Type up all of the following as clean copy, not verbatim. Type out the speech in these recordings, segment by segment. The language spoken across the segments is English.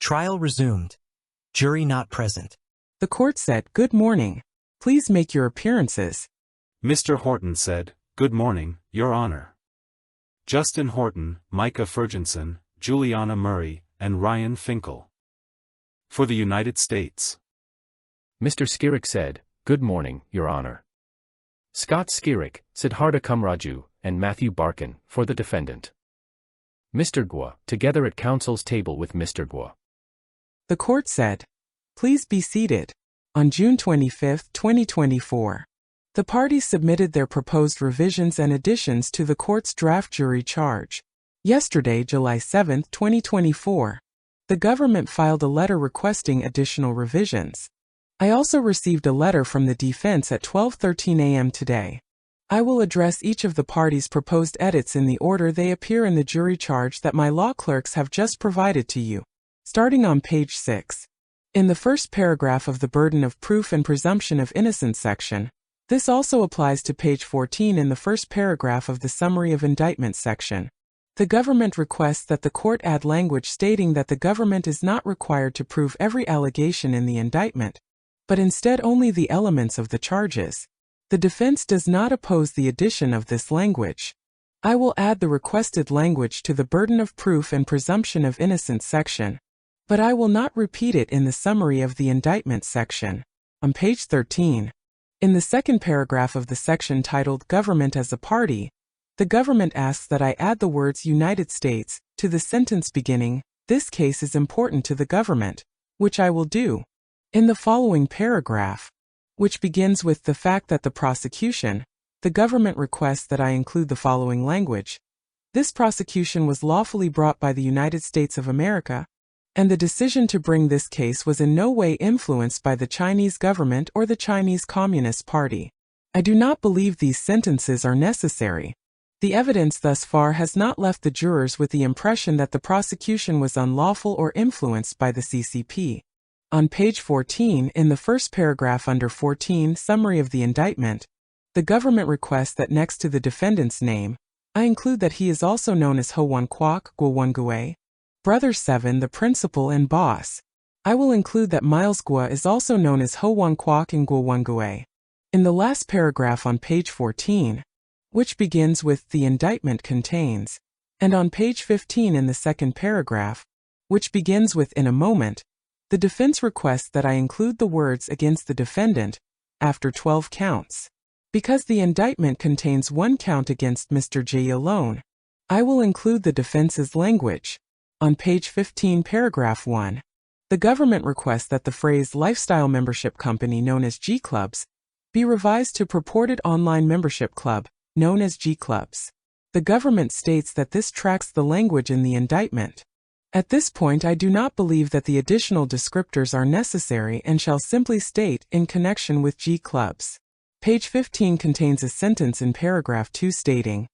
Trial resumed. Jury not present. The court said, "Good morning. Please make your appearances." Mr. Horton said, "Good morning, Your Honor." Justin Horton, Micah Ferguson, Juliana Murray, and Ryan Finkel. For the United States. Mr. Skirek said, "Good morning, Your Honor." Scott Skirek, Siddhartha Kumraju, and Matthew Barkin, for the defendant. Mr. Guo, together at counsel's table with Mr. Guo. The court said, "Please be seated." On June 25, 2024, the parties submitted their proposed revisions and additions to the court's draft jury charge. Yesterday, July 7, 2024, the government filed a letter requesting additional revisions. I also received a letter from the defense at 12:13 a.m. today. I will address each of the parties' proposed edits in the order they appear in the jury charge that my law clerks have just provided to you. Starting on page 6. In the first paragraph of the burden of proof and presumption of innocence section, this also applies to page 14 in the first paragraph of the summary of indictment section. The government requests that the court add language stating that the government is not required to prove every allegation in the indictment, but instead only the elements of the charges. The defense does not oppose the addition of this language. I will add the requested language to the burden of proof and presumption of innocence section, but I will not repeat it in the summary of the indictment section. On page 13, in the second paragraph of the section titled Government as a Party, the government asks that I add the words United States to the sentence beginning, "This case is important to the government," which I will do. In the following paragraph, which begins with the fact that the prosecution, the government requests that I include the following language. This prosecution was lawfully brought by the United States of America, and the decision to bring this case was in no way influenced by the Chinese government or the Chinese Communist Party. I do not believe these sentences are necessary. The evidence thus far has not left the jurors with the impression that the prosecution was unlawful or influenced by the CCP. On page 14, in the first paragraph under 14, summary of the indictment, the government requests that next to the defendant's name, I include that he is also known as Ho Wan Kwok, Guo Wan Gue, Brother 7, the principal and boss. I will include that Miles Guo is also known as Ho Wan Kwok and Guo Wan Gue. In the last paragraph on page 14, which begins with the indictment contains, and on page 15 in the second paragraph, which begins with in a moment, the defense requests that I include the words against the defendant after 12 counts. Because the indictment contains one count against Mr. J alone, I will include the defense's language. On page 15, paragraph 1, the government requests that the phrase lifestyle membership company known as G Clubs be revised to purported online membership club known as G Clubs. The government states that this tracks the language in the indictment. At this point, I do not believe that the additional descriptors are necessary and shall simply state in connection with G Clubs. Page 15 contains a sentence in paragraph 2 stating,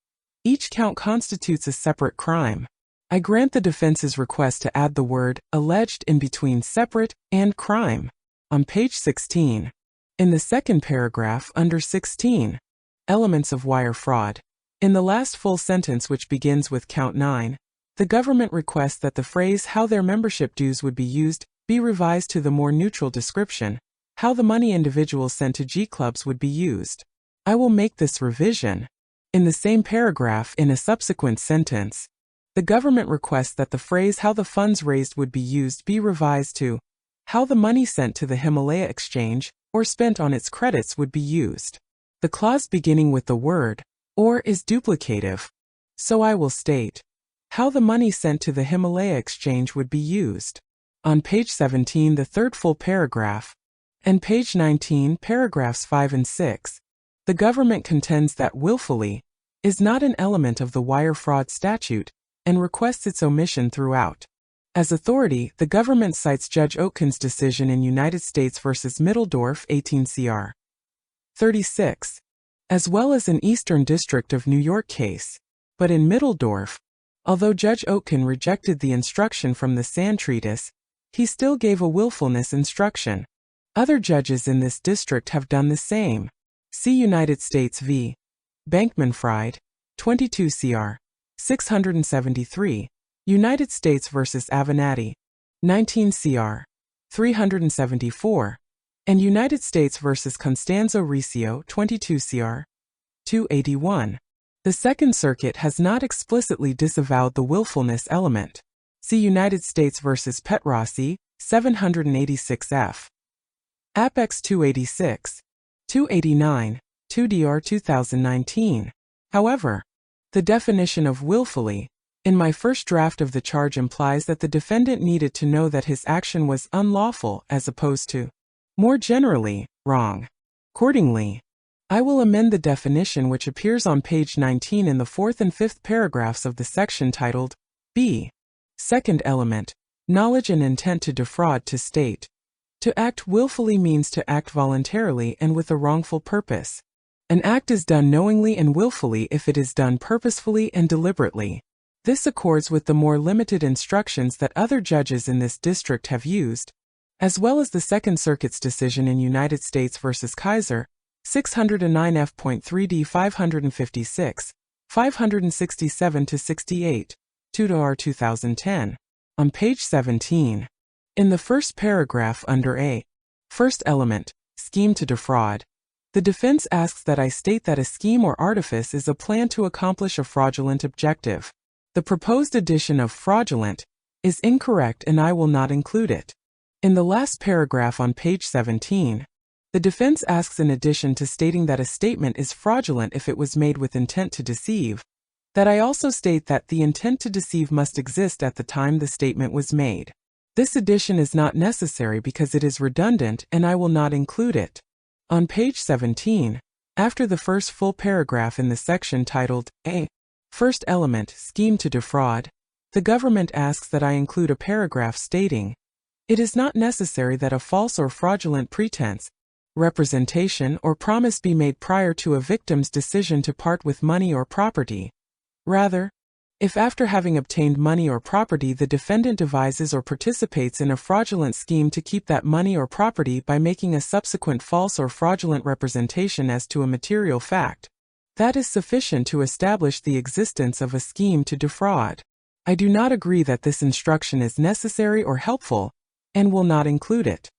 each count constitutes a separate crime. I grant the defense's request to add the word alleged in between separate and crime. On page 16, in the second paragraph under 16, elements of wire fraud. In the last full sentence, which begins with count 9, the government requests that the phrase how their membership dues would be used be revised to the more neutral description, how the money individuals sent to G Clubs would be used. I will make this revision. In the same paragraph, in a subsequent sentence, the government requests that the phrase how the funds raised would be used be revised to how the money sent to the Himalaya Exchange or spent on its credits would be used. The clause beginning with the word or is duplicative, so I will state how the money sent to the Himalaya Exchange would be used. On page 17, the third full paragraph, and page 19, paragraphs 5 and 6, the government contends that willfully is not an element of the wire fraud statute and requests its omission throughout. As authority, the government cites Judge Oatkin's decision in United States v. Middledorf 18 Cr. 36, as well as an Eastern District of New York case. But in Middledorf, although Judge Oatkin rejected the instruction from the Sand Treatise, he still gave a willfulness instruction. Other judges in this district have done the same. See United States v. Bankman-Fried, 22 Cr. 673, United States v. Avenatti, 19 CR 374, and United States v. Constanzo Riccio 22 CR 281. The Second Circuit has not explicitly disavowed the willfulness element. See United States v. Petrossi, 786 F. Apex 286, 289, 2DR 2019. However, the definition of willfully, in my first draft of the charge implies that the defendant needed to know that his action was unlawful as opposed to, more generally, wrong. Accordingly, I will amend the definition which appears on page 19 in the fourth and fifth paragraphs of the section titled B. Second element, knowledge and intent to defraud to state. To act willfully means to act voluntarily and with a wrongful purpose. An act is done knowingly and willfully if it is done purposefully and deliberately. This accords with the more limited instructions that other judges in this district have used, as well as the Second Circuit's decision in United States v. Kaiser, 609 F.3d 556, 567-68, 2-R 2010. On page 17. In the first paragraph under A, first element, scheme to defraud, the defense asks that I state that a scheme or artifice is a plan to accomplish a fraudulent objective. The proposed addition of fraudulent is incorrect and I will not include it. In the last paragraph on page 17, the defense asks in addition to stating that a statement is fraudulent if it was made with intent to deceive, that I also state that the intent to deceive must exist at the time the statement was made. This addition is not necessary because it is redundant and I will not include it. On page 17, after the first full paragraph in the section titled A, first element, scheme to defraud, the government asks that I include a paragraph stating, it is not necessary that a false or fraudulent pretense, representation or promise be made prior to a victim's decision to part with money or property. Rather, if after having obtained money or property the defendant devises or participates in a fraudulent scheme to keep that money or property by making a subsequent false or fraudulent representation as to a material fact, that is sufficient to establish the existence of a scheme to defraud. I do not agree that this instruction is necessary or helpful, and will not include it.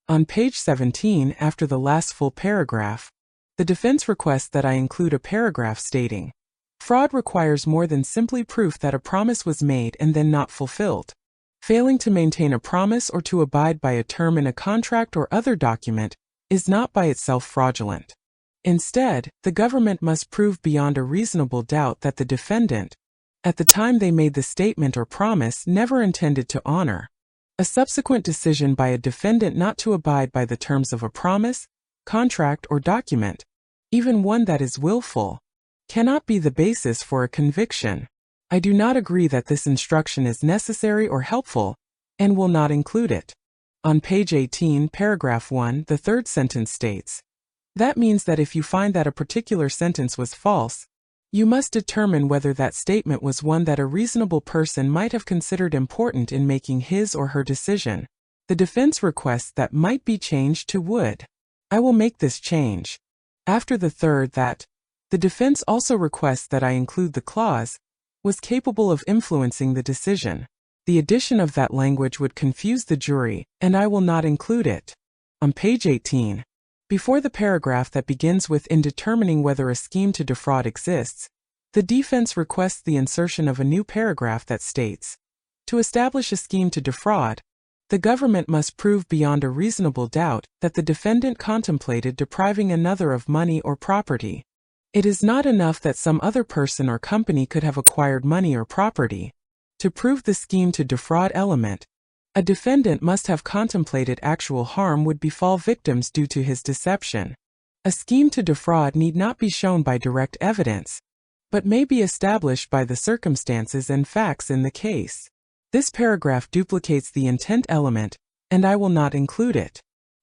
On page 17, after the last full paragraph, the defense requests that I include a paragraph stating, fraud requires more than simply proof that a promise was made and then not fulfilled. Failing to maintain a promise or to abide by a term in a contract or other document is not by itself fraudulent. Instead, the government must prove beyond a reasonable doubt that the defendant, at the time they made the statement or promise, never intended to honor. A subsequent decision by a defendant not to abide by the terms of a promise, contract, or document, even one that is willful, cannot be the basis for a conviction. I do not agree that this instruction is necessary or helpful, and will not include it. On page 18, paragraph 1, the third sentence states, that means that if you find that a particular sentence was false, you must determine whether that statement was one that a reasonable person might have considered important in making his or her decision. The defense requests that might be changed to would. I will make this change. After the third that, the defense also requests that I include the clause, was capable of influencing the decision. The addition of that language would confuse the jury, and I will not include it. On page 18, before the paragraph that begins with in determining whether a scheme to defraud exists, the defense requests the insertion of a new paragraph that states, to establish a scheme to defraud, the government must prove beyond a reasonable doubt that the defendant contemplated depriving another of money or property. It is not enough that some other person or company could have acquired money or property. To prove the scheme to defraud element, a defendant must have contemplated actual harm would befall victims due to his deception. A scheme to defraud need not be shown by direct evidence, but may be established by the circumstances and facts in the case. This paragraph duplicates the intent element, and I will not include it.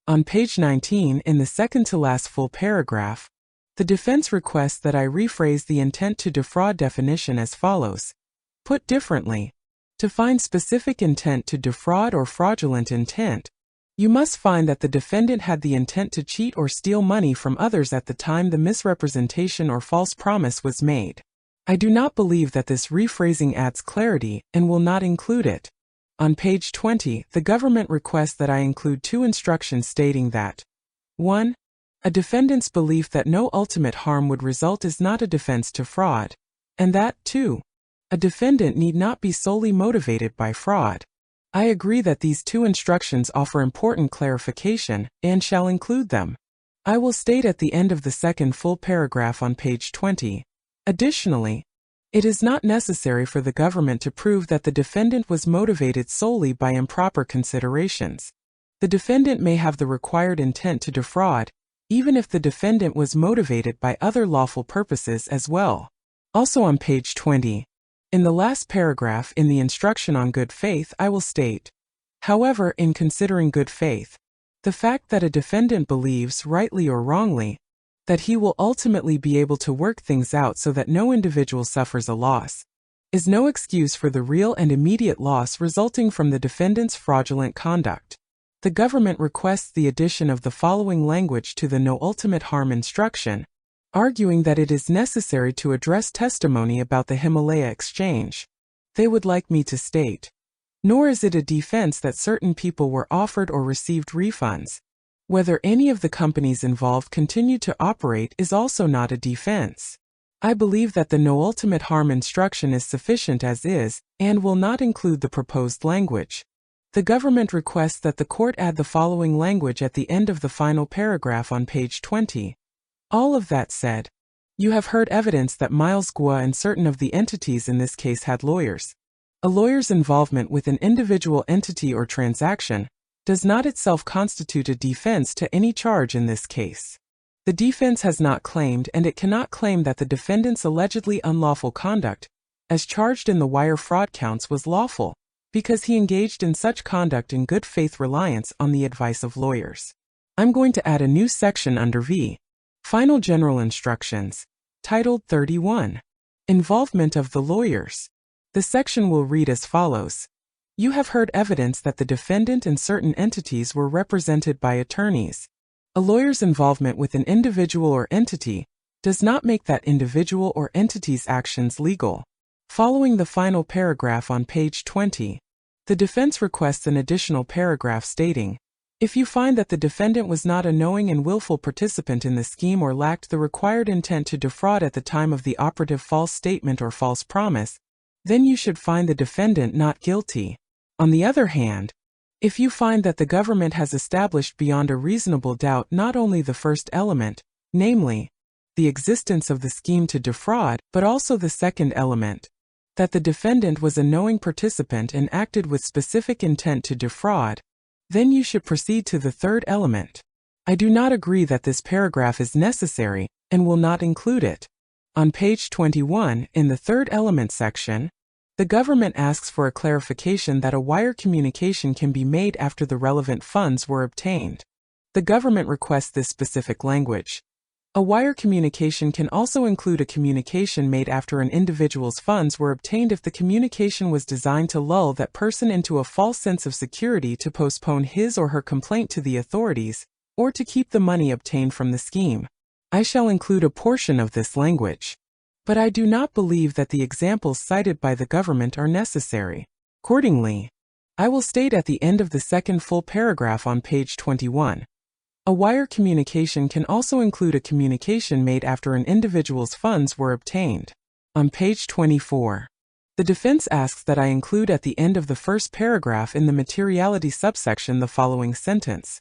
On page 19, in the second to last full paragraph, the defense requests that I rephrase the intent to defraud definition as follows. Put differently, to find specific intent to defraud or fraudulent intent, you must find that the defendant had the intent to cheat or steal money from others at the time the misrepresentation or false promise was made. I do not believe that this rephrasing adds clarity and will not include it. On page 20, the government requests that I include 2 instructions stating that 1. A defendant's belief that no ultimate harm would result is not a defense to fraud, and that 2. A defendant need not be solely motivated by fraud. I agree that these 2 instructions offer important clarification, and shall include them. I will state at the end of the second full paragraph on page 20. Additionally, it is not necessary for the government to prove that the defendant was motivated solely by improper considerations. The defendant may have the required intent to defraud, even if the defendant was motivated by other lawful purposes as well. Also on page 20, in the last paragraph in the instruction on good faith, I will state, however, in considering good faith, the fact that a defendant believes, rightly or wrongly, that he will ultimately be able to work things out so that no individual suffers a loss, is no excuse for the real and immediate loss resulting from the defendant's fraudulent conduct. The government requests the addition of the following language to the no ultimate harm instruction, arguing that it is necessary to address testimony about the Himalaya exchange. They would like me to state, nor is it a defense that certain people were offered or received refunds. Whether any of the companies involved continued to operate is also not a defense. I believe that the no ultimate harm instruction is sufficient as is, and will not include the proposed language. The government requests that the court add the following language at the end of the final paragraph on page 20. All of that said, you have heard evidence that Miles Guo and certain of the entities in this case had lawyers. A lawyer's involvement with an individual entity or transaction does not itself constitute a defense to any charge in this case. The defense has not claimed, and it cannot claim, that the defendant's allegedly unlawful conduct, as charged in the wire fraud counts, was lawful, because he engaged in such conduct in good faith reliance on the advice of lawyers. I'm going to add a new section under V. Final General Instructions, titled 31. Involvement of the lawyers. The section will read as follows. You have heard evidence that the defendant and certain entities were represented by attorneys. A lawyer's involvement with an individual or entity does not make that individual or entity's actions legal. Following the final paragraph on page 20, the defense requests an additional paragraph stating, if you find that the defendant was not a knowing and willful participant in the scheme or lacked the required intent to defraud at the time of the operative false statement or false promise, then you should find the defendant not guilty. On the other hand, if you find that the government has established beyond a reasonable doubt not only the first element, namely, the existence of the scheme to defraud, but also the second element, that the defendant was a knowing participant and acted with specific intent to defraud, then you should proceed to the third element. I do not agree that this paragraph is necessary, and will not include it. On page 21, in the third element section, the government asks for a clarification that a wire communication can be made after the relevant funds were obtained. The government requests this specific language. A wire communication can also include a communication made after an individual's funds were obtained if the communication was designed to lull that person into a false sense of security to postpone his or her complaint to the authorities, or to keep the money obtained from the scheme. I shall include a portion of this language. But I do not believe that the examples cited by the government are necessary. Accordingly, I will state at the end of the second full paragraph on page 21. A wire communication can also include a communication made after an individual's funds were obtained. On page 24, the defense asks that I include at the end of the first paragraph in the materiality subsection the following sentence.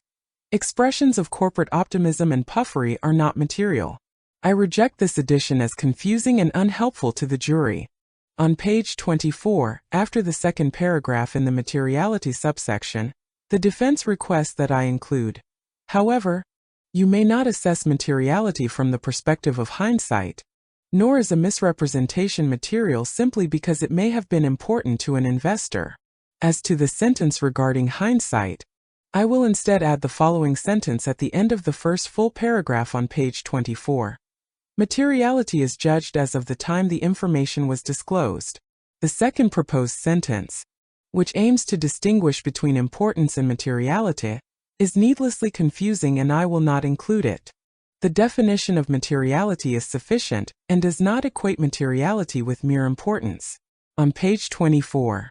Expressions of corporate optimism and puffery are not material. I reject this addition as confusing and unhelpful to the jury. On page 24, after the second paragraph in the materiality subsection, the defense requests that I include, however, you may not assess materiality from the perspective of hindsight, nor is a misrepresentation material simply because it may have been important to an investor. As to the sentence regarding hindsight, I will instead add the following sentence at the end of the first full paragraph on page 24. Materiality is judged as of the time the information was disclosed. The second proposed sentence, which aims to distinguish between importance and materiality, is needlessly confusing and I will not include it. The definition of materiality is sufficient and does not equate materiality with mere importance. On page 24,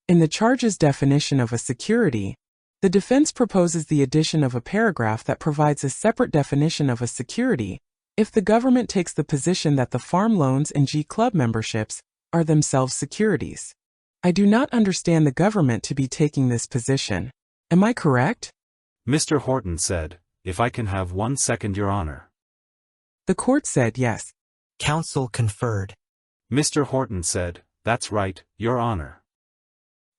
In the charge's definition of a security, the defense proposes the addition of a paragraph that provides a separate definition of a security if the government takes the position that the farm loans and G Club memberships are themselves securities. I do not understand the government to be taking this position. Am I correct? Mr. Horton said, "If I can have 1 second, Your Honor." The court said yes. Counsel conferred. Mr. Horton said, "That's right, Your Honor."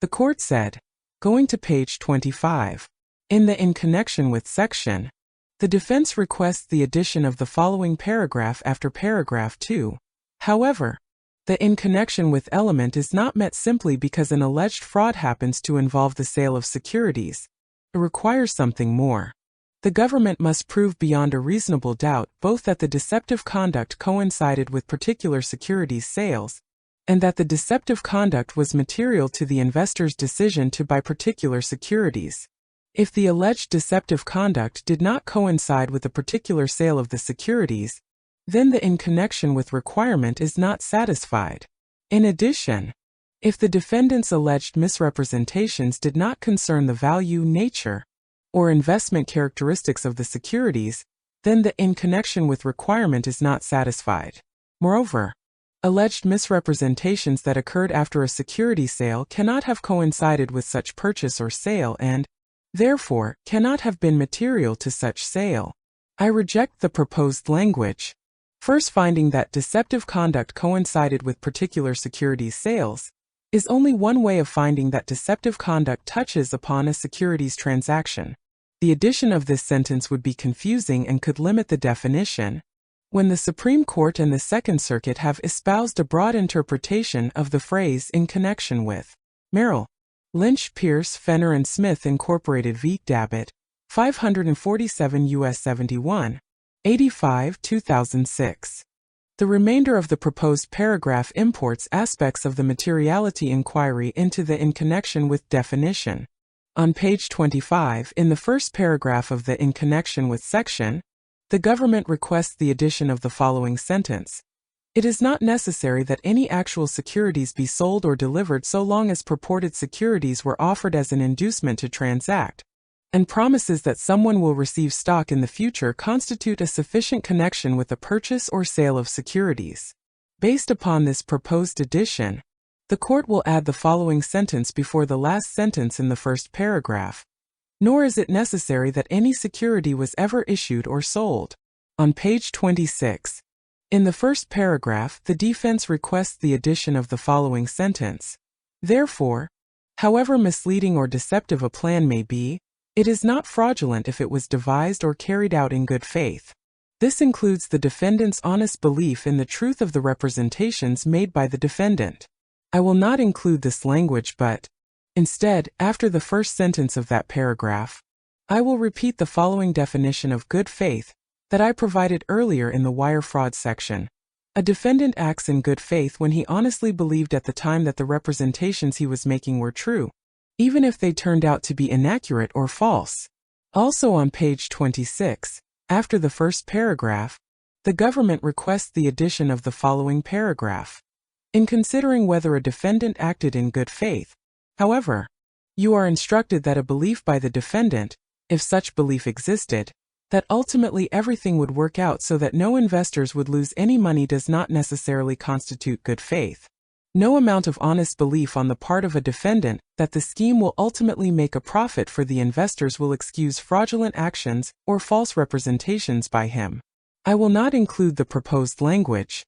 The court said, going to page 25. In connection with section, the defense requests the addition of the following paragraph after paragraph 2. However, the in connection with element is not met simply because an alleged fraud happens to involve the sale of securities. It requires something more. The government must prove beyond a reasonable doubt both that the deceptive conduct coincided with particular securities sales, and that the deceptive conduct was material to the investor's decision to buy particular securities. If the alleged deceptive conduct did not coincide with a particular sale of the securities, then the in connection with requirement is not satisfied. In addition, if the defendant's alleged misrepresentations did not concern the value, nature, or investment characteristics of the securities, then the in connection with requirement is not satisfied. Moreover, alleged misrepresentations that occurred after a security sale cannot have coincided with such purchase or sale and, therefore, cannot have been material to such sale. I reject the proposed language. First, finding that deceptive conduct coincided with particular securities sales is only one way of finding that deceptive conduct touches upon a securities transaction. The addition of this sentence would be confusing and could limit the definition, when the Supreme Court and the Second Circuit have espoused a broad interpretation of the phrase in connection with. Merrill, Lynch, Pierce, Fenner and Smith Incorporated v. Dabbitt, 547 U.S. 71, 85, 2006. The remainder of the proposed paragraph imports aspects of the materiality inquiry into the in connection with definition. On page 25, in the first paragraph of the in connection with section, the government requests the addition of the following sentence. It is not necessary that any actual securities be sold or delivered so long as purported securities were offered as an inducement to transact, and promises that someone will receive stock in the future constitute a sufficient connection with the purchase or sale of securities. Based upon this proposed addition, the court will add the following sentence before the last sentence in the first paragraph. Nor is it necessary that any security was ever issued or sold. On page 26, in the first paragraph, the defense requests the addition of the following sentence. Therefore, however misleading or deceptive a plan may be, it is not fraudulent if it was devised or carried out in good faith. This includes the defendant's honest belief in the truth of the representations made by the defendant. I will not include this language but, instead, after the first sentence of that paragraph, I will repeat the following definition of good faith that I provided earlier in the wire fraud section. A defendant acts in good faith when he honestly believed at the time that the representations he was making were true, even if they turned out to be inaccurate or false. Also on page 26, after the first paragraph, the government requests the addition of the following paragraph. In considering whether a defendant acted in good faith, however, you are instructed that a belief by the defendant, if such belief existed, that ultimately everything would work out so that no investors would lose any money does not necessarily constitute good faith. No amount of honest belief on the part of a defendant that the scheme will ultimately make a profit for the investors will excuse fraudulent actions or false representations by him. I will not include the proposed language,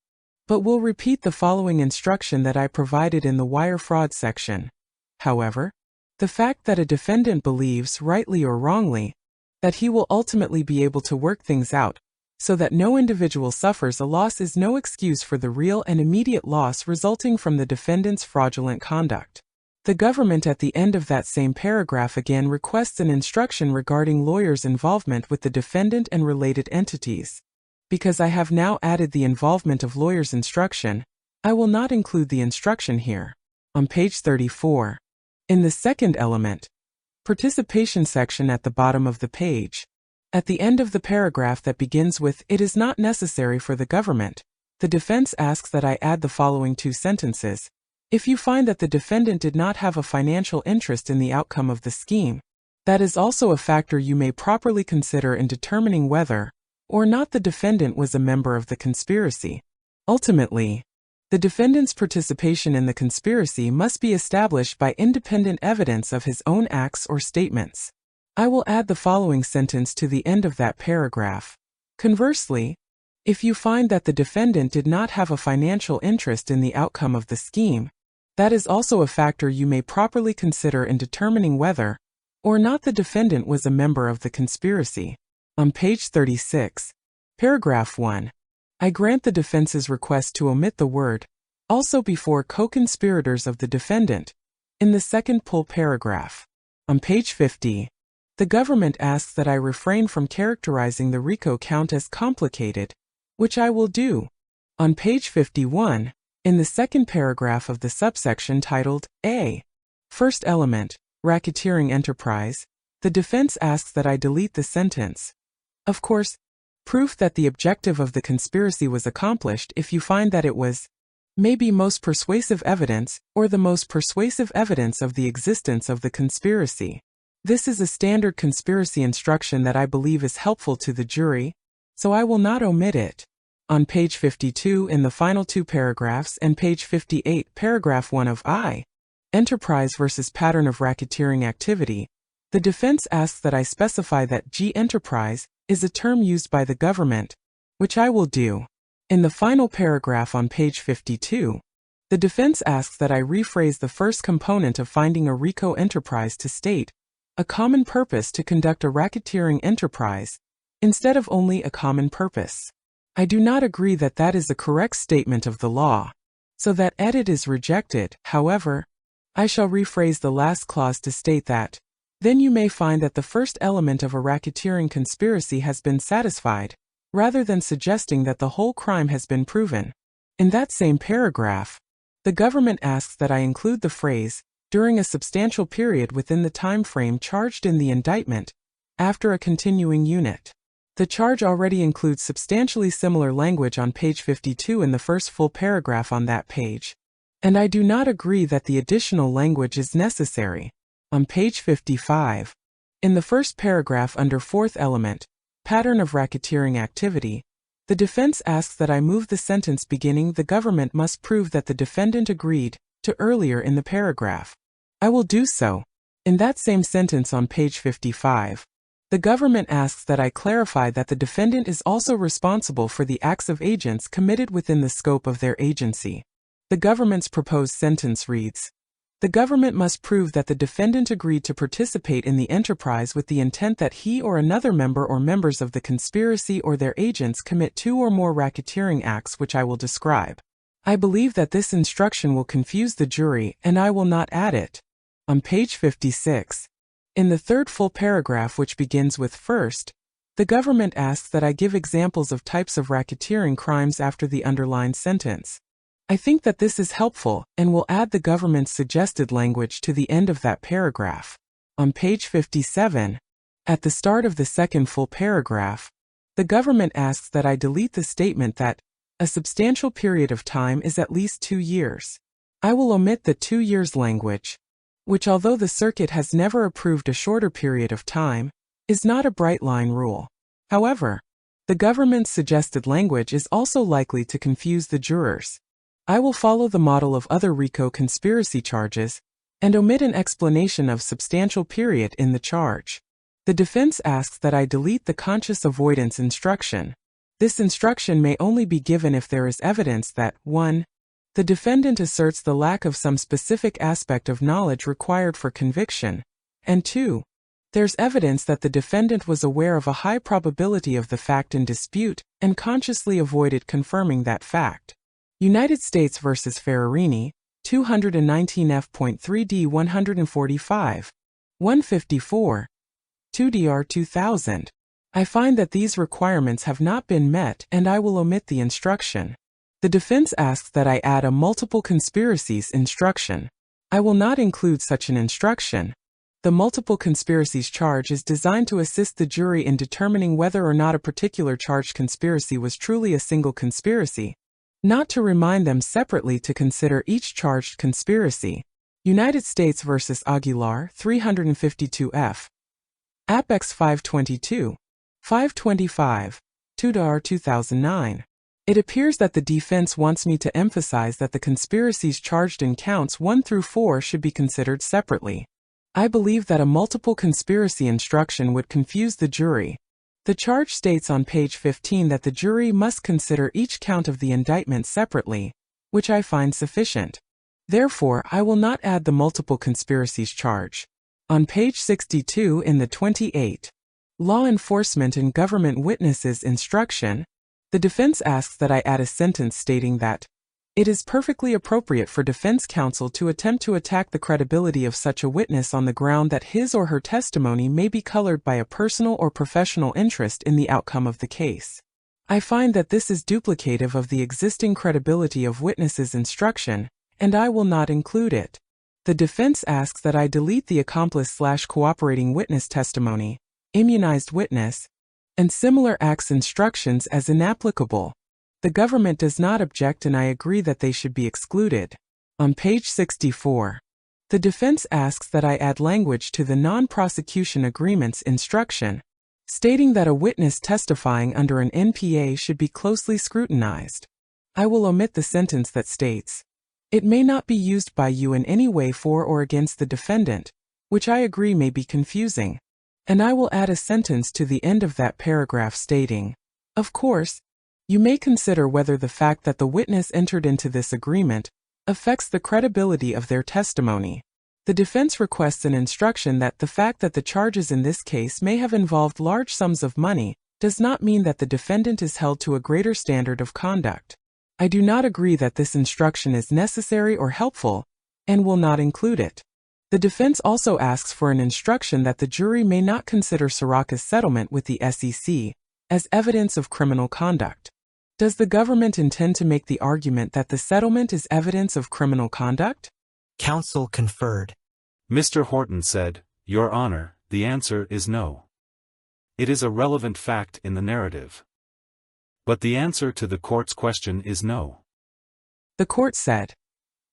but will repeat the following instruction that I provided in the wire fraud section. However, the fact that a defendant believes, rightly or wrongly, that he will ultimately be able to work things out so that no individual suffers a loss is no excuse for the real and immediate loss resulting from the defendant's fraudulent conduct. The government at the end of that same paragraph again requests an instruction regarding lawyers' involvement with the defendant and related entities. Because I have now added the involvement of lawyers instruction, I will not include the instruction here. On page 34, in the second element, participation section at the bottom of the page, at the end of the paragraph that begins with "It is not necessary for the government," the defense asks that I add the following two sentences. If you find that the defendant did not have a financial interest in the outcome of the scheme, that is also a factor you may properly consider in determining whether or not the defendant was a member of the conspiracy. Ultimately, the defendant's participation in the conspiracy must be established by independent evidence of his own acts or statements. I will add the following sentence to the end of that paragraph. Conversely, if you find that the defendant did not have a financial interest in the outcome of the scheme, that is also a factor you may properly consider in determining whether or not the defendant was a member of the conspiracy. On page 36, paragraph 1, I grant the defense's request to omit the word "also" before co-conspirators of the defendant in the second full paragraph. On page 50, the government asks that I refrain from characterizing the RICO count as complicated, which I will do. On page 51, in the second paragraph of the subsection titled A, First Element, Racketeering Enterprise, the defense asks that I delete the sentence. Of course, proof that the objective of the conspiracy was accomplished if you find that it was maybe most persuasive evidence or the most persuasive evidence of the existence of the conspiracy. This is a standard conspiracy instruction that I believe is helpful to the jury, so I will not omit it. On page 52 in the final two paragraphs and page 58 paragraph 1 of I, Enterprise versus Pattern of Racketeering Activity, the defense asks that I specify that G enterprise is a term used by the government, which I will do. In the final paragraph on page 52, the defense asks that I rephrase the first component of finding a RICO enterprise to state a common purpose to conduct a racketeering enterprise, instead of only a common purpose. I do not agree that that is a correct statement of the law, so that edit is rejected. However, I shall rephrase the last clause to state that then you may find that the first element of a racketeering conspiracy has been satisfied, rather than suggesting that the whole crime has been proven. In that same paragraph, the government asks that I include the phrase, during a substantial period within the time frame charged in the indictment, after a continuing unit. The charge already includes substantially similar language on page 52 in the first full paragraph on that page, and I do not agree that the additional language is necessary. On page 55, in the first paragraph under fourth element, Pattern of Racketeering Activity, the defense asks that I move the sentence beginning "the government must prove that the defendant agreed" to earlier in the paragraph. I will do so. In that same sentence on page 55, the government asks that I clarify that the defendant is also responsible for the acts of agents committed within the scope of their agency. The government's proposed sentence reads, the government must prove that the defendant agreed to participate in the enterprise with the intent that he or another member or members of the conspiracy or their agents commit two or more racketeering acts which I will describe. I believe that this instruction will confuse the jury and I will not add it. On page 56, in the third full paragraph which begins with first, the government asks that I give examples of types of racketeering crimes after the underlined sentence. I think that this is helpful and will add the government's suggested language to the end of that paragraph. On page 57, at the start of the second full paragraph, the government asks that I delete the statement that a substantial period of time is at least 2 years. I will omit the 2 years language, which although the circuit has never approved a shorter period of time, is not a bright line rule. However, the government's suggested language is also likely to confuse the jurors. I will follow the model of other RICO conspiracy charges and omit an explanation of substantial period in the charge. The defense asks that I delete the conscious avoidance instruction. This instruction may only be given if there is evidence that 1. The defendant asserts the lack of some specific aspect of knowledge required for conviction, and 2. There's evidence that the defendant was aware of a high probability of the fact in dispute and consciously avoided confirming that fact. United States v. Ferrarini, 219 F.3d 145, 154, 2dr 2000. I find that these requirements have not been met and I will omit the instruction. The defense asks that I add a multiple conspiracies instruction. I will not include such an instruction. The multiple conspiracies charge is designed to assist the jury in determining whether or not a particular charged conspiracy was truly a single conspiracy, not to remind them separately to consider each charged conspiracy. United States v. Aguilar, 352 F. Apex 522. 525. 2/2009. It appears that the defense wants me to emphasize that the conspiracies charged in counts 1 through 4 should be considered separately. I believe that a multiple conspiracy instruction would confuse the jury. The charge states on page 15 that the jury must consider each count of the indictment separately, which I find sufficient. Therefore, I will not add the multiple conspiracies charge. On page 62 in the 28 Law Enforcement and Government Witnesses instruction, the defense asks that I add a sentence stating that it is perfectly appropriate for defense counsel to attempt to attack the credibility of such a witness on the ground that his or her testimony may be colored by a personal or professional interest in the outcome of the case. I find that this is duplicative of the existing credibility of witnesses instruction, and I will not include it. The defense asks that I delete the accomplice/cooperating witness testimony, immunized witness, and similar acts instructions as inapplicable. The government does not object and I agree that they should be excluded. On page 64, the defense asks that I add language to the non-prosecution agreements instruction, stating that a witness testifying under an NPA should be closely scrutinized. I will omit the sentence that states, "It may not be used by you in any way for or against the defendant," which I agree may be confusing. And I will add a sentence to the end of that paragraph stating, "Of course, you may consider whether the fact that the witness entered into this agreement affects the credibility of their testimony." The defense requests an instruction that the fact that the charges in this case may have involved large sums of money does not mean that the defendant is held to a greater standard of conduct. I do not agree that this instruction is necessary or helpful, and will not include it. The defense also asks for an instruction that the jury may not consider Soroka's settlement with the SEC as evidence of criminal conduct. Does the government intend to make the argument that the settlement is evidence of criminal conduct? Counsel conferred. Mr. Horton said, "Your Honor, the answer is no. It is a relevant fact in the narrative. But the answer to the court's question is no." The court said,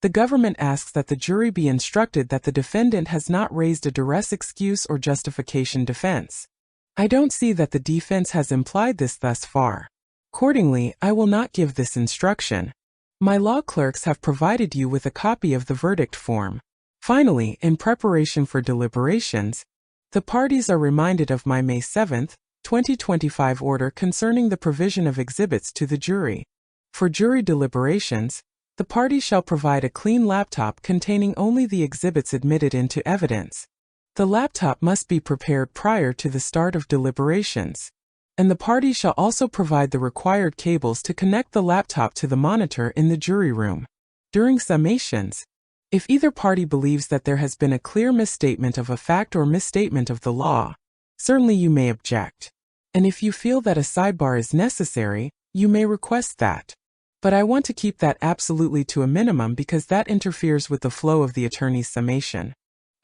the government asks that the jury be instructed that the defendant has not raised a duress excuse or justification defense. I don't see that the defense has implied this thus far. Accordingly, I will not give this instruction. My law clerks have provided you with a copy of the verdict form. Finally, in preparation for deliberations, the parties are reminded of my May 7, 2025 order concerning the provision of exhibits to the jury. For jury deliberations, the party shall provide a clean laptop containing only the exhibits admitted into evidence. The laptop must be prepared prior to the start of deliberations, and the party shall also provide the required cables to connect the laptop to the monitor in the jury room. During summations, if either party believes that there has been a clear misstatement of a fact or misstatement of the law, certainly you may object. And if you feel that a sidebar is necessary, you may request that. But I want to keep that absolutely to a minimum because that interferes with the flow of the attorney's summation.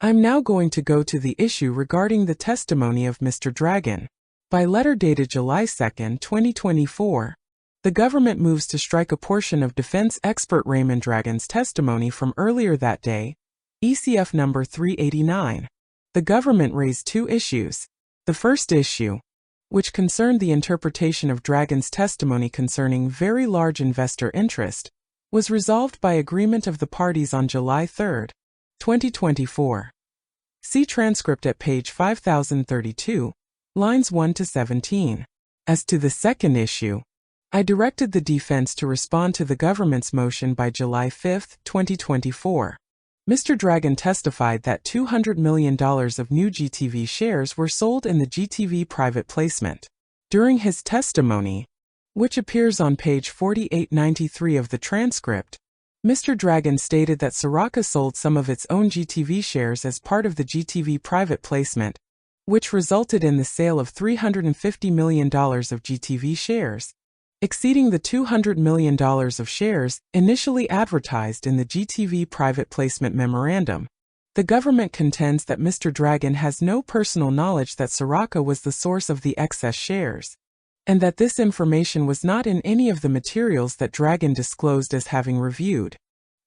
I'm now going to go to the issue regarding the testimony of Mr. Dragon. By letter dated July 2, 2024, the government moves to strike a portion of defense expert Raymond Dragon's testimony from earlier that day, ECF number 389. The government raised two issues. The first issue, which concerned the interpretation of Dragon's testimony concerning very large investor interest, was resolved by agreement of the parties on July 3, 2024. See transcript at page 5032, lines 1 to 17. As to the second issue, I directed the defense to respond to the government's motion by July 5, 2024. Mr. Dragon testified that $200 million of new GTV shares were sold in the GTV private placement. During his testimony, which appears on page 4893 of the transcript, Mr. Dragon stated that Soroka sold some of its own GTV shares as part of the GTV private placement, which resulted in the sale of $350 million of GTV shares, exceeding the $200 million of shares initially advertised in the GTV private placement memorandum. The government contends that Mr. Dragon has no personal knowledge that Soroka was the source of the excess shares. and that this information was not in any of the materials that Dragon disclosed as having reviewed.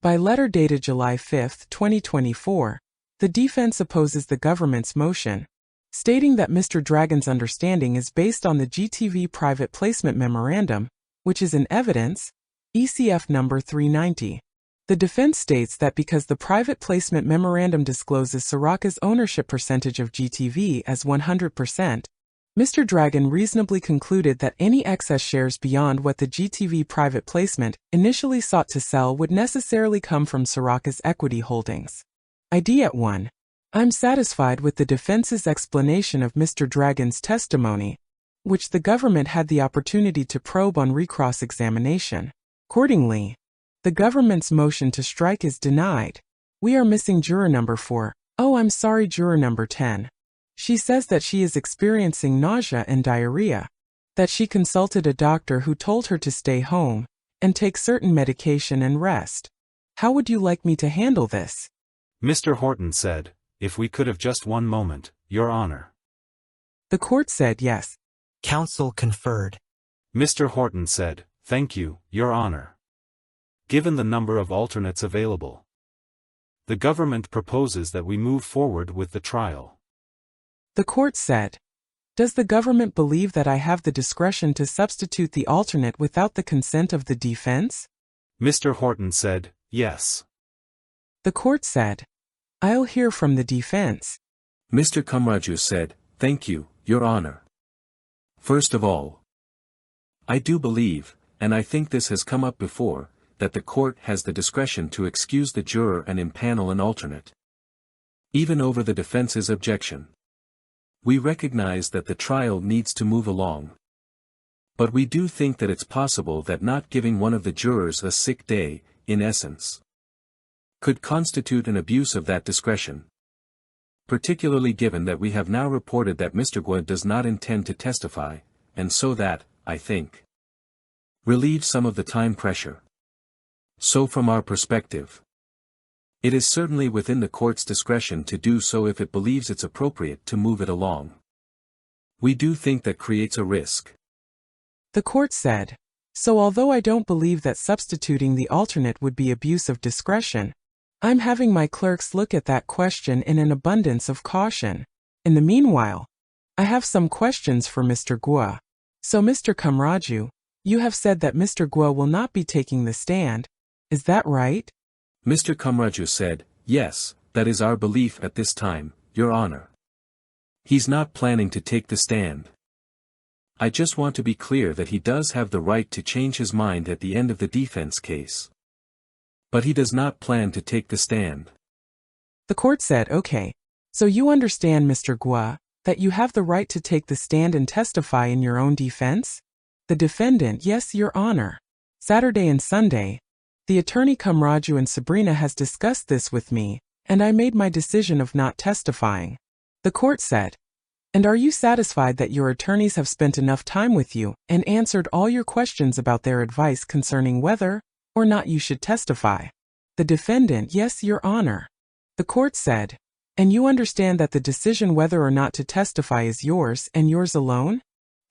By letter dated July 5, 2024, the defense opposes the government's motion, stating that Mr. Dragon's understanding is based on the GTV Private Placement Memorandum, which is in evidence, ECF number 390. The defense states that because the Private Placement Memorandum discloses Soraka's ownership percentage of GTV as 100%, Mr. Dragon reasonably concluded that any excess shares beyond what the GTV private placement initially sought to sell would necessarily come from Soraka's equity holdings. ID at 1. I'm satisfied with the defense's explanation of Mr. Dragon's testimony, which the government had the opportunity to probe on recross-examination. Accordingly, the government's motion to strike is denied. We are missing juror number 4. Oh, I'm sorry, juror number 10. She says that she is experiencing nausea and diarrhea, that she consulted a doctor who told her to stay home and take certain medication and rest. How would you like me to handle this? Mr. Horton said, if we could have just one moment, Your Honor. The court said yes. Counsel conferred. Mr. Horton said, thank you, Your Honor. Given the number of alternates available, the government proposes that we move forward with the trial. The court said, does the government believe that I have the discretion to substitute the alternate without the consent of the defense? Mr. Horton said, yes. The court said, I'll hear from the defense. Mr. Kamraju said, thank you, Your Honor. First of all, I do believe, and I think this has come up before, that the court has the discretion to excuse the juror and impanel an alternate, even over the defense's objection. We recognize that the trial needs to move along. But we do think that it's possible that not giving one of the jurors a sick day, in essence, could constitute an abuse of that discretion. Particularly given that we have now reported that Mr. Guo does not intend to testify, and so that, I think, relieves some of the time pressure. So from our perspective, it is certainly within the court's discretion to do so if it believes it's appropriate to move it along. We do think that creates a risk. The court said, so although I don't believe that substituting the alternate would be abuse of discretion, I'm having my clerks look at that question in an abundance of caution. In the meanwhile, I have some questions for Mr. Guo. So Mr. Kamraju, you have said that Mr. Guo will not be taking the stand. Is that right? Mr. Kamraju said, yes, that is our belief at this time, Your Honor. He's not planning to take the stand. I just want to be clear that he does have the right to change his mind at the end of the defense case. But he does not plan to take the stand. The court said, okay, so you understand, Mr. Guo, that you have the right to take the stand and testify in your own defense? The defendant, yes, Your Honor. Saturday and Sunday, the attorney Kamraju and Sabrina has discussed this with me, and I made my decision of not testifying. The court said, and are you satisfied that your attorneys have spent enough time with you and answered all your questions about their advice concerning whether or not you should testify? The defendant, yes, Your Honor. The court said, and you understand that the decision whether or not to testify is yours and yours alone?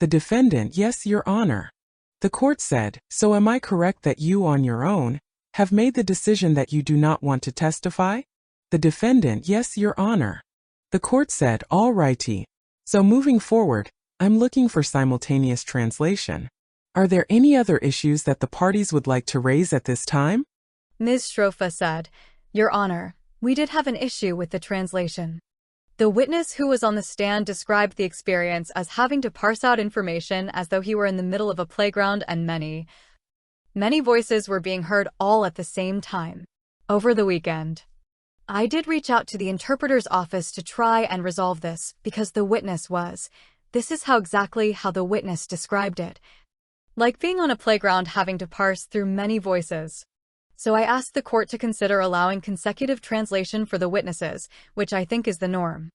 The defendant, yes, Your Honor. The court said, so am I correct that you on your own have made the decision that you do not want to testify? The defendant, yes, Your Honor. The court said, all righty. So moving forward, I'm looking for simultaneous translation. Are there any other issues that the parties would like to raise at this time? Ms. Strofa said, Your Honor, we did have an issue with the translation. The witness who was on the stand described the experience as having to parse out information as though he were in the middle of a playground and many voices were being heard all at the same time. Over the weekend, I did reach out to the interpreter's office to try and resolve this because the witness was. This is exactly how the witness described it. Like being on a playground having to parse through many voices. So I asked the court to consider allowing consecutive translation for the witnesses, which I think is the norm.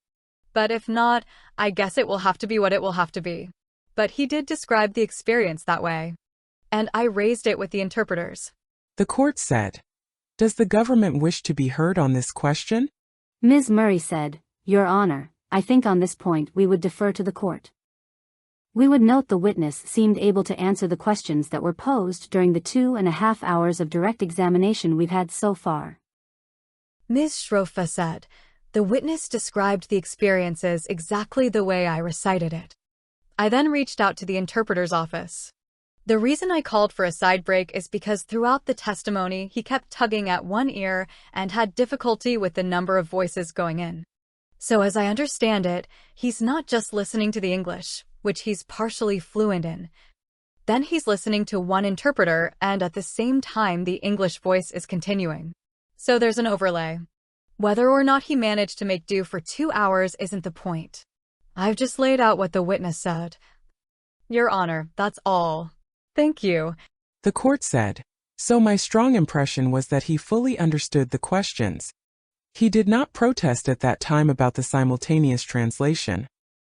But if not, I guess it will have to be what it will have to be. But he did describe the experience that way. And I raised it with the interpreters. The court said, does the government wish to be heard on this question? Ms. Murray said, Your Honor, I think on this point we would defer to the court. We would note the witness seemed able to answer the questions that were posed during the 2.5 hours of direct examination we've had so far. Ms. Schrofa said, the witness described the experiences exactly the way I recited it. I then reached out to the interpreter's office. The reason I called for a side break is because throughout the testimony he kept tugging at one ear and had difficulty with the number of voices going in. So as I understand it, he's not just listening to the English, which he's partially fluent in. Then he's listening to one interpreter and at the same time the English voice is continuing. So there's an overlay. Whether or not he managed to make do for 2 hours isn't the point. I've just laid out what the witness said. Your Honor, that's all. Thank you. The court said, so my strong impression was that he fully understood the questions. He did not protest at that time about the simultaneous translation.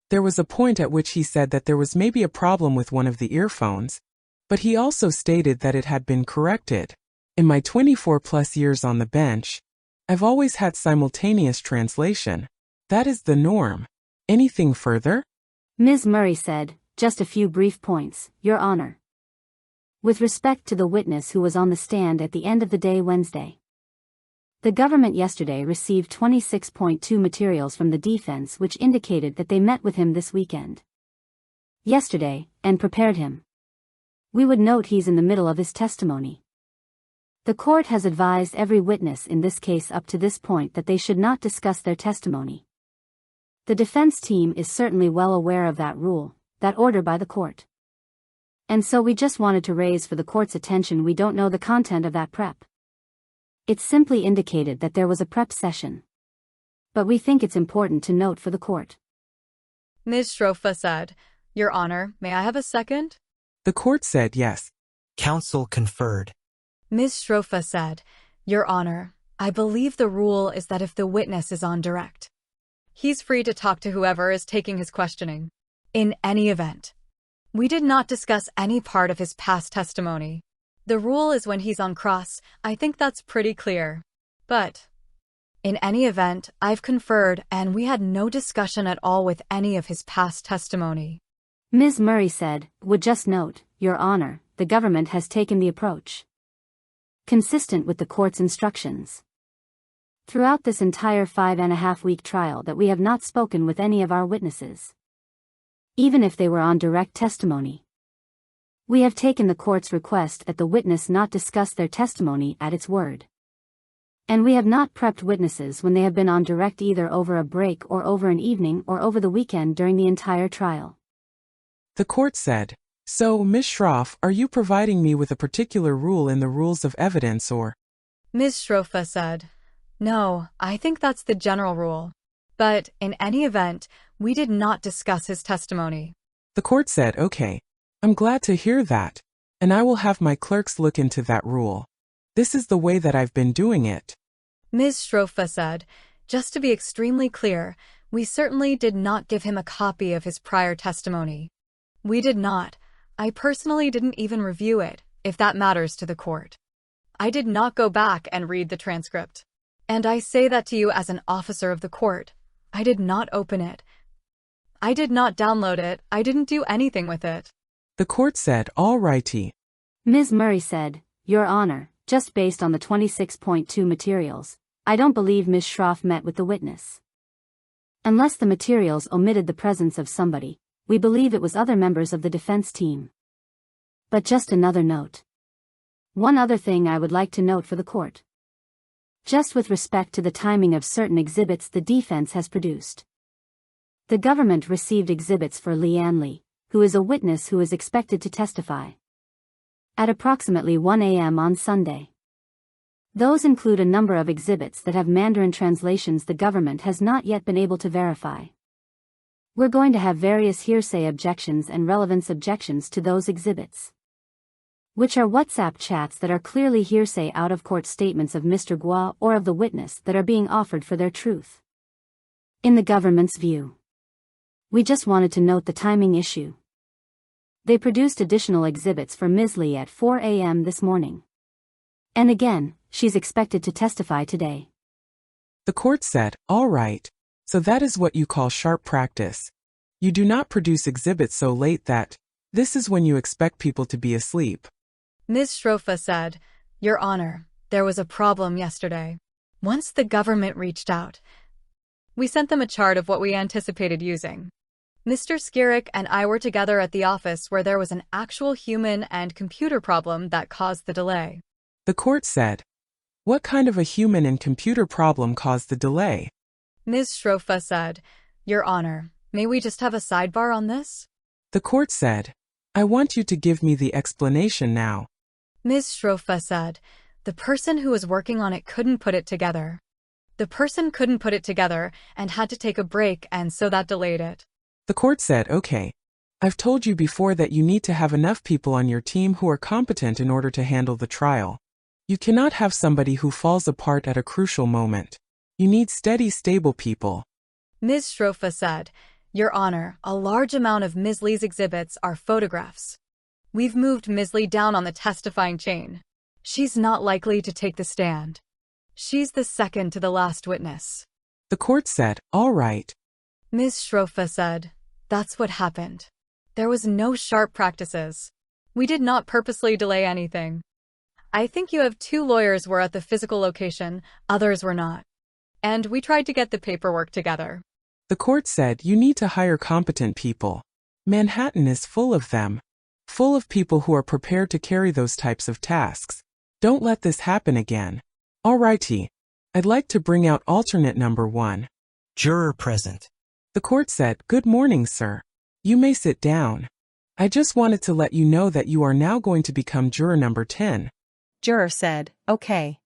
There was a point at which he said that there was maybe a problem with one of the earphones, but he also stated that it had been corrected. In my 24+ years on the bench, I've always had simultaneous translation. That is the norm. Anything further? Ms. Murray said, just a few brief points, Your Honor. With respect to the witness who was on the stand at the end of the day Wednesday. The government yesterday received 26.2 materials from the defense which indicated that they met with him this weekend. Yesterday, and prepared him. We would note he's in the middle of his testimony. The court has advised every witness in this case up to this point that they should not discuss their testimony. The defense team is certainly well aware of that rule, that order by the court. And so we just wanted to raise for the court's attention we don't know the content of that prep. It simply indicated that there was a prep session. But we think it's important to note for the court. Ms. Schrofa said, Your Honor, may I have a second? The court said yes. Counsel conferred. Ms. Schrofa said, Your Honor, I believe the rule is that if the witness is on direct, he's free to talk to whoever is taking his questioning. In any event, we did not discuss any part of his past testimony. The rule is when he's on cross. I think that's pretty clear. But, in any event, I've conferred and we had no discussion at all with any of his past testimony. Ms. Murray said, would just note, Your Honor, the government has taken the approach consistent with the court's instructions throughout this entire 5.5-week trial that we have not spoken with any of our witnesses, even if they were on direct testimony. We have taken the court's request that the witness not discuss their testimony at its word. And we have not prepped witnesses when they have been on direct either over a break or over an evening or over the weekend during the entire trial. The court said, so, Ms. Schroff, are you providing me with a particular rule in the rules of evidence or? Ms. Schrofa said, no, I think that's the general rule. But, in any event, we did not discuss his testimony. The court said, okay. I'm glad to hear that, and I will have my clerks look into that rule. This is the way that I've been doing it. Ms. Schrofa said, just to be extremely clear, we certainly did not give him a copy of his prior testimony. We did not. I personally didn't even review it, if that matters to the court. I did not go back and read the transcript. And I say that to you as an officer of the court. I did not open it. I did not download it. I didn't do anything with it. The court said, all righty. Ms. Murray said, Your Honor, just based on the 26.2 materials, I don't believe Ms. Schroff met with the witness. Unless the materials omitted the presence of somebody, we believe it was other members of the defense team. But just another note. One other thing I would like to note for the court. Just with respect to the timing of certain exhibits the defense has produced. The government received exhibits for Leanne Li, who is a witness who is expected to testify at approximately 1 a.m. on Sunday. Those include a number of exhibits that have Mandarin translations the government has not yet been able to verify. We're going to have various hearsay objections and relevance objections to those exhibits, which are WhatsApp chats that are clearly hearsay out-of-court statements of Mr. Guo or of the witness that are being offered for their truth. In the government's view, we just wanted to note the timing issue. They produced additional exhibits for Ms. Li at 4 a.m. this morning. And again, she's expected to testify today. The court said, all right. So that is what you call sharp practice. You do not produce exhibits so late that this is when you expect people to be asleep. Ms. Schrofa said, Your Honor, there was a problem yesterday. Once the government reached out, we sent them a chart of what we anticipated using. Mr. Skirik and I were together at the office where there was an actual human and computer problem that caused the delay. The court said, What kind of a human and computer problem caused the delay? Ms. Schrofa said, Your Honor, may we just have a sidebar on this? The court said, I want you to give me the explanation now. Ms. Schrofa said, The person who was working on it couldn't put it together. The person couldn't put it together and had to take a break, and so that delayed it. The court said, Okay. I've told you before that you need to have enough people on your team who are competent in order to handle the trial. You cannot have somebody who falls apart at a crucial moment. You need steady, stable people. Ms. Schrofa said, Your Honor, a large amount of Ms. Li's exhibits are photographs. We've moved Ms. Li down on the testifying chain. She's not likely to take the stand. She's the second to the last witness. The court said, All right. Ms. Schrofa said, That's what happened. There was no sharp practices. We did not purposely delay anything. I think you have 2 lawyers were at the physical location, others were not. And we tried to get the paperwork together. The court said, You need to hire competent people. Manhattan is full of them. Full of people who are prepared to carry those types of tasks. Don't let this happen again. Alrighty. I'd like to bring out alternate number 1. Juror present. The court said, Good morning, sir. You may sit down. I just wanted to let you know that you are now going to become juror number 10. Juror said, Okay.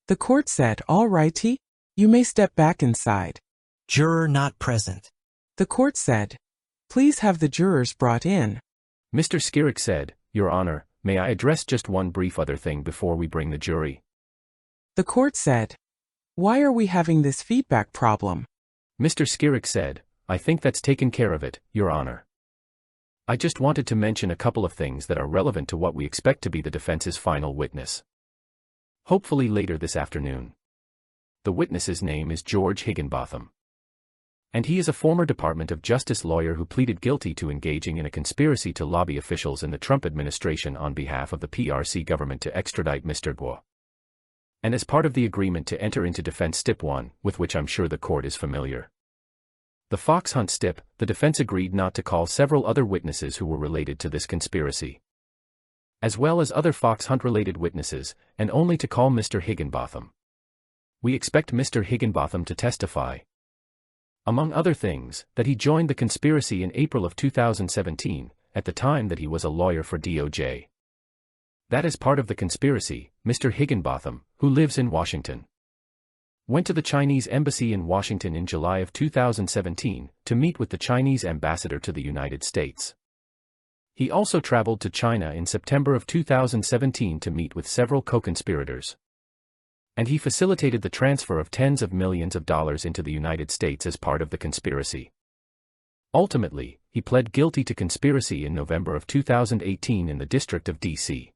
The court said, Alrighty. You may step back inside. Juror not present. The court said, Please have the jurors brought in. Mr. Skirik said, Your Honor, may I address just one brief other thing before we bring the jury? The court said, Why are we having this feedback problem? Mr. Skirik said, I think that's taken care of it, Your Honor. I just wanted to mention a couple of things that are relevant to what we expect to be the defense's final witness. Hopefully later this afternoon. The witness's name is George Higginbotham. And he is a former Department of Justice lawyer who pleaded guilty to engaging in a conspiracy to lobby officials in the Trump administration on behalf of the PRC government to extradite Mr. Guo. And as part of the agreement to enter into defense stip 1, with which I'm sure the court is familiar. The Fox Hunt stip, the defense agreed not to call several other witnesses who were related to this conspiracy, as well as other Fox Hunt-related witnesses, and only to call Mr. Higginbotham. We expect Mr. Higginbotham to testify, among other things, that he joined the conspiracy in April of 2017, at the time that he was a lawyer for DOJ. That as part of the conspiracy, Mr. Higginbotham, who lives in Washington, went to the Chinese embassy in Washington in July of 2017 to meet with the Chinese ambassador to the United States. He also traveled to China in September of 2017 to meet with several co-conspirators. And he facilitated the transfer of tens of millions of dollars into the United States as part of the conspiracy. Ultimately, he pled guilty to conspiracy in November of 2018 in the District of D.C.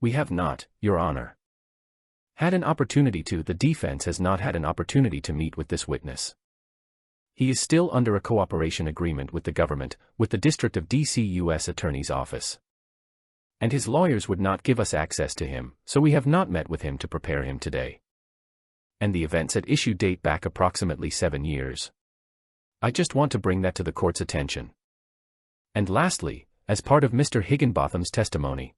We have not, Your Honor, had an opportunity to, the defense has not had an opportunity to meet with this witness. He is still under a cooperation agreement with the government, with the District of D.C. U.S. Attorney's Office. And his lawyers would not give us access to him, so we have not met with him to prepare him today. And the events at issue date back approximately 7 years. I just want to bring that to the court's attention. And lastly, as part of Mr. Higginbotham's testimony,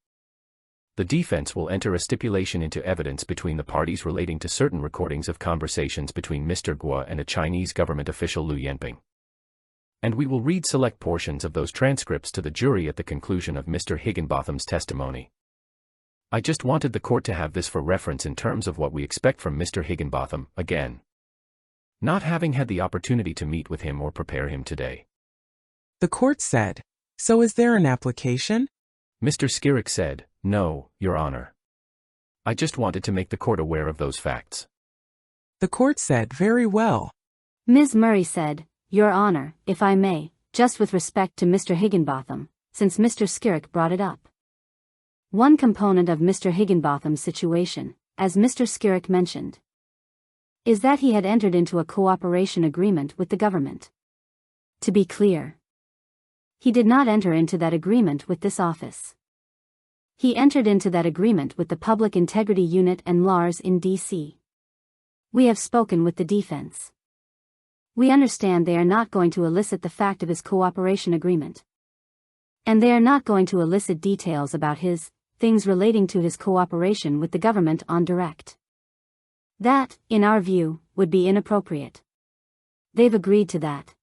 the defense will enter a stipulation into evidence between the parties relating to certain recordings of conversations between Mr. Guo and a Chinese government official Liu Yanping. And we will read select portions of those transcripts to the jury at the conclusion of Mr. Higginbotham's testimony. I just wanted the court to have this for reference in terms of what we expect from Mr. Higginbotham, again, not having had the opportunity to meet with him or prepare him today. The court said, So is there an application? Mr. Skirik said, No, Your Honor. I just wanted to make the court aware of those facts. The court said, Very well. Ms. Murray said, Your Honor, if I may, just with respect to Mr. Higginbotham, since Mr. Skirik brought it up. One component of Mr. Higginbotham's situation, as Mr. Skirik mentioned, is that he had entered into a cooperation agreement with the government. To be clear, he did not enter into that agreement with this office. He entered into that agreement with the Public Integrity Unit and LARS in D.C. We have spoken with the defense. We understand they are not going to elicit the fact of his cooperation agreement. And they are not going to elicit details about his things relating to his cooperation with the government on direct. That, in our view, would be inappropriate. They've agreed to that.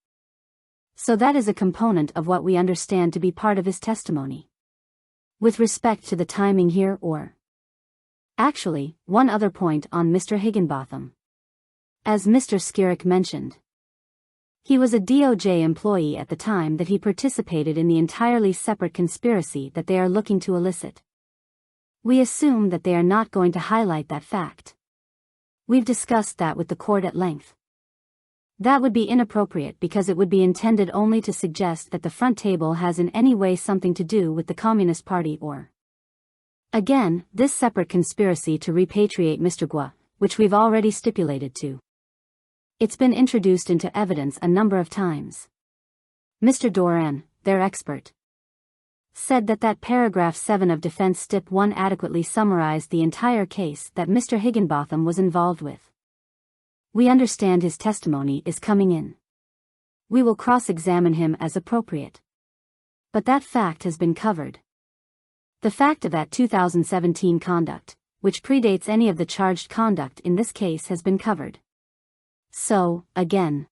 So that is a component of what we understand to be part of his testimony. With respect to the timing here actually, one other point on Mr. Higginbotham. As Mr. Skirek mentioned, he was a DOJ employee at the time that he participated in the entirely separate conspiracy that they are looking to elicit. We assume that they are not going to highlight that fact. We've discussed that with the court at length. That would be inappropriate because it would be intended only to suggest that the front table has in any way something to do with the Communist Party again, this separate conspiracy to repatriate Mr. Guo, which we've already stipulated to. It's been introduced into evidence a number of times. Mr. Doran, their expert, said that paragraph 7 of Defense Stip 1 adequately summarized the entire case that Mr. Higginbotham was involved with. We understand his testimony is coming in. We will cross-examine him as appropriate. But that fact has been covered. The fact of that 2017 conduct, which predates any of the charged conduct in this case, has been covered. So, again,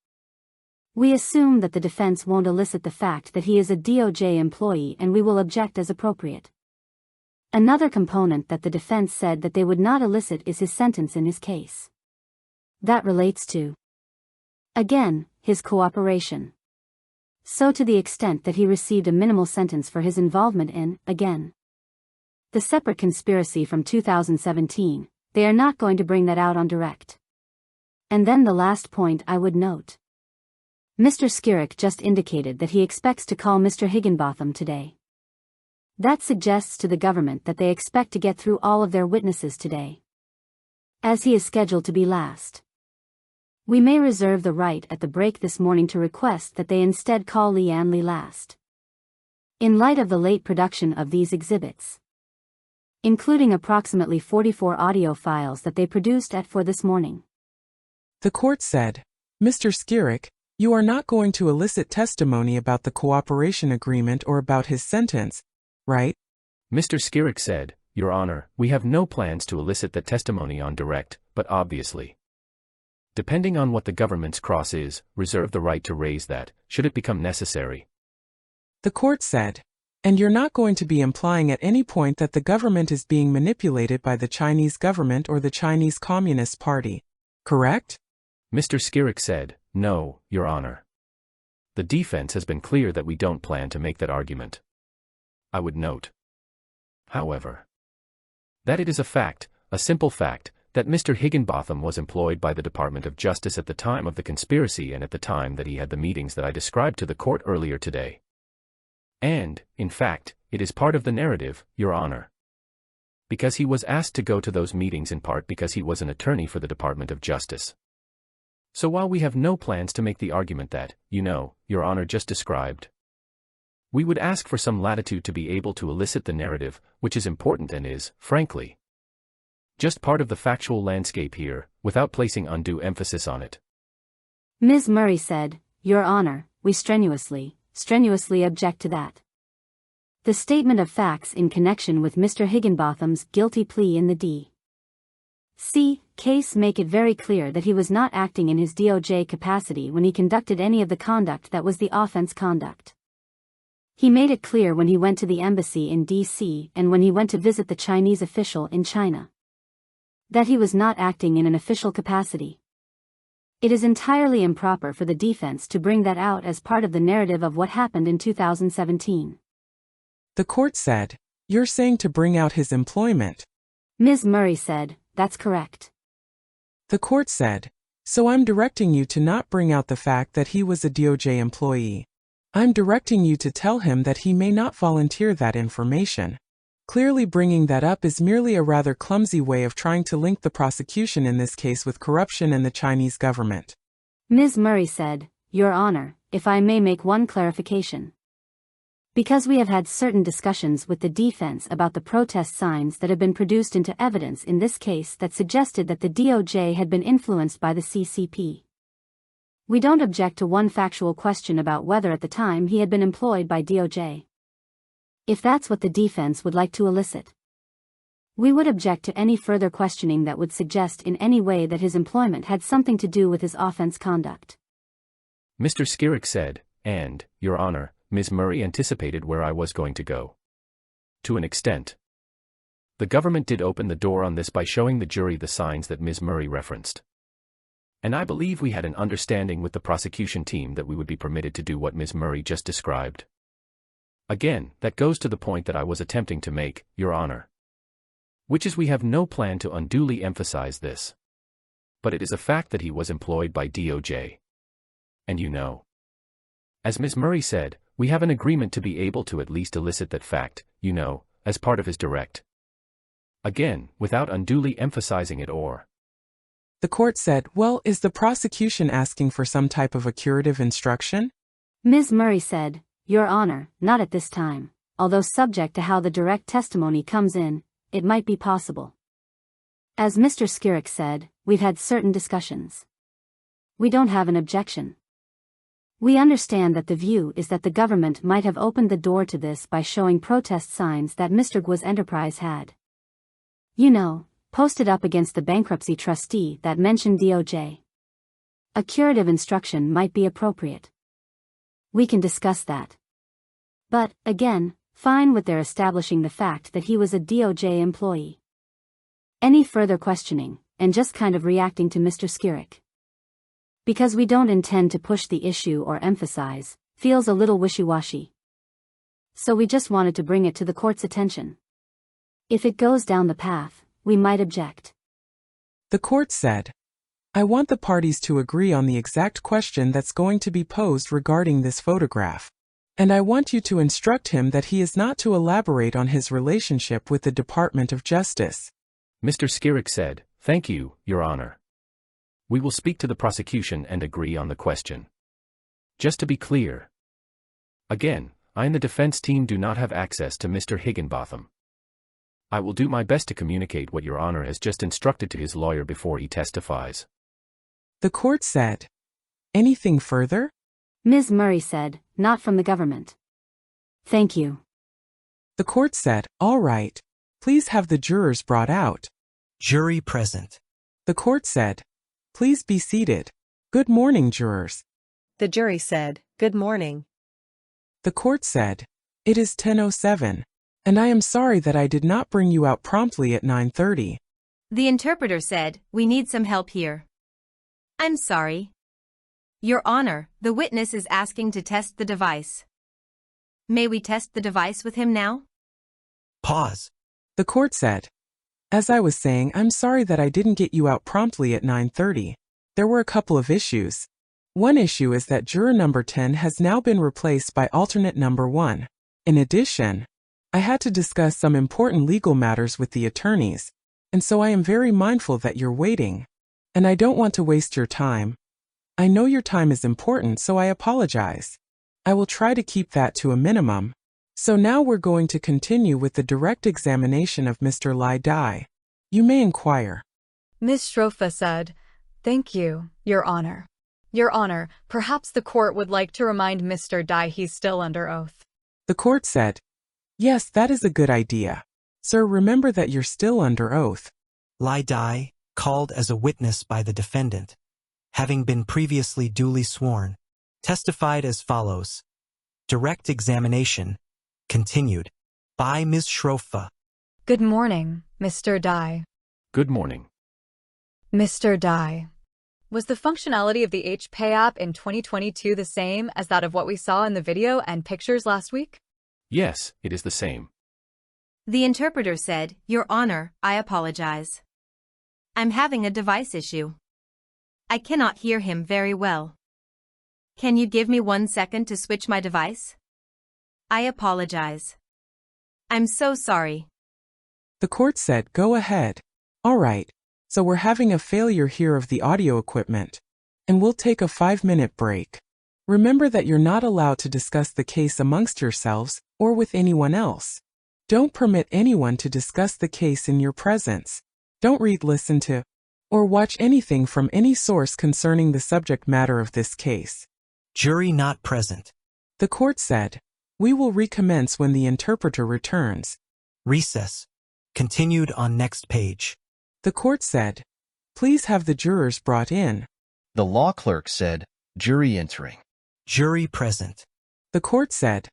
we assume that the defense won't elicit the fact that he is a DOJ employee and we will object as appropriate. Another component that the defense said that they would not elicit is his sentence in his case. That relates to, again, his cooperation. So to the extent that he received a minimal sentence for his involvement in, again, the separate conspiracy from 2017, they are not going to bring that out on direct. And then the last point I would note. Mr. Skirek just indicated that he expects to call Mr. Higginbotham today. That suggests to the government that they expect to get through all of their witnesses today, as he is scheduled to be last. We may reserve the right at the break this morning to request that they instead call Leanne Li last. In light of the late production of these exhibits, including approximately 44 audio files that they produced at 4 this morning. The court said, Mr. Skirek, you are not going to elicit testimony about the cooperation agreement or about his sentence, right? Mr. Skirek said, Your Honor, we have no plans to elicit that testimony on direct, but obviously, depending on what the government's cross is, reserve the right to raise that, should it become necessary. The court said, and you're not going to be implying at any point that the government is being manipulated by the Chinese government or the Chinese Communist Party, correct? Mr. Skirek said, No, Your Honor. The defense has been clear that we don't plan to make that argument. I would note, however, that it is a fact, a simple fact, that Mr. Higginbotham was employed by the Department of Justice at the time of the conspiracy and at the time that he had the meetings that I described to the court earlier today. And, in fact, it is part of the narrative, Your Honor. Because he was asked to go to those meetings in part because he was an attorney for the Department of Justice. So while we have no plans to make the argument that, Your Honor just described, we would ask for some latitude to be able to elicit the narrative, which is important and is, frankly, just part of the factual landscape here, without placing undue emphasis on it. Ms. Murray said, Your Honor, we strenuously object to that. The statement of facts in connection with Mr. Higginbotham's guilty plea in the D.C. case make it very clear that he was not acting in his DOJ capacity when he conducted any of the conduct that was the offense conduct. He made it clear when he went to the embassy in D.C. and when he went to visit the Chinese official in China, that he was not acting in an official capacity. It is entirely improper for the defense to bring that out as part of the narrative of what happened in 2017. The court said, You're saying to bring out his employment. Ms. Murray said, That's correct. The court said, So I'm directing you to not bring out the fact that he was a DOJ employee. I'm directing you to tell him that he may not volunteer that information. Clearly bringing that up is merely a rather clumsy way of trying to link the prosecution in this case with corruption and the Chinese government. Ms. Murray said, Your Honor, if I may make one clarification. Because we have had certain discussions with the defense about the protest signs that have been produced into evidence in this case that suggested that the DOJ had been influenced by the CCP. We don't object to one factual question about whether at the time he had been employed by DOJ. If that's what the defense would like to elicit. We would object to any further questioning that would suggest in any way that his employment had something to do with his offense conduct. Mr. Skirek said, and, Your Honor, Ms. Murray anticipated where I was going to go. To an extent. The government did open the door on this by showing the jury the signs that Ms. Murray referenced. And I believe we had an understanding with the prosecution team that we would be permitted to do what Ms. Murray just described. Again, that goes to the point that I was attempting to make, Your Honor. Which is we have no plan to unduly emphasize this. But it is a fact that he was employed by DOJ. And you know. As Ms. Murray said, we have an agreement to be able to at least elicit that fact, you know, as part of his direct. Again, without unduly emphasizing it or. The court said, well, is the prosecution asking for some type of a curative instruction? Ms. Murray said, Your Honor, not at this time, although subject to how the direct testimony comes in, it might be possible. As Mr. Skirek said, we've had certain discussions. We don't have an objection. We understand that the view is that the government might have opened the door to this by showing protest signs that Mr. Guo's enterprise had. You know, posted up against the bankruptcy trustee that mentioned DOJ. A curative instruction might be appropriate. We can discuss that. But, again, fine with their establishing the fact that he was a DOJ employee. Any further questioning, and just kind of reacting to Mr. Skirek. Because we don't intend to push the issue or emphasize, feels a little wishy-washy. So we just wanted to bring it to the court's attention. If it goes down the path, we might object. The court said, I want the parties to agree on the exact question that's going to be posed regarding this photograph. And I want you to instruct him that he is not to elaborate on his relationship with the Department of Justice. Mr. Skirek said, Thank you, Your Honor. We will speak to the prosecution and agree on the question. Just to be clear. Again, I and the defense team do not have access to Mr. Higginbotham. I will do my best to communicate what Your Honor has just instructed to his lawyer before he testifies. The court said, anything further? Ms. Murray said, not from the government. Thank you. The court said, all right. Please have the jurors brought out. Jury present. The court said, please be seated. Good morning, jurors. The jury said, Good morning. The court said, it is 10:07, and I am sorry that I did not bring you out promptly at 9:30. The interpreter said, We need some help here. I'm sorry. Your Honor, the witness is asking to test the device. May we test the device with him now? Pause. The court said, as I was saying, I'm sorry that I didn't get you out promptly at 9:30. There were a couple of issues. One issue is that juror number 10 has now been replaced by alternate number 1. In addition, I had to discuss some important legal matters with the attorneys, and so I am very mindful that you're waiting. And I don't want to waste your time. I know your time is important, so I apologize. I will try to keep that to a minimum. So now we're going to continue with the direct examination of Mr. Lai Dai. You may inquire. Ms. Shrofa said, Thank you, Your Honor. Your Honor, perhaps the court would like to remind Mr. Dai he's still under oath. The court said, yes, that is a good idea. Sir, remember that you're still under oath. Lai Dai, called as a witness by the defendant, having been previously duly sworn, testified as follows. Direct examination. Continued. By Ms. Shrofa. Good morning, Mr. Dai. Good morning. Mr. Dai. Was the functionality of the HPay app in 2022 the same as that of what we saw in the video and pictures last week? Yes, it is the same. The interpreter said, Your Honor, I apologize. I'm having a device issue. I cannot hear him very well. Can you give me 1 second to switch my device? I apologize. I'm so sorry. The court said, go ahead. All right, so we're having a failure here of the audio equipment, and we'll take a 5-minute break. Remember that you're not allowed to discuss the case amongst yourselves or with anyone else. Don't permit anyone to discuss the case in your presence. Don't read, listen to, or watch anything from any source concerning the subject matter of this case. Jury not present. The court said, "We will recommence when the interpreter returns." Recess. Continued on next page. The court said, "Please have the jurors brought in." The law clerk said, "Jury entering." Jury present. The court said,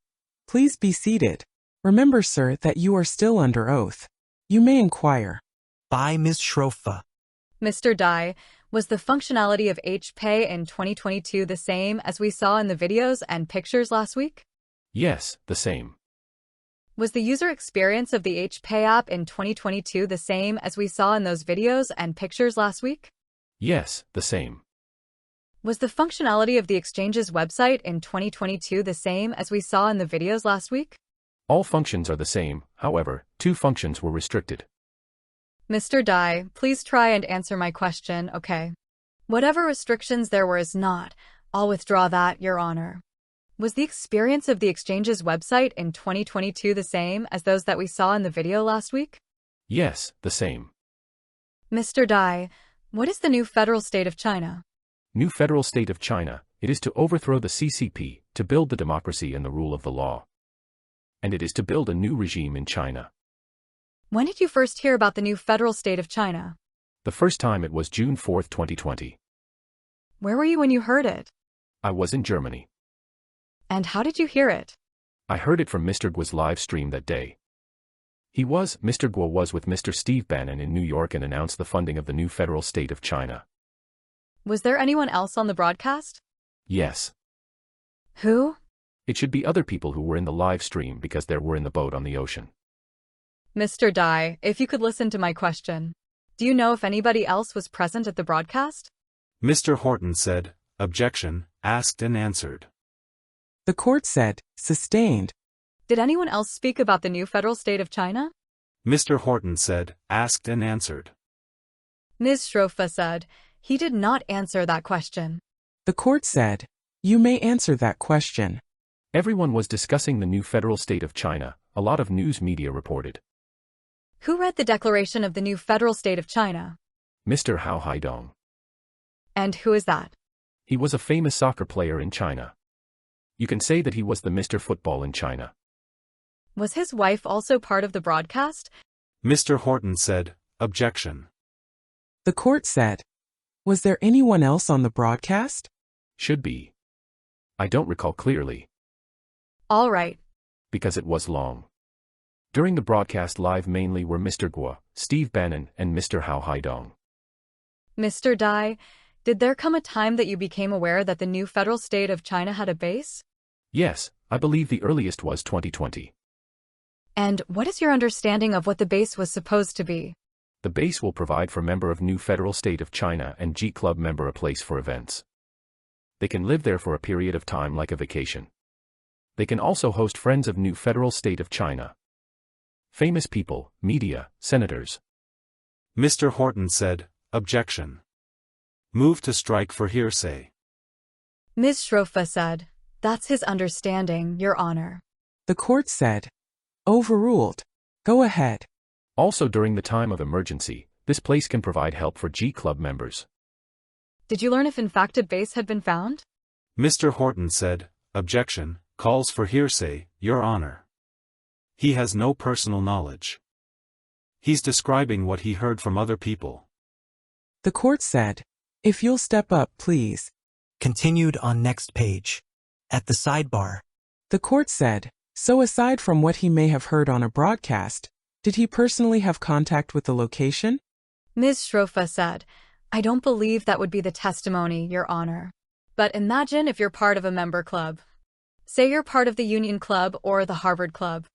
"Please be seated. Remember, sir, that you are still under oath. You may inquire." By Ms. Schrofa. Mr. Dai, was the functionality of HPay in 2022 the same as we saw in the videos and pictures last week? Yes, the same. Was the user experience of the HPay app in 2022 the same as we saw in those videos and pictures last week? Yes, the same. Was the functionality of the exchange's website in 2022 the same as we saw in the videos last week? All functions are the same, however, 2 functions were restricted. Mr. Dai, please try and answer my question, okay? Whatever restrictions there were is not. I'll withdraw that, Your Honor. Was the experience of the exchange's website in 2022 the same as those that we saw in the video last week? Yes, the same. Mr. Dai, what is the new federal state of China? New federal state of China, it is to overthrow the CCP, to build the democracy and the rule of the law. And it is to build a new regime in China. When did you first hear about the new federal state of China? The first time it was June 4, 2020. Where were you when you heard it? I was in Germany. And how did you hear it? I heard it from Mr. Guo's live stream that day. Mr. Guo was with Mr. Steve Bannon in New York and announced the funding of the new federal state of China. Was there anyone else on the broadcast? Yes. Who? It should be other people who were in the live stream because they were in the boat on the ocean. Mr. Dai, if you could listen to my question. Do you know if anybody else was present at the broadcast? Mr. Horton said, "Objection," asked and answered. The court said, "Sustained." Did anyone else speak about the new federal state of China? Mr. Horton said, asked and answered. Ms. Schrofa said, he did not answer that question. The court said, "You may answer that question." Everyone was discussing the new federal state of China, a lot of news media reported. Who read the declaration of the new federal state of China? Mr. Hao Haidong. And who is that? He was a famous soccer player in China. You can say that he was the Mr. Football in China. Was his wife also part of the broadcast? Mr. Horton said, "Objection." The court said, "Was there anyone else on the broadcast?" Should be. I don't recall clearly. All right. Because it was long. During the broadcast live mainly were Mr. Guo, Steve Bannon, and Mr. Hao Haidong. Mr. Dai, did there come a time that you became aware that the new federal state of China had a base? Yes, I believe the earliest was 2020. And what is your understanding of what the base was supposed to be? The base will provide for member of new federal state of China and G Club member a place for events. They can live there for a period of time like a vacation. They can also host friends of new federal state of China. Famous people, media, senators. Mr. Horton said, "Objection." Move to strike for hearsay. Ms. Schrofa said, that's his understanding, Your Honor. The court said, "Overruled. Go ahead." Also during the time of emergency, this place can provide help for G Club members. Did you learn if in fact a base had been found? Mr. Horton said, "Objection, calls for hearsay, Your Honor." He has no personal knowledge. He's describing what he heard from other people. The court said, "If you'll step up, please." Continued on next page. At the sidebar. The court said, "So aside from what he may have heard on a broadcast, did he personally have contact with the location?" Ms. Schrofa said, I don't believe that would be the testimony, Your Honor. But imagine if you're part of a member club. Say you're part of the Union Club or the Harvard Club.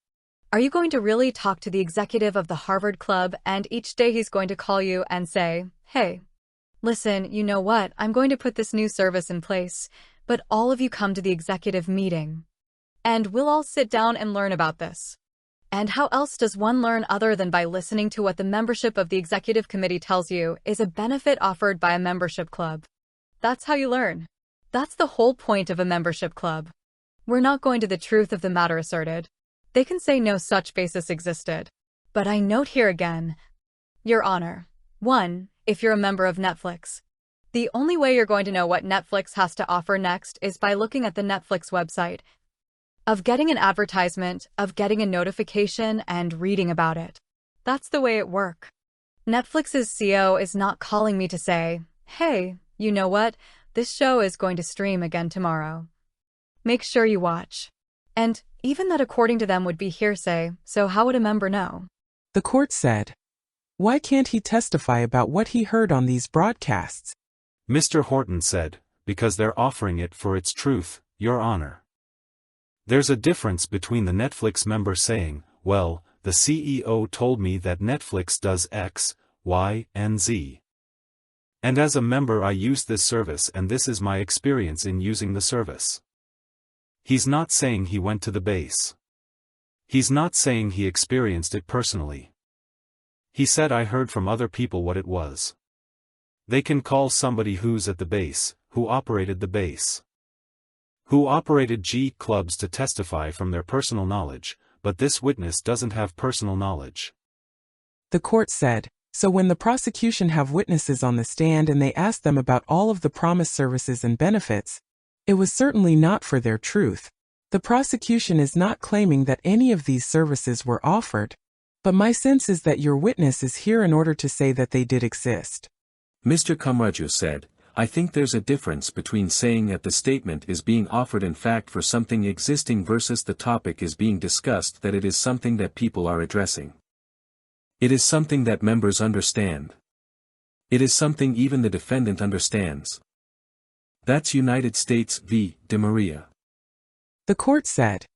Are you going to really talk to the executive of the Harvard Club and each day he's going to call you and say, hey, listen, you know what, I'm going to put this new service in place, but all of you come to the executive meeting. And we'll all sit down and learn about this. And how else does one learn other than by listening to what the membership of the executive committee tells you is a benefit offered by a membership club? That's how you learn. That's the whole point of a membership club. We're not going to the truth of the matter asserted. They can say no such basis existed. But I note here again, Your Honor, 1. If you're a member of Netflix, the only way you're going to know what Netflix has to offer next is by looking at the Netflix website, of getting an advertisement, of getting a notification, and reading about it. That's the way it works. Netflix's CEO is not calling me to say, hey, you know what? This show is going to stream again tomorrow. Make sure you watch. And even that according to them would be hearsay, so how would a member know? The court said, why can't he testify about what he heard on these broadcasts? Mr. Horton said, because they're offering it for its truth, Your Honor. There's a difference between the Netflix member saying, well, the CEO told me that Netflix does X, Y, and Z. And as a member I use this service and this is my experience in using the service. He's not saying he went to the base. He's not saying he experienced it personally. He said I heard from other people what it was. They can call somebody who's at the base, who operated the base, who operated G clubs to testify from their personal knowledge, but this witness doesn't have personal knowledge. The court said, so when the prosecution have witnesses on the stand and they ask them about all of the promised services and benefits, it was certainly not for their truth. The prosecution is not claiming that any of these services were offered, but my sense is that your witness is here in order to say that they did exist. Mr. Kamraju said, I think there's a difference between saying that the statement is being offered in fact for something existing versus the topic is being discussed that it is something that people are addressing. It is something that members understand. It is something even the defendant understands. That's United States v. De Maria. The court said,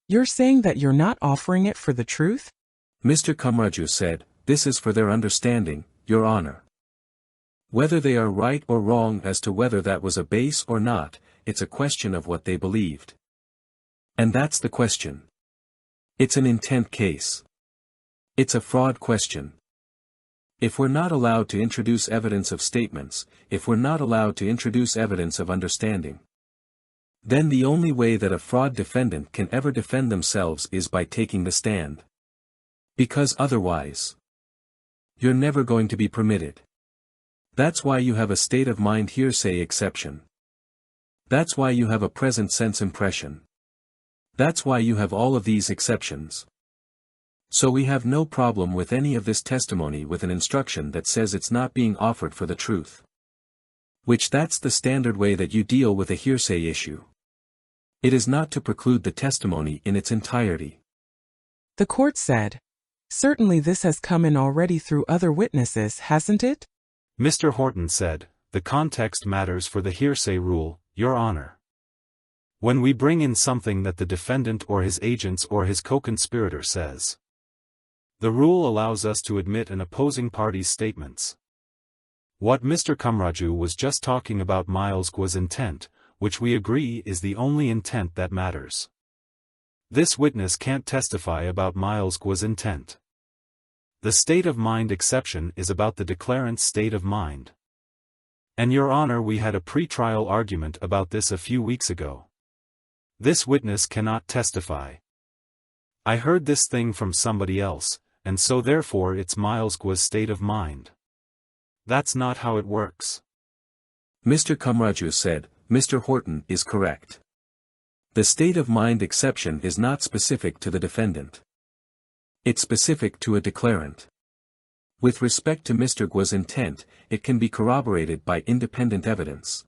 you're saying that you're not offering it for the truth? Mr. Kamraju said, this is for their understanding, Your Honor. Whether they are right or wrong as to whether that was a base or not, it's a question of what they believed. And that's the question. It's an intent case. It's a fraud question. If we're not allowed to introduce evidence of statements, if we're not allowed to introduce evidence of understanding, then the only way that a fraud defendant can ever defend themselves is by taking the stand. Because otherwise, you're never going to be permitted. That's why you have a state of mind hearsay exception. That's why you have a present sense impression. That's why you have all of these exceptions. So we have no problem with any of this testimony with an instruction that says it's not being offered for the truth. Which that's the standard way that you deal with a hearsay issue. It is not to preclude the testimony in its entirety. The court said, certainly this has come in already through other witnesses, hasn't it? Mr. Horton said, the context matters for the hearsay rule, Your Honor. When we bring in something that the defendant or his agents or his co-conspirator says, the rule allows us to admit an opposing party's statements. What Mr. Kamraju was just talking about Miles Guo's intent, which we agree is the only intent that matters. This witness can't testify about Miles Guo's intent. The state of mind exception is about the declarant's state of mind. And Your Honor, we had a pre-trial argument about this a few weeks ago. This witness cannot testify. I heard this thing from somebody else, and so therefore it's Miles Guo's state of mind. That's not how it works. Mr. Kamraju said, Mr. Horton is correct. The state of mind exception is not specific to the defendant. It's specific to a declarant. With respect to Mr. Guo's intent, it can be corroborated by independent evidence,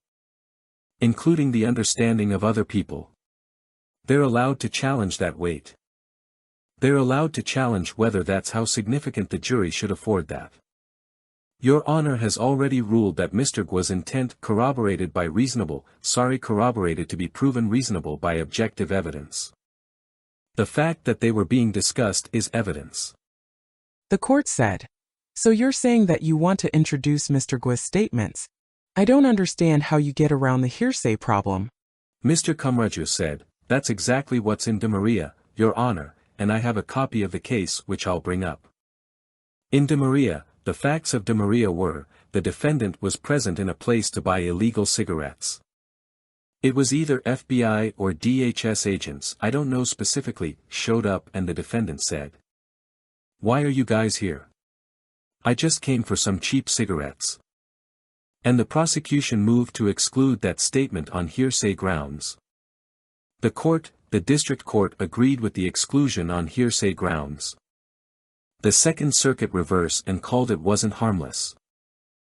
including the understanding of other people. They're allowed to challenge that weight. They're allowed to challenge whether that's how significant the jury should afford that. Your Honor has already ruled that Mr. Guo's intent corroborated to be proven reasonable by objective evidence. The fact that they were being discussed is evidence. The court said, so you're saying that you want to introduce Mr. Guo's statements. I don't understand how you get around the hearsay problem. Mr. Kamraju said, that's exactly what's in De Maria, Your Honor, and I have a copy of the case which I'll bring up. In De Maria, the facts of De Maria were, the defendant was present in a place to buy illegal cigarettes. It was either FBI or DHS agents, I don't know specifically, showed up and the defendant said, "Why are you guys here?" "I just came for some cheap cigarettes." And the prosecution moved to exclude that statement on hearsay grounds. The district court agreed with the exclusion on hearsay grounds. The Second Circuit reversed and called it wasn't harmless.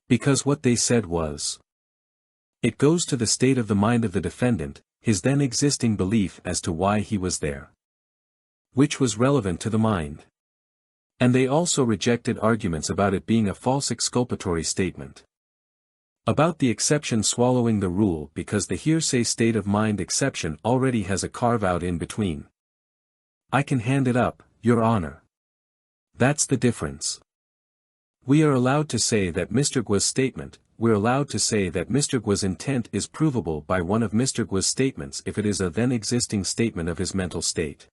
Because what they said was, it goes to the state of the mind of the defendant, his then existing belief as to why he was there, which was relevant to the mind. And they also rejected arguments about it being a false exculpatory statement. About the exception swallowing the rule because the hearsay state of mind exception already has a carve-out in between. I can hand it up, Your Honor. That's the difference. We are allowed to say that Mr. Guo's statement, we're allowed to say that Mr. Guo's intent is provable by one of Mr. Guo's statements if it is a then existing statement of his mental state.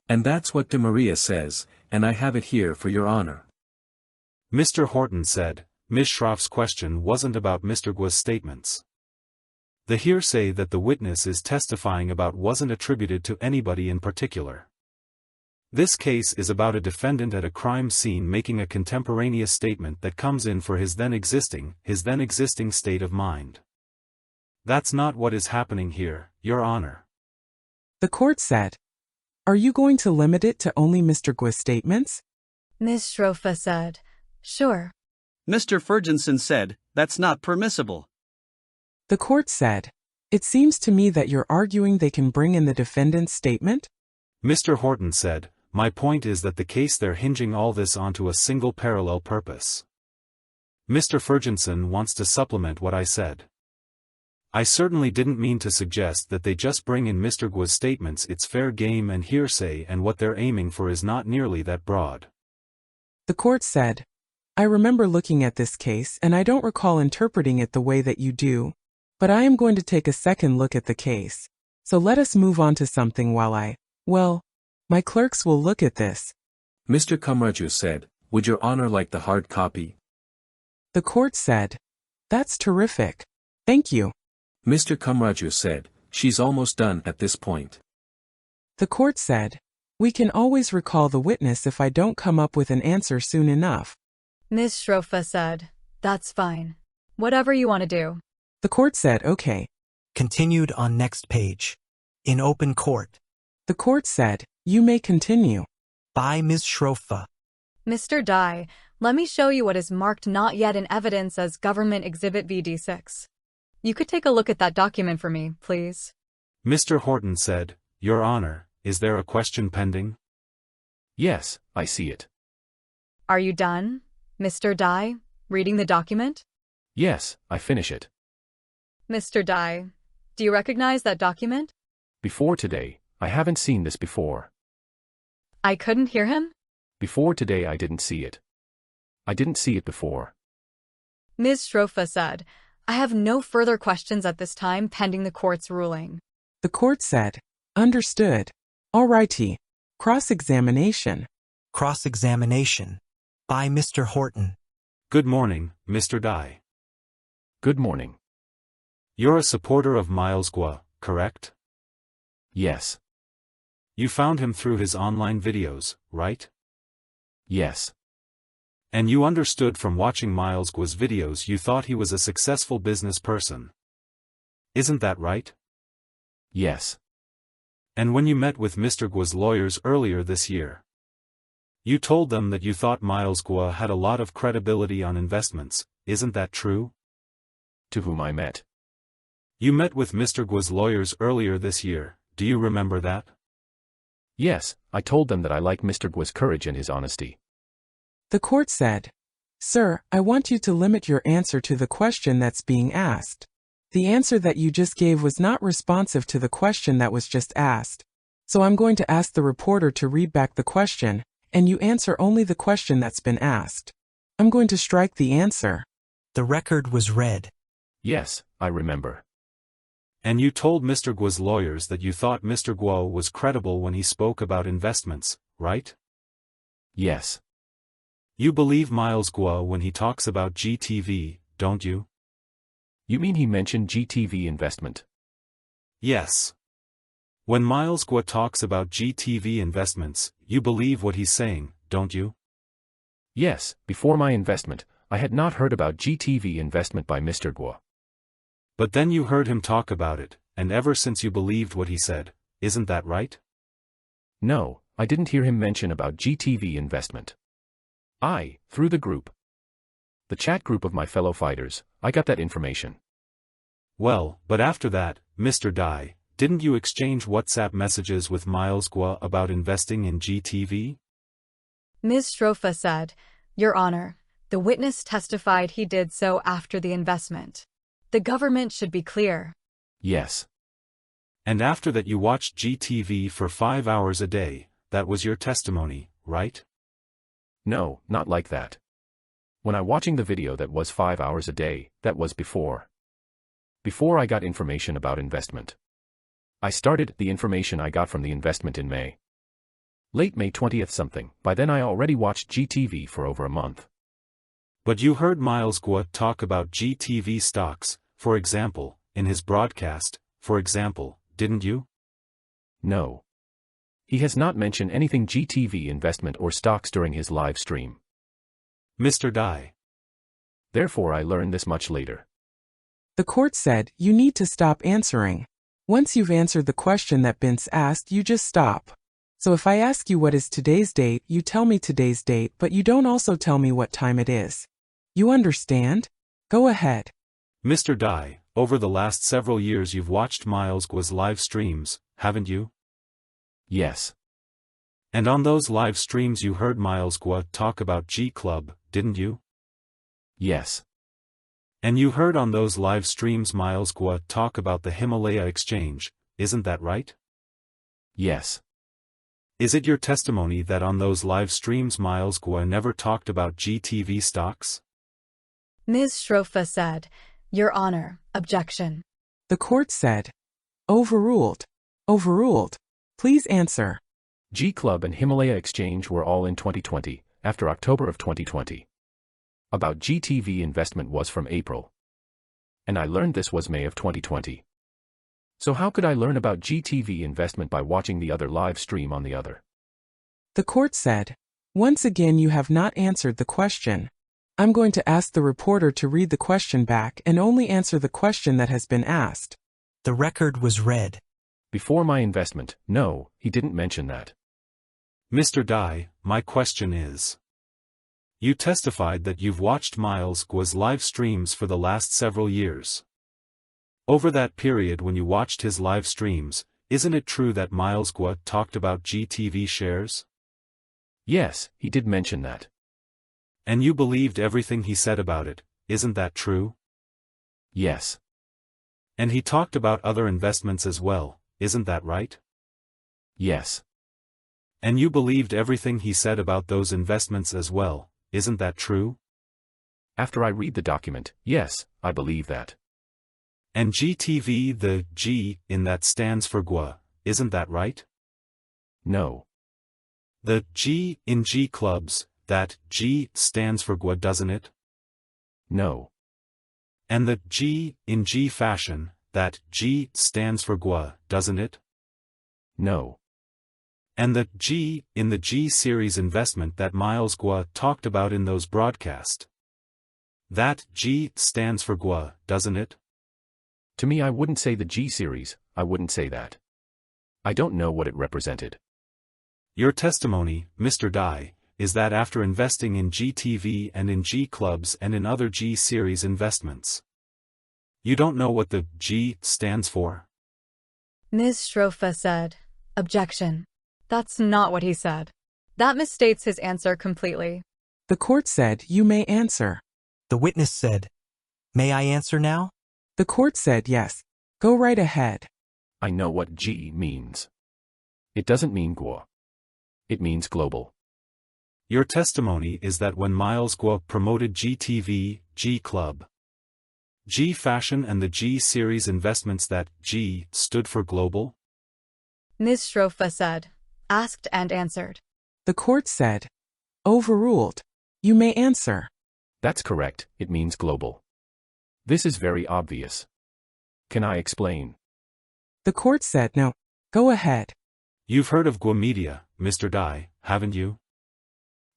And that's what De Maria says, and I have it here for Your Honor. Mr. Horton said, Ms. Schroff's question wasn't about Mr. Guo's statements. The hearsay that the witness is testifying about wasn't attributed to anybody in particular. This case is about a defendant at a crime scene making a contemporaneous statement that comes in for his then existing state of mind. That's not what is happening here, Your Honor. The court said, "Are you going to limit it to only Mr. Guo's statements?" Ms. Schroff said, "Sure." Mr. Ferguson said, "That's not permissible." The court said, "It seems to me that you're arguing they can bring in the defendant's statement?" Mr. Horton said, "My point is that the case they're hinging all this onto a single parallel purpose." Mr. Ferguson wants to supplement what I said. I certainly didn't mean to suggest that they just bring in Mr. Guo's statements. It's fair game and hearsay, and what they're aiming for is not nearly that broad. The court said, "I remember looking at this case and I don't recall interpreting it the way that you do, but I am going to take a second look at the case. So let us move on to something while my clerks will look at this." Mr. Kumraju said, "Would Your Honor like the hard copy?" The court said, "That's terrific. Thank you." Mr. Kumraju said, "She's almost done at this point." The court said, "We can always recall the witness if I don't come up with an answer soon enough." Ms. Schroff said, "That's fine. Whatever you want to do." The court said, "Okay." Continued on next page. In open court. The court said, "You may continue." By Ms. Schroff. Mr. Dai, let me show you what is marked not yet in evidence as Government Exhibit VD6. You could take a look at that document for me, please. Mr. Horton said, "Your Honor, is there a question pending?" Yes, I see it. Are you done, Mr. Dai, reading the document? Yes, I finish it. Mr. Dai, do you recognize that document? Before today, I haven't seen this before. I couldn't hear him? Before today I didn't see it. I didn't see it before. Ms. Schroff said, "I have no further questions at this time pending the court's ruling." The court said, "Understood. Alrighty. Cross-examination." Cross-examination. By Mr. Horton. Good morning, Mr. Dai. Good morning. You're a supporter of Miles Guo, correct? Yes. You found him through his online videos, right? Yes. And you understood from watching Miles Guo's videos you thought he was a successful business person. Isn't that right? Yes. And when you met with Mr. Guo's lawyers earlier this year, you told them that you thought Miles Guo had a lot of credibility on investments, isn't that true? To whom I met. You met with Mr. Guo's lawyers earlier this year, do you remember that? Yes, I told them that I like Mr. Guo's courage and his honesty. The court said, "Sir, I want you to limit your answer to the question that's being asked. The answer that you just gave was not responsive to the question that was just asked. So I'm going to ask the reporter to read back the question, and you answer only the question that's been asked. I'm going to strike the answer." The record was read. Yes, I remember. And you told Mr. Guo's lawyers that you thought Mr. Guo was credible when he spoke about investments, right? Yes. You believe Miles Guo when he talks about GTV, don't you? You mean he mentioned GTV investment? Yes. When Miles Guo talks about GTV investments, you believe what he's saying, don't you? Yes, before my investment, I had not heard about GTV investment by Mr. Guo. But then you heard him talk about it, and ever since you believed what he said, isn't that right? No, I didn't hear him mention about GTV investment. Through the group. The chat group of my fellow fighters, I got that information. Well, but after that, Mr. Dai, didn't you exchange WhatsApp messages with Miles Guo about investing in GTV? Ms. Strofa said, Your Honor, the witness testified he did so after the investment. The government should be clear. Yes. And after that you watched GTV for 5 hours a day, that was your testimony, right? No, not like that. When I watching the video that was 5 hours a day, that was before. Before I got information about investment. I started the information I got from the investment in May. Late May 20th something, by then I already watched GTV for over a month. But you heard Miles Guo talk about GTV stocks, for example, in his broadcast, for example, didn't you? No. He has not mentioned anything GTV investment or stocks during his live stream. Mr. Dai. Therefore I learned this much later. The court said, you need to stop answering. Once you've answered the question that Bin's asked, you just stop. So if I ask you what is today's date, you tell me today's date, but you don't also tell me what time it is. You understand? Go ahead. Mr. Dai, over the last several years you've watched Miles Guo's live streams, haven't you? Yes. And on those live streams you heard Miles Guo talk about G Club, didn't you? Yes. And you heard on those live streams Miles Guo talk about the Himalaya exchange, isn't that right? Yes. Is it your testimony that on those live streams Miles Guo never talked about GTV stocks? Ms. Strofa said, Your Honor, objection. The court said, overruled. Overruled. Please answer. G Club and Himalaya Exchange were all in 2020, after October of 2020. About GTV investment was from April. And I learned this was May of 2020. So how could I learn about GTV investment by watching the other live stream on the other? The court said, once again you have not answered the question. I'm going to ask the reporter to read the question back and only answer the question that has been asked. The record was read. Before my investment, no, he didn't mention that. Mr. Dai, my question is. You testified that you've watched Miles Guo's live streams for the last several years. Over that period when you watched his live streams, isn't it true that Miles Guo talked about GTV shares? Yes, he did mention that. And you believed everything he said about it, isn't that true? Yes. And he talked about other investments as well, isn't that right? Yes. And you believed everything he said about those investments as well, isn't that true? After I read the document, yes, I believe that. And GTV, the G in that stands for Guo, isn't that right? No. The G in G clubs, that G stands for Guo, doesn't it? No. And the G in G fashion, that G stands for Guo, doesn't it? No. And the G in the G series investment that Miles Guo talked about in those broadcasts. That G stands for Guo, doesn't it? To me I wouldn't say the G series, I wouldn't say that. I don't know what it represented. Your testimony, Mr. Dai, is that after investing in GTV and in G clubs and in other G series investments, you don't know what the G stands for? Ms. Strofa said, objection. That's not what he said. That misstates his answer completely. The court said, you may answer. The witness said, may I answer now? The court said yes. Go right ahead. I know what G means. It doesn't mean Guo. It means global. Your testimony is that when Miles Guo promoted GTV, G Club, G Fashion and the G Series investments that G stood for global? Ms. Strofa said, asked and answered. The court said, overruled. You may answer. That's correct, it means global. This is very obvious. Can I explain? The court said no. Go ahead. You've heard of Guo Media, Mr. Dai, haven't you?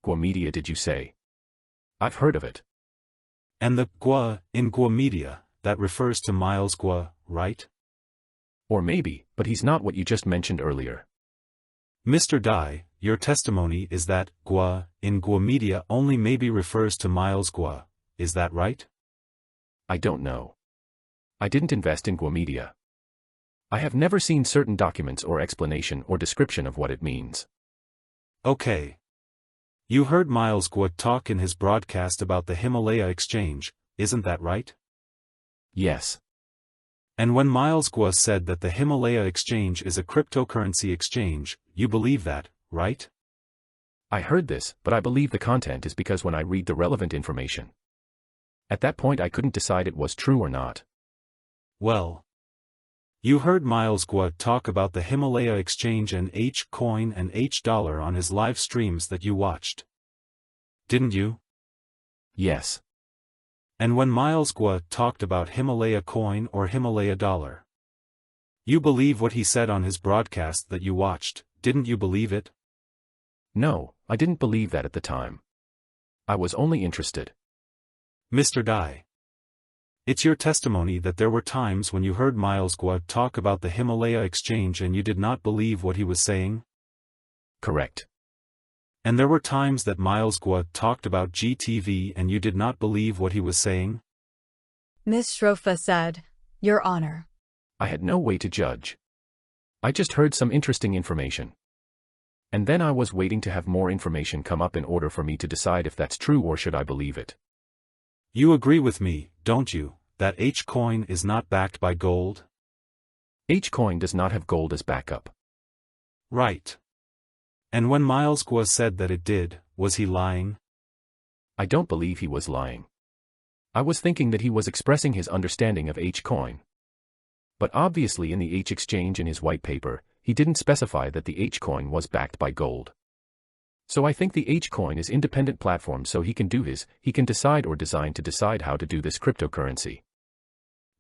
Guo Media, did you say? I've heard of it. And the Guo in Guo Media, that refers to Miles Guo, right? Or maybe, but he's not what you just mentioned earlier. Mr. Dai, your testimony is that Guo in Guo Media only maybe refers to Miles Guo, is that right? I don't know. I didn't invest in Guo Media. I have never seen certain documents or explanation or description of what it means. Okay. You heard Miles Guo talk in his broadcast about the Himalaya exchange, isn't that right? Yes. And when Miles Guo said that the Himalaya exchange is a cryptocurrency exchange, you believe that, right? I heard this, but I believe the content is because when I read the relevant information. At that point I couldn't decide it was true or not. Well. You heard Miles Guo talk about the Himalaya exchange and H-coin and H-dollar on his live streams that you watched. Didn't you? Yes. And when Miles Guo talked about Himalaya coin or Himalaya dollar, you believe what he said on his broadcast that you watched, didn't you believe it? No, I didn't believe that at the time. I was only interested. Mr. Dai. It's your testimony that there were times when you heard Miles Guo talk about the Himalaya exchange and you did not believe what he was saying? Correct. And there were times that Miles Guo talked about GTV and you did not believe what he was saying? Ms. Shrofa said, Your Honor. I had no way to judge. I just heard some interesting information. And then I was waiting to have more information come up in order for me to decide if that's true or should I believe it. You agree with me, don't you, that H-coin is not backed by gold? H-coin does not have gold as backup. Right. And when Miles Guo said that it did, was he lying? I don't believe he was lying. I was thinking that he was expressing his understanding of H-coin. But obviously in the H-exchange in his white paper, he didn't specify that the H-coin was backed by gold. So I think the H-coin is independent platform so he can decide or design to decide how to do this cryptocurrency.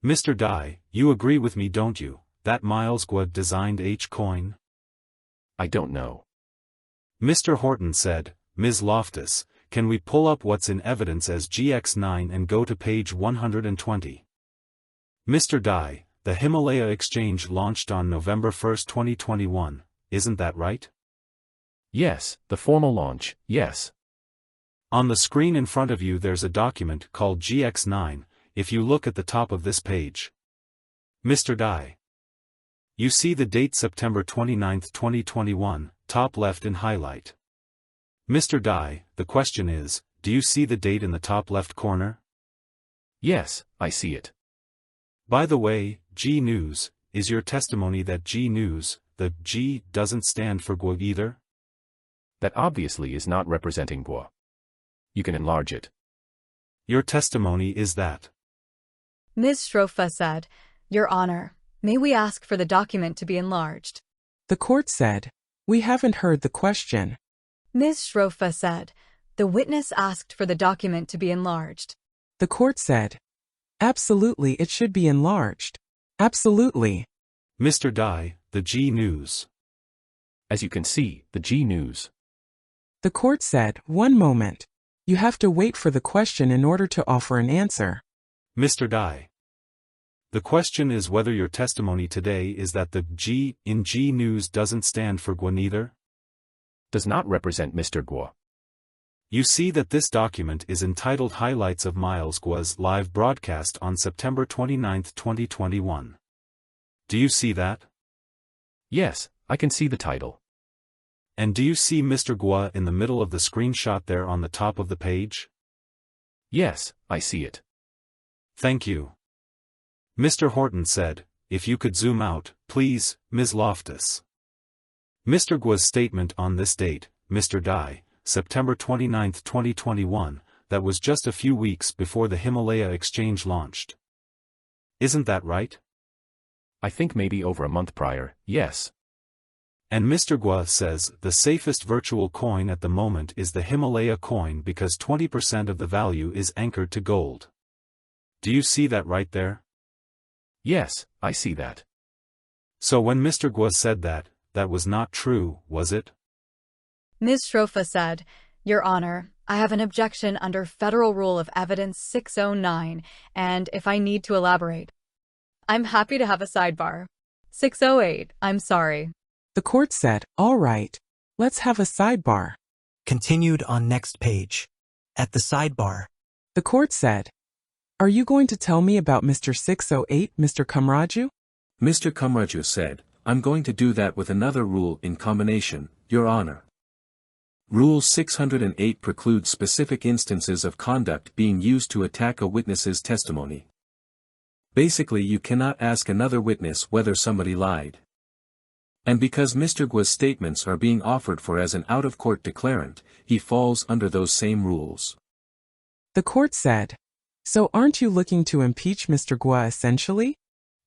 Mr. Dai, you agree with me don't you, that Miles Guo designed H-coin? I don't know. Mr. Horton said, Ms. Loftus, can we pull up what's in evidence as GX9 and go to page 120? Mr. Dai, the Himalaya exchange launched on November 1, 2021, isn't that right? Yes, the formal launch, yes. On the screen in front of you there's a document called GX9, if you look at the top of this page. Mr. Dai. You see the date September 29, 2021, top left in highlight. Mr. Dai, the question is, do you see the date in the top left corner? Yes, I see it. By the way, G News, is your testimony that G News, the G doesn't stand for Guo either? That obviously is not representing Guo. You can enlarge it. Your testimony is that. Ms. Shrofa said, Your Honor, may we ask for the document to be enlarged? The court said, We haven't heard the question. Ms. Shrofa said, The witness asked for the document to be enlarged. The court said, Absolutely, it should be enlarged. Absolutely. Mr. Dai, the G News. As you can see, the G News. The court said, One moment. You have to wait for the question in order to offer an answer. Mr. Dai. The question is whether your testimony today is that the G in G News doesn't stand for Guo neither? Does not represent Mr. Guo. You see that this document is entitled Highlights of Miles Guo's live broadcast on September 29, 2021. Do you see that? Yes, I can see the title. And do you see Mr. Guo in the middle of the screenshot there on the top of the page? Yes, I see it. Thank you. Mr. Horton said, if you could zoom out, please, Ms. Loftus. Mr. Guo's statement on this date, Mr. Dai, September 29, 2021, that was just a few weeks before the Himalaya exchange launched. Isn't that right? I think maybe over a month prior, yes. And Mr. Guo says the safest virtual coin at the moment is the Himalaya coin because 20% of the value is anchored to gold. Do you see that right there? Yes, I see that. So when Mr. Guo said that, that was not true, was it? Ms. Shrofa said, Your Honor, I have an objection under Federal Rule of Evidence 609, and if I need to elaborate, I'm happy to have a sidebar. 608, I'm sorry. The court said, all right, let's have a sidebar. Continued on next page. At the sidebar, The court said, are you going to tell me about Mr. 608, Mr. Kamraju? Mr. Kamraju said, I'm going to do that with another rule in combination, Your Honor. Rule 608 precludes specific instances of conduct being used to attack a witness's testimony. Basically, you cannot ask another witness whether somebody lied. And because Mr. Guo's statements are being offered for as an out-of-court declarant, he falls under those same rules. The court said, so aren't you looking to impeach Mr. Guo essentially?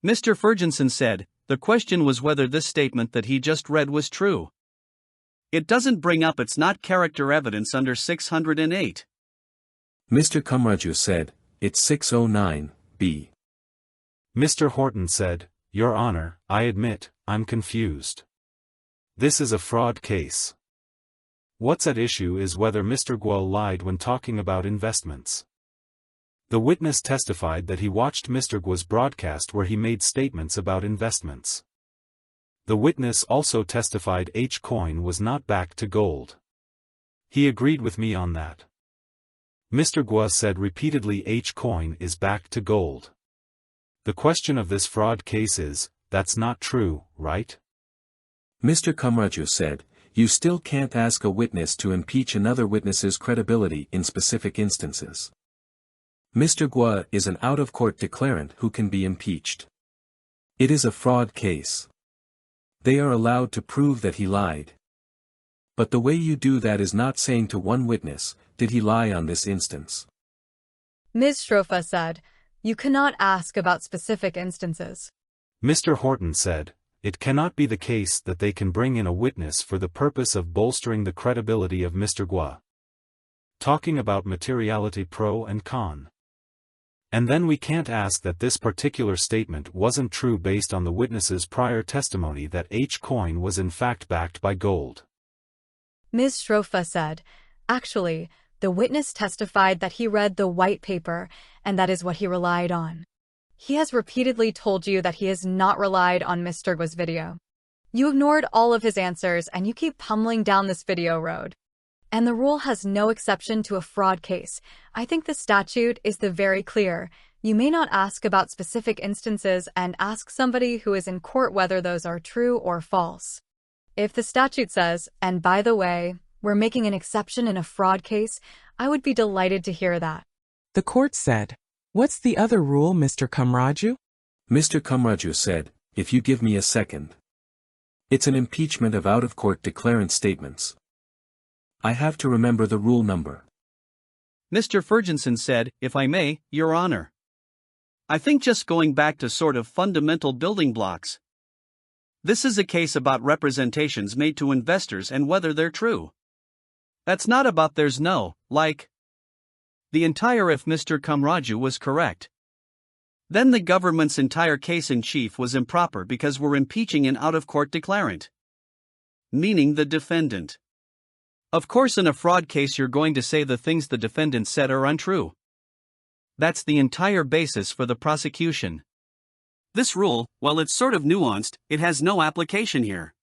Mr. Ferguson said, the question was whether this statement that he just read was true. It doesn't bring up it's not character evidence under 608. Mr. Kamraju said, it's 609b. Mr. Horton said, Your Honor, I admit, I'm confused. This is a fraud case. What's at issue is whether Mr. Guo lied when talking about investments. The witness testified that he watched Mr. Guo's broadcast where he made statements about investments. The witness also testified H-coin was not back to gold. He agreed with me on that. Mr. Guo said repeatedly H-coin is back to gold. The question of this fraud case is, that's not true, right? Mr. Kamraju said, you still can't ask a witness to impeach another witness's credibility in specific instances. Mr. Guo is an out-of-court declarant who can be impeached. It is a fraud case. They are allowed to prove that he lied. But the way you do that is not saying to one witness, did he lie on this instance? Ms. Shrofa said, you cannot ask about specific instances. Mr. Horton said, it cannot be the case that they can bring in a witness for the purpose of bolstering the credibility of Mr. Guo. Talking about materiality pro and con. And then we can't ask that this particular statement wasn't true based on the witness's prior testimony that H-coin was in fact backed by gold. Ms. Shrofa said, actually, the witness testified that he read the white paper, and that is what he relied on. He has repeatedly told you that he has not relied on Mr. Guo's video. You ignored all of his answers and you keep pummeling down this video road. And the rule has no exception to a fraud case. I think the statute is very clear. You may not ask about specific instances and ask somebody who is in court whether those are true or false. If the statute says, and by the way, we're making an exception in a fraud case, I would be delighted to hear that. The court said, what's the other rule, Mr. Kamraju? Mr. Kamraju said, if you give me a second. It's an impeachment of out-of-court declarant statements. I have to remember the rule number. Mr. Ferguson said, if I may, Your Honor. I think just going back to sort of fundamental building blocks. This is a case about representations made to investors and whether they're true. That's not about there's no, like. The entire if Mr. Kamraju was correct. Then the government's entire case in chief was improper because we're impeaching an out-of-court declarant. Meaning the defendant. Of course in a fraud case you're going to say the things the defendant said are untrue. That's the entire basis for the prosecution. This rule, while it's sort of nuanced, it has no application here.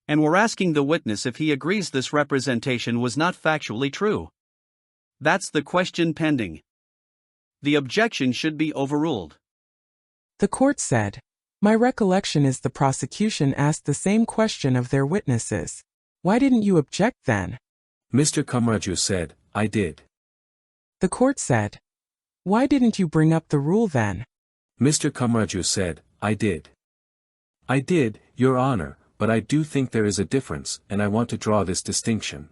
And we're asking the witness if he agrees this representation was not factually true. That's the question pending. The objection should be overruled. The court said, my recollection is the prosecution asked the same question of their witnesses. Why didn't you object then? Mr. Kamraju said, I did. The court said, why didn't you bring up the rule then? Mr. Kamraju said, I did. I did, Your Honor, but I do think there is a difference, and I want to draw this distinction.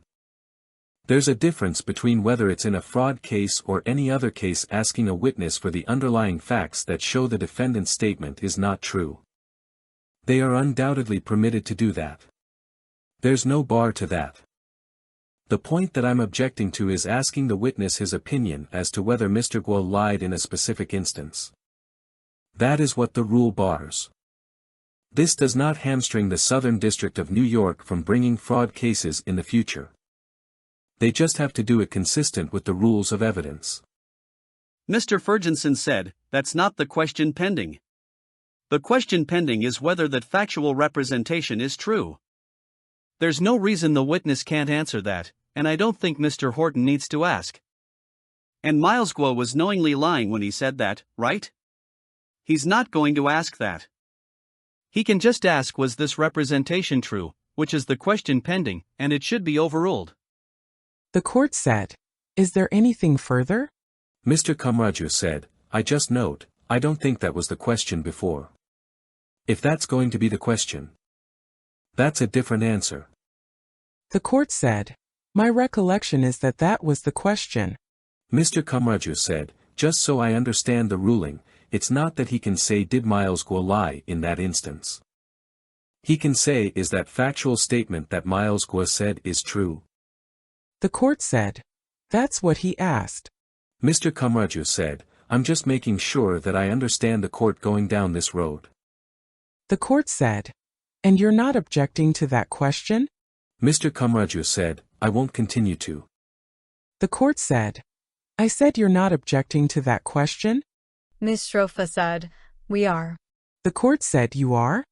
There's a difference between whether it's in a fraud case or any other case asking a witness for the underlying facts that show the defendant's statement is not true. They are undoubtedly permitted to do that. There's no bar to that. The point that I'm objecting to is asking the witness his opinion as to whether Mr. Guo lied in a specific instance. That is what the rule bars. This does not hamstring the Southern District of New York from bringing fraud cases in the future. They just have to do it consistent with the rules of evidence. Mr. Ferguson said, that's not the question pending. The question pending is whether that factual representation is true. There's no reason the witness can't answer that, and I don't think Mr. Horton needs to ask. And Miles Guo was knowingly lying when he said that, right? He's not going to ask that. He can just ask, was this representation true, which is the question pending, and it should be overruled. The court said, is there anything further? Mr. Kamraju said, I just note, I don't think that was the question before. If that's going to be the question, that's a different answer. The court said, my recollection is that that was the question. Mr. Kamraju said, just so I understand the ruling, it's not that he can say did Miles Guo lie in that instance. He can say is that factual statement that Miles Guo said is true. The court said, that's what he asked. Mr. Kamraju said, I'm just making sure that I understand the court going down this road. The court said, and you're not objecting to that question? Mr. Kamraju said, I won't continue to. The court said, I said you're not objecting to that question? Ms. Shrofa said, we are. The court said you are?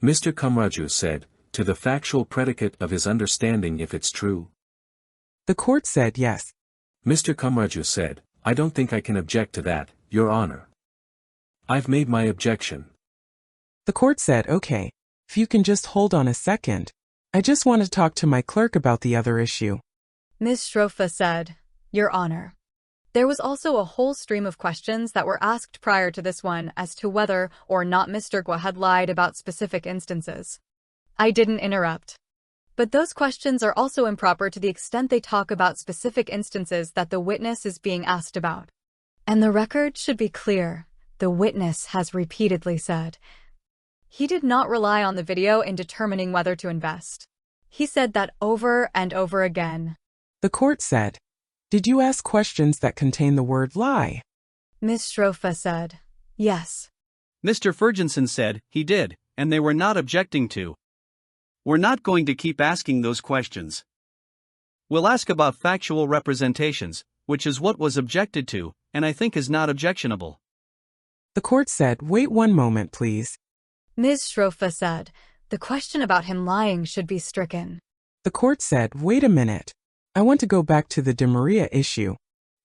Mr. Kamraju said, to the factual predicate of his understanding if it's true. The court said yes. Mr. Kamraju said, I don't think I can object to that, Your Honor. I've made my objection. The court said okay, if you can just hold on a second. I just want to talk to my clerk about the other issue. Ms. Shrofa said, Your Honor. There was also a whole stream of questions that were asked prior to this one as to whether or not Mr. Guo had lied about specific instances. I didn't interrupt. But those questions are also improper to the extent they talk about specific instances that the witness is being asked about. And the record should be clear. The witness has repeatedly said he did not rely on the video in determining whether to invest. He said that over and over again. The court said, did you ask questions that contain the word lie? Ms. Shrofa said, yes. Mr. Ferguson said, he did, and they were not objecting to. We're not going to keep asking those questions. We'll ask about factual representations, which is what was objected to, and I think is not objectionable. The court said, wait one moment please. Ms. Shrofa said, the question about him lying should be stricken. The court said, wait a minute. I want to go back to the De Maria issue.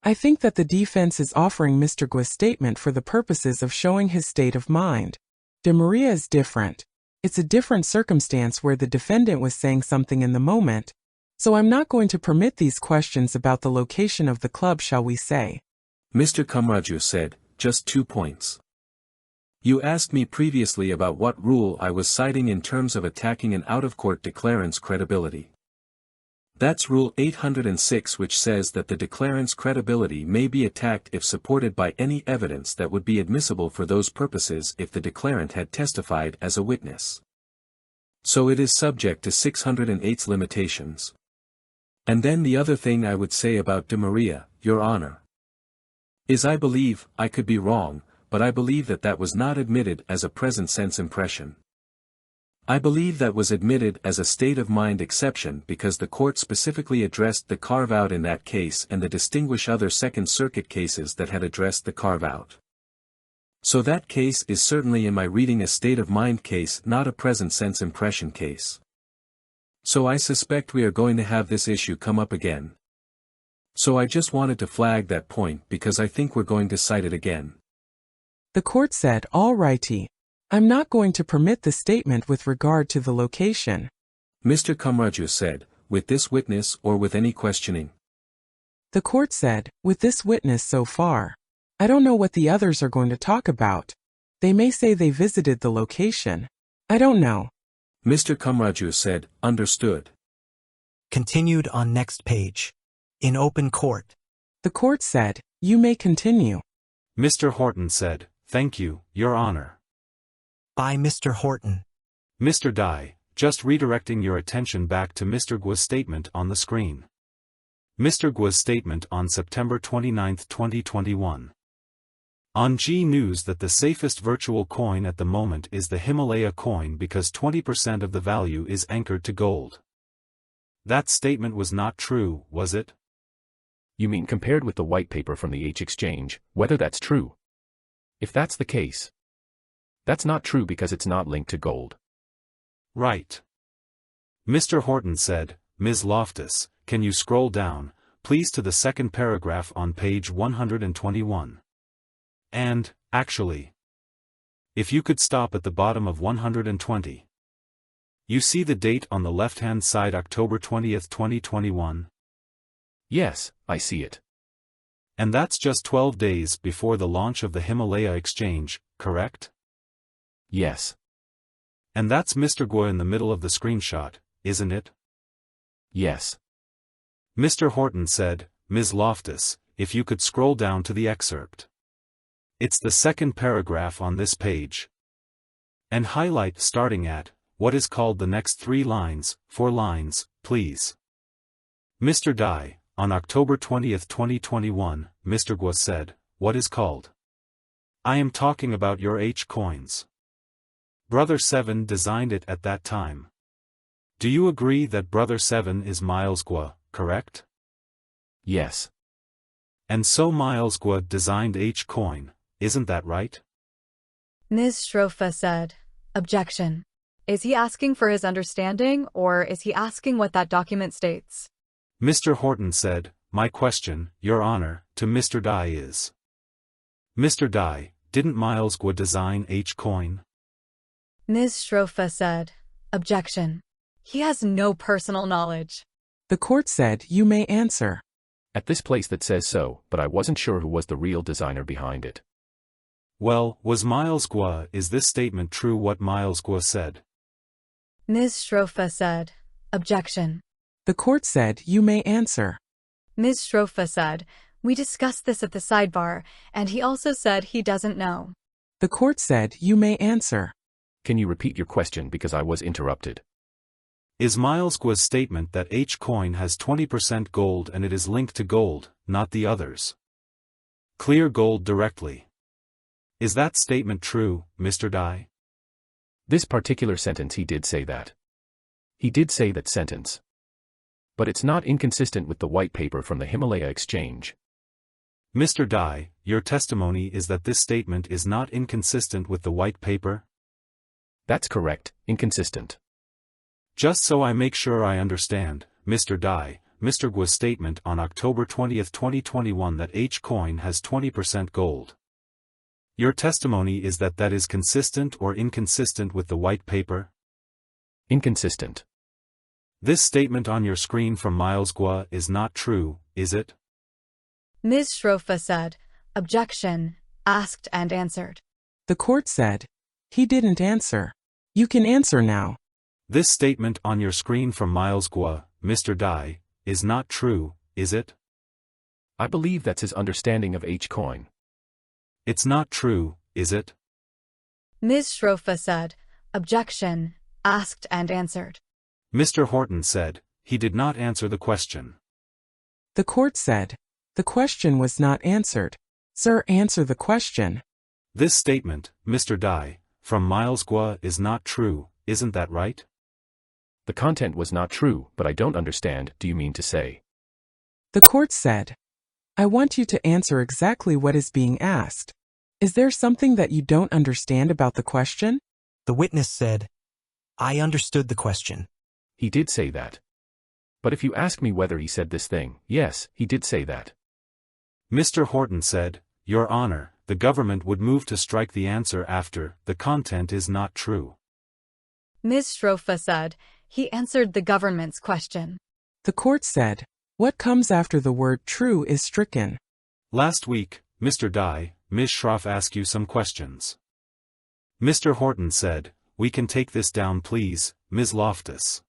I think that the defense is offering Mr. Guo's statement for the purposes of showing his state of mind. De Maria is different. It's a different circumstance where the defendant was saying something in the moment. So I'm not going to permit these questions about the location of the club, shall we say. Mr. Kamraju said, just 2 points. You asked me previously about what rule I was citing in terms of attacking an out-of-court declarant's credibility. That's Rule 806, which says that the declarant's credibility may be attacked if supported by any evidence that would be admissible for those purposes if the declarant had testified as a witness. So it is subject to 608's limitations. And then the other thing I would say about De Maria, Your Honor, is I believe, I could be wrong, but I believe that that was not admitted as a present-sense impression. I believe that was admitted as a state-of-mind exception because the court specifically addressed the carve-out in that case and the distinguish other Second Circuit cases that had addressed the carve-out. So that case is certainly in my reading a state-of-mind case, not a present-sense impression case. So I suspect we are going to have this issue come up again. So I just wanted to flag that point because I think we're going to cite it again. The court said, all righty. I'm not going to permit the statement with regard to the location. Mr. Kamraju said, with this witness or with any questioning? The court said, with this witness so far. I don't know what the others are going to talk about. They may say they visited the location. I don't know. Mr. Kamraju said, understood. Continued on next page. In open court. The court said, you may continue. Mr. Horton said, thank you, Your Honor. By Mr. Horton. Mr. Dai, just redirecting your attention back to Mr. Guo's statement on the screen. Mr. Guo's statement on September 29, 2021. On G News that the safest virtual coin at the moment is the Himalaya coin because 20% of the value is anchored to gold. That statement was not true, was it? You mean compared with the white paper from the H exchange, whether that's true? If that's the case, that's not true because it's not linked to gold. Right. Mr. Horton said, Ms. Loftus, can you scroll down, please, to the second paragraph on page 121. And, actually, if you could stop at the bottom of 120. You see the date on the left-hand side, October 20th, 2021? Yes, I see it. And that's just 12 days before the launch of the Himalaya exchange, correct? Yes. And that's Mr. Guo in the middle of the screenshot, isn't it? Yes. Mr. Horton said, Ms. Loftus, if you could scroll down to the excerpt. It's the second paragraph on this page. And highlight starting at, what is called the next 3 lines, 4 lines, please. Mr. Dai, on October 20th, 2021, Mr. Guo said, what is called? I am talking about your H coins. Brother 7 designed it at that time. Do you agree that Brother 7 is Miles Guo, correct? Yes. And so Miles Guo designed H coin, isn't that right? Ms. Shrofa said, objection. Is he asking for his understanding, or is he asking what that document states? Mr. Horton said, my question, Your Honor, to Mr. Dai is. Mr. Dai, didn't Miles Guo design H coin? Ms. Shrofa said, objection. He has no personal knowledge. The court said, you may answer. At this place that says so, but I wasn't sure who was the real designer behind it. Well, was Miles Guo, is this statement true what Miles Guo said? Ms. Shrofa said, objection. The court said, you may answer. Ms. Shrofa said, we discussed this at the sidebar, and he also said he doesn't know. The court said, you may answer. Can you repeat your question because I was interrupted? Is Miles Guo's statement that H coin has 20% gold and it is linked to gold, not the others? Clear gold directly. Is that statement true, Mr. Dai? This particular sentence he did say that. He did say that sentence. But it's not inconsistent with the white paper from the Himalaya exchange. Mr. Dai, your testimony is that this statement is not inconsistent with the white paper? That's correct, inconsistent. Just so I make sure I understand, Mr. Dai, Mr. Guo's statement on October 20th, 2021 that H coin has 20% gold. Your testimony is that that is consistent or inconsistent with the white paper? Inconsistent. This statement on your screen from Miles Guo is not true, is it? Ms. Shrofa said, objection, asked and answered. The court said, he didn't answer. You can answer now. This statement on your screen from Miles Guo, Mr. Dai, is not true, is it? I believe that's his understanding of H coin. It's not true, is it? Ms. Shrofa said, objection, asked and answered. Mr. Horton said, he did not answer the question. The court said, the question was not answered. Sir, answer the question. This statement, Mr. Dai, from Miles Guo is not true, isn't that right? The content was not true, but I don't understand, do you mean to say? The court said, I want you to answer exactly what is being asked. Is there something that you don't understand about the question? The witness said, I understood the question. He did say that. But if you ask me whether he said this thing, yes, he did say that. Mr. Horton said, Your Honor, the government would move to strike the answer after, the content is not true. Ms. Shrofa said, he answered the government's question. The court said, what comes after the word true is stricken. Last week, Mr. Dai, Ms. Shroff asked you some questions. Mr. Horton said, we can take this down please, Ms. Loftus.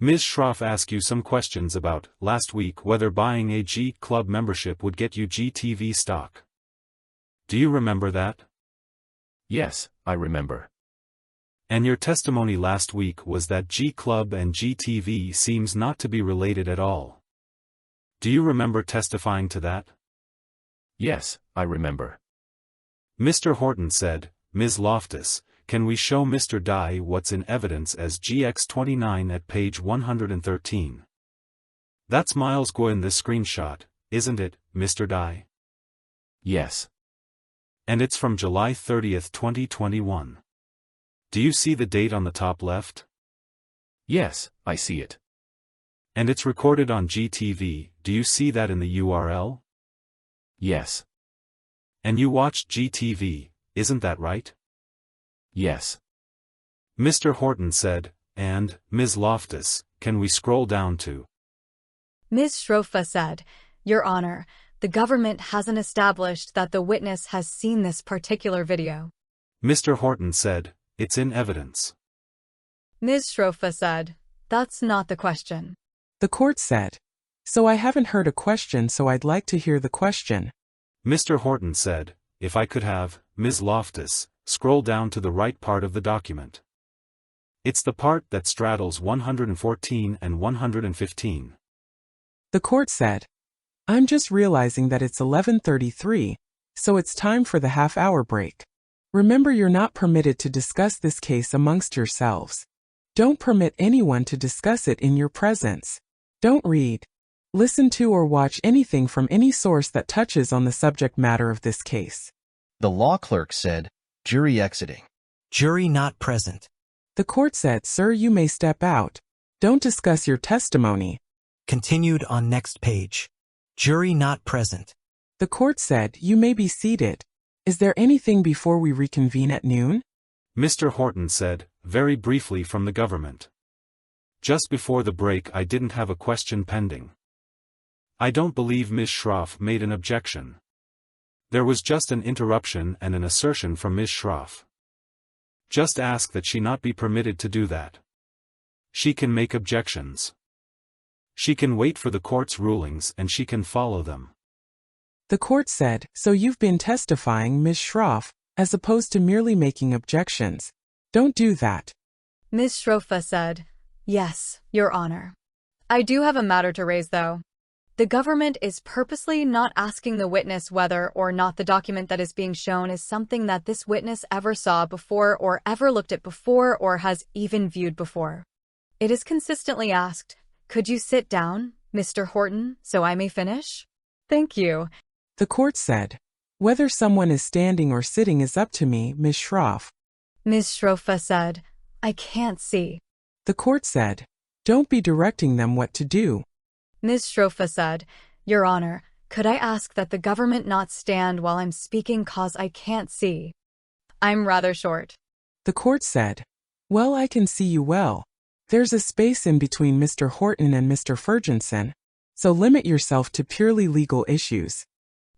Ms. Shroff asked you some questions about, last week, whether buying a G Club membership would get you GTV stock. Do you remember that? Yes, I remember. And your testimony last week was that G Club and GTV seems not to be related at all. Do you remember testifying to that? Yes, I remember. Mr. Horton said, Ms. Loftus, can we show Mr. Dai what's in evidence as GX29 at page 113? That's Miles Guo in this screenshot, isn't it, Mr. Dai? Yes. And it's from July 30th, 2021. Do you see the date on the top left? Yes, I see it. And it's recorded on GTV, do you see that in the URL? Yes. And you watched GTV, isn't that right? Yes. Mr. Horton said, and, Ms. Loftus, can we scroll down to? Ms. Shrofa said, Your Honor, the government hasn't established that the witness has seen this particular video. Mr. Horton said, it's in evidence. Ms. Shrofa said, That's not the question. The court said, So I haven't heard a question, so I'd like to hear the question. Mr. Horton said, if I could have, Ms. Loftus, scroll down to the right part of the document. It's the part that straddles 114 and 115. The court said, I'm just realizing that it's 11:33, so it's time for the half-hour break. Remember, you're not permitted to discuss this case amongst yourselves. Don't permit anyone to discuss it in your presence. Don't read, listen to or watch anything from any source that touches on the subject matter of this case. The law clerk said, jury exiting. Jury not present. The court said, Sir, you may step out. Don't discuss your testimony. Continued on next page. Jury not present. The court said, You may be seated. Is there anything before we reconvene at noon? Mr. Horton said, very briefly from the government. Just before the break I didn't have a question pending. I don't believe Ms. Schroff made an objection. There was just an interruption and an assertion from Ms. Schroff. Just ask that she not be permitted to do that. She can make objections. She can wait for the court's rulings and she can follow them. The court said, So you've been testifying, Ms. Schroff, as opposed to merely making objections. Don't do that. Ms. Shrofa said, Yes, Your Honor. I do have a matter to raise, though. The government is purposely not asking the witness whether or not the document that is being shown is something that this witness ever saw before or ever looked at before or has even viewed before. It is consistently asked, Could you sit down, Mr. Horton, so I may finish? Thank you. The court said, Whether someone is standing or sitting is up to me, Ms. Schroff. Ms. Shrofa said, I can't see. The court said, Don't be directing them what to do. Ms. Shrofa said, Your Honor, could I ask that the government not stand while I'm speaking cause I can't see? I'm rather short. The court said, Well, I can see you well. There's a space in between Mr. Horton and Mr. Ferguson, so limit yourself to purely legal issues.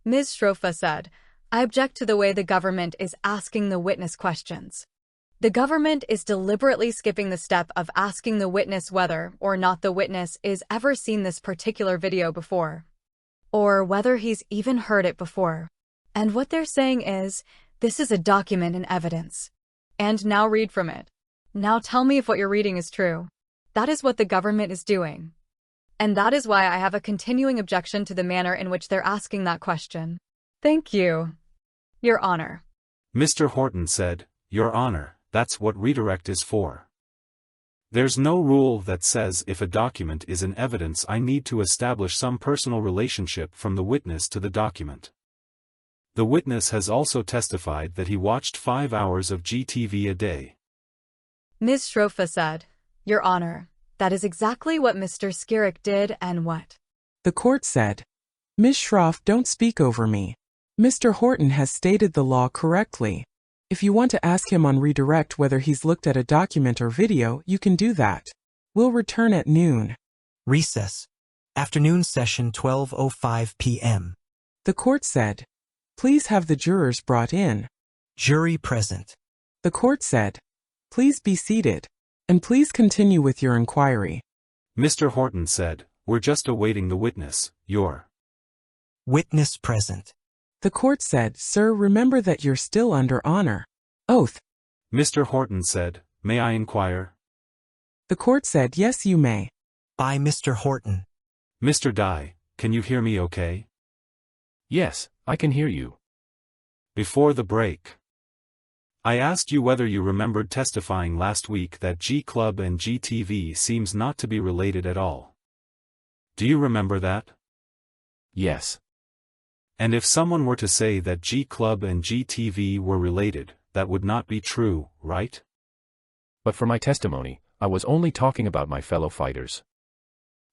Ms. Shrofa said, I object to the way the government is asking the witness questions. The government is deliberately skipping the step of asking the witness whether or not the witness is ever seen this particular video before, or whether he's even heard it before. And what they're saying is, this is a document in evidence. And now read from it. Now tell me if what you're reading is true. That is what the government is doing. And that is why I have a continuing objection to the manner in which they're asking that question. Thank you, Your Honor. Mr. Horton said, Your Honor, that's what redirect is for. There's no rule that says if a document is in evidence I need to establish some personal relationship from the witness to the document. The witness has also testified that he watched 5 hours of GTV a day. Ms. Shrofa said, Your Honor, that is exactly what Mr. Skirek did and what? The court said, Ms. Schroff, don't speak over me. Mr. Horton has stated the law correctly. If you want to ask him on redirect whether he's looked at a document or video, you can do that. We'll return at noon. Recess. Afternoon session 12:05 p.m. The court said, Please have the jurors brought in. Jury present. The court said, Please be seated. And please continue with your inquiry. Mr. Horton said, We're just awaiting the witness, your Witness present. The court said, Sir, remember that you're still under honor. Oath. Mr. Horton said, May I inquire? The court said, Yes, you may. By Mr. Horton. Mr. Dai, can you hear me okay? Yes, I can hear you. Before the break, I asked you whether you remembered testifying last week that G Club and GTV seems not to be related at all. Do you remember that? Yes. And if someone were to say that G Club and GTV were related, that would not be true, right? But for my testimony, I was only talking about my fellow fighters.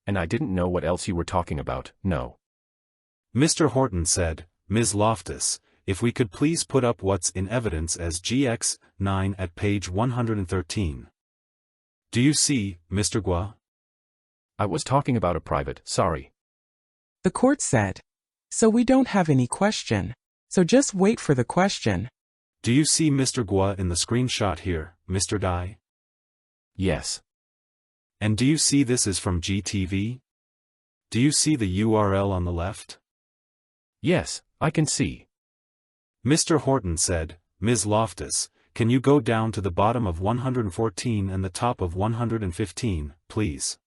And I didn't know what else you were talking about, no. Mr. Horton said, Ms. Loftus, if we could please put up what's in evidence as GX9 at page 113. Do you see, Mr. Guo? I was talking about a private, sorry. The court said, so we don't have any question. So just wait for the question. Do you see Mr. Guo in the screenshot here, Mr. Dai? Yes. And do you see this is from GTV? Do you see the URL on the left? Yes, I can see. Mr. Horton said, Ms. Loftus, can you go down to the bottom of 114 and the top of 115, please?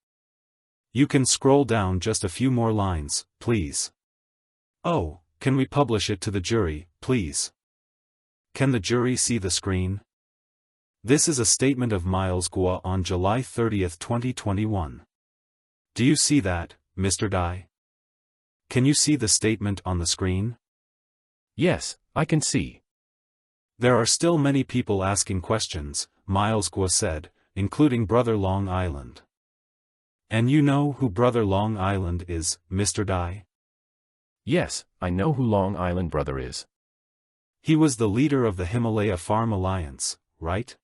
You can scroll down just a few more lines, please. Oh, can we publish it to the jury, please? Can the jury see the screen? This is a statement of Miles Guo on July 30, 2021. Do you see that, Mr. Dai? Can you see the statement on the screen? Yes, I can see. There are still many people asking questions, Miles Guo said, including Brother Long Island. And you know who Brother Long Island is, Mr. Dai? Yes, I know who Long Island Brother is. He was the leader of the Himalaya Farm Alliance, right?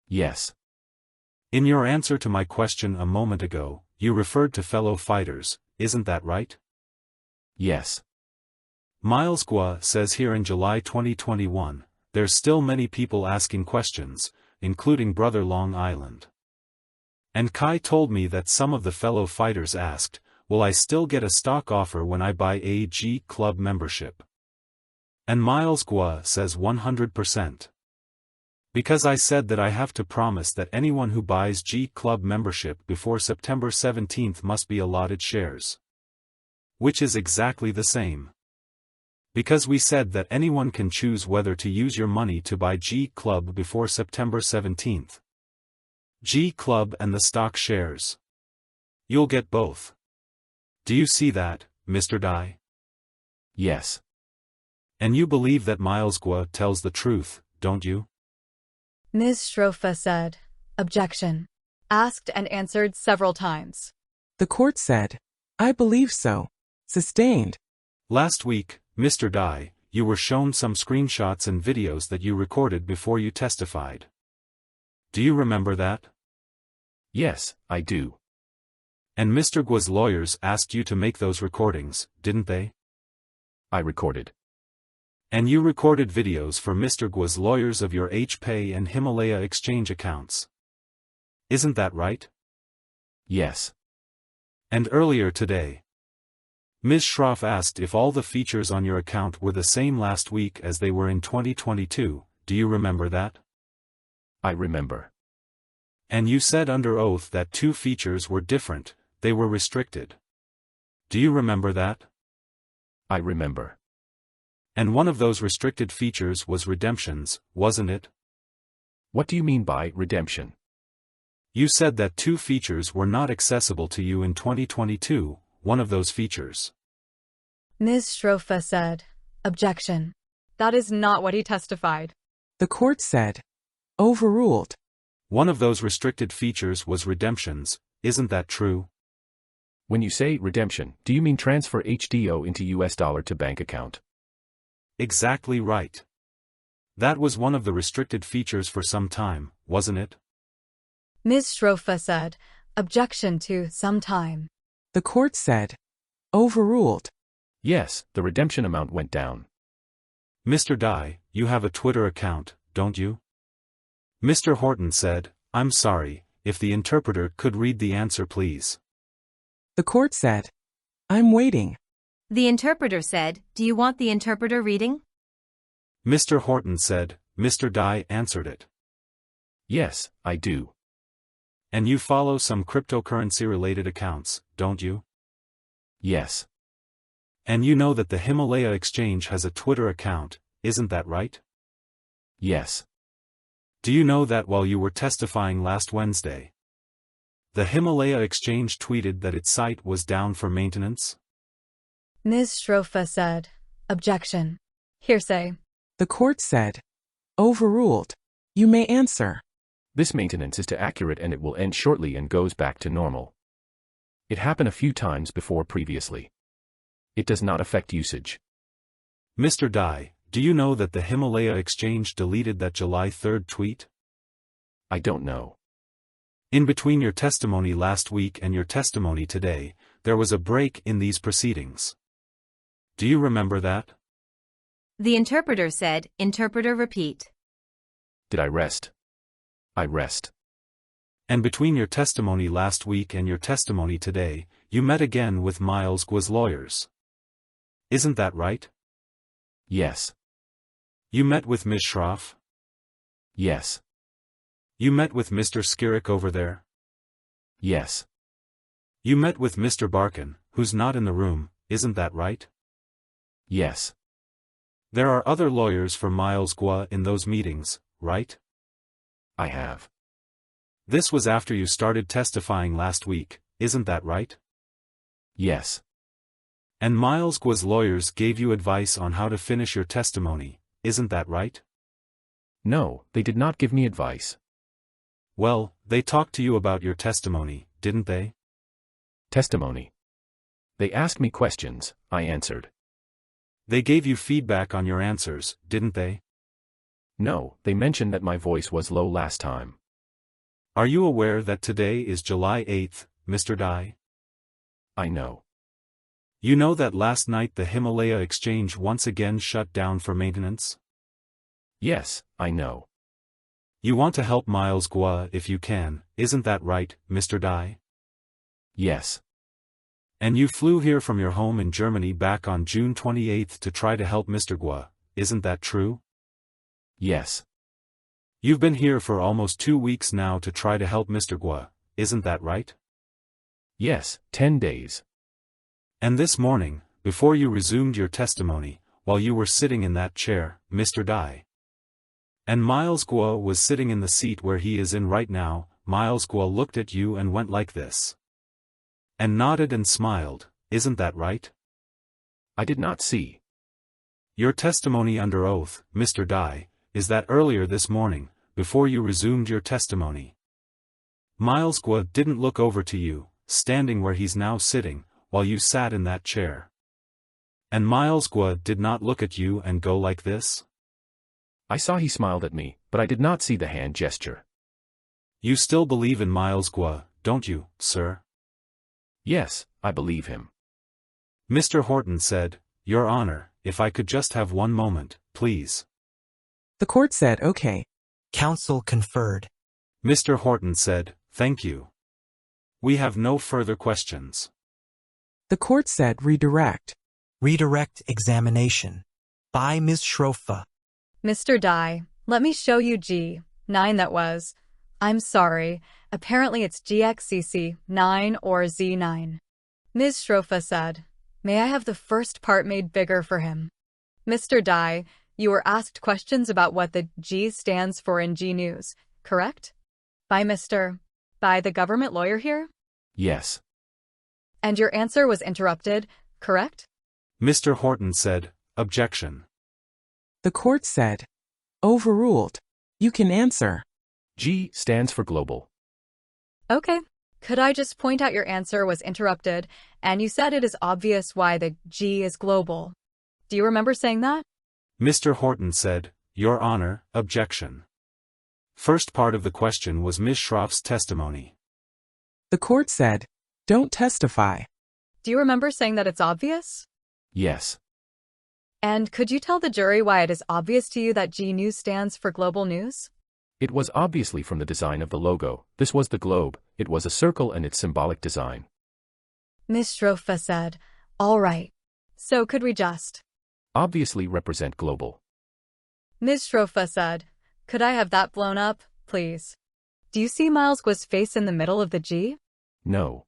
Yes. In your answer to my question a moment ago, you referred to fellow fighters, isn't that right? Yes. Miles Guo says here in July 2021, there's still many people asking questions, including Brother Long Island. And Kai told me that some of the fellow fighters asked, will I still get a stock offer when I buy a G Club membership? And Miles Guo says 100%. Because I said that I have to promise that anyone who buys G Club membership before September 17th must be allotted shares. Which is exactly the same. Because we said that anyone can choose whether to use your money to buy G Club before September 17th. G Club and the stock shares. You'll get both. Do you see that, Mr. Dai? Yes. And you believe that Miles Guo tells the truth, don't you? Ms. Strofa said, objection. Asked and answered several times. The court said, I believe so. Sustained. Last week, Mr. Dai, you were shown some screenshots and videos that you recorded before you testified. Do you remember that? Yes, I do. And Mr. Guo's lawyers asked you to make those recordings, didn't they? I recorded. And you recorded videos for Mr. Guo's lawyers of your HPay and Himalaya exchange accounts. Isn't that right? Yes. And earlier today, Ms. Schroff asked if all the features on your account were the same last week as they were in 2022, do you remember that? I remember. And you said under oath that 2 features were different, they were restricted. Do you remember that? I remember. And one of those restricted features was redemptions, wasn't it? What do you mean by redemption? You said that 2 features were not accessible to you in 2022, one of those features. Ms. Strofa said, objection. That is not what he testified. The court said, overruled. One of those restricted features was redemptions, isn't that true? When you say redemption, do you mean transfer HDO into US dollar to bank account? Exactly right. That was one of the restricted features for some time, wasn't it? Ms. Strofa said, objection to some time. The court said, overruled. Yes, the redemption amount went down. Mr. Dai, you have a Twitter account, don't you? Mr. Horton said, I'm sorry, if the interpreter could read the answer please. The court said, I'm waiting. The interpreter said, do you want the interpreter reading? Mr. Horton said, Mr. Dai answered it. Yes, I do. And you follow some cryptocurrency-related accounts, don't you? Yes. And you know that the Himalaya Exchange has a Twitter account, isn't that right? Yes. Do you know that while you were testifying last Wednesday, the Himalaya Exchange tweeted that its site was down for maintenance? Ms. Shrofa said, objection. Hearsay. The court said, overruled. You may answer. This maintenance is too accurate and it will end shortly and goes back to normal. It happened a few times before previously. It does not affect usage. Mr. Dai, do you know that the Himalaya Exchange deleted that July 3rd tweet? I don't know. In between your testimony last week and your testimony today, there was a break in these proceedings. Do you remember that? The interpreter said, interpreter repeat. Did I rest? I rest. And between your testimony last week and your testimony today, you met again with Miles Guo's lawyers. Isn't that right? Yes. You met with Ms. Shroff? Yes. You met with Mr. Skirik over there? Yes. You met with Mr. Barkin, who's not in the room, isn't that right? Yes. There are other lawyers for Miles Guo in those meetings, right? I have. This was after you started testifying last week, isn't that right? Yes. And Miles Guo's lawyers gave you advice on how to finish your testimony, isn't that right? No, they did not give me advice. Well, they talked to you about your testimony, didn't they? Testimony. They asked me questions, I answered. They gave you feedback on your answers, didn't they? No, they mentioned that my voice was low last time. Are you aware that today is July 8th, Mr. Dai? I know. You know that last night the Himalaya Exchange once again shut down for maintenance? Yes, I know. You want to help Miles Guo if you can, isn't that right, Mr. Dai? Yes. And you flew here from your home in Germany back on June 28th to try to help Mr. Guo, isn't that true? Yes. You've been here for almost 2 weeks now to try to help Mr. Guo, isn't that right? Yes, 10 days. And this morning, before you resumed your testimony, while you were sitting in that chair, Mr. Dai, and Miles Guo was sitting in the seat where he is in right now, Miles Guo looked at you and went like this. And nodded and smiled, isn't that right? I did not see. Your testimony under oath, Mr. Dai, is that earlier this morning, before you resumed your testimony, Miles Guo didn't look over to you, standing where he's now sitting, while you sat in that chair. And Miles Guo did not look at you and go like this? I saw he smiled at me, but I did not see the hand gesture. You still believe in Miles Guo, don't you, sir? Yes, I believe him. Mr. Horton said, Your Honor, if I could just have one moment, please. The court said, okay. Counsel conferred. Mr. Horton said, Thank you. We have no further questions. The court said, redirect. Redirect examination. By Ms. Shrofa. Mr. Dai, let me show you G9 that was. I'm sorry, apparently it's GXCC9 or Z9. Ms. Shrofa said, may I have the first part made bigger for him? Mr. Dai, you were asked questions about what the G stands for in G News, correct? By the government lawyer here? Yes. And your answer was interrupted, correct? Mr. Horton said, Objection. The court said, overruled. You can answer. G stands for global. Okay. Could I just point out your answer was interrupted, and you said it is obvious why the G is global. Do you remember saying that? Mr. Horton said, Your Honor, objection. First part of the question was Ms. Shroff's testimony. The court said, don't testify. Do you remember saying that it's obvious? Yes. And could you tell the jury why it is obvious to you that G News stands for global news? It was obviously from the design of the logo. This was the globe, it was a circle and its symbolic design. Ms. Shrofa said, all right. So could we just obviously represent global? Ms. Shrofa said, could I have that blown up, please? Do you see Miles Guo's face in the middle of the G? No.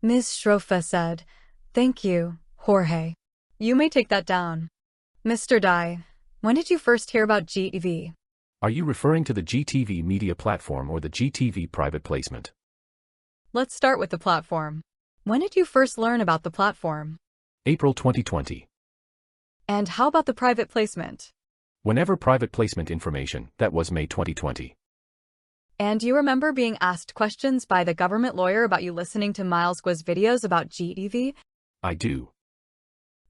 Ms. Shrofa said, thank you, Jorge. You may take that down. Mr. Dai, When did you first hear about GTV? Are you referring to the GTV media platform or the GTV private placement? Let's start with the platform. When did you first learn about the platform? April 2020. And how about the private placement? Whenever private placement information, that was May 2020. And you remember being asked questions by the government lawyer about you listening to Miles Guo's videos about GTV? I do.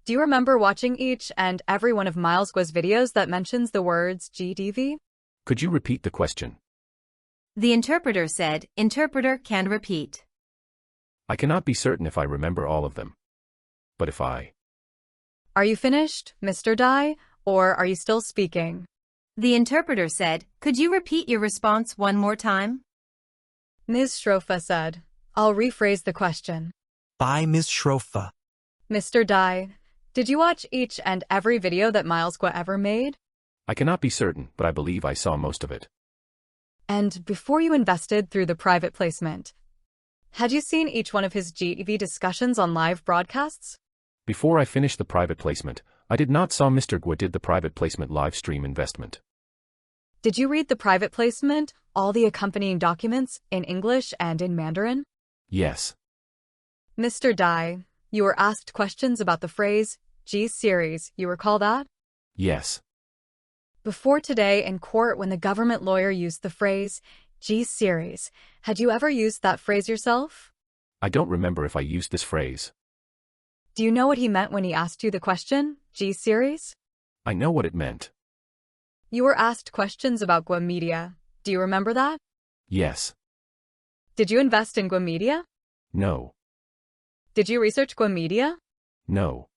Do you remember watching each and every one of Miles Guo's videos that mentions the words GTV? Could you repeat the question? The interpreter said, interpreter can repeat. I cannot be certain if I remember all of them. But if I... Are you finished, Mr. Dai, or are you still speaking? The interpreter said, could you repeat your response one more time? Ms. Schrofa said, I'll rephrase the question. By Ms. Schrofa. Mr. Dai, did you watch each and every video that Miles Guo ever made? I cannot be certain, but I believe I saw most of it. And before you invested through the private placement, had you seen each one of his GTV discussions on live broadcasts? Before I finished the private placement, I did not saw Mr. Guo did the private placement live stream investment. Did you read the private placement, all the accompanying documents, in English and in Mandarin? Yes. Mr. Dai, you were asked questions about the phrase, G-series, you recall that? Yes. Before today in court when the government lawyer used the phrase, G-series, had you ever used that phrase yourself? I don't remember if I used this phrase. Do you know what he meant when he asked you the question, G-series? I know what it meant. You were asked questions about Guo Media. Do you remember that? Yes. Did you invest in Guo Media? No. Did you research Guo Media? No.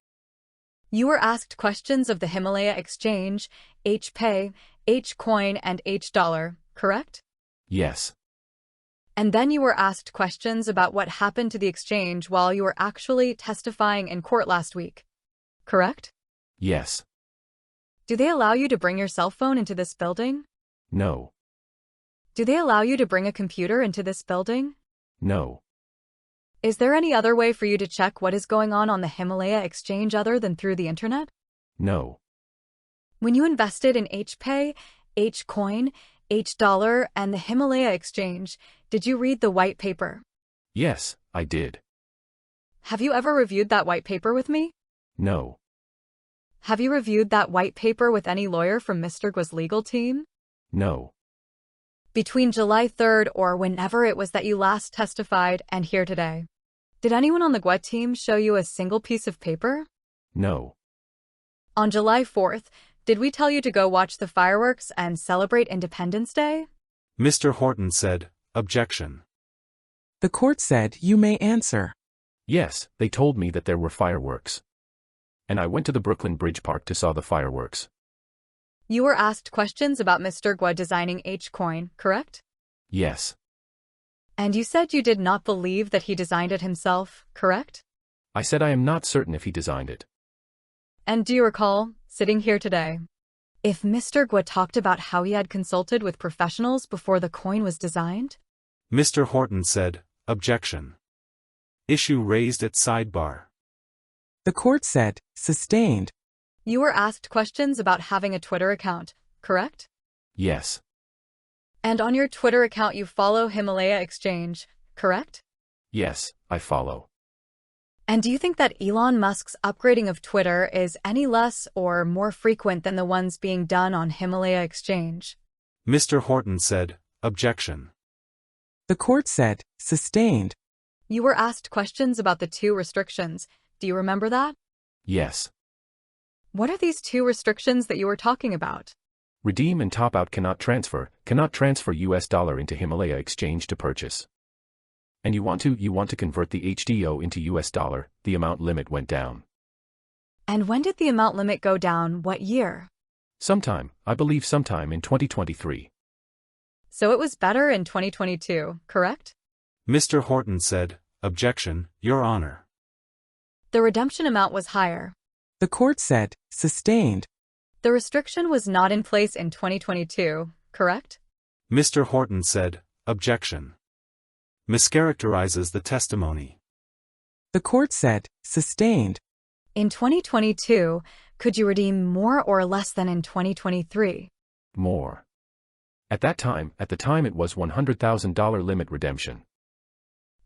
You were asked questions of the Himalaya Exchange, HPay, Hcoin, and H$, correct? Yes. And then you were asked questions about what happened to the exchange while you were actually testifying in court last week, correct? Yes. Do they allow you to bring your cell phone into this building? No. Do they allow you to bring a computer into this building? No. Is there any other way for you to check what is going on the Himalaya Exchange other than through the internet? No. When you invested in HPay, Hcoin, H$, and the Himalaya Exchange, did you read the white paper? Yes, I did. Have you ever reviewed that white paper with me? No. Have you reviewed that white paper with any lawyer from Mr. Guo's legal team? No. Between July 3rd or whenever it was that you last testified and here today, did anyone on the Guo team show you a single piece of paper? No. On July 4th, did we tell you to go watch the fireworks and celebrate Independence Day? Mr. Horton said, objection. The court said you may answer. Yes, they told me that there were fireworks. And I went to the Brooklyn Bridge Park to saw the fireworks. You were asked questions about Mr. Guo designing Hcoin, correct? Yes. And you said you did not believe that he designed it himself, correct? I said I am not certain if he designed it. And do you recall, sitting here today, if Mr. Guo talked about how he had consulted with professionals before the coin was designed? Mr. Horton said, objection. Issue raised at sidebar. The court said, sustained. You were asked questions about having a Twitter account, correct? Yes. And on your Twitter account you follow Himalaya Exchange, correct? Yes, I follow. And do you think that Elon Musk's upgrading of Twitter is any less or more frequent than the ones being done on Himalaya Exchange? Mr. Horton said, objection. The court said, sustained. You were asked questions about the 2 restrictions. Do you remember that? Yes. What are these 2 restrictions that you were talking about? Redeem and top out cannot transfer US dollar into Himalaya Exchange to purchase. And you want to convert the HDO into US dollar, the amount limit went down. And when did the amount limit go down, what year? I believe sometime in 2023. So it was better in 2022, correct? Mr. Horton said, objection, Your Honor. The redemption amount was higher. The court said, sustained. The restriction was not in place in 2022, correct? Mr. Horton said, objection. Mischaracterizes the testimony. The court said, sustained. In 2022, Could you redeem more or less than in 2023? More. At the time it was $100,000 limit redemption.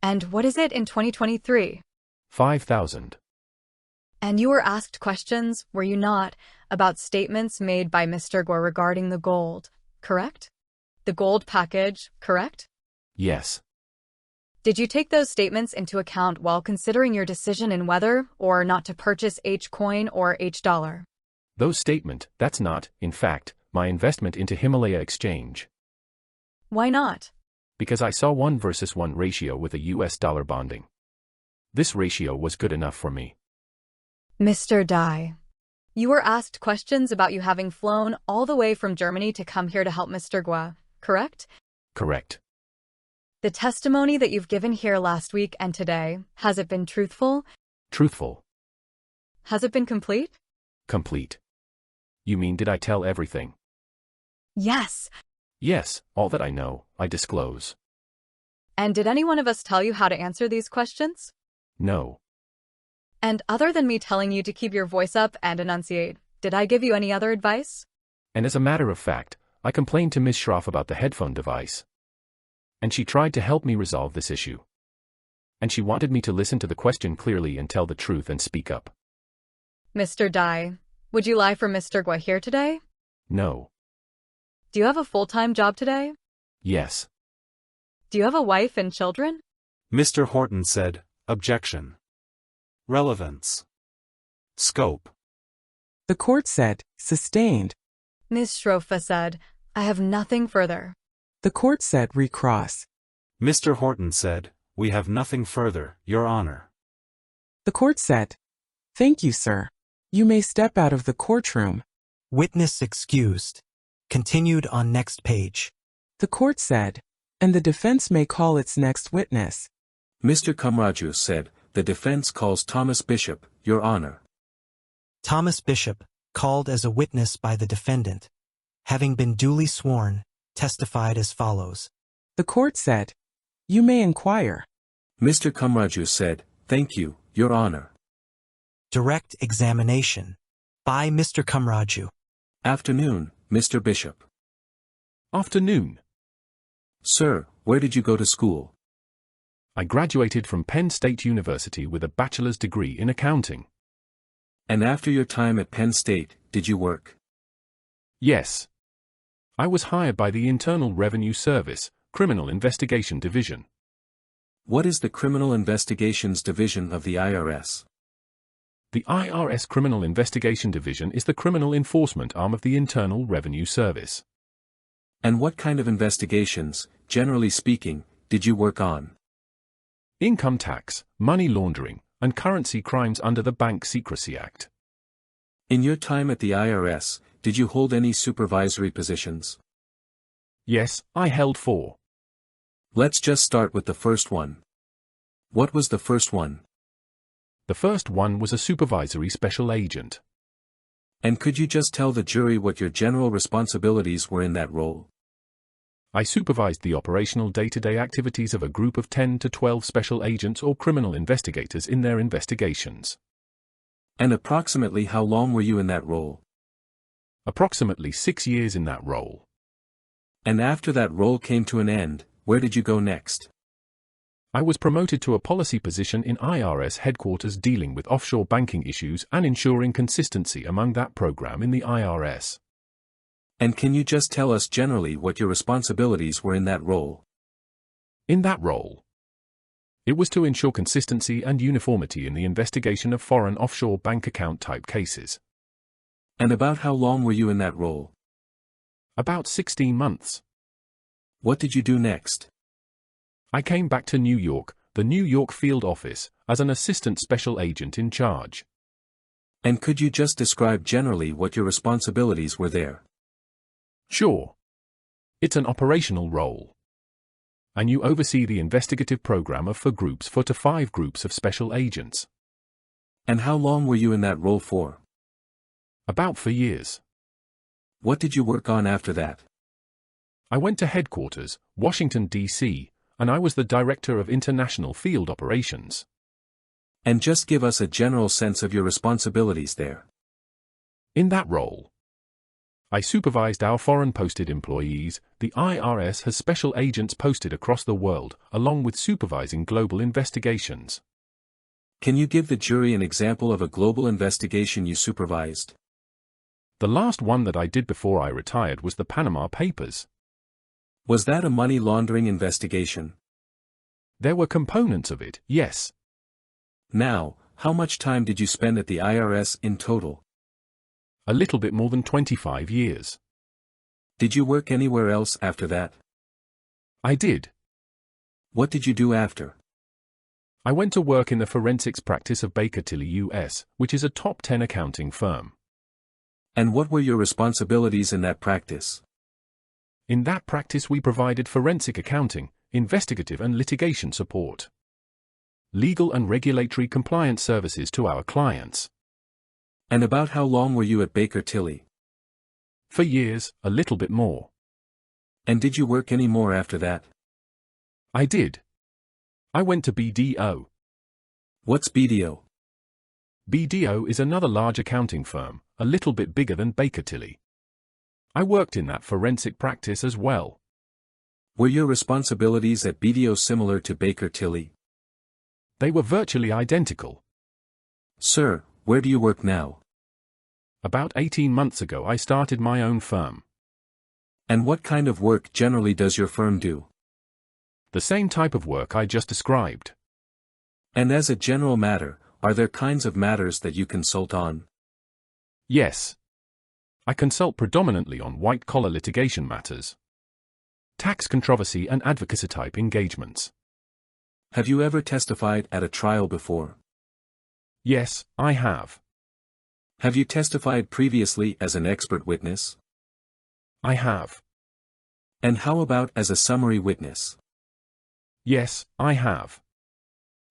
And what is it in 2023? $5,000. And you were asked questions, were you not, about statements made by Mr. Guo regarding the gold, correct? The gold package, correct? Yes. Did you take those statements into account while considering your decision in whether or not to purchase H coin or H dollar? Those statements, that's not, in fact, my investment into Himalaya Exchange. Why not? Because I saw 1:1 ratio with a US dollar bonding. This ratio was good enough for me. Mr. Dai, you were asked questions about you having flown all the way from Germany to come here to help Mr. Guo, correct? Correct. The testimony that you've given here last week and today, has it been truthful? Truthful. Has it been complete? Complete. You mean did I tell everything? Yes. Yes, all that I know, I disclose. And did any one of us tell you how to answer these questions? No. And other than me telling you to keep your voice up and enunciate, did I give you any other advice? And as a matter of fact, I complained to Ms. Schroff about the headphone device. And she tried to help me resolve this issue. And she wanted me to listen to the question clearly and tell the truth and speak up. Mr. Dai, would you lie for Mr. Guo here today? No. Do you have a full-time job today? Yes. Do you have a wife and children? Mr. Horton said, objection. Relevance. Scope. The court said, sustained. Ms. Schroff said, I have nothing further. The court said, recross. Mr. Horton said, we have nothing further, Your Honor. The court said, thank you, sir. You may step out of the courtroom. Witness excused. Continued on next page. The court said, and the defense may call its next witness. Mr. Kamraju said, the defense calls Thomas Bishop, Your Honor. Thomas Bishop, called as a witness by the defendant, having been duly sworn, testified as follows. The court said, you may inquire. Mr. Kamraju said, thank you, Your Honor. Direct examination. By Mr. Kamraju. Afternoon, Mr. Bishop. Afternoon. Sir, where did you go to school? I graduated from Penn State University with a bachelor's degree in accounting. And after your time at Penn State, did you work? Yes. I was hired by the Internal Revenue Service, Criminal Investigation Division. What is the Criminal Investigations Division of the IRS? The IRS Criminal Investigation Division is the criminal enforcement arm of the Internal Revenue Service. And what kind of investigations, generally speaking, did you work on? Income tax, money laundering, and currency crimes under the Bank Secrecy Act. In your time at the IRS, did you hold any supervisory positions? Yes, I held 4. Let's just start with the first one. What was the first one? The first one was a supervisory special agent. And could you just tell the jury what your general responsibilities were in that role? I supervised the operational day-to-day activities of a group of 10 to 12 special agents or criminal investigators in their investigations. And approximately how long were you in that role? Approximately 6 years in that role. And after that role came to an end, where did you go next? I was promoted to a policy position in IRS headquarters dealing with offshore banking issues and ensuring consistency among that program in the IRS. And can you just tell us generally what your responsibilities were in that role? In that role, it was to ensure consistency and uniformity in the investigation of foreign offshore bank account type cases. And about how long were you in that role? About 16 months. What did you do next? I came back to New York, the New York field office, as an assistant special agent in charge. And could you just describe generally what your responsibilities were there? Sure. It's an operational role. And you oversee the investigative program of 4 to 5 groups of special agents. And how long were you in that role for? About 4 years. What did you work on after that? I went to headquarters, Washington, D.C., and I was the director of international field operations. And just give us a general sense of your responsibilities there. In that role, I supervised our foreign posted employees. The IRS has special agents posted across the world, along with supervising global investigations. Can you give the jury an example of a global investigation you supervised? The last one that I did before I retired was the Panama Papers. Was that a money laundering investigation? There were components of it, yes. Now, how much time did you spend at the IRS in total? A little bit more than 25 years. Did you work anywhere else after that? I did. What did you do after? I went to work in the forensics practice of Baker Tilly US, which is a top 10 accounting firm. And what were your responsibilities in that practice? In that practice we provided forensic accounting, investigative and litigation support, legal and regulatory compliance services to our clients. And about how long were you at Baker Tilly? For years, a little bit more. And did you work any more after that? I did. I went to BDO. What's BDO? BDO is another large accounting firm, a little bit bigger than Baker Tilly. I worked in that forensic practice as well. Were your responsibilities at BDO similar to Baker Tilly? They were virtually identical. Sir, where do you work now? About 18 months ago I started my own firm. And what kind of work generally does your firm do? The same type of work I just described. And as a general matter, are there kinds of matters that you consult on? Yes. I consult predominantly on white-collar litigation matters, tax controversy and advocacy-type engagements. Have you ever testified at a trial before? Yes, I have. Have you testified previously as an expert witness? I have. And how about as a summary witness? Yes, I have.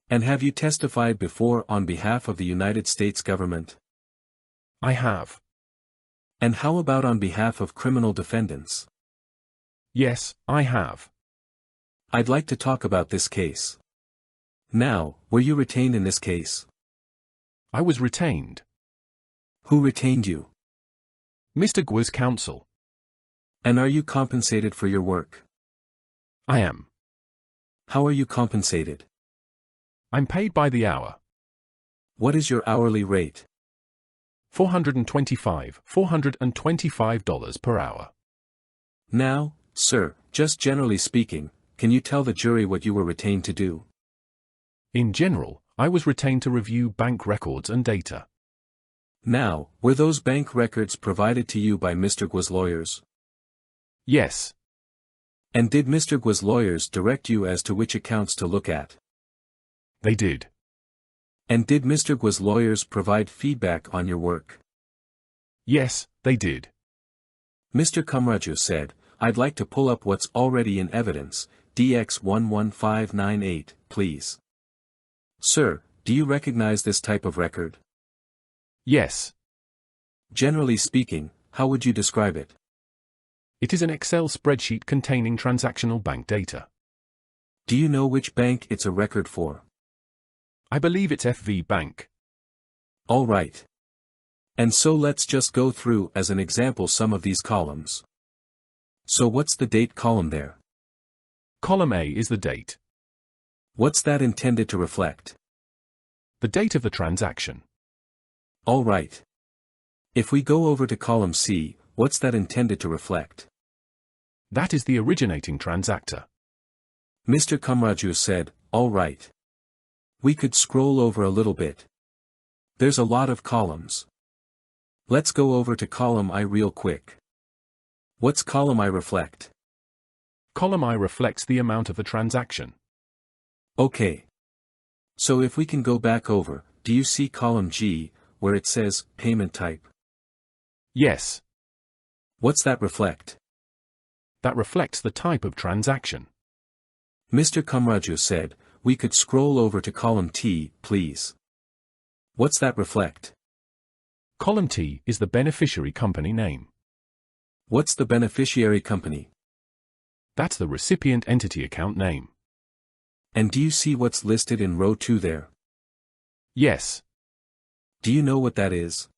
And have you testified before on behalf of the United States government? I have. And how about on behalf of criminal defendants? Yes, I have. I'd like to talk about this case. Now, were you retained in this case? I was retained. Who retained you? Mr. Guo's counsel. And are you compensated for your work? I am. How are you compensated? I'm paid by the hour. What is your hourly rate? $425 per hour. Now, sir, just generally speaking, can you tell the jury what you were retained to do? In general, I was retained to review bank records and data. Now, were those bank records provided to you by Mr. Guo's lawyers? Yes. And did Mr. Guo's lawyers direct you as to which accounts to look at? They did. And did Mr. Guo's lawyers provide feedback on your work? Yes, they did. Mr. Kumraju said, I'd like to pull up what's already in evidence, DX 11598, please. Sir, do you recognize this type of record? Yes. Generally speaking, how would you describe it? It is an Excel spreadsheet containing transactional bank data. Do you know which bank it's a record for? I believe it's FV Bank. All right. And so let's just go through as an example some of these columns. So what's the date column there? Column A is the date. What's that intended to reflect? The date of the transaction. All right. If we go over to column C, what's that intended to reflect? That is the originating transactor. Mr. Kumraju said, all right. We could scroll over a little bit. There's a lot of columns. Let's go over to column I real quick. What's column I reflect? Column I reflects the amount of the transaction. Okay. So if we can go back over, do you see column G, where it says, payment type? Yes. What's that reflect? That reflects the type of transaction. Mr. Kumraju said, we could scroll over to column T, please. What's that reflect? Column T is the beneficiary company name. What's the beneficiary company? That's the recipient entity account name. And do you see what's listed in row 2 there? Yes. Do you know what that is?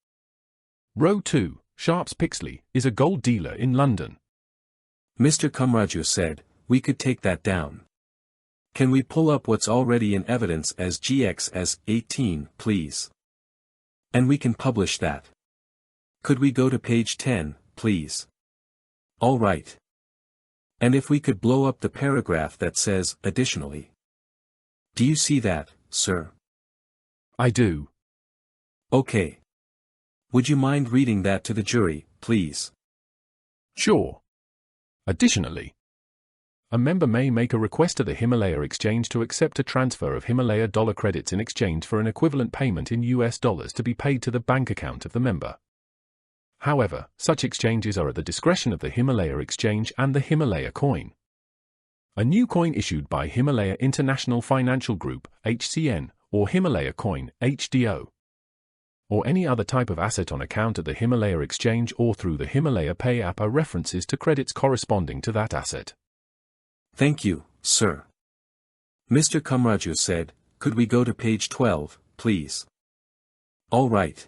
Row 2, Sharps Pixley, is a gold dealer in London. Mr. Kamraju said, we could take that down. Can we pull up what's already in evidence as GX 18, please? And we can publish that. Could we go to page 10, please? All right. And if we could blow up the paragraph that says, additionally. Do you see that, sir? I do. Okay. Would you mind reading that to the jury, please? Sure. Additionally, a member may make a request to the Himalaya Exchange to accept a transfer of Himalaya dollar credits in exchange for an equivalent payment in US dollars to be paid to the bank account of the member. However, such exchanges are at the discretion of the Himalaya Exchange and the Himalaya coin. A new coin issued by Himalaya International Financial Group, HCN, or Himalaya coin, HDO, or any other type of asset on account at the Himalaya Exchange or through the Himalaya Pay app are references to credits corresponding to that asset. Thank you, sir. Mr. Kamraju said, could we go to page 12, please? All right.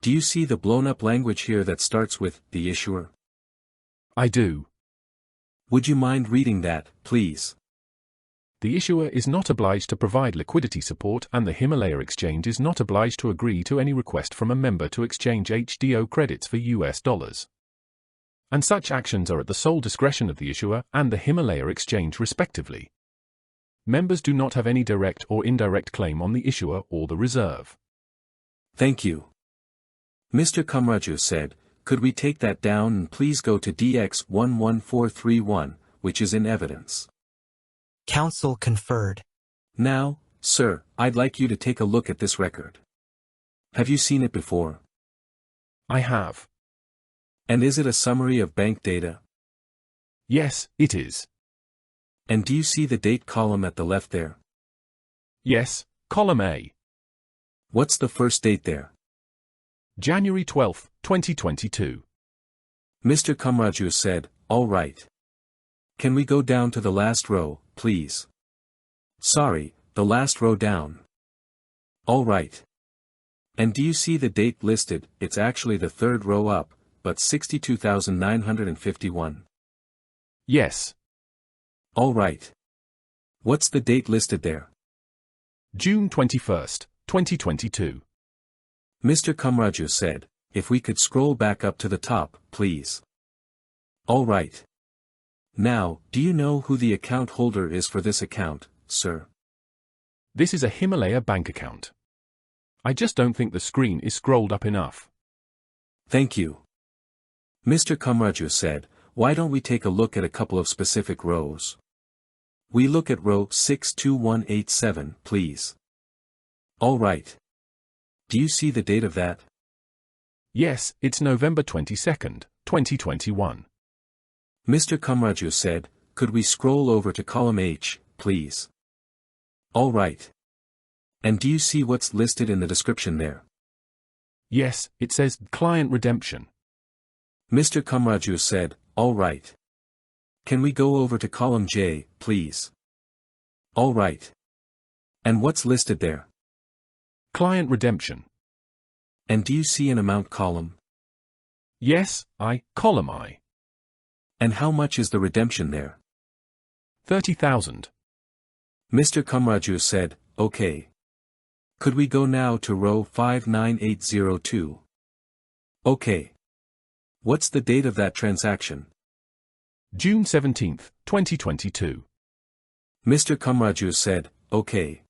Do you see the blown-up language here that starts with, the issuer? I do. Would you mind reading that, please? The issuer is not obliged to provide liquidity support and the Himalaya Exchange is not obliged to agree to any request from a member to exchange HDO credits for US dollars. And such actions are at the sole discretion of the issuer and the Himalaya Exchange respectively. Members do not have any direct or indirect claim on the issuer or the reserve. Thank you. Mr. Kamraju said, could we take that down and please go to DX 11431, which is in evidence. Counsel conferred. Now, sir, I'd like you to take a look at this record. Have you seen it before? I have. And is it a summary of bank data? Yes, it is. And do you see the date column at the left there? Yes, column A. What's the first date there? January 12, 2022. Mr. Kamraju said, all right. Can we go down to the last row, please? Sorry, the last row down. All right. And do you see the date listed? It's actually the third row up, but 62,951. Yes. All right. What's the date listed there? June 21st, 2022. Mr. Kamraju said, if we could scroll back up to the top, please. All right. Now, do you know who the account holder is for this account, sir? This is a Himalaya bank account. I just don't think the screen is scrolled up enough. Thank you. Mr. Kamraju said, why don't we take a look at a couple of specific rows? We look at row 62187, please. All right. Do you see the date of that? Yes, it's November 22nd, 2021. Mr. Kamraju said, could we scroll over to column H, please? All right. And do you see what's listed in the description there? Yes, it says client redemption. Mr. Kamraju said, all right. Can we go over to column J, please? All right. And what's listed there? Client redemption. And do you see an amount column? Yes, column I. And how much is the redemption there? 30,000. Mr. Kamraju said, okay. Could we go now to row 59802? Okay. What's the date of that transaction? June 17th, 2022. Mr. Kamraju said, okay.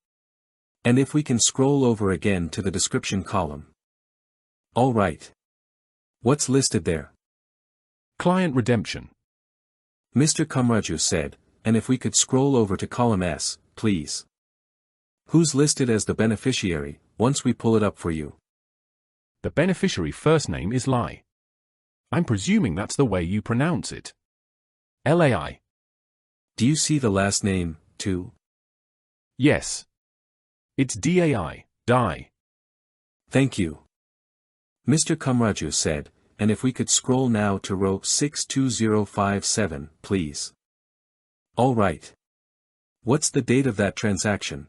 And if we can scroll over again to the description column. All right. What's listed there? Client redemption. Mr. Kamraju said, and if we could scroll over to column S, please. Who's listed as the beneficiary, once we pull it up for you? The beneficiary first name is Lai. I'm presuming that's the way you pronounce it. Lai. Do you see the last name, too? Yes. It's Dai, Dai. Thank you. Mr. Kamraju said, and if we could scroll now to row 62057, please. All right. What's the date of that transaction?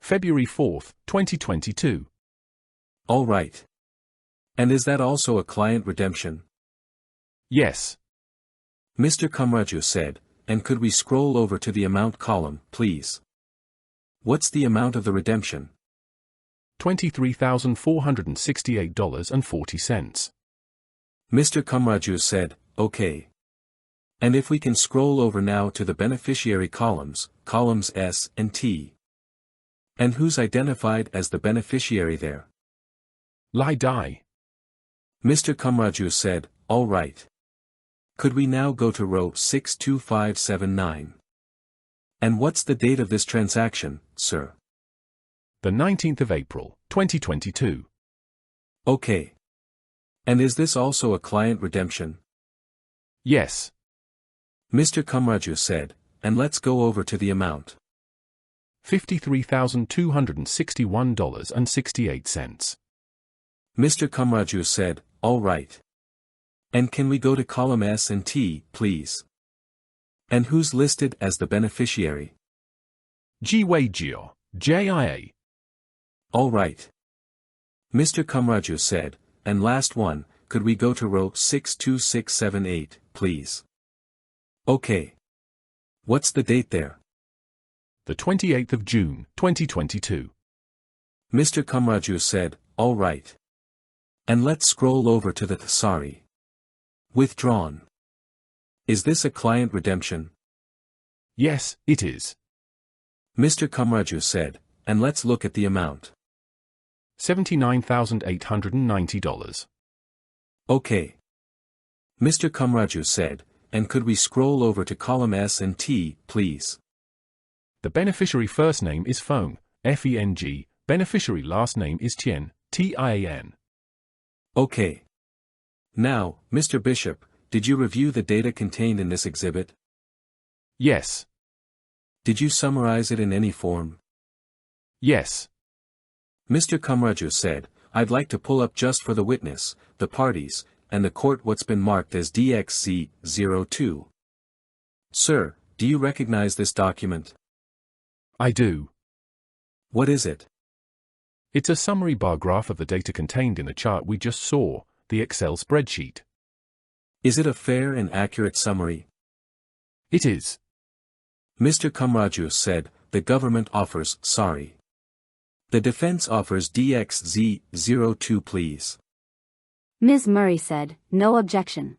February 4th, 2022. All right. And is that also a client redemption? Yes. Mr. Kamraju said, and could we scroll over to the amount column, please? What's the amount of the redemption? $23,468.40. Mr. Kamraju said, okay. And if we can scroll over now to the beneficiary columns, columns S and T. And who's identified as the beneficiary there? Lai Dai. Mr. Kamraju said, all right. Could we now go to row 62579? And what's the date of this transaction, sir? The 19th of April, 2022. Okay. And is this also a client redemption? Yes. Mr. Kamraju said, and let's go over to the amount. $53,261.68. Mr. Kamraju said, all right. And can we go to column S and T, please? And who's listed as the beneficiary? Gio, JIA. All right. Mr. Kamraju said, and last one, could we go to row 62678, please? Okay. What's the date there? The 28th of June, 2022. Mr. Kamraju said, all right. And let's scroll over to the Thasari. Withdrawn. Is this a client redemption? Yes, it is. Mr. Kamraju said, and let's look at the amount. $79,890. Okay. Mr. Kamraju said, and could we scroll over to column S and T, please? The beneficiary first name is Feng, Feng, beneficiary last name is Tian, Tian. Okay. Now, Mr. Bishop, did you review the data contained in this exhibit? Yes. Did you summarize it in any form? Yes. Mr. Kamraju said, I'd like to pull up just for the witness, the parties, and the court what's been marked as DXZ02. Sir, do you recognize this document? I do. What is it? It's a summary bar graph of the data contained in the chart we just saw, the Excel spreadsheet. Is it a fair and accurate summary? It is. Mr. Kamraju said, the government offers, sorry. The defense offers DXZ02 please. Ms. Murray said, no objection.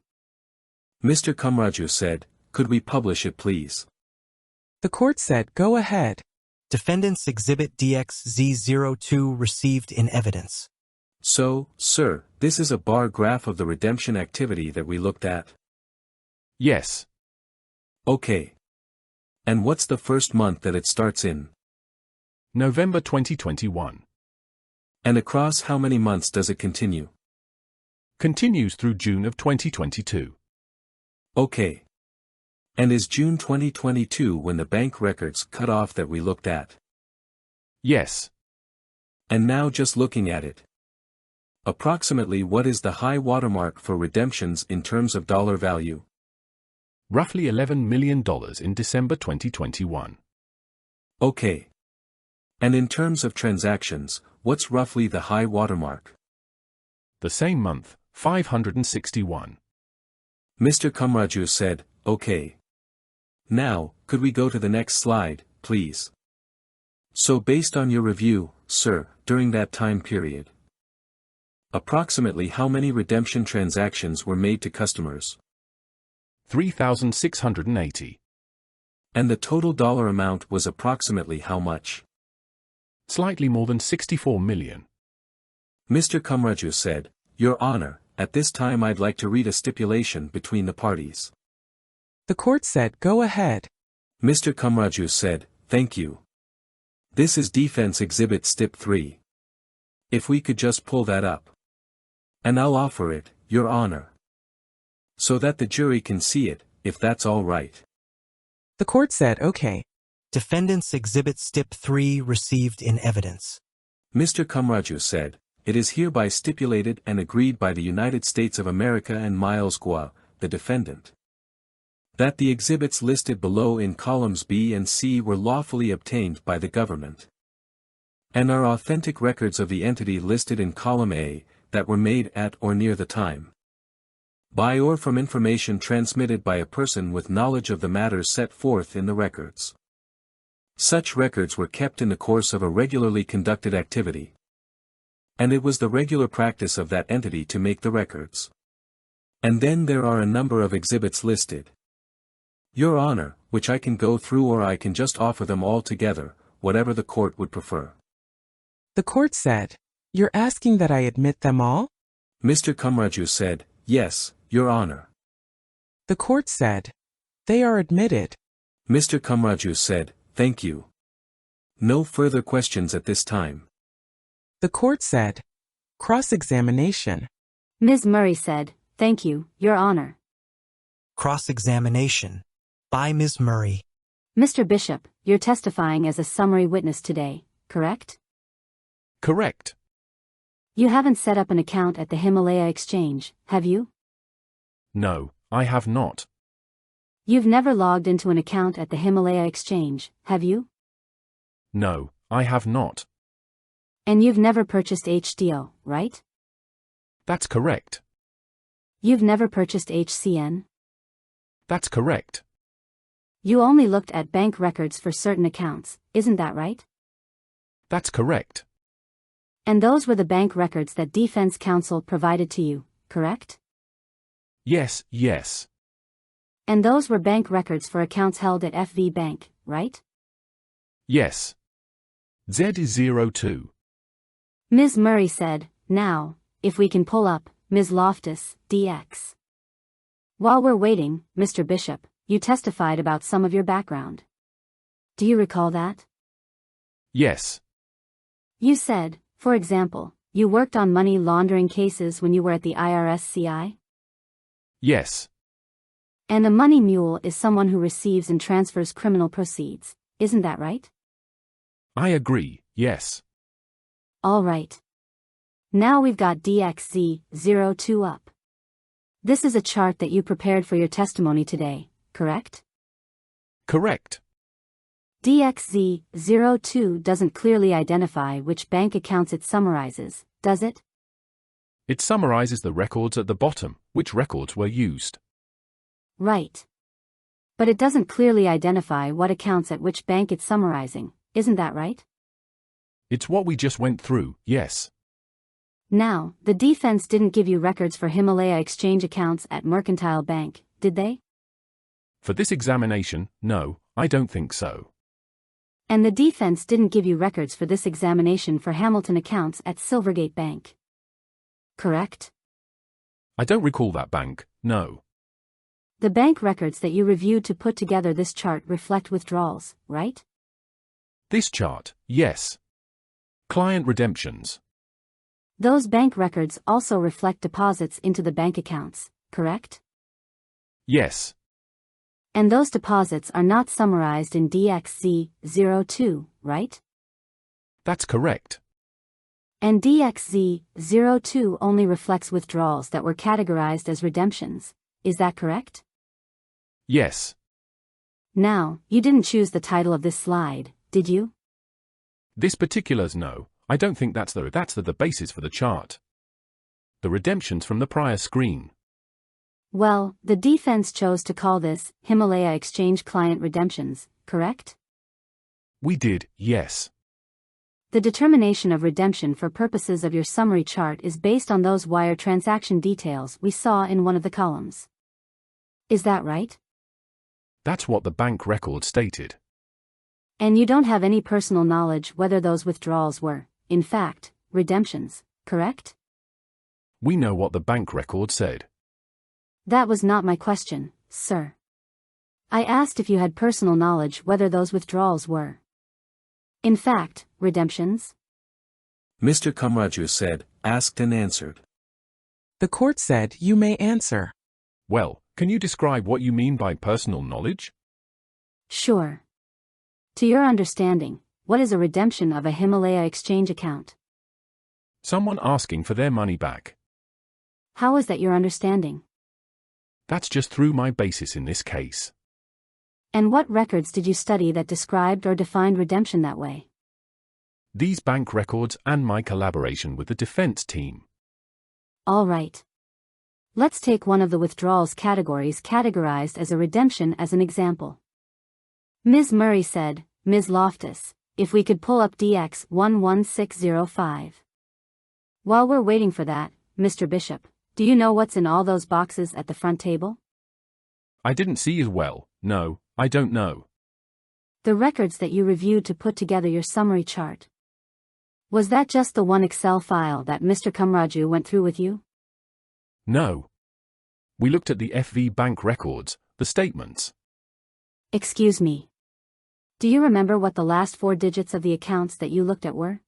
Mr. Kamraju said, could we publish it please? The court said, go ahead. Defendant's Exhibit DXZ02 received in evidence. So, sir, this is a bar graph of the redemption activity that we looked at? Yes. Okay. And what's the first month that it starts in? November 2021. And across how many months does it continue? Continues through June of 2022. Okay. And is June 2022 when the bank records cut off that we looked at? Yes. And now just looking at it. Approximately what is the high watermark for redemptions in terms of dollar value? Roughly $11 million in December 2021. Okay. And in terms of transactions, what's roughly the high watermark? The same month, 561. Mr. Kamraju said, okay. Now, could we go to the next slide, please? So based on your review, sir, during that time period, approximately how many redemption transactions were made to customers? 3,680. And the total dollar amount was approximately how much? Slightly more than 64 million. Mr. Kamraju said, Your Honor, at this time I'd like to read a stipulation between the parties. The court said, go ahead. Mr. Kamraju said, thank you. This is Defense Exhibit Stip 3. If we could just pull that up. And I'll offer it, Your Honor. So that the jury can see it, if that's all right. The court said, okay. Defendant's Exhibit Stip 3 received in evidence. Mr. Kamraju said, it is hereby stipulated and agreed by the United States of America and Miles Guo, the defendant, that the exhibits listed below in columns B and C were lawfully obtained by the government, and are authentic records of the entity listed in column A, that were made at or near the time. By or from information transmitted by a person with knowledge of the matters set forth in the records. Such records were kept in the course of a regularly conducted activity. And it was the regular practice of that entity to make the records. And then there are a number of exhibits listed. Your Honor, which I can go through or I can just offer them all together, whatever the court would prefer. The court said, "You're asking that I admit them all?" Mr. Kumraju said, "Yes, Your Honor." The court said, "They are admitted." Mr. Kumraju said, "Thank you. No further questions at this time." The court said, "Cross-examination." Ms. Murray said, "Thank you, Your Honor." Cross-examination. By Ms. Murray. Mr. Bishop, you're testifying as a summary witness today, correct? Correct. You haven't set up an account at the Himalaya Exchange, have you? No, I have not. You've never logged into an account at the Himalaya Exchange, have you? No, I have not. And you've never purchased HDO, right? That's correct. You've never purchased HCN? That's correct. You only looked at bank records for certain accounts, isn't that right? That's correct. And those were the bank records that defense counsel provided to you, correct? Yes, yes. And those were bank records for accounts held at FV Bank, right? Yes. Z02. Ms. Murray said, "Now, if we can pull up, Ms. Loftus, DX." While we're waiting, Mr. Bishop, you testified about some of your background. Do you recall that? Yes. You said, for example, you worked on money laundering cases when you were at the IRS CI? Yes. And a money mule is someone who receives and transfers criminal proceeds, isn't that right? I agree, yes. All right. Now we've got DXZ02 up. This is a chart that you prepared for your testimony today, correct? Correct. DXZ02 doesn't clearly identify which bank accounts it summarizes, does it? It summarizes the records at the bottom, which records were used. Right. But it doesn't clearly identify what accounts at which bank it's summarizing, isn't that right? It's what we just went through, yes. Now, the defense didn't give you records for Himalaya Exchange accounts at Mercantile Bank, did they? For this examination, no, I don't think so. And the defense didn't give you records for this examination for Hamilton accounts at Silvergate Bank. Correct? I don't recall that bank, no. The bank records that you reviewed to put together this chart reflect withdrawals, right? This chart, yes. Client redemptions. Those bank records also reflect deposits into the bank accounts, correct? Yes. And those deposits are not summarized in DXZ02, right? That's correct. And DXZ02 only reflects withdrawals that were categorized as redemptions, is that correct? Yes. Now, you didn't choose the title of this slide, did you? This particulars, no, I don't think that's the basis for the chart. The redemptions from the prior screen. Well, the defense chose to call this Himalaya Exchange Client Redemptions, correct? We did, yes. The determination of redemption for purposes of your summary chart is based on those wire transaction details we saw in one of the columns. Is that right? That's what the bank record stated. And you don't have any personal knowledge whether those withdrawals were, in fact, redemptions, correct? We know what the bank record said. That was not my question, sir. I asked if you had personal knowledge whether those withdrawals were, in fact, redemptions? Mr. Kumraju said, asked and answered. The court said, "You may answer." Well, can you describe what you mean by personal knowledge? Sure. To your understanding, what is a redemption of a Himalaya Exchange account? Someone asking for their money back. How is that your understanding? That's just through my basis in this case. And what records did you study that described or defined redemption that way? These bank records and my collaboration with the defense team. All right. Let's take one of the withdrawals categories categorized as a redemption as an example. Ms. Murray said, Ms. Loftus, if we could pull up DX 11605. While we're waiting for that, Mr. Bishop, do you know what's in all those boxes at the front table? I didn't see as well, no, I don't know. The records that you reviewed to put together your summary chart. Was that just the one Excel file that Mr. Kamraju went through with you? No. We looked at the FV bank records, the statements. Excuse me. Do you remember what the last 4 digits of the accounts that you looked at were?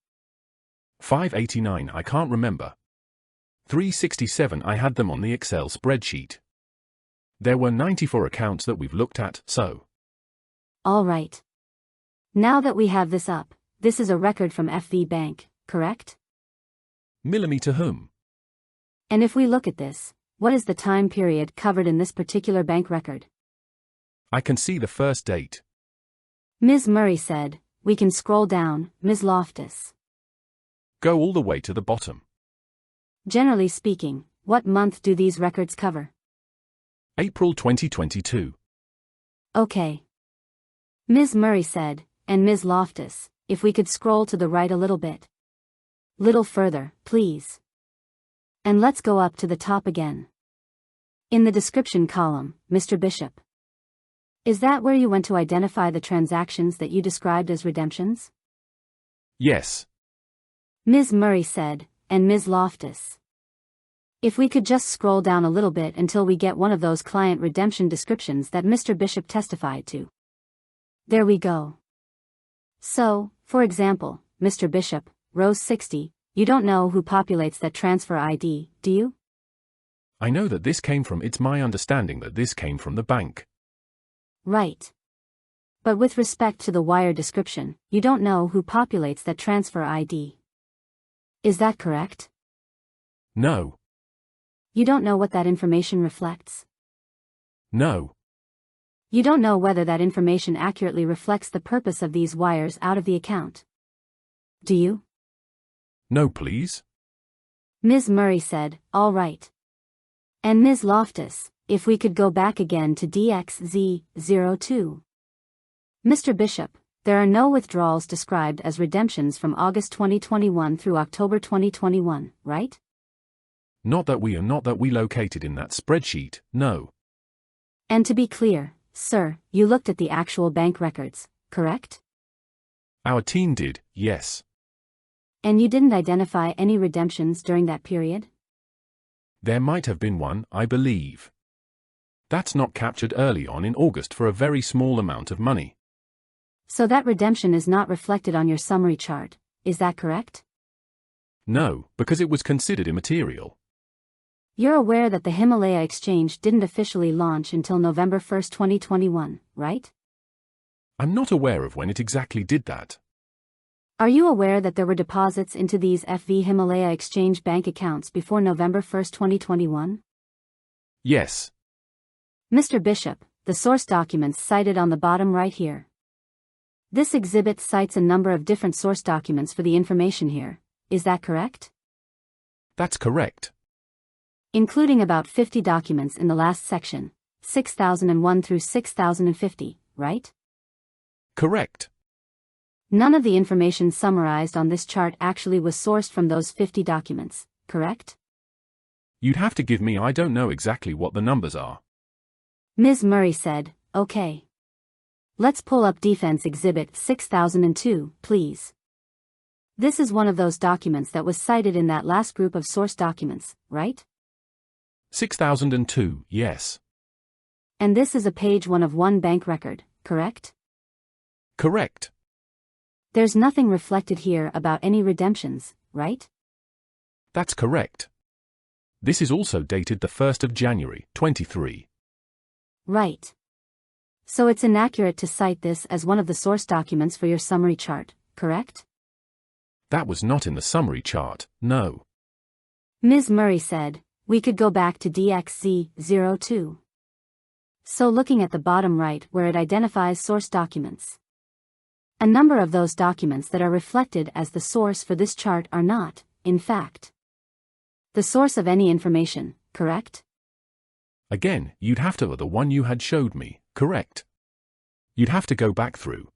589 I can't remember. 367 I had them on the Excel spreadsheet. There were 94 accounts that we've looked at, so. All right. Now that we have this up, this is a record from FV Bank, correct? Millimeter whom? And if we look at this, what is the time period covered in this particular bank record? I can see the first date. Ms. Murray said, we can scroll down, Ms. Loftus. Go all the way to the bottom. Generally speaking, what month do these records cover? April 2022. Okay. Ms. Murray said, and Ms. Loftus, if we could scroll to the right a little bit. Little further, please. And let's go up to the top again. In the description column, Mr. Bishop. Is that where you went to identify the transactions that you described as redemptions? Yes. Ms. Murray said, and Ms. Loftus. If we could just scroll down a little bit until we get one of those client redemption descriptions that Mr. Bishop testified to. There we go. So, for example, Mr. Bishop, row 60, you don't know who populates that transfer ID, do you? I know that this came from, it's my understanding that this came from the bank. Right. But with respect to the wire description, you don't know who populates that transfer ID. Is that correct? No. You don't know what that information reflects? No. You don't know whether that information accurately reflects the purpose of these wires out of the account. Do you? No, please. Ms. Murray said, all right. And Ms. Loftus, if we could go back again to DXZ02. Mr. Bishop, there are no withdrawals described as redemptions from August 2021 through October 2021, right? Not that we located in that spreadsheet, no. And to be clear, sir, you looked at the actual bank records, correct? Our team did, yes. And you didn't identify any redemptions during that period? There might have been one, I believe. That's not captured early on in August for a very small amount of money. So that redemption is not reflected on your summary chart, is that correct? No, because it was considered immaterial. You're aware that the Himalaya exchange didn't officially launch until November 1, 2021, right? I'm not aware of when it exactly did that. Are you aware that there were deposits into these FV Himalaya exchange bank accounts before November 1, 2021? Yes. Mr. Bishop, the source documents cited on the bottom right here. This exhibit cites a number of different source documents for the information here, is that correct? That's correct. Including about 50 documents in the last section, 6001 through 6050, right? Correct. None of the information summarized on this chart actually was sourced from those 50 documents, correct? You'd have to give me, I don't know exactly what the numbers are. Ms. Murray said, okay. Let's pull up Defense Exhibit 6002, please. This is one of those documents that was cited in that last group of source documents, right? 6002, yes. And this is a page 1 of one bank record, correct? Correct. There's nothing reflected here about any redemptions, right? That's correct. This is also dated the 1st of January, 23. Right. So it's inaccurate to cite this as one of the source documents for your summary chart, correct? That was not in the summary chart, no. Ms. Murray said, we could go back to DXZ02. So looking at the bottom right where it identifies source documents. A number of those documents that are reflected as the source for this chart are not, in fact. The source of any information, correct? Again, you'd have to the one you had showed me, correct? You'd have to go back through.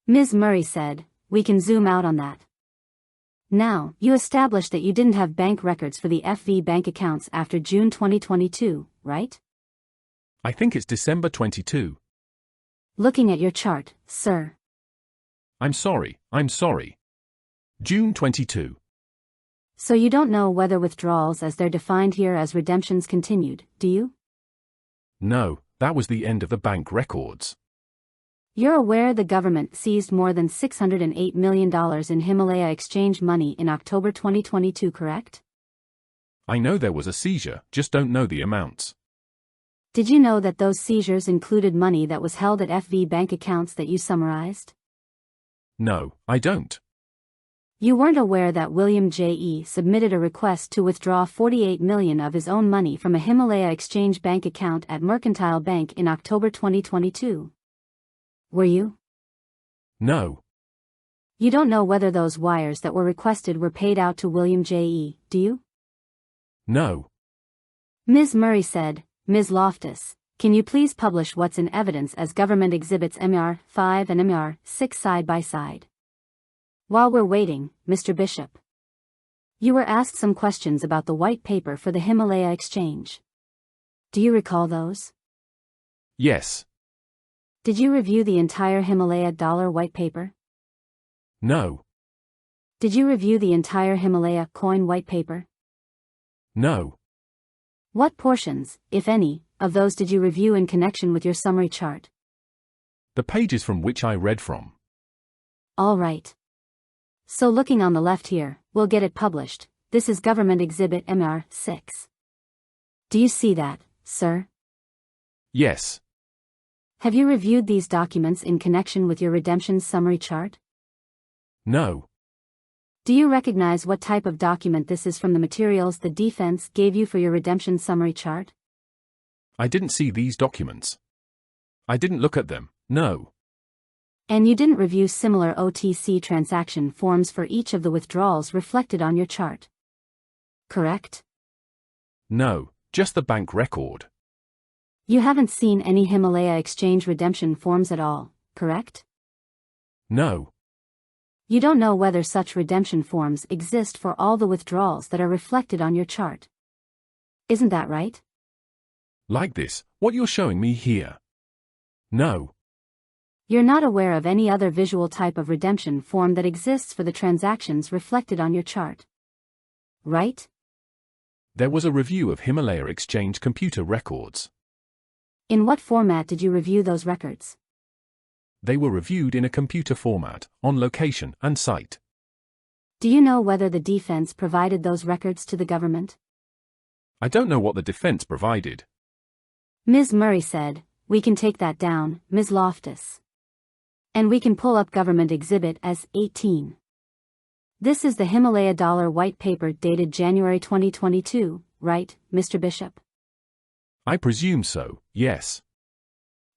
Ms. Murray said, we can zoom out on that. Now, you established that you didn't have bank records for the FV bank accounts after June 2022, right? I think it's December 22. Looking at your chart, sir. I'm sorry. June 22. So you don't know whether withdrawals as they're defined here as redemptions continued, do you? No, that was the end of the bank records. You're aware the government seized more than $608 million in Himalaya exchange money in October 2022, correct? I know there was a seizure, just don't know the amounts. Did you know that those seizures included money that was held at FV bank accounts that you summarized? No, I don't. You weren't aware that William J.E. submitted a request to withdraw $48 million of his own money from a Himalaya exchange bank account at Mercantile Bank in October 2022. Were you? No. You don't know whether those wires that were requested were paid out to William J.E., do you? No. Ms. Murray said, Ms. Loftus, can you please publish what's in evidence as government exhibits MR 5 and MR 6 side by side? While we're waiting, Mr. Bishop. You were asked some questions about the white paper for the Himalaya exchange. Do you recall those? Yes. Did you review the entire Himalaya dollar white paper? No. Did you review the entire Himalaya coin white paper? No. What portions, if any, of those did you review in connection with your summary chart? The pages from which I read from. All right. So looking on the left here, we'll get it published. This is Government Exhibit MR 6. Do you see that, sir? Yes. Have you reviewed these documents in connection with your redemption summary chart? No. Do you recognize what type of document this is from the materials the defense gave you for your redemption summary chart? I didn't see these documents. I didn't look at them, no. And you didn't review similar OTC transaction forms for each of the withdrawals reflected on your chart. Correct? No, just the bank record. You haven't seen any Himalaya exchange redemption forms at all, correct? No. You don't know whether such redemption forms exist for all the withdrawals that are reflected on your chart. Isn't that right? Like this, what you're showing me here. No. You're not aware of any other visual type of redemption form that exists for the transactions reflected on your chart. Right? There was a review of Himalaya exchange computer records. In what format did you review those records? They were reviewed in a computer format, on location and site. Do you know whether the defense provided those records to the government? I don't know what the defense provided. Ms. Murray said, we can take that down, Ms. Loftus. And we can pull up Government Exhibit as 18. This is the Himalaya dollar white paper dated January 2022, right, Mr. Bishop? I presume so, yes.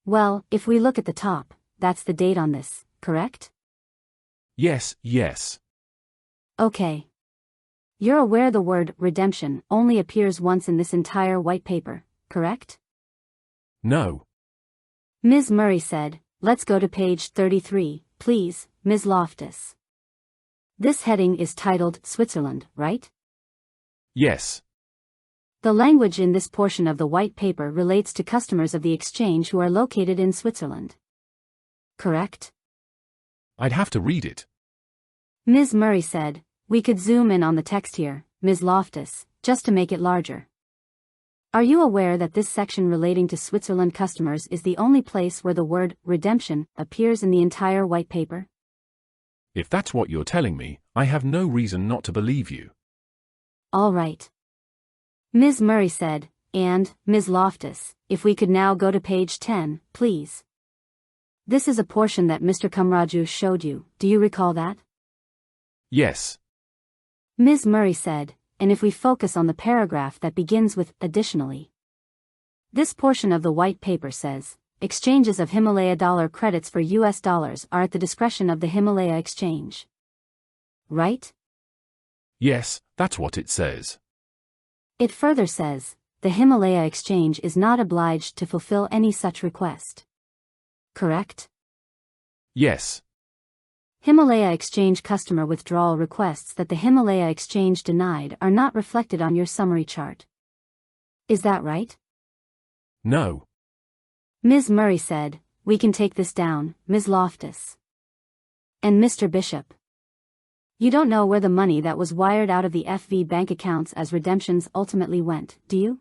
Well, if we look at the top, that's the date on this, correct? Yes. Okay. You're aware the word redemption only appears once in this entire white paper, correct? No. Ms. Murray said, let's go to page 33, please, Ms. Loftus. This heading is titled Switzerland, right? Yes. The language in this portion of the white paper relates to customers of the exchange who are located in Switzerland. Correct? I'd have to read it. Ms. Murray said, we could zoom in on the text here, Ms. Loftus, just to make it larger. Are you aware that this section relating to Switzerland customers is the only place where the word redemption appears in the entire white paper? If that's what you're telling me, I have no reason not to believe you. All right. Ms. Murray said, and, Ms. Loftus, if we could now go to page 10, please. This is a portion that Mr. Kamraju showed you, do you recall that? Yes. Ms. Murray said, and if we focus on the paragraph that begins with additionally. This portion of the white paper says, exchanges of Himalaya dollar credits for US dollars are at the discretion of the Himalaya exchange. Right? Yes, that's what it says. It further says, the Himalaya Exchange is not obliged to fulfill any such request. Correct? Yes. Himalaya Exchange customer withdrawal requests that the Himalaya Exchange denied are not reflected on your summary chart. Is that right? No. Ms. Murray said, we can take this down, Ms. Loftus. And Mr. Bishop. You don't know where the money that was wired out of the FV bank accounts as redemptions ultimately went, do you?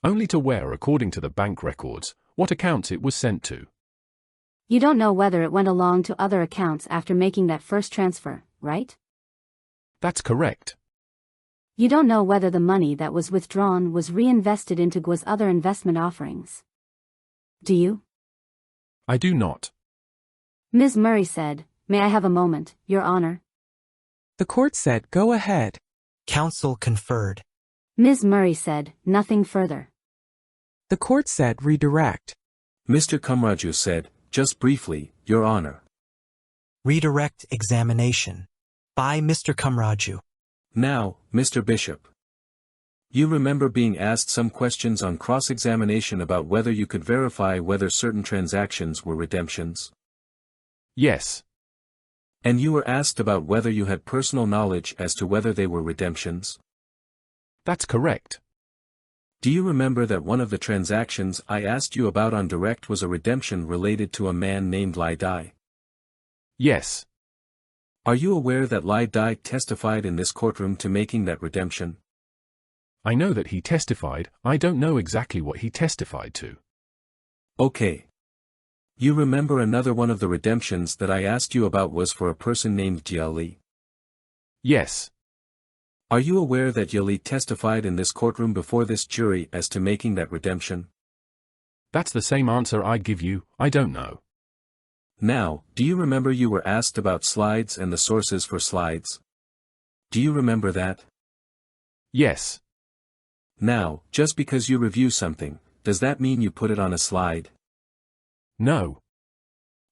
Only to where, according to the bank records, what accounts it was sent to. You don't know whether it went along to other accounts after making that first transfer, right? That's correct. You don't know whether the money that was withdrawn was reinvested into Guo's other investment offerings. Do you? I do not. Ms. Murray said, may I have a moment, Your Honor? The court said, go ahead. Counsel conferred. Ms. Murray said, nothing further. The court said, redirect. Mr. Kumraju said, just briefly, Your Honor. Redirect examination. By Mr. Kumraju. Now, Mr. Bishop. You remember being asked some questions on cross-examination about whether you could verify whether certain transactions were redemptions? Yes. And you were asked about whether you had personal knowledge as to whether they were redemptions? That's correct. Do you remember that one of the transactions I asked you about on direct was a redemption related to a man named Lai Dai? Yes. Are you aware that Lai Dai testified in this courtroom to making that redemption? I know that he testified, I don't know exactly what he testified to. Okay. You remember another one of the redemptions that I asked you about was for a person named Gerald Li? Yes. Are you aware that Gerald Li testified in this courtroom before this jury as to making that redemption? That's the same answer I give you, I don't know. Now, do you remember you were asked about slides and the sources for slides? Do you remember that? Yes. Now, just because you review something, does that mean you put it on a slide? No.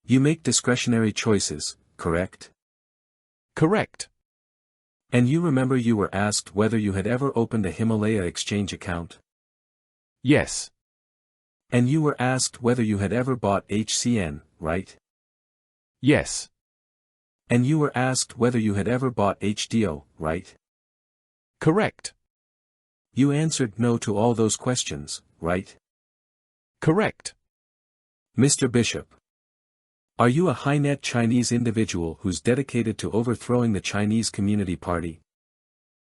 You make discretionary choices, correct? Correct. And you remember you were asked whether you had ever opened a Himalaya Exchange account? Yes. And you were asked whether you had ever bought HCN, right? Yes. And you were asked whether you had ever bought HDO, right? Correct. You answered no to all those questions, right? Correct. Mr. Bishop. Are you a high-net Chinese individual who's dedicated to overthrowing the Chinese Community Party?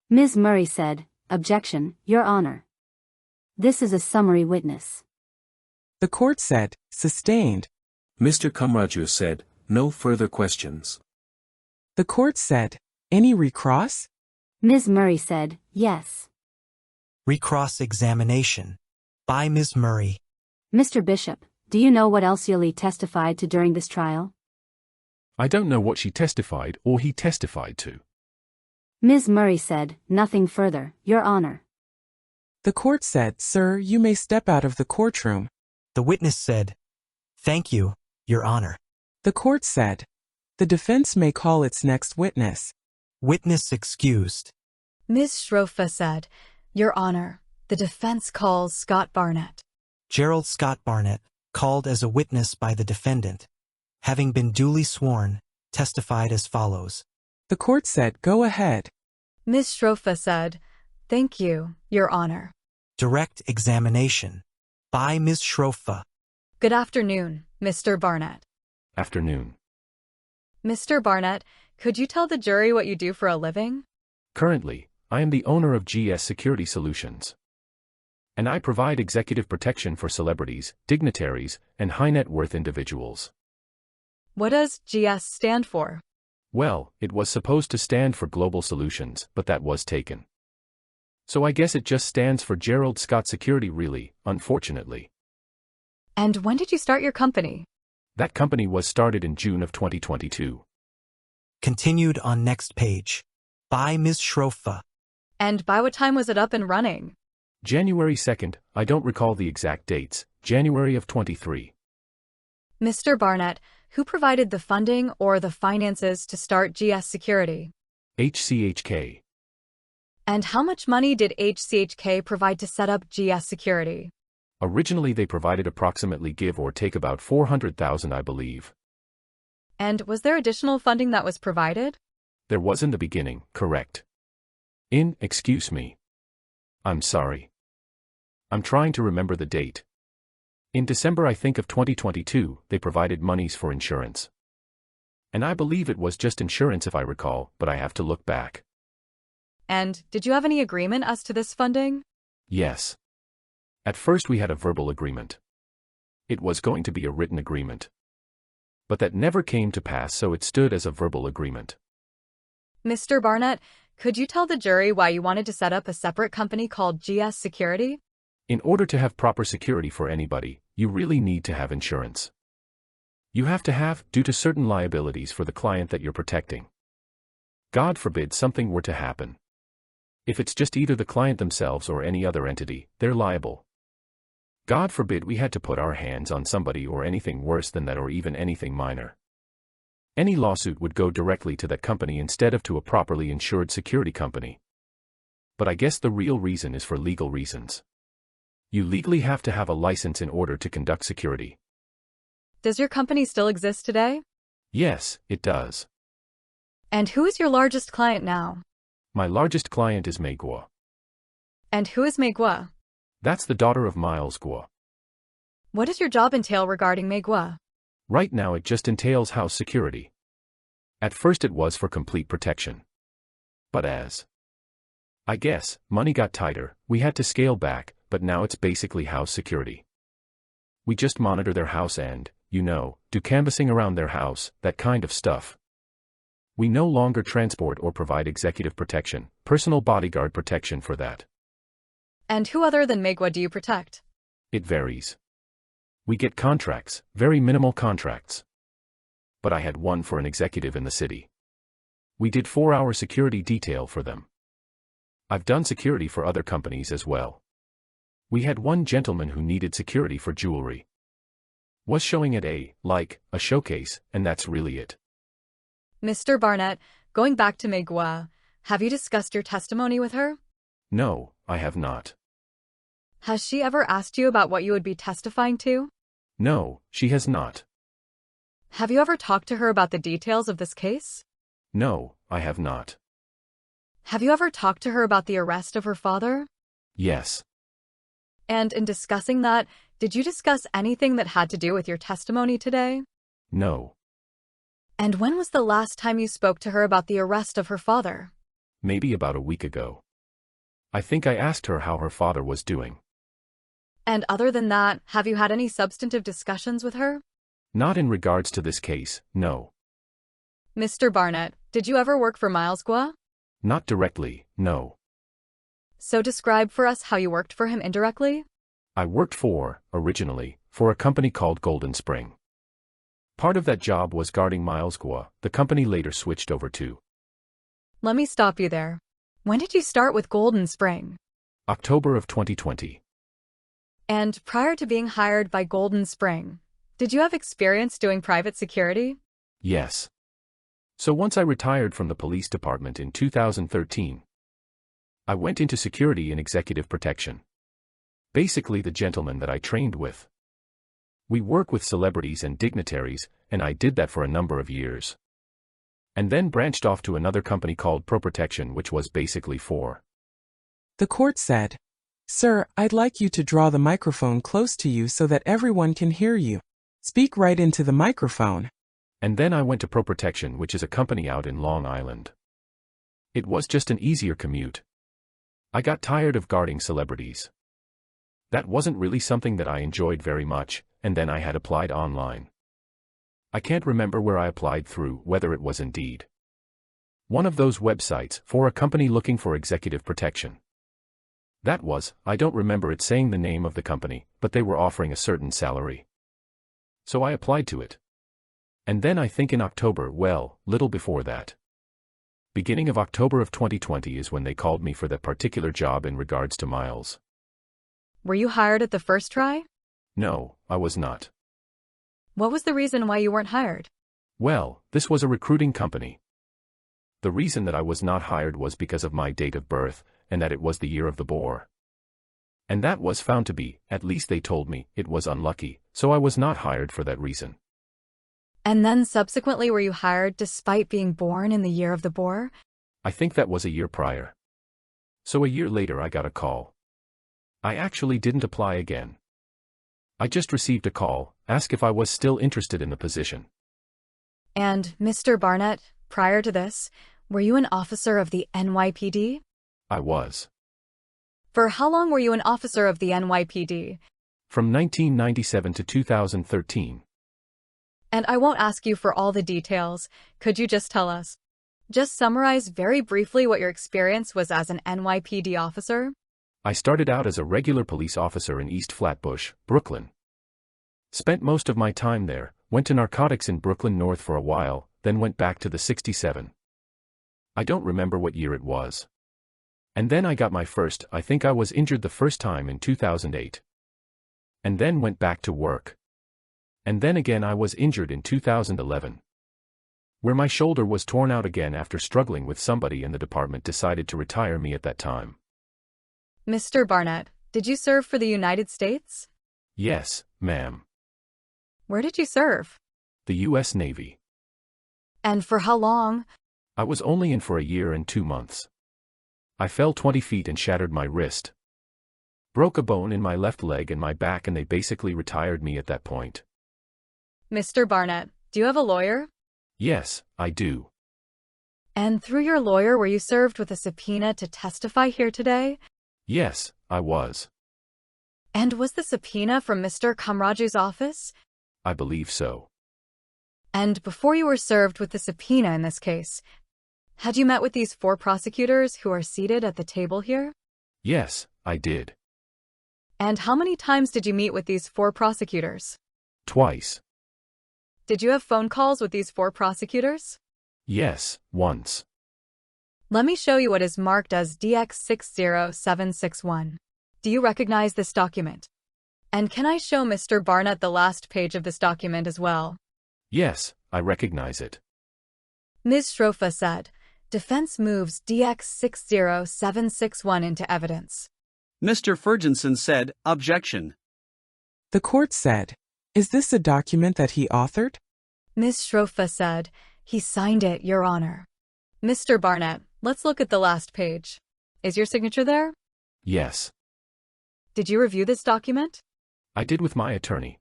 Ms. Murray said, objection, Your Honor. This is a summary witness. The court said, sustained. Mr. Kumraju said, no further questions. The court said, any recross? Ms. Murray said, yes. Recross examination. By Ms. Murray. Mr. Bishop, do you know what else Gerald Li testified to during this trial? I don't know what she testified or he testified to. Ms. Murray said, nothing further, Your Honor. The court said, sir, you may step out of the courtroom. The witness said, thank you, Your Honor. The court said, the defense may call its next witness. Witness excused. Ms. Schrofa said, Your Honor, the defense calls Scott Barnett. Gerald Scott Barnett, called as a witness by the defendant, having been duly sworn, testified as follows. The court said, go ahead. Ms. Schrofa said, thank you, Your Honor. Direct examination. By Ms. Schrofa. Good afternoon, Mr. Barnett. Afternoon. Mr. Barnett, could you tell the jury what you do for a living? Currently, I am the owner of GS Security Solutions. And I provide executive protection for celebrities, dignitaries, and high net worth individuals. What does GS stand for? Well, it was supposed to stand for Global Solutions, but that was taken. So I guess it just stands for Gerald Scott Security really, unfortunately. And when did you start your company? That company was started in June of 2022. Continued on next page. By Ms. Schrofa. And by what time was it up and running? January 2nd, I don't recall the exact dates, January of 23. Mr. Barnett, who provided the funding or the finances to start GS Security? HCHK. And how much money did HCHK provide to set up GS Security? Originally they provided approximately give or take about $400,000, I believe. And was there additional funding that was provided? There was in the beginning, correct. Excuse me. I'm sorry. I'm trying to remember the date. In December, I think, of 2022, they provided monies for insurance. And I believe it was just insurance if I recall, but I have to look back. And did you have any agreement as to this funding? Yes. At first we had a verbal agreement. It was going to be a written agreement. But that never came to pass, so it stood as a verbal agreement. Mr. Barnett, could you tell the jury why you wanted to set up a separate company called GS Security? In order to have proper security for anybody, you really need to have insurance. You have to have, due to certain liabilities for the client that you're protecting. God forbid something were to happen. If it's just either the client themselves or any other entity, they're liable. God forbid we had to put our hands on somebody or anything worse than that, or even anything minor. Any lawsuit would go directly to that company instead of to a properly insured security company. But I guess the real reason is for legal reasons. You legally have to have a license in order to conduct security. Does your company still exist today? Yes, it does. And who is your largest client now? My largest client is Guo. And who is Guo? That's the daughter of Miles Guo. What does your job entail regarding Guo? Right now it just entails house security. At first it was for complete protection. But as I guess money got tighter, we had to scale back, but now it's basically house security. We just monitor their house and, do canvassing around their house, that kind of stuff. We no longer transport or provide executive protection, personal bodyguard protection for that. And who other than Guo do you protect? It varies. We get contracts, very minimal contracts. But I had one for an executive in the city. We did 4-hour security detail for them. I've done security for other companies as well. We had one gentleman who needed security for jewelry. Was showing at a showcase, and that's really it. Mr. Barnett, going back to Guo, have you discussed your testimony with her? No, I have not. Has she ever asked you about what you would be testifying to? No, she has not. Have you ever talked to her about the details of this case? No, I have not. Have you ever talked to her about the arrest of her father? Yes. And in discussing that, did you discuss anything that had to do with your testimony today? No. And when was the last time you spoke to her about the arrest of her father? Maybe about a week ago. I think I asked her how her father was doing. And other than that, have you had any substantive discussions with her? Not in regards to this case, no. Mr. Barnett, did you ever work for Miles Guo? Not directly, no. So describe for us how you worked for him indirectly? I worked originally, for a company called Golden Spring. Part of that job was guarding Miles Guo. The company later switched over to. Let me stop you there. When did you start with Golden Spring? October of 2020. And prior to being hired by Golden Spring, did you have experience doing private security? Yes. So once I retired from the police department in 2013, I went into security and executive protection. Basically the gentleman that I trained with. We work with celebrities and dignitaries, and I did that for a number of years. And then branched off to another company called Pro Protection, which was basically for. The court said, "Sir, I'd like you to draw the microphone close to you so that everyone can hear you. Speak right into the microphone." And then I went to Pro Protection, which is a company out in Long Island. It was just an easier commute. I got tired of guarding celebrities. That wasn't really something that I enjoyed very much, and then I had applied online. I can't remember where I applied through, whether it was Indeed. One of those websites for a company looking for executive protection. That was, I don't remember it saying the name of the company, but they were offering a certain salary. So I applied to it. And then I think in October, little before that. Beginning of October of 2020 is when they called me for that particular job in regards to Miles. Were you hired at the first try? No, I was not. What was the reason why you weren't hired? Well, this was a recruiting company. The reason that I was not hired was because of my date of birth, and that it was the year of the boar. And that was found to be, at least they told me, it was unlucky, so I was not hired for that reason. And then subsequently were you hired despite being born in the year of the boar? I think that was a year prior. So a year later I got a call. I actually didn't apply again. I just received a call, asked if I was still interested in the position. And, Mr. Barnett, prior to this, were you an officer of the NYPD? I was. For how long were you an officer of the NYPD? From 1997 to 2013. And I won't ask you for all the details, could you just tell us? Just summarize very briefly what your experience was as an NYPD officer. I started out as a regular police officer in East Flatbush, Brooklyn. Spent most of my time there, went to narcotics in Brooklyn North for a while, then went back to the 67. I don't remember what year it was. And then I got my first, I think I was injured the first time in 2008. And then went back to work. And then again I was injured in 2011. Where my shoulder was torn out again after struggling with somebody and the department decided to retire me at that time. Mr. Barnett, did you serve for the United States? Yes, ma'am. Where did you serve? The U.S. Navy. And for how long? I was only in for a year and 2 months. I fell 20 feet and shattered my wrist. Broke a bone in my left leg and my back and they basically retired me at that point. Mr. Barnett, do you have a lawyer? Yes, I do. And through your lawyer were you served with a subpoena to testify here today? Yes, I was. And was the subpoena from Mr. Kamraju's office? I believe so. And before you were served with the subpoena in this case, had you met with these 4 prosecutors who are seated at the table here? Yes, I did. And how many times did you meet with these 4 prosecutors? Twice. Did you have phone calls with these 4 prosecutors? Yes, once. Let me show you what is marked as DX60761. Do you recognize this document? And can I show Mr. Barnett the last page of this document as well? Yes, I recognize it. Ms. Shrofa said, defense moves DX60761 into evidence. Mr. Ferguson said, objection. The court said, is this a document that he authored? Ms. Shrofa said, he signed it, Your Honor. Mr. Barnett, let's look at the last page. Is your signature there? Yes. Did you review this document? I did with my attorney.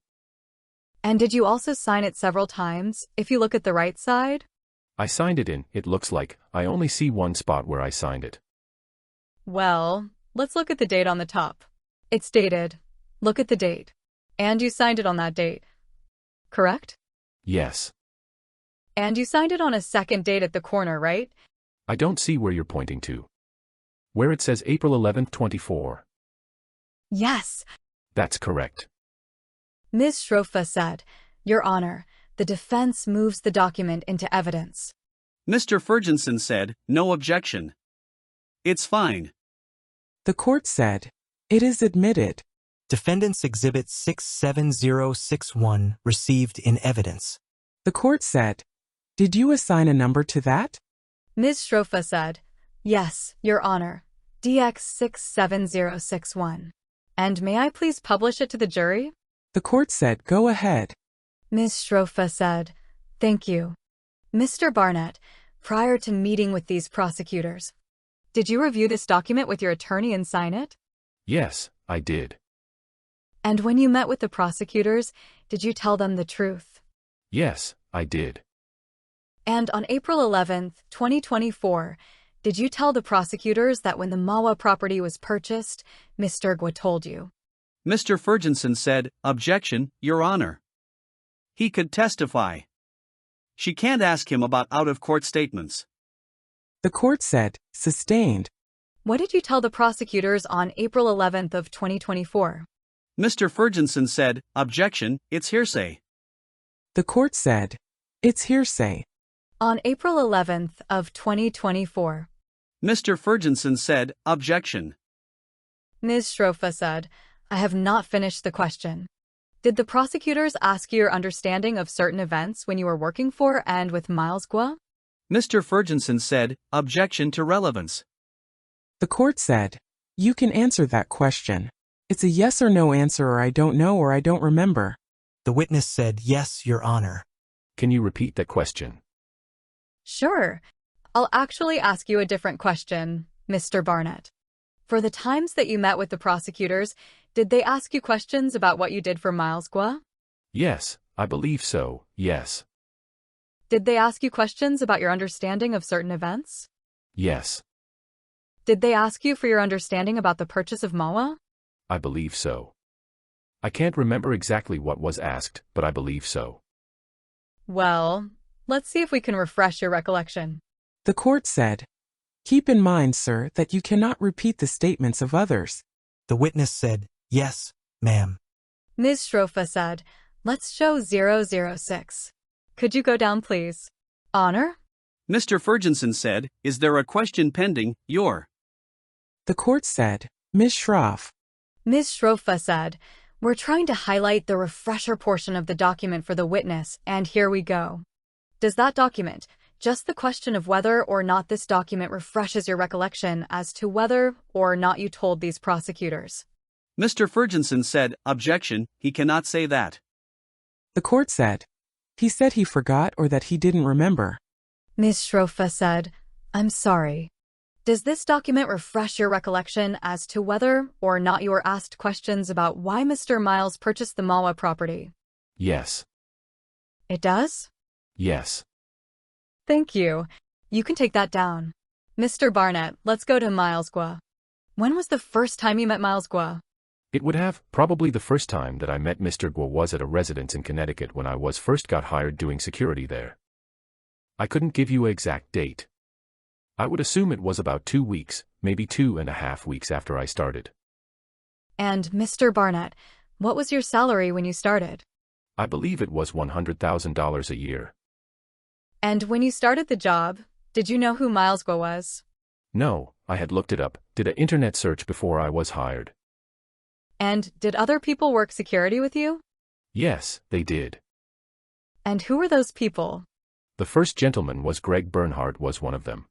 And did you also sign it several times, if you look at the right side? I signed it in, it looks like, I only see one spot where I signed it. Well, let's look at the date on the top. It's dated. Look at the date. And you signed it on that date. Correct? Yes. And you signed it on a second date at the corner, right? I don't see where you're pointing to. Where it says April 11th, 24. Yes. That's correct. Ms. Shrofa said, Your Honor, the defense moves the document into evidence. Mr. Ferguson said, no objection. It's fine. The court said, it is admitted. Defendant's Exhibit 67061 received in evidence. The court said, did you assign a number to that? Ms. Shrofa said, yes, Your Honor, DX67061. And may I please publish it to the jury? The court said, go ahead. Ms. Shrofa said, thank you. Mr. Barnett, prior to meeting with these prosecutors, did you review this document with your attorney and sign it? Yes, I did. And when you met with the prosecutors, did you tell them the truth? Yes, I did. And on April 11th, 2024, did you tell the prosecutors that when the Mawa property was purchased, Mr. Guo told you? Mr. Ferguson said, objection, Your Honor. He could testify. She can't ask him about out-of-court statements. The court said, sustained. What did you tell the prosecutors on April 11th of 2024? Mr. Ferguson said, objection, it's hearsay. The court said, it's hearsay. On April 11th of 2024. Mr. Ferguson said, objection. Ms. Shrofa said, I have not finished the question. Did the prosecutors ask you your understanding of certain events when you were working for and with Miles Guo? Mr. Ferguson said, objection to relevance. The court said, "You can answer that question. It's a yes or no answer, or I don't know, or I don't remember." The witness said, "Yes, Your Honor." Can you repeat that question? Sure. I'll actually ask you a different question, Mr. Barnett. For the times that you met with the prosecutors, did they ask you questions about what you did for Miles Guo? Yes, I believe so, yes. Did they ask you questions about your understanding of certain events? Yes, Did they ask you for your understanding about the purchase of Mawa? I believe so. I can't remember exactly what was asked, but I believe so. Well, let's see if we can refresh your recollection. The court said, "Keep in mind, sir, that you cannot repeat the statements of others." The witness said, "Yes, ma'am." Ms. Schrofa said, "Let's show 006. Could you go down, please? Honor?" Mr. Ferguson said, "Is there a question pending, Your?" The court said, "Ms. Schroff." Ms. Schrofa said, "We're trying to highlight the refresher portion of the document for the witness, and here we go. Does that document, just the question of whether or not this document refreshes your recollection as to whether or not you told these prosecutors?" Mr. Ferguson said, "Objection, he cannot say that." The court said, "He said he forgot or that he didn't remember." Ms. Schrofa said, "I'm sorry. Does this document refresh your recollection as to whether or not you were asked questions about why Mr. Miles purchased the Mawa property?" Yes, It does? yes. Thank you. You can take that down. Mr. Barnett, let's go to Miles Guo. When was the first time you met Miles Guo? It would have, probably the first time that I met Mr. Guo was at a residence in Connecticut when I was first got hired doing security there. I couldn't give you an exact date. I would assume it was about 2 weeks, maybe 2.5 weeks after I started. And Mr. Barnett, what was your salary when you started? I believe it was $100,000 a year. And when you started the job, did you know who Miles Guo was? No, I had looked it up, did an internet search before I was hired. And did other people work security with you? Yes, they did. And who were those people? The first gentleman was Greg Bernhardt was one of them.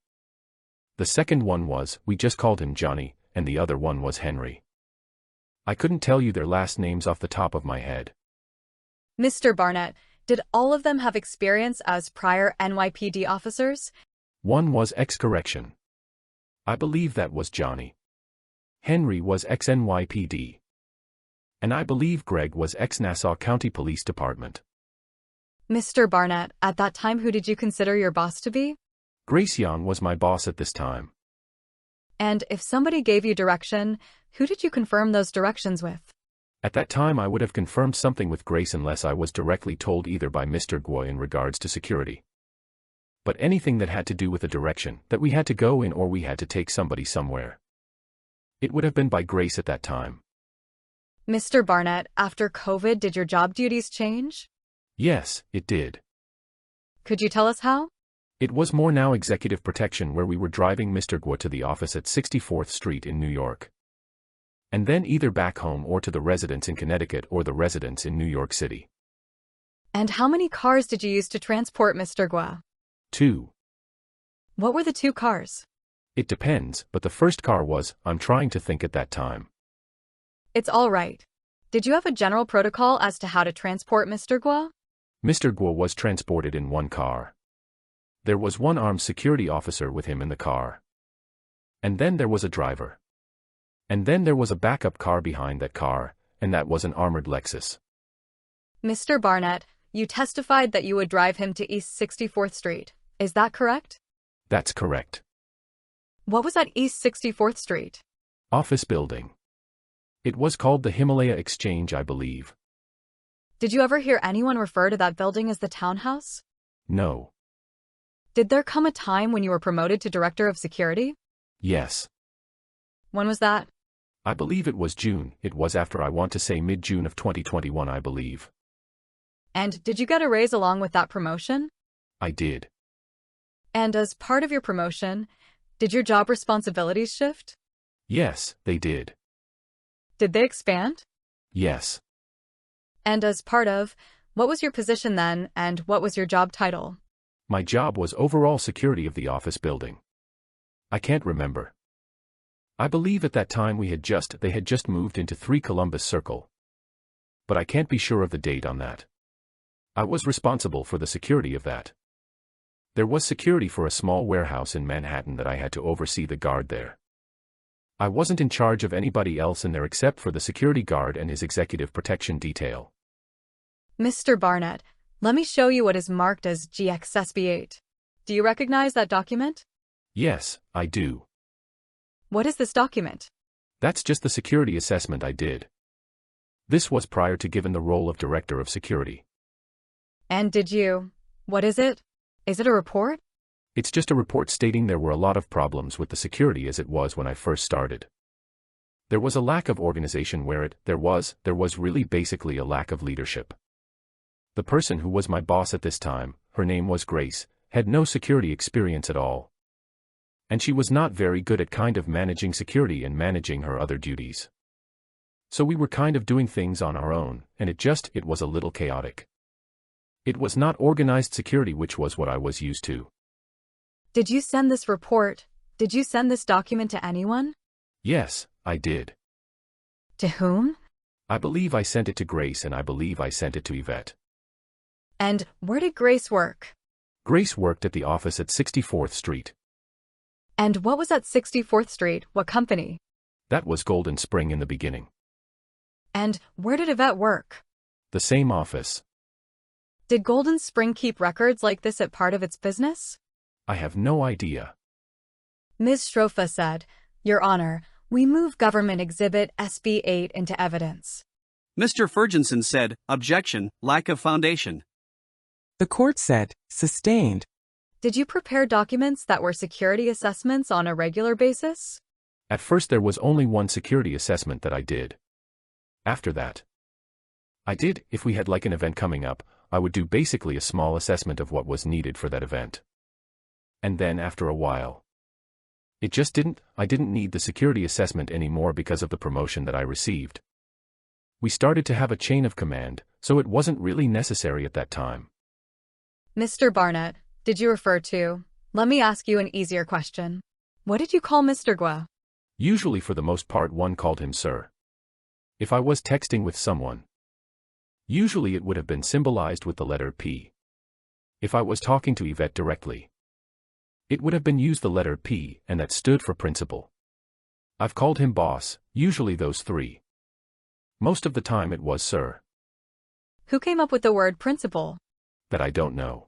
The second one was, we just called him Johnny, and the other one was Henry. I couldn't tell you their last names off the top of my head. Mr. Barnett, did all of them have experience as prior NYPD officers? One was ex-correction. I believe that was Johnny. Henry was ex-NYPD. And I believe Greg was ex-Nassau County Police Department. Mr. Barnett, at that time who did you consider your boss to be? Grace Young was my boss at this time. And if somebody gave you direction, who did you confirm those directions with? At that time I would have confirmed something with Grace unless I was directly told either by Mr. Guo in regards to security. But anything that had to do with a direction, that we had to go in or we had to take somebody somewhere, it would have been by Grace at that time. Mr. Barnett, after COVID, did your job duties change? Yes, it did. Could you tell us how? It was more now executive protection where we were driving Mr. Guo to the office at 64th Street in New York. And then either back home or to the residence in Connecticut or the residence in New York City. And how many cars did you use to transport Mr. Guo? 2. What were the 2 cars? It depends, but the first car was, I'm trying to think at that time. It's all right. Did you have a general protocol as to how to transport Mr. Guo? Mr. Guo was transported in one car. There was one armed security officer with him in the car. And then there was a driver. And then there was a backup car behind that car, and that was an armored Lexus. Mr. Barnett, you testified that you would drive him to East 64th Street. Is that correct? That's correct. What was at East 64th Street? Office building. It was called the Himalaya Exchange, I believe. Did you ever hear anyone refer to that building as the townhouse? No. Did there come a time when you were promoted to Director of Security? Yes. When was that? I believe it was June. It was after I want to say mid-June of 2021, I believe. And did you get a raise along with that promotion? I did. And as part of your promotion, did your job responsibilities shift? Yes, they did. Did they expand? Yes. And as part of, what was your position then, and what was your job title? My job was overall security of the office building. I can't remember. I believe at that time they had just moved into 3 Columbus Circle. But I can't be sure of the date on that. I was responsible for the security of that. There was security for a small warehouse in Manhattan that I had to oversee the guard there. I wasn't in charge of anybody else in there except for the security guard and his executive protection detail. Mr. Barnett, let me show you what is marked as GXSB8. Do you recognize that document? Yes, I do. What is this document? That's just the security assessment I did. This was prior to given the role of Director of Security. And what is it? Is it a report? It's just a report stating there were a lot of problems with the security as it was when I first started. There was a lack of organization where there was really basically a lack of leadership. The person who was my boss at this time, her name was Grace, had no security experience at all. And she was not very good at kind of managing security and managing her other duties. So we were kind of doing things on our own, and it was a little chaotic. It was not organized security, which was what I was used to. Did you send this document to anyone? Yes, I did. To whom? I believe I sent it to Grace and I believe I sent it to Yvette. And where did Grace work? Grace worked at the office at 64th Street. And what was at 64th Street? What company? That was Golden Spring in the beginning. And where did Yvette work? The same office. Did Golden Spring keep records like this as part of its business? I have no idea. Ms. Strofa said, Your Honor, we move Government Exhibit SB8 into evidence. Mr. Ferguson said, Objection, lack of foundation. The court said, Sustained. Did you prepare documents that were security assessments on a regular basis? At first there was only one security assessment that I did. After that, if we had like an event coming up, I would do basically a small assessment of what was needed for that event. And then after a while, I didn't need the security assessment anymore because of the promotion that I received. We started to have a chain of command, so it wasn't really necessary at that time. Mr. Barnett, did you refer to? Let me ask you an easier question. What did you call Mr. Guo? Usually for the most part one called him sir. If I was texting with someone, usually it would have been symbolized with the letter P. If I was talking to Yvette directly, it would have been used the letter P, and that stood for principal. I've called him boss, usually those 3. Most of the time it was sir. Who came up with the word principal? That I don't know.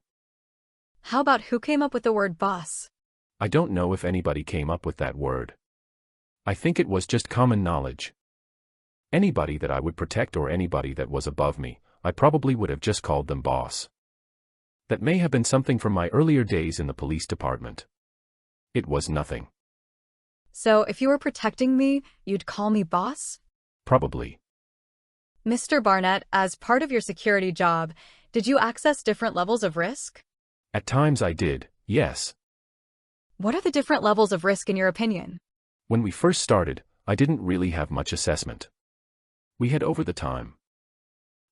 How about who came up with the word boss? I don't know if anybody came up with that word. I think it was just common knowledge. Anybody that I would protect or anybody that was above me, I probably would have just called them boss. That may have been something from my earlier days in the police department. It was nothing. So if you were protecting me, you'd call me boss? Probably. Mr. Barnett, as part of your security job, did you access different levels of risk? At times I did, yes. What are the different levels of risk in your opinion? When we first started, I didn't really have much assessment. We had over the time.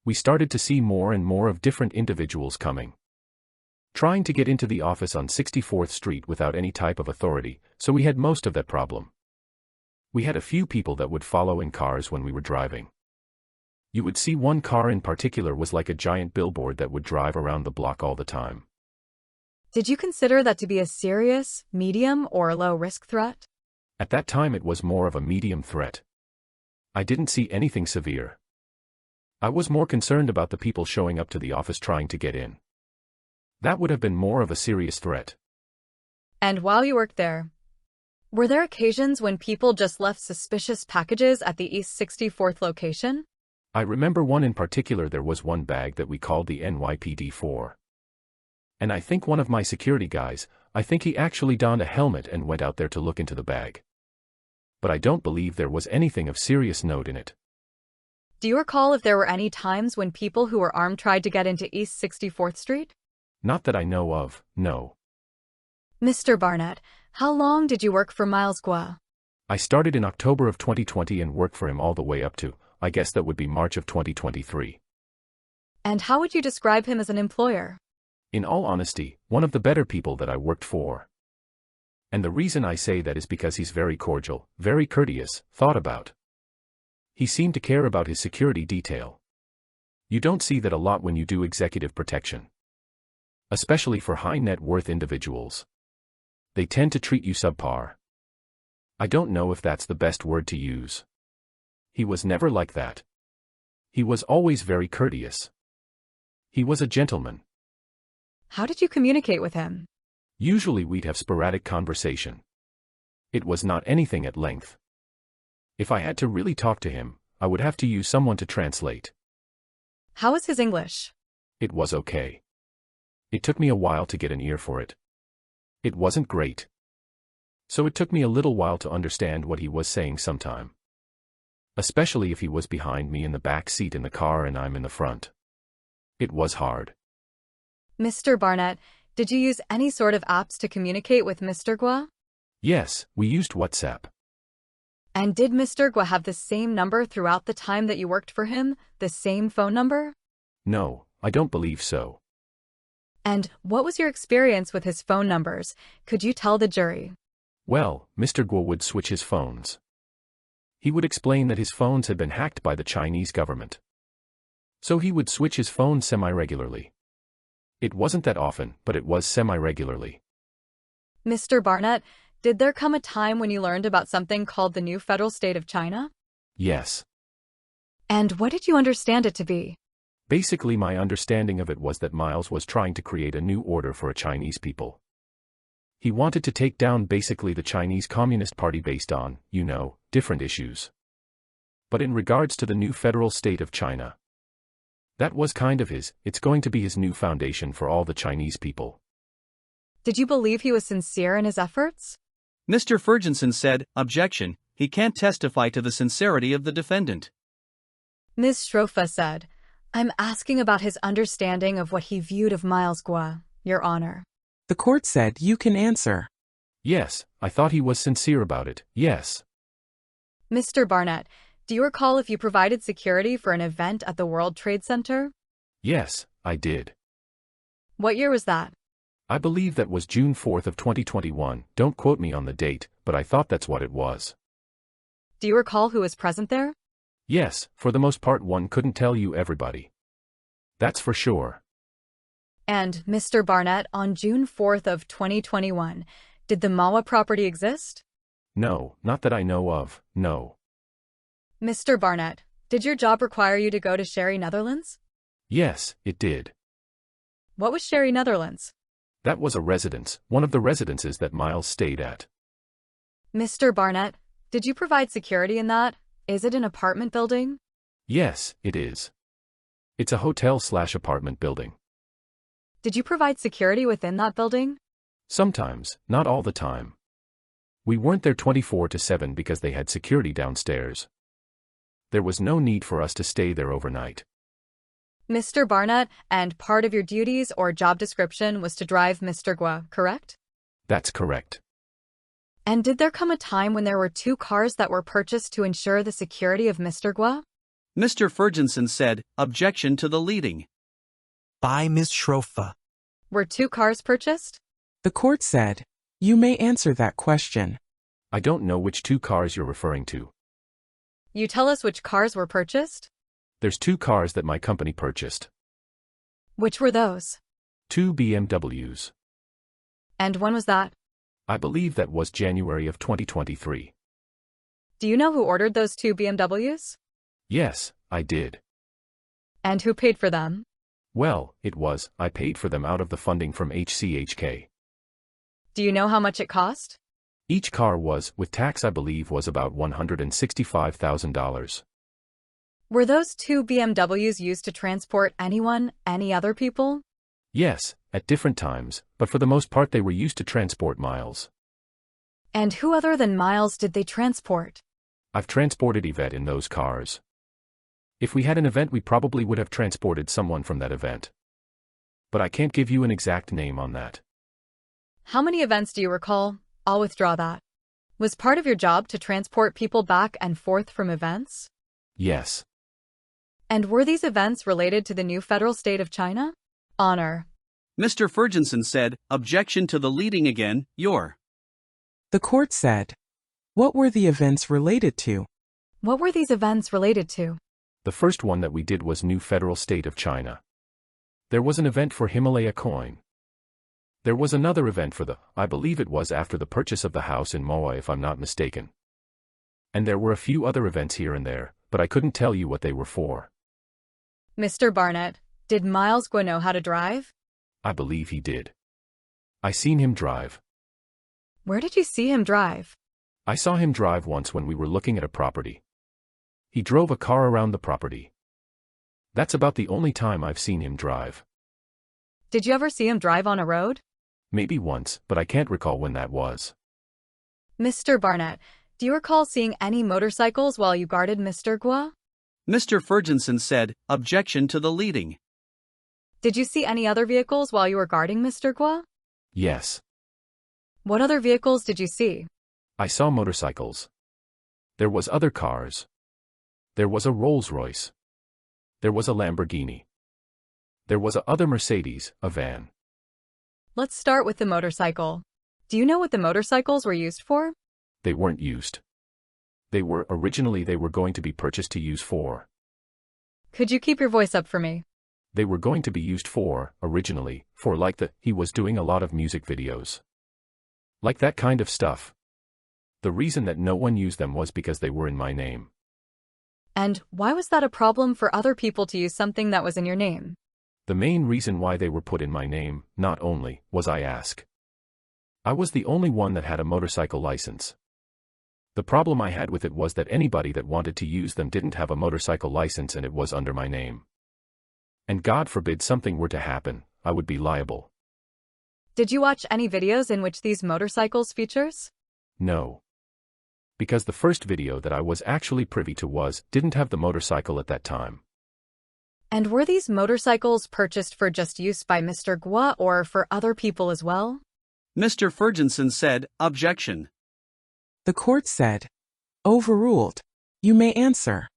We started to see more and more of different individuals coming, trying to get into the office on 64th Street without any type of authority, so we had most of that problem. We had a few people that would follow in cars when we were driving. You would see one car in particular was like a giant billboard that would drive around the block all the time. Did you consider that to be a serious, medium, or low-risk threat? At that time it was more of a medium threat. I didn't see anything severe. I was more concerned about the people showing up to the office trying to get in. That would have been more of a serious threat. And while you worked there, were there occasions when people just left suspicious packages at the East 64th location? I remember one in particular. There was one bag that we called the NYPD-4. And I think one of my security guys, I think he actually donned a helmet and went out there to look into the bag. But I don't believe there was anything of serious note in it. Do you recall if there were any times when people who were armed tried to get into East 64th Street? Not that I know of, no. Mr. Barnett, how long did you work for Miles Guo? I started in October of 2020 and worked for him all the way up to, I guess that would be March of 2023. And how would you describe him as an employer? In all honesty, one of the better people that I worked for. And the reason I say that is because he's very cordial, very courteous, thought about. He seemed to care about his security detail. You don't see that a lot when you do executive protection. Especially for high net worth individuals. They tend to treat you subpar. I don't know if that's the best word to use. He was never like that. He was always very courteous. He was a gentleman. How did you communicate with him? Usually we'd have sporadic conversation. It was not anything at length. If I had to really talk to him, I would have to use someone to translate. How was his English? It was okay. It took me a while to get an ear for it. It wasn't great. So it took me a little while to understand what he was saying sometime. Especially if he was behind me in the back seat in the car and I'm in the front. It was hard. Mr. Barnett, did you use any sort of apps to communicate with Mr. Guo? Yes, we used WhatsApp. And did Mr. Guo have the same number throughout the time that you worked for him, the same phone number? No, I don't believe so. And what was your experience with his phone numbers? Could you tell the jury? Well, Mr. Guo would switch his phones. He would explain that his phones had been hacked by the Chinese government. So he would switch his phone semi-regularly. It wasn't that often, but it was semi-regularly. Mr. Barnett, did there come a time when you learned about something called the new federal state of China? Yes. And what did you understand it to be? Basically, my understanding of it was that Miles was trying to create a new order for a Chinese people. He wanted to take down basically the Chinese Communist Party based on, different issues. But in regards to the new federal state of China, that was kind of it's going to be his new foundation for all the Chinese people. Did you believe he was sincere in his efforts? Mr. Ferguson said, objection, he can't testify to the sincerity of the defendant. Ms. Schrofa said, I'm asking about his understanding of what he viewed of Miles Guo, Your Honor. The court said you can answer. Yes, I thought he was sincere about it, yes. Mr. Barnett, do you recall if you provided security for an event at the World Trade Center? Yes, I did. What year was that? I believe that was June 4th of 2021, don't quote me on the date, but I thought that's what it was. Do you recall who was present there? Yes, for the most part one couldn't tell you everybody. That's for sure. And, Mr. Barnett, on June 4th of 2021, did the Mawa property exist? No, not that I know of, no. Mr. Barnett, did your job require you to go to Sherry, Netherlands? Yes, it did. What was Sherry, Netherlands? That was a residence, one of the residences that Miles stayed at. Mr. Barnett, did you provide security in that? Is it an apartment building? Yes, it is. It's a hotel/apartment building. Did you provide security within that building? Sometimes, not all the time. We weren't there 24/7 because they had security downstairs. There was no need for us to stay there overnight. Mr. Barnett, and part of your duties or job description was to drive Mr. Guo, correct? That's correct. And did there come a time when there were 2 cars that were purchased to ensure the security of Mr. Guo? Mr. Ferguson said, objection to the leading. By Ms. Schrofa. Were 2 cars purchased? The court said, you may answer that question. I don't know which 2 cars you're referring to. You tell us which cars were purchased? There's 2 cars that my company purchased. Which were those? 2 BMWs. And when was that? I believe that was January of 2023. Do you know who ordered those 2 BMWs? Yes, I did. And who paid for them? Well, I paid for them out of the funding from HCHK. Do you know how much it cost? Each car was, with tax I believe, was about $165,000. Were those 2 BMWs used to transport anyone, any other people? Yes, at different times, but for the most part they were used to transport Miles. And who other than Miles did they transport? I've transported Yvette in those cars. If we had an event we probably would have transported someone from that event. But I can't give you an exact name on that. How many events do you recall? I'll withdraw that. Was part of your job to transport people back and forth from events? Yes. And were these events related to the new federal state of China? Honor. Mr. Ferguson said, objection to the leading again, your. The court said, "What were the events related to?" What were these events related to? The first one that we did was new federal state of China. There was an event for Himalaya coin. There was another event for I believe it was after the purchase of the house in Moa if I'm not mistaken. And there were a few other events here and there, but I couldn't tell you what they were for. Mr. Barnett, did Miles Guo know how to drive? I believe he did. I seen him drive. Where did you see him drive? I saw him drive once when we were looking at a property. He drove a car around the property. That's about the only time I've seen him drive. Did you ever see him drive on a road? Maybe once, but I can't recall when that was. Mr. Barnett, do you recall seeing any motorcycles while you guarded Mr. Guo? Mr. Ferguson said, objection to the leading. Did you see any other vehicles while you were guarding Mr. Guo? Yes. What other vehicles did you see? I saw motorcycles. There was other cars. There was a Rolls-Royce. There was a Lamborghini. There was a other Mercedes, a van. Let's start with the motorcycle. Do you know what the motorcycles were used for? They weren't used. Originally they were going to be purchased to use for. Could you keep your voice up for me? They were going to be used originally, for he was doing a lot of music videos. Like that kind of stuff. The reason that no one used them was because they were in my name. And why was that a problem for other people to use something that was in your name? The main reason why they were put in my name, not only, was I ask. I was the only one that had a motorcycle license. The problem I had with it was that anybody that wanted to use them didn't have a motorcycle license and it was under my name. And God forbid something were to happen, I would be liable. Did you watch any videos in which these motorcycles features? No. Because the first video that I was actually privy to didn't have the motorcycle at that time. And were these motorcycles purchased for just use by Mr. Guo or for other people as well? Mr. Ferguson said, objection. The court said, overruled. You may answer.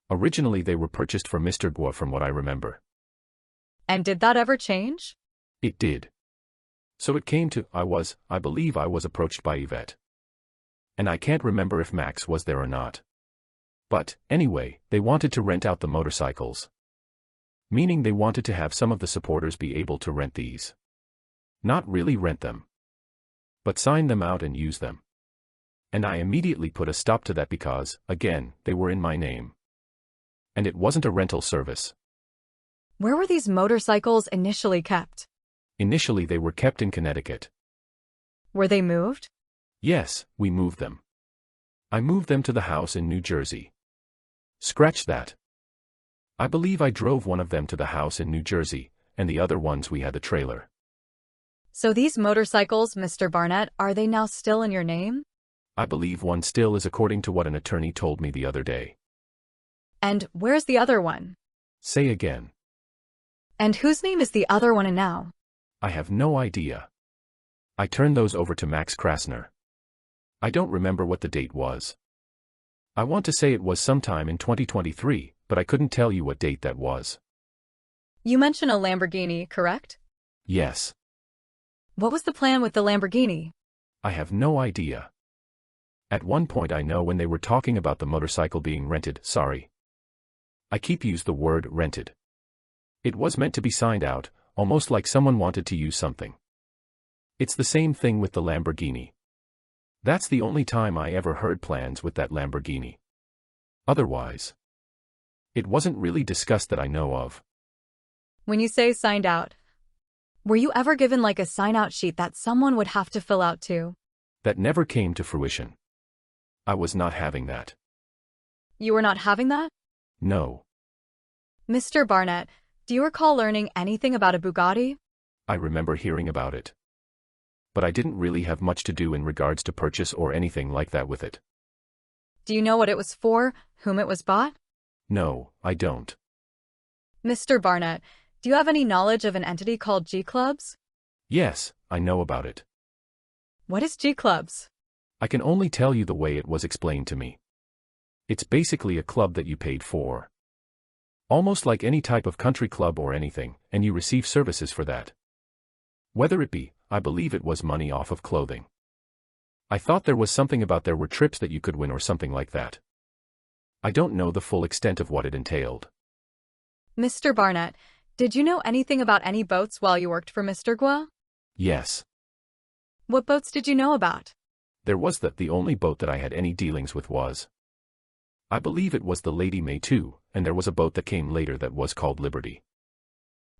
Originally they were purchased for Mr. Guo from what I remember. And did that ever change? It did. So it came to, I believe I was approached by Yvette. And I can't remember if Max was there or not. But, anyway, they wanted to rent out the motorcycles. Meaning they wanted to have some of the supporters be able to rent these. Not really rent them. But sign them out and use them. And I immediately put a stop to that because, again, they were in my name. And it wasn't a rental service. Where were these motorcycles initially kept? Initially they were kept in Connecticut. Were they moved? Yes, we moved them. I moved them to the house in New Jersey. Scratch that. I believe I drove one of them to the house in New Jersey, and the other ones we had the trailer. So these motorcycles, Mr. Barnett, are they now still in your name? I believe one still is according to what an attorney told me the other day. And where's the other one? Say again. And whose name is the other one in now? I have no idea. I turned those over to Max Krasner. I don't remember what the date was. I want to say it was sometime in 2023, but I couldn't tell you what date that was. You mentioned a Lamborghini, correct? Yes. What was the plan with the Lamborghini? I have no idea. At one point I know when they were talking about the motorcycle being rented, I keep use the word rented. It was meant to be signed out, almost like someone wanted to use something. It's the same thing with the Lamborghini. That's the only time I ever heard plans with that Lamborghini. Otherwise, it wasn't really discussed that I know of. When you say signed out, were you ever given like a sign-out sheet that someone would have to fill out too? That never came to fruition. I was not having that. You were not having that? No. Mr. Barnett, do you recall learning anything about a Bugatti? I remember hearing about it. But I didn't really have much to do in regards to purchase or anything like that with it. Do you know what it was for, whom it was bought? No, I don't. Mr. Barnett, do you have any knowledge of an entity called G-Clubs? Yes, I know about it. What is G-Clubs? I can only tell you the way it was explained to me. It's basically a club that you paid for. Almost like any type of country club or anything, and you receive services for that. Whether it be, I believe it was money off of clothing. I thought there was something about there were trips that you could win or something like that. I don't know the full extent of what it entailed. Mr. Barnett, did you know anything about any boats while you worked for Mr. Guo? Yes. What boats did you know about? There was the only boat that I had any dealings with was. I believe it was the Lady May too, and there was a boat that came later that was called Liberty.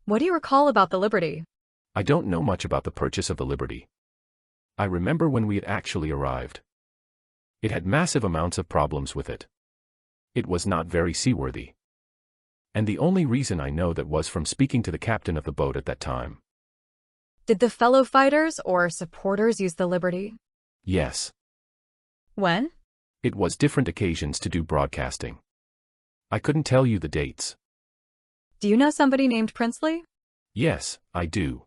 What do you recall about the Liberty? I don't know much about the purchase of the Liberty. I remember when we had actually arrived. It had massive amounts of problems with it. It was not very seaworthy. And the only reason I know that was from speaking to the captain of the boat at that time. Did the fellow fighters or supporters use the Liberty? Yes. When? It was different occasions to do broadcasting. I couldn't tell you the dates. Do you know somebody named Princely? Yes, I do.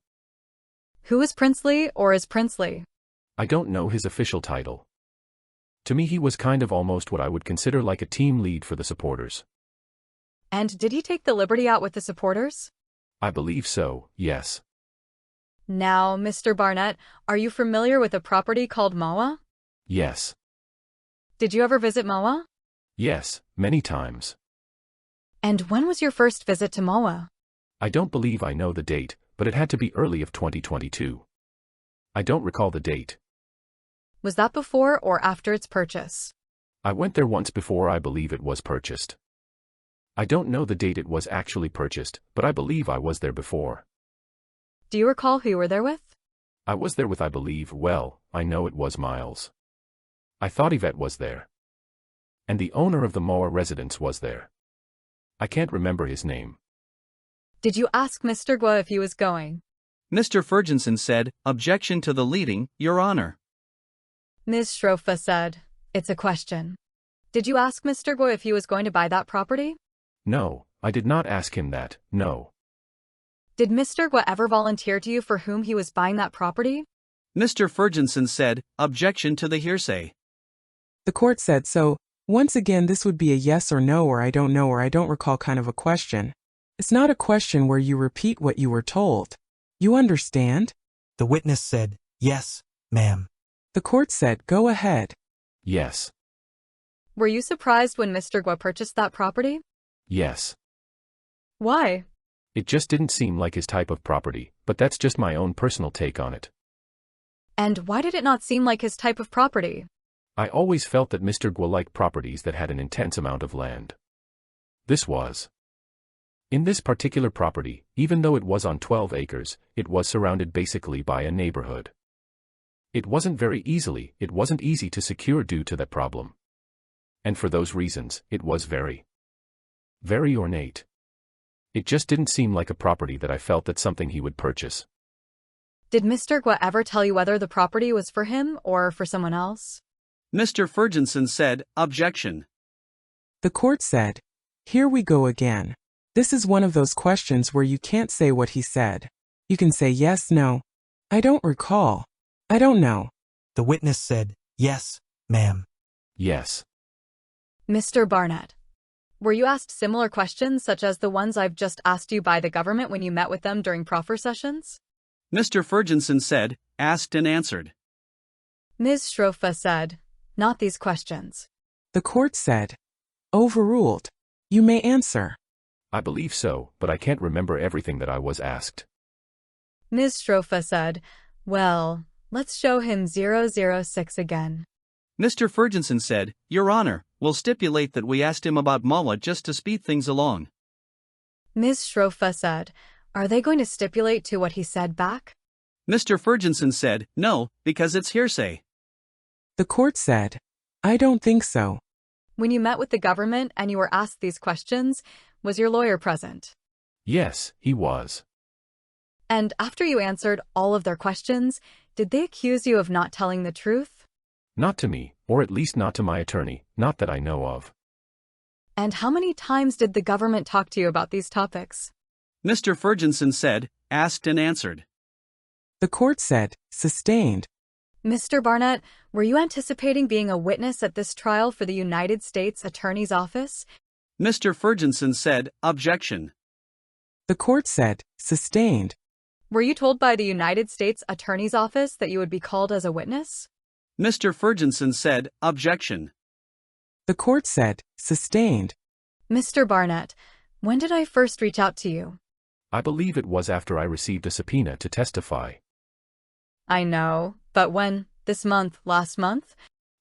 Who is Princely or is Princely? I don't know his official title. To me he was kind of almost what I would consider like a team lead for the supporters. And did he take the Liberty out with the supporters? I believe so, yes. Now, Mr. Barnett, are you familiar with a property called Mawa? Yes. Did you ever visit Mawa? Yes, many times. And when was your first visit to Mawa? I don't believe I know the date, but it had to be early of 2022. I don't recall the date. Was that before or after its purchase? I went there once before. I believe it was purchased. I don't know the date it was actually purchased, but I believe I was there before. Do you recall who you were there with? I was there with, I believe, well, I know it was Miles. I thought Yvette was there. And the owner of the Moa residence was there. I can't remember his name. Did you ask Mr. Guo if he was going? Mr. Ferguson said, "Objection to the leading, Your Honor." Ms. Schrofa said, "It's a question." Did you ask Mr. Guo if he was going to buy that property? No, I did not ask him that, no. Did Mr. Guo ever volunteer to you for whom he was buying that property? Mr. Ferguson said, "Objection to the hearsay." The court said so. Once again, this would be a yes or no or I don't know or I don't recall kind of a question. It's not a question where you repeat what you were told. You understand? The witness said, yes, ma'am. The court said, go ahead. Yes. Were you surprised when Mr. Guo purchased that property? Yes. Why? It just didn't seem like his type of property, but that's just my own personal take on it. And why did it not seem like his type of property? I always felt that Mr. Guo liked properties that had an intense amount of land. This was. In this particular property, even though it was on 12 acres, it was surrounded basically by a neighborhood. It wasn't easy to secure due to that problem. And for those reasons, it was very ornate. It just didn't seem like a property that I felt that something he would purchase. Did Mr. Guo ever tell you whether the property was for him or for someone else? Mr. Ferguson said, "Objection." The court said, here we go again. This is one of those questions where you can't say what he said. You can say yes, no. I don't recall. I don't know. The witness said, yes, ma'am. Yes. Mr. Barnett, were you asked similar questions such as the ones I've just asked you by the government when you met with them during proffer sessions? Mr. Ferguson said, asked and answered. Ms. Schrofa said, not these questions. The court said, overruled. You may answer. I believe so, but I can't remember everything that I was asked. Ms. Schrofa said, well, let's show him 006 again. Mr. Ferguson said, Your Honor, we'll stipulate that we asked him about Mala just to speed things along. Ms. Schrofa said, are they going to stipulate to what he said back? Mr. Ferguson said, no, because it's hearsay. The court said, I don't think so. When you met with the government and you were asked these questions, was your lawyer present? Yes, he was. And after you answered all of their questions, did they accuse you of not telling the truth? Not to me, or at least not to my attorney, not that I know of. And how many times did the government talk to you about these topics? Mr. Ferguson said, asked and answered. The court said, sustained. Mr. Barnett, were you anticipating being a witness at this trial for the United States Attorney's Office? Mr. Ferguson said, objection. The court said, sustained. Were you told by the United States Attorney's Office that you would be called as a witness? Mr. Ferguson said, objection. The court said, sustained. Mr. Barnett, when did I first reach out to you? I believe it was after I received a subpoena to testify. I know, but when? This month, last month?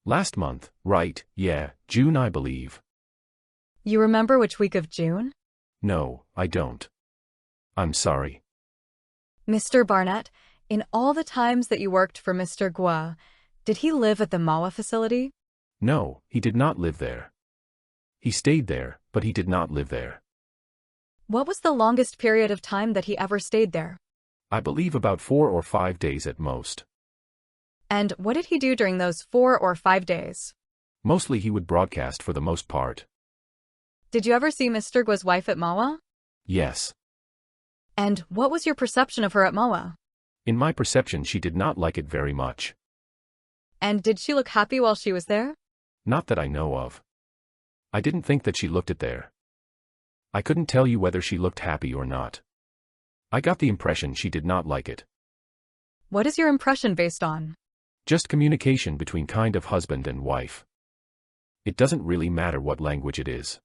Last month, right, yeah, June I believe. You remember which week of June? No, I don't. I'm sorry. Mr. Barnett, in all the times that you worked for Mr. Guo, did he live at the MAWA facility? No, he did not live there. He stayed there, but he did not live there. What was the longest period of time that he ever stayed there? I believe about 4 or 5 days at most. And what did he do during those 4 or 5 days? Mostly he would broadcast for the most part. Did you ever see Mr. Guo's wife at MAWA? Yes. And what was your perception of her at MAWA? In my perception she did not like it very much. And did she look happy while she was there? Not that I know of. I didn't think that she looked it there. I couldn't tell you whether she looked happy or not. I got the impression she did not like it. What is your impression based on? Just communication between kind of husband and wife. It doesn't really matter what language it is.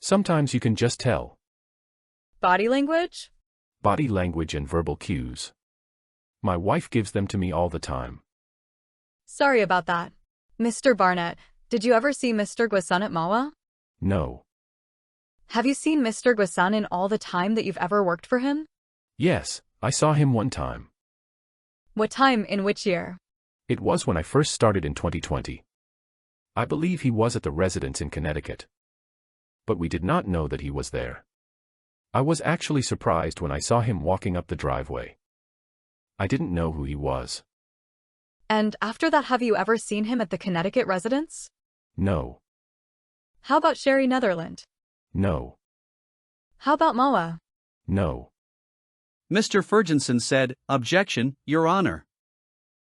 Sometimes you can just tell. Body language? Body language and verbal cues. My wife gives them to me all the time. Sorry about that. Mr. Barnett, did you ever see Mr. Guo-san at MAWA? No. Have you seen Mr. Guo-san in all the time that you've ever worked for him? Yes, I saw him one time. What time, in which year? It was when I first started in 2020. I believe he was at the residence in Connecticut. But we did not know that he was there. I was actually surprised when I saw him walking up the driveway. I didn't know who he was. And after that, have you ever seen him at the Connecticut residence? No. How about Sherry Netherland? No. How about MAWA? No. Mr. Ferguson said, objection, Your Honor.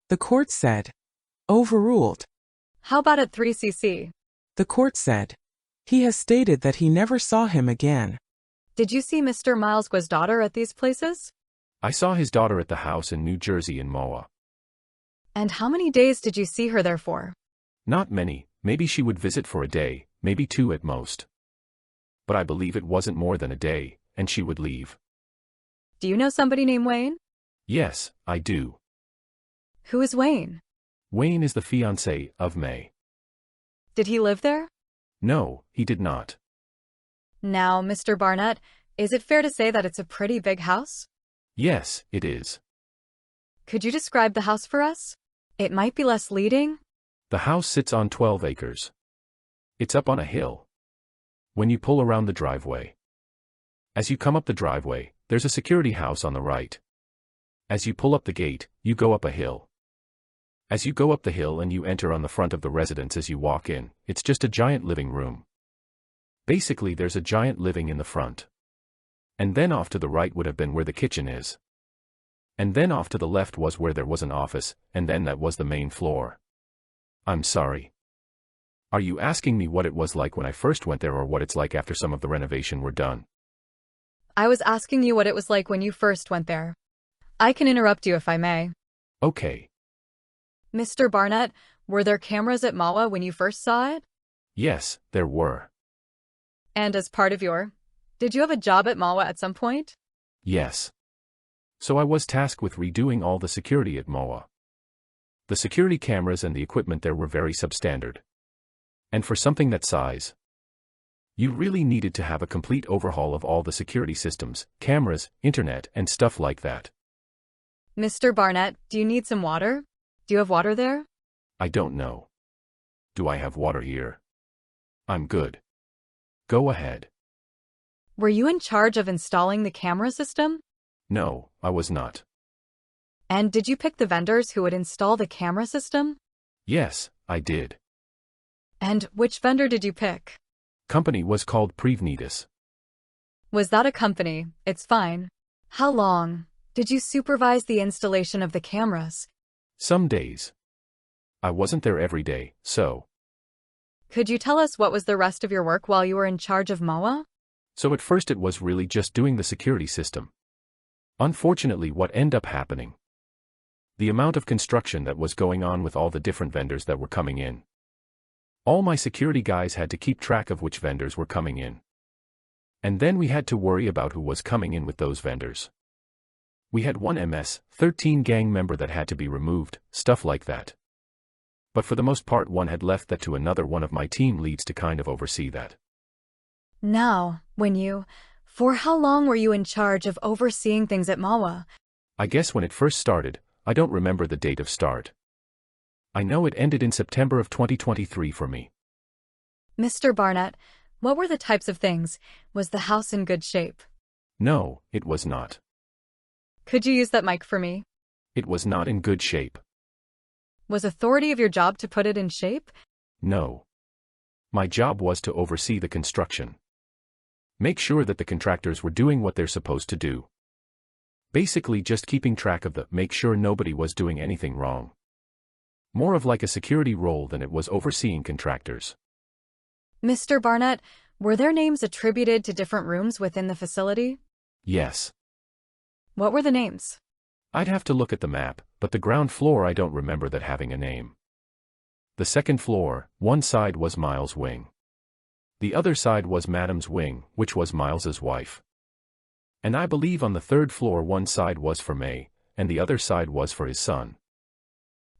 The court said, overruled. How about at 3cc? The court said, he has stated that he never saw him again. Did you see Mr. Miles Guo's daughter at these places? I saw his daughter at the house in New Jersey in MAWA. And how many days did you see her there for? Not many, maybe she would visit for a day, maybe 2 at most. But I believe it wasn't more than a day, and she would leave. Do you know somebody named Wayne? Yes, I do. Who is Wayne? Wayne is the fiancé of May. Did he live there? No, he did not. Now, Mr. Barnett, is it fair to say that it's a pretty big house? Yes, it is. Could you describe the house for us? It might be less leading. The house sits on 12 acres. It's up on a hill. When you pull around the driveway. As you come up the driveway, there's a security house on the right. As you pull up the gate, you go up a hill. As you go up the hill and you enter on the front of the residence as you walk in, it's just a giant living room. Basically there's a giant living in the front. And then off to the right would have been where the kitchen is. And then off to the left was where there was an office, and then that was the main floor. I'm sorry. Are you asking me what it was like when I first went there or what it's like after some of the renovation were done? I was asking you what it was like when you first went there. I can interrupt you if I may. Okay. Mr. Barnett, were there cameras at MAWA when you first saw it? Yes, there were. And as part of did you have a job at MAWA at some point? Yes. So I was tasked with redoing all the security at MAWA. The security cameras and the equipment there were very substandard. And for something that size, you really needed to have a complete overhaul of all the security systems, cameras, internet, and stuff like that. Mr. Barnett, do you need some water? Do you have water there? I don't know. Do I have water here? I'm good. Go ahead. Were you in charge of installing the camera system? No, I was not. And did you pick the vendors who would install the camera system? Yes, I did. And which vendor did you pick? Company was called Prevnidus. Was that a company? It's fine. How long did you supervise the installation of the cameras? Some days. I wasn't there every day, so. Could you tell us what was the rest of your work while you were in charge of MAWA? So at first it was really just doing the security system. Unfortunately, what ended up happening? The amount of construction that was going on with all the different vendors that were coming in. All my security guys had to keep track of which vendors were coming in. And then we had to worry about who was coming in with those vendors. We had one MS-13 gang member that had to be removed, stuff like that. But for the most part one had left that to another one of my team leads to kind of oversee that. Now, for how long were you in charge of overseeing things at MAWA? I guess when it first started, I don't remember the date of start. I know it ended in September of 2023 for me. Mr. Barnett, what were the types of things? Was the house in good shape? No, it was not. Could you use that mic for me? It was not in good shape. Was authority of your job to put it in shape? No. My job was to oversee the construction. Make sure that the contractors were doing what they're supposed to do. Basically just keeping track of make sure nobody was doing anything wrong. More of like a security role than it was overseeing contractors. Mr. Barnett, were their names attributed to different rooms within the facility? Yes. What were the names? I'd have to look at the map, but the ground floor I don't remember that having a name. The second floor, one side was Miles' wing. The other side was Madam's wing, which was Miles's wife. And I believe on the third floor one side was for May, and the other side was for his son.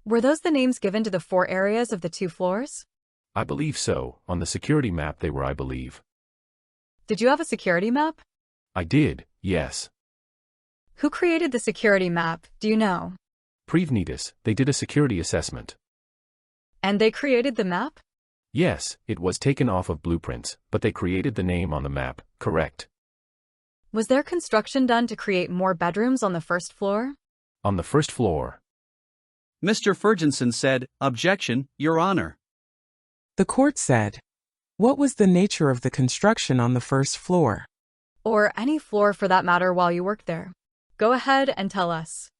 Were those the names given to the 4 areas of the 2 floors? I believe so, on the security map they were I believe. Did you have a security map? I did, yes. Who created the security map, do you know? Prevnitus, they did a security assessment. And they created the map? Yes, it was taken off of blueprints, but they created the name on the map, correct. Was there construction done to create more bedrooms on the first floor? On the first floor. Mr. Ferguson said, "Objection, Your Honor." The court said, what was the nature of the construction on the first floor? Or any floor for that matter while you worked there. Go ahead and tell us.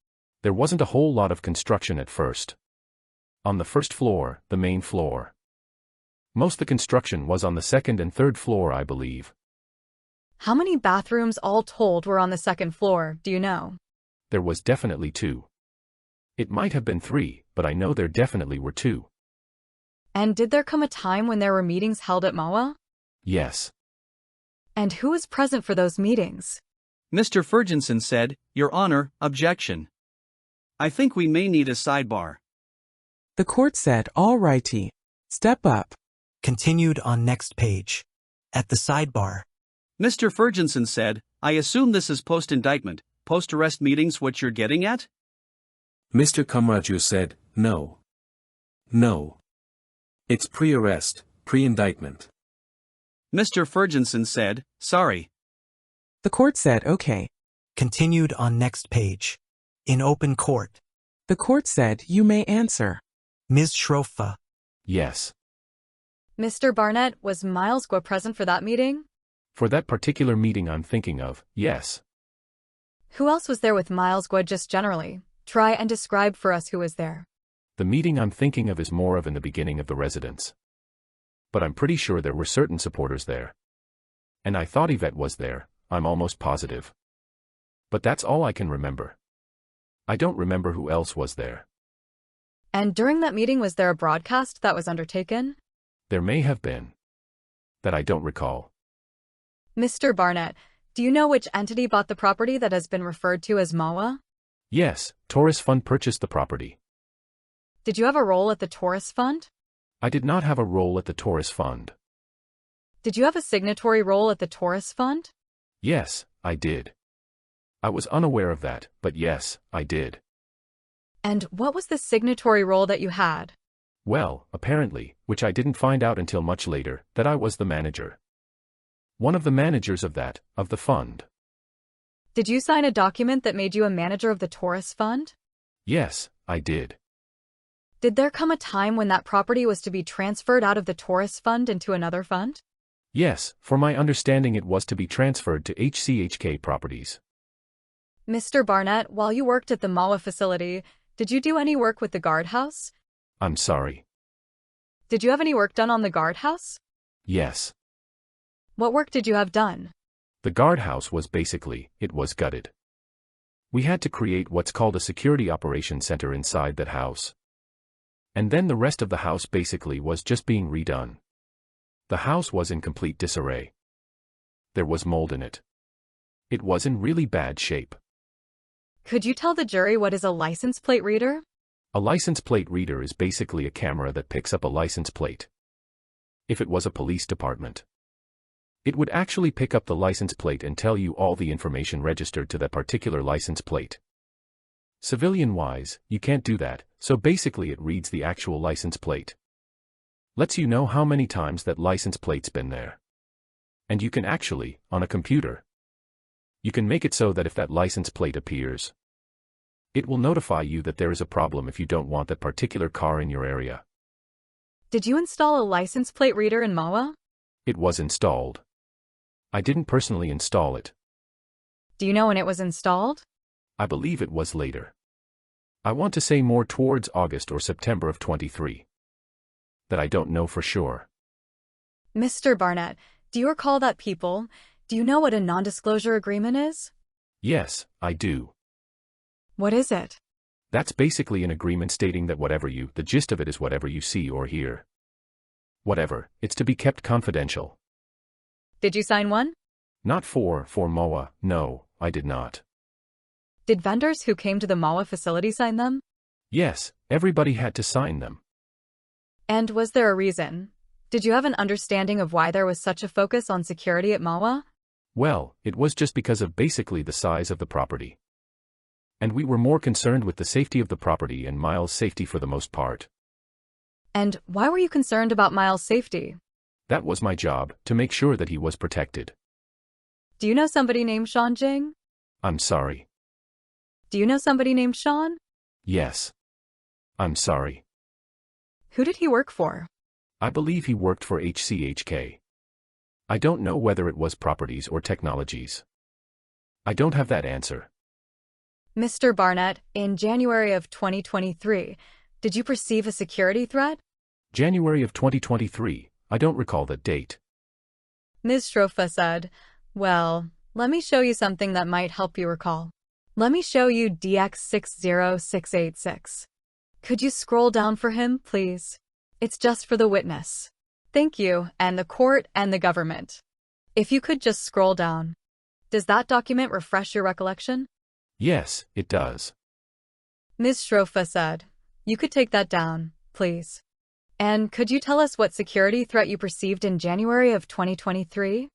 There wasn't a whole lot of construction at first. On the first floor, the main floor. Most of the construction was on the second and third floor I believe. How many bathrooms all told were on the second floor, do you know? There was definitely 2. It might have been 3, but I know there definitely were 2. And did there come a time when there were meetings held at MAWA? Yes. And who was present for those meetings? Mr. Ferguson said, "Your Honor, objection. I think we may need a sidebar." The court said, all righty. Step up. Continued on next page. At the sidebar. Mr. Ferguson said, "I assume this is post-indictment, post-arrest meetings what you're getting at?" Mr. Kamraju said, no. No. It's pre-arrest, pre-indictment. Mr. Ferguson said, "Sorry." The court said, okay. Continued on next page. In open court. The court said, you may answer. Ms. Schrofa. Yes. Mr. Barnett, was Miles Guo present for that meeting? For that particular meeting I'm thinking of, yes. Who else was there with Miles Guo just generally? Try and describe for us who was there. The meeting I'm thinking of is more of in the beginning of the residence. But I'm pretty sure there were certain supporters there. And I thought Yvette was there, I'm almost positive. But that's all I can remember. I don't remember who else was there. And during that meeting was there a broadcast that was undertaken? There may have been. That I don't recall. Mr. Barnett, do you know which entity bought the property that has been referred to as MAWA? Yes, Taurus Fund purchased the property. Did you have a role at the Taurus Fund? I did not have a role at the Taurus Fund. Did you have a signatory role at the Taurus Fund? Yes, I did. I was unaware of that, but yes, I did. And what was the signatory role that you had? Well, apparently, which I didn't find out until much later, that I was the manager. One of the managers of the fund. Did you sign a document that made you a manager of the Taurus Fund? Yes, I did. Did there come a time when that property was to be transferred out of the Taurus Fund into another fund? Yes, for my understanding it was to be transferred to HCHK Properties. Mr. Barnett, while you worked at the MAWA facility, did you do any work with the guardhouse? I'm sorry. Did you have any work done on the guardhouse? Yes. What work did you have done? The guardhouse was basically, it was gutted. We had to create what's called a security operations center inside that house. And then the rest of the house basically was just being redone. The house was in complete disarray. There was mold in it. It was in really bad shape. Could you tell the jury what is a license plate reader? A license plate reader is basically a camera that picks up a license plate. If it was a police department, it would actually pick up the license plate and tell you all the information registered to that particular license plate. Civilian-wise, you can't do that, so basically it reads the actual license plate. Lets you know how many times that license plate's been there. And you can actually, on a computer, you can make it so that if that license plate appears, it will notify you that there is a problem if you don't want that particular car in your area. Did you install a license plate reader in MOA? It was installed. I didn't personally install it. Do you know when it was installed? I believe it was later. I want to say more towards August or September of 23. That I don't know for sure. Mr. Barnett, do you recall that people? Do you know what a non-disclosure agreement is? Yes, I do. What is it? That's basically an agreement stating that the gist of it is whatever you see or hear. Whatever, it's to be kept confidential. Did you sign one? Not for MOA, no, I did not. Did vendors who came to the MOA facility sign them? Yes, everybody had to sign them. And was there a reason? Did you have an understanding of why there was such a focus on security at MOA? Well, it was just because of basically the size of the property. And we were more concerned with the safety of the property and Miles' safety for the most part. And why were you concerned about Miles' safety? That was my job, to make sure that he was protected. Do you know somebody named Sean Jing? I'm sorry. Do you know somebody named Sean? Yes. I'm sorry. Who did he work for? I believe he worked for HCHK. I don't know whether it was properties or technologies. I don't have that answer. Mr. Barnett, in January of 2023, did you perceive a security threat? January of 2023, I don't recall that date. Ms. Shrofa said, well, let me show you something that might help you recall. Let me show you DX60686. Could you scroll down for him, please? It's just for the witness. Thank you, and the court and the government. If you could just scroll down. Does that document refresh your recollection? Yes, it does. Ms. Shrofa said, you could take that down, please. And could you tell us what security threat you perceived in January of 2023?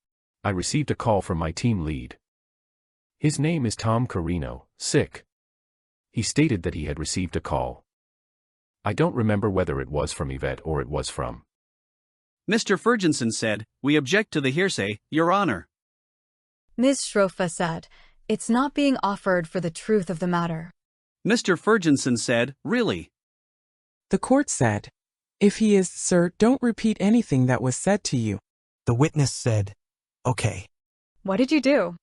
I received a call from my team lead. His name is Tom Carino, sick. He stated that he had received a call. I don't remember whether it was from Yvette or it was from. Mr. Ferguson said, we object to the hearsay, Your Honor. Ms. Shrofa said, it's not being offered for the truth of the matter. Mr. Ferguson said, really? The court said, if he is, sir, don't repeat anything that was said to you. The witness said, okay. What did you do?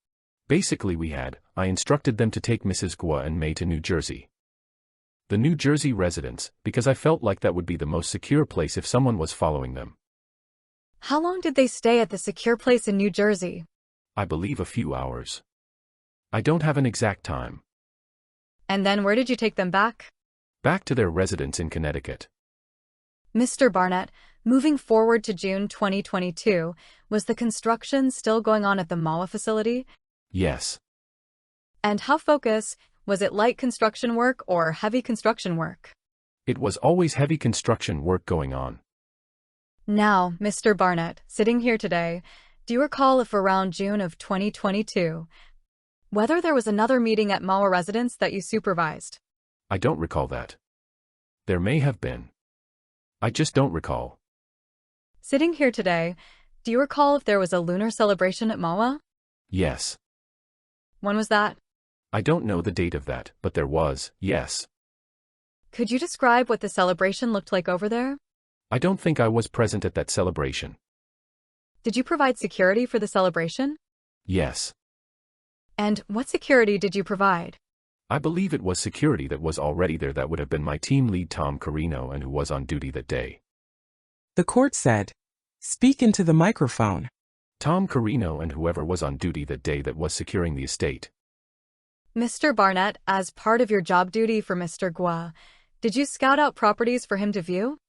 Basically I instructed them to take Mrs. Guo and May to New Jersey. The New Jersey residence, because I felt like that would be the most secure place if someone was following them. How long did they stay at the secure place in New Jersey? I believe a few hours. I don't have an exact time. And then where did you take them back? Back to their residence in Connecticut. Mr. Barnett, moving forward to June 2022, was the construction still going on at the MOA facility? Yes. And how focused? Was it light construction work or heavy construction work? It was always heavy construction work going on. Now, Mr. Barnett, sitting here today, do you recall if around June of 2022, whether there was another meeting at MOA residence that you supervised? I don't recall that. There may have been. I just don't recall. Sitting here today, do you recall if there was a lunar celebration at MOA? Yes. When was that? I don't know the date of that, but there was, yes. Could you describe what the celebration looked like over there? I don't think I was present at that celebration. Did you provide security for the celebration? Yes. And what security did you provide? I believe it was security that was already there. That would have been my team lead Tom Carino and who was on duty that day. The court said, speak into the microphone. Tom Carino and whoever was on duty that day that was securing the estate. Mr. Barnett, as part of your job duty for Mr. Guo, did you scout out properties for him to view?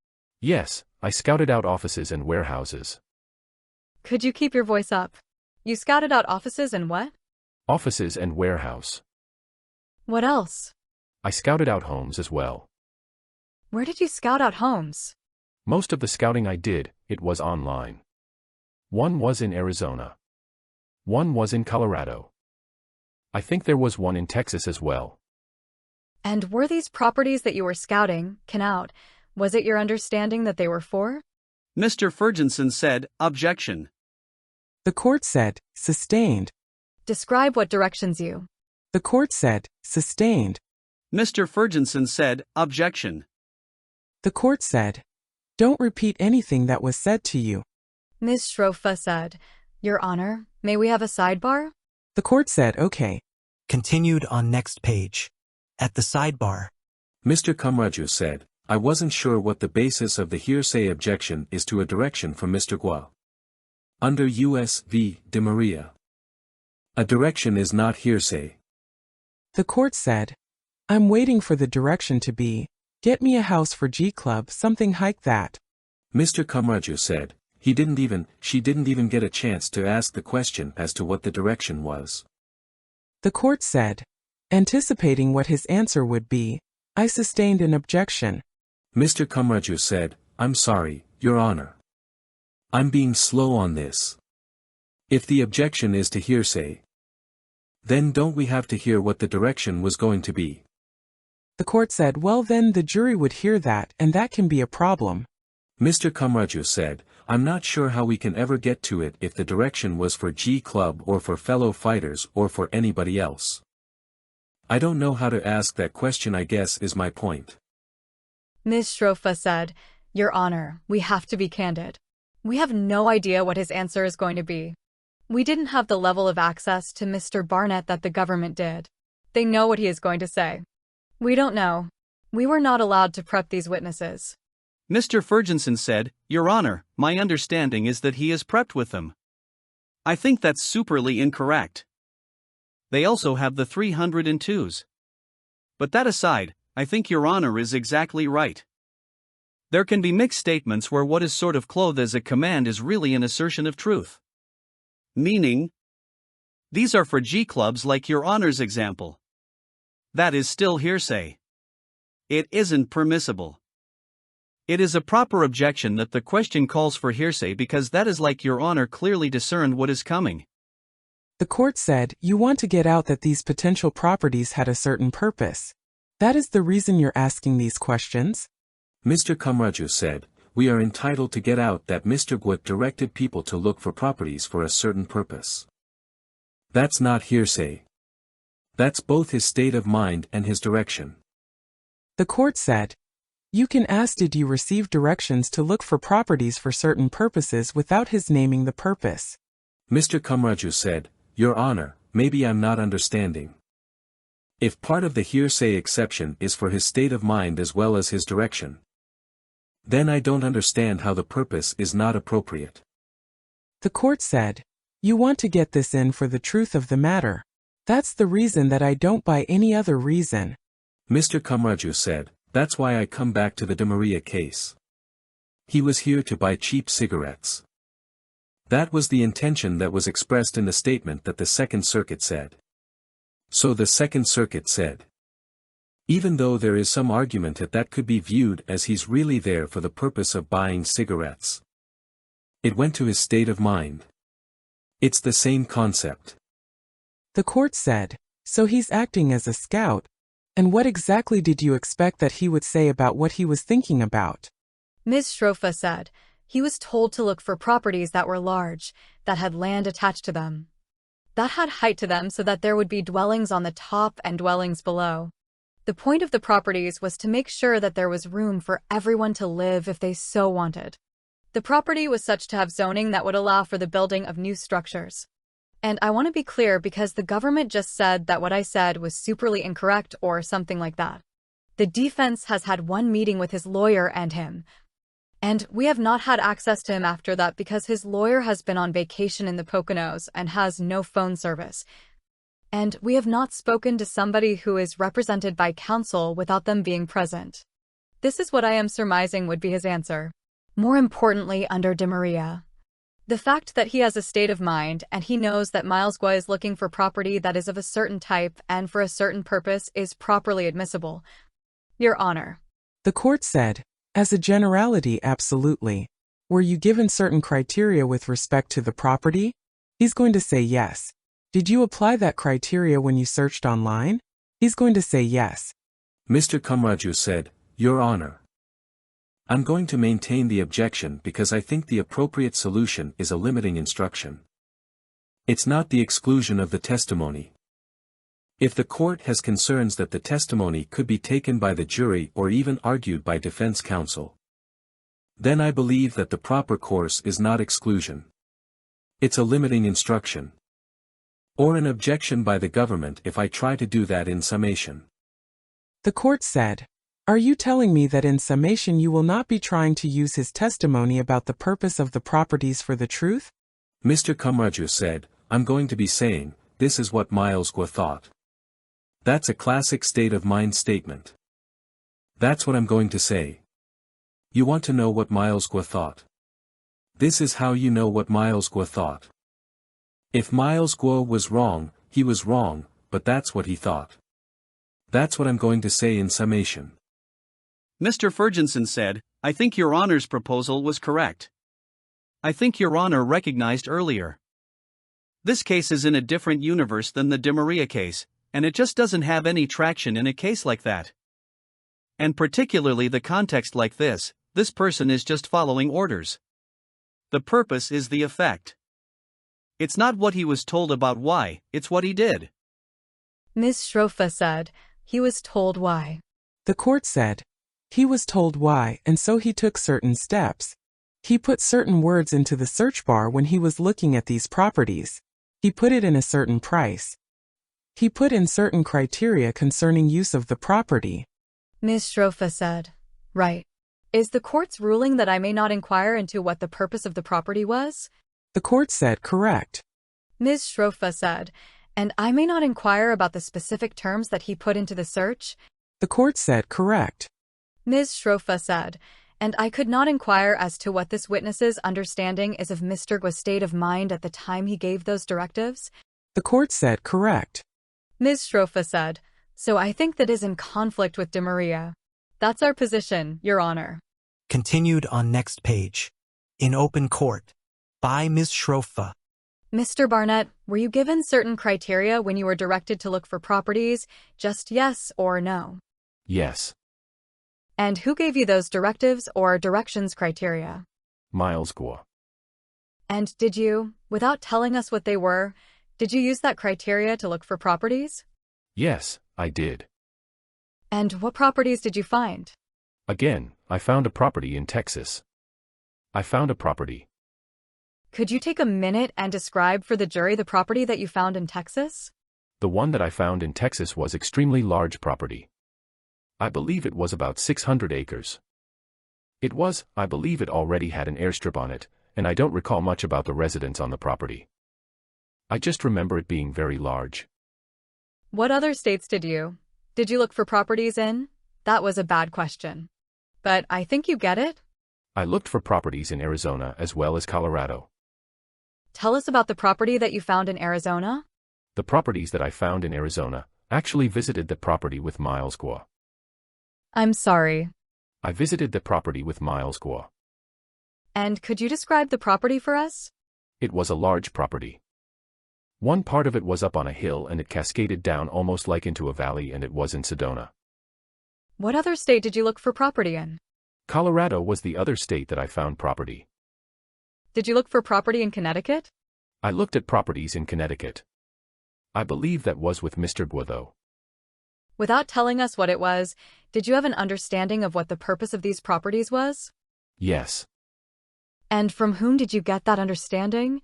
Yes, I scouted out offices and warehouses. Could you keep your voice up? You scouted out offices and what? Offices and warehouse. What else? I scouted out homes as well. Where did you scout out homes? Most of the scouting I did, it was online. One was in Arizona. One was in Colorado. I think there was one in Texas as well. And were these properties that you were scouting, was it your understanding that they were for? Mr. Ferguson said, objection. The court said, sustained. Describe what directions you. The court said, sustained. Mr. Ferguson said, objection. The court said, don't repeat anything that was said to you. Ms. Shrofa said, Your Honor, may we have a sidebar? The court said, okay. Continued on next page. At the sidebar, Mr. Kumraju said, I wasn't sure what the basis of the hearsay objection is to a direction from Mr. Guo. Under U.S. v. De Maria, a direction is not hearsay. The court said, I'm waiting for the direction to be, get me a house for G Club, something like that. Mr. Kumraju said, she didn't even get a chance to ask the question as to what the direction was. The court said, anticipating what his answer would be, I sustained an objection. Mr. Kumraju said, I'm sorry, Your Honor. I'm being slow on this. If the objection is to hearsay, then don't we have to hear what the direction was going to be? The court said, well then the jury would hear that and that can be a problem. Mr. Kumraju said, I'm not sure how we can ever get to it if the direction was for G Club or for fellow fighters or for anybody else. I don't know how to ask that question, I guess is my point. Ms. Shrofa said, Your Honor, we have to be candid. We have no idea what his answer is going to be. We didn't have the level of access to Mr. Barnett that the government did. They know what he is going to say. We don't know. We were not allowed to prep these witnesses. Mr. Ferguson said, Your Honor, my understanding is that he is prepped with them. I think that's superly incorrect. They also have the 302s. But that aside, I think Your Honor is exactly right. There can be mixed statements where what is sort of clothed as a command is really an assertion of truth. Meaning, these are for G clubs like Your Honor's example. That is still hearsay. It isn't permissible. It is a proper objection that the question calls for hearsay because that is like Your Honor clearly discerned what is coming. The court said, you want to get out that these potential properties had a certain purpose. That is the reason you're asking these questions? Mr. Kumraju said, we are entitled to get out that Mr. Guo directed people to look for properties for a certain purpose. That's not hearsay. That's both his state of mind and his direction. The court said, you can ask did you receive directions to look for properties for certain purposes without his naming the purpose. Mr. Kumraju said, Your Honor, maybe I'm not understanding. If part of the hearsay exception is for his state of mind as well as his direction, then I don't understand how the purpose is not appropriate. The court said, you want to get this in for the truth of the matter. That's the reason that I don't buy any other reason. Mr. Kumraju said, that's why I come back to the De Maria case. He was here to buy cheap cigarettes. That was the intention that was expressed in the statement that the Second Circuit said. So the Second Circuit said, even though there is some argument that could be viewed as he's really there for the purpose of buying cigarettes, it went to his state of mind. It's the same concept. The court said, so he's acting as a scout. And what exactly did you expect that he would say about what he was thinking about? Ms. Shrofa said, he was told to look for properties that were large, that had land attached to them, that had height to them so that there would be dwellings on the top and dwellings below. The point of the properties was to make sure that there was room for everyone to live if they so wanted. The property was such to have zoning that would allow for the building of new structures. And I want to be clear because the government just said that what I said was superly incorrect or something like that. The defense has had one meeting with his lawyer and him. And we have not had access to him after that because his lawyer has been on vacation in the Poconos and has no phone service. And we have not spoken to somebody who is represented by counsel without them being present. This is what I am surmising would be his answer. More importantly, under De Maria, the fact that he has a state of mind and he knows that Miles Guo is looking for property that is of a certain type and for a certain purpose is properly admissible. Your Honor. The court said, as a generality, absolutely. Were you given certain criteria with respect to the property? He's going to say yes. Did you apply that criteria when you searched online? He's going to say yes. Mr. Kamraju said, Your Honor, I'm going to maintain the objection because I think the appropriate solution is a limiting instruction. It's not the exclusion of the testimony. If the court has concerns that the testimony could be taken by the jury or even argued by defense counsel, then I believe that the proper course is not exclusion. It's a limiting instruction. Or an objection by the government if I try to do that in summation. The court said, Are you telling me that in summation you will not be trying to use his testimony about the purpose of the properties for the truth? Mr. Kamraju said, I'm going to be saying, this is what Miles Guo thought. That's a classic state of mind statement. That's what I'm going to say. You want to know what Miles Guo thought? This is how you know what Miles Guo thought. If Miles Guo was wrong, he was wrong, but that's what he thought. That's what I'm going to say in summation. Mr. Ferguson said, I think Your Honor's proposal was correct. I think Your Honor recognized earlier. This case is in a different universe than the De Maria case, and it just doesn't have any traction in a case like that. And particularly the context like this person is just following orders. The purpose is the effect. It's not what he was told about why, it's what he did. Ms. Schrofa said, he was told why. The court said, he was told why, and so he took certain steps. He put certain words into the search bar when he was looking at these properties. He put it in a certain price. He put in certain criteria concerning use of the property. Ms. Schrofa said, right. Is the court's ruling that I may not inquire into what the purpose of the property was? The court said correct. Ms. Schrofa said, and I may not inquire about the specific terms that he put into the search? The court said correct. Ms. Schrofa said, and I could not inquire as to what this witness's understanding is of Mr. Guo's state of mind at the time he gave those directives? The court said correct. Ms. Schrofa said, so I think that is in conflict with De Maria. That's our position, Your Honor. Continued on next page. In open court. By Ms. Schrofa. Mr. Barnett, were you given certain criteria when you were directed to look for properties, just yes or no? Yes. And who gave you those directives or directions criteria? Miles Guo. And did you, without telling us what they were, did you use that criteria to look for properties? Yes, I did. And what properties did you find? Again, I found a property in Texas. I found a property. Could you take a minute and describe for the jury the property that you found in Texas? The one that I found in Texas was extremely large property. I believe it was about 600 acres. I believe it already had an airstrip on it, and I don't recall much about the residents on the property. I just remember it being very large. What other states did you look for properties in? That was a bad question. But I think you get it. I looked for properties in Arizona as well as Colorado. Tell us about the property that you found in Arizona. The properties that I found in Arizona, actually visited the property with Miles Guo. I'm sorry. I visited the property with Miles Guo. And could you describe the property for us? It was a large property. One part of it was up on a hill and it cascaded down almost like into a valley, and it was in Sedona. What other state did you look for property in? Colorado was the other state that I found property. Did you look for property in Connecticut? I looked at properties in Connecticut. I believe that was with Mr. Guo though. Without telling us what it was, did you have an understanding of what the purpose of these properties was? Yes. And from whom did you get that understanding?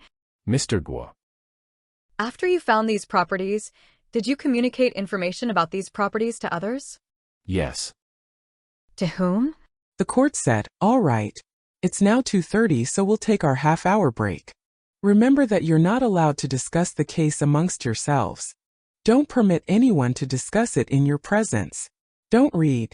Mr. Guo. After you found these properties, did you communicate information about these properties to others? Yes. To whom? The court said, all right. It's now 2:30, so we'll take our half-hour break. Remember that you're not allowed to discuss the case amongst yourselves. Don't permit anyone to discuss it in your presence. Don't read,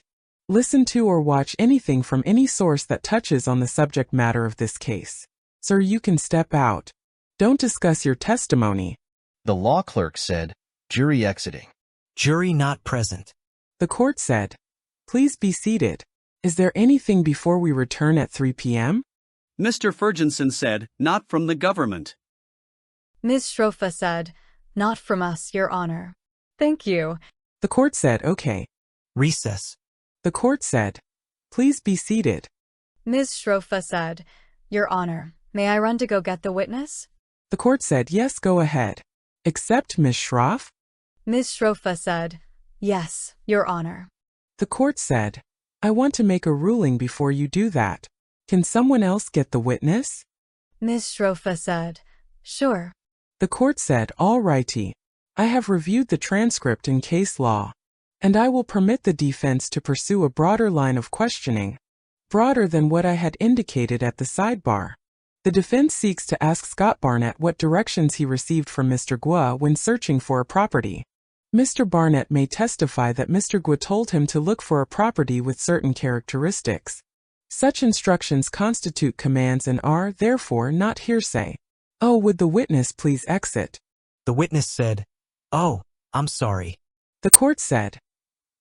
listen to or watch anything from any source that touches on the subject matter of this case. Sir, you can step out. Don't discuss your testimony. The law clerk said, jury exiting. Jury not present. The court said, please be seated. Is there anything before we return at 3 p.m.? Mr. Ferguson said, not from the government. Ms. Schrofa said, not from us, Your Honor. Thank you. The court said, okay. Recess. The court said, please be seated. Ms. Schrofa said, Your Honor, may I run to go get the witness? The court said, yes, go ahead. Except Ms. Schroff? Ms. Schrofa said, yes, Your Honor. The court said, I want to make a ruling before you do that. Can someone else get the witness? Ms. Schrofa said, sure. The court said, all righty. I have reviewed the transcript in case law, and I will permit the defense to pursue a broader line of questioning, broader than what I had indicated at the sidebar. The defense seeks to ask Scott Barnett what directions he received from Mr. Guo when searching for a property. Mr. Barnett may testify that Mr. Guo told him to look for a property with certain characteristics. Such instructions constitute commands and are, therefore, not hearsay. Oh, would the witness please exit? The witness said, oh, I'm sorry. The court said,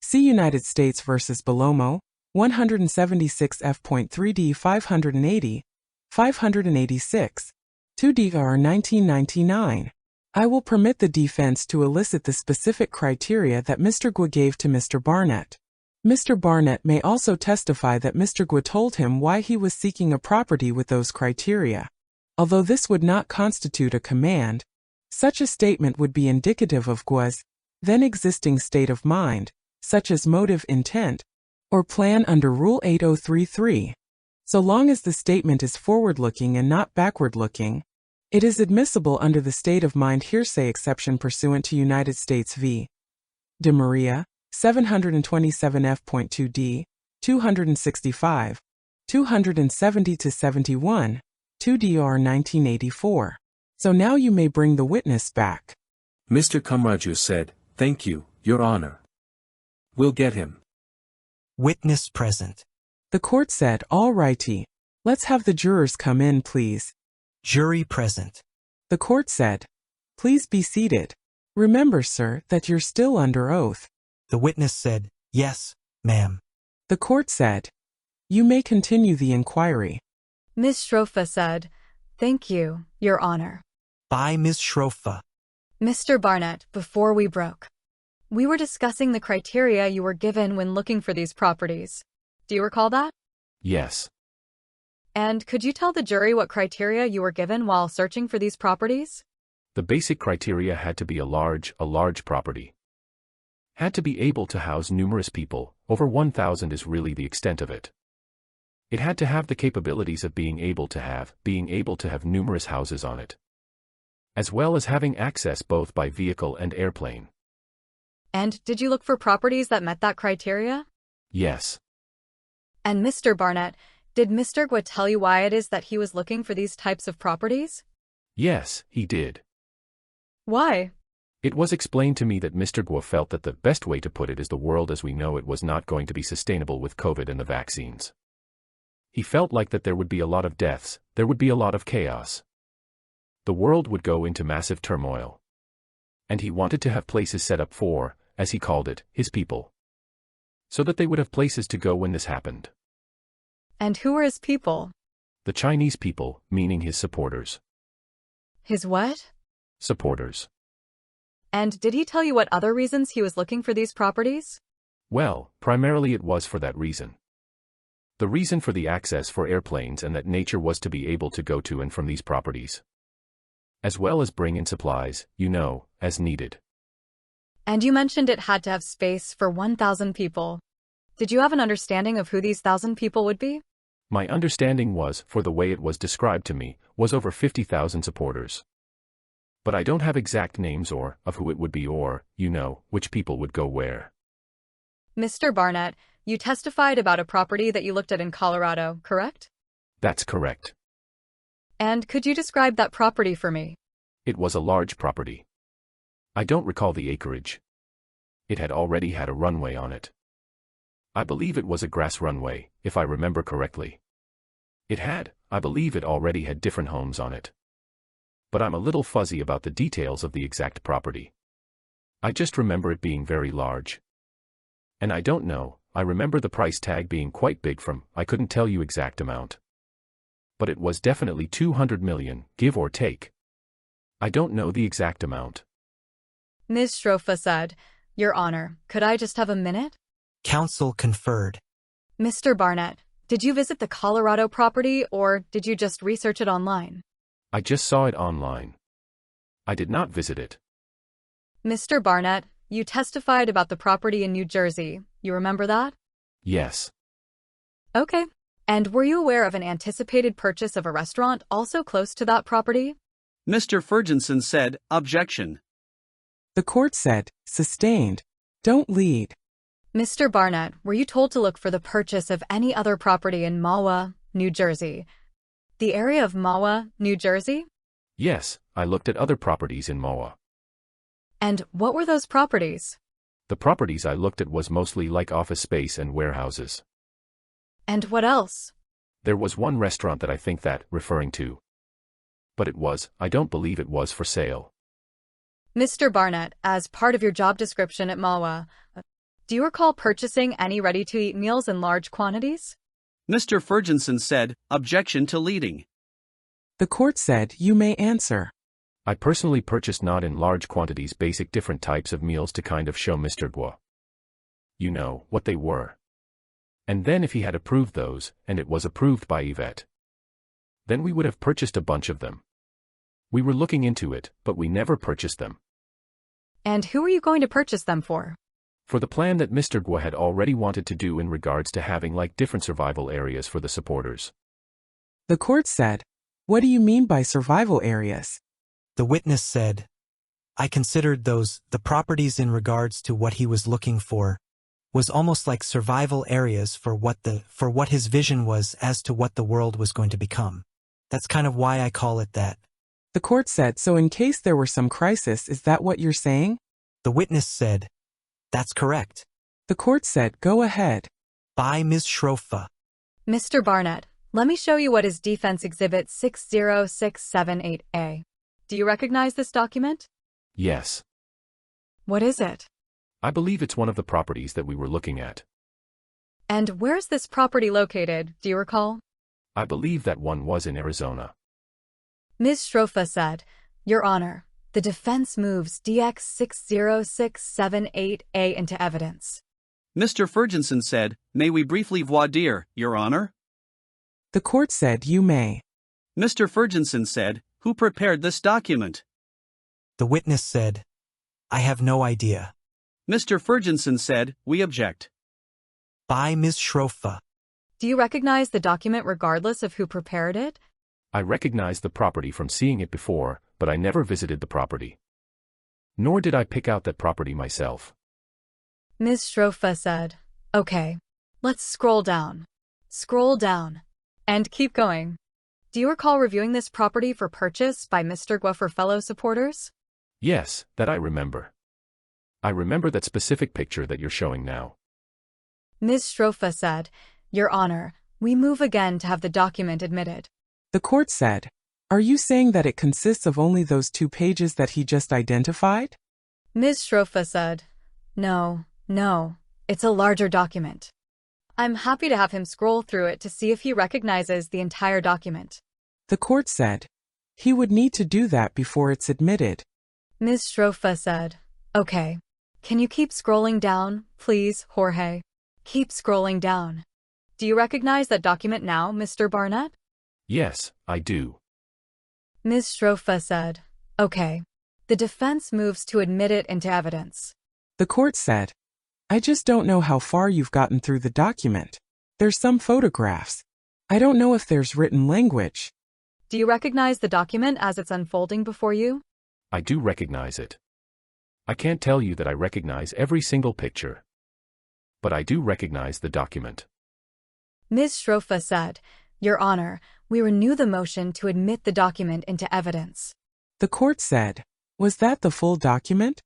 see United States v. Belomo, 176 F.3d 580, 586, 2dr 1999. I will permit the defense to elicit the specific criteria that Mr. Guo gave to Mr. Barnett. Mr. Barnett may also testify that Mr. Guo told him why he was seeking a property with those criteria. Although this would not constitute a command, such a statement would be indicative of Guo's then existing state of mind, such as motive, intent, or plan under Rule 8033. So long as the statement is forward-looking and not backward-looking, it is admissible under the state of mind hearsay exception pursuant to United States v. De Maria, 727 F.2d, 265, 270-71, 2dr 1984. So now you may bring the witness back. Mr. Kamraju said, thank you, Your Honor. We'll get him. Witness present. The court said, all righty. Let's have the jurors come in, please. Jury present. The court said, please be seated. Remember, sir, that you're still under oath. The witness said, yes, ma'am. The court said, you may continue the inquiry. Ms. Schrofa said, thank you, Your Honor. By Ms. Schrofa. Mr. Barnett, before we broke, we were discussing the criteria you were given when looking for these properties. Do you recall that? Yes. And could you tell the jury what criteria you were given while searching for these properties? The basic criteria had to be a large property. Had to be able to house numerous people, over 1,000 is really the extent of it. It had to have the capabilities of being able to have numerous houses on it, as well as having access both by vehicle and airplane. And did you look for properties that met that criteria? Yes. And Mr. Barnett, did Mr. Guo tell you why it is that he was looking for these types of properties? Yes, he did. Why? It was explained to me that Mr. Guo felt that the best way to put it is the world as we know it was not going to be sustainable with COVID and the vaccines. He felt like that there would be a lot of deaths, there would be a lot of chaos. The world would go into massive turmoil. And he wanted to have places set up for, as he called it, his people. So that they would have places to go when this happened. And who were his people? The Chinese people, meaning his supporters. His what? Supporters. And did he tell you what other reasons he was looking for these properties? Well, primarily it was for that reason. The reason for the access for airplanes and that nature was to be able to go to and from these properties. As well as bring in supplies, as needed. And you mentioned it had to have space for 1,000 people. Did you have an understanding of who these 1,000 people would be? My understanding was, for the way it was described to me, was over 50,000 supporters. But I don't have exact names of who it would be or, which people would go where. Mr. Barnett, you testified about a property that you looked at in Colorado, correct? That's correct. And could you describe that property for me? It was a large property. I don't recall the acreage. It had already had a runway on it. I believe it was a grass runway, if I remember correctly. I believe it already had different homes on it. But I'm a little fuzzy about the details of the exact property. I just remember it being very large. And I don't know, I remember the price tag being quite big I couldn't tell you exact amount. But it was definitely 200 million, give or take. I don't know the exact amount. Ms. Schrofa said, Your Honor, could I just have a minute? Counsel conferred. Mr. Barnett, did you visit the Colorado property or did you just research it online? I just saw it online. I did not visit it. Mr. Barnett, you testified about the property in New Jersey. You remember that? Yes. Okay. And were you aware of an anticipated purchase of a restaurant also close to that property? Mr. Ferguson said, objection. The court said, sustained. Don't lead. Mr. Barnett, were you told to look for the purchase of any other property in Mahwah, New Jersey? The area of Mahwah, New Jersey? Yes, I looked at other properties in Mahwah. And what were those properties? The properties I looked at was mostly like office space and warehouses. And what else? There was one restaurant that I think that, referring to. But I don't believe it was for sale. Mr. Barnett, as part of your job description at Mahwah, do you recall purchasing any ready-to-eat meals in large quantities? Mr. Ferguson said, objection to leading. The court said, you may answer. I personally purchased not in large quantities basic different types of meals to kind of show Mr. Guo. You know, what they were. And then if he had approved those, and it was approved by Yvette, then we would have purchased a bunch of them. We were looking into it, but we never purchased them. And who are you going to purchase them for? For the plan that Mr. Guo had already wanted to do in regards to having like different survival areas for the supporters. The court said, what do you mean by survival areas? The witness said, I considered the properties in regards to what he was looking for, was almost like survival areas for what his vision was as to what the world was going to become. That's kind of why I call it that. The court said, so in case there were some crisis, is that what you're saying? The witness said, that's correct. The court said, go ahead. By Ms. Schrofa. Mr. Barnett, let me show you what is Defense Exhibit 60678A. Do you recognize this document? Yes. What is it? I believe it's one of the properties that we were looking at. And where's this property located, do you recall? I believe that one was in Arizona. Ms. Schrofa said, Your Honor, the defense moves DX 60678A into evidence. Mr. Ferguson said, may we briefly voir dire, Your Honor? The court said, you may. Mr. Ferguson said, who prepared this document? The witness said, I have no idea. Mr. Ferguson said, we object. By Ms. Schrofa. Do you recognize the document regardless of who prepared it? I recognized the property from seeing it before, but I never visited the property. Nor did I pick out that property myself. Ms. Schrofa said, okay, let's scroll down. Scroll down. And keep going. Do you recall reviewing this property for purchase by Mr. Guo for fellow supporters? Yes, that I remember. I remember that specific picture that you're showing now. Ms. Schrofa said, Your Honor, we move again to have the document admitted. The court said, are you saying that it consists of only those 2 pages that he just identified? Ms. Schrofa said, No, it's a larger document. I'm happy to have him scroll through it to see if he recognizes the entire document. The court said, he would need to do that before it's admitted. Ms. Schrofa said, okay. Can you keep scrolling down, please, Jorge? Keep scrolling down. Do you recognize that document now, Mr. Barnett? Yes, I do. Ms. Schrofa said, okay. The defense moves to admit it into evidence. The court said, I just don't know how far you've gotten through the document. There's some photographs. I don't know if there's written language. Do you recognize the document as it's unfolding before you? I do recognize it. I can't tell you that I recognize every single picture. But I do recognize the document. Ms. Schrofa said, Your Honor, we renew the motion to admit the document into evidence. The court said, was that the full document?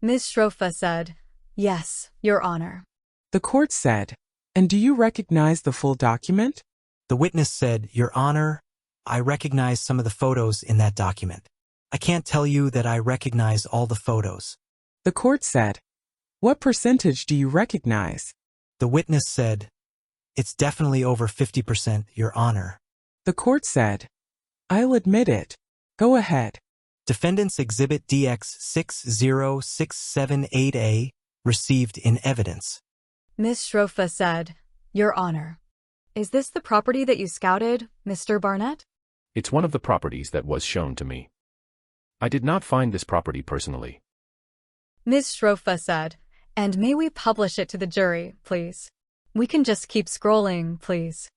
Ms. Shrofa said, "Yes, Your Honor." The court said, "And do you recognize the full document?" The witness said, "Your Honor, I recognize some of the photos in that document. I can't tell you that I recognize all the photos." The court said, "What percentage do you recognize?" The witness said, "It's definitely over 50%, Your Honor." The court said, "I'll admit it. Go ahead." Defendant's Exhibit DX60678A, received in evidence. Ms. Shrofa said, "Your Honor, is this the property that you scouted, Mr. Barnett?" It's one of the properties that was shown to me. I did not find this property personally. Ms. Shrofa said, "And may we publish it to the jury, please? We can just keep scrolling, please."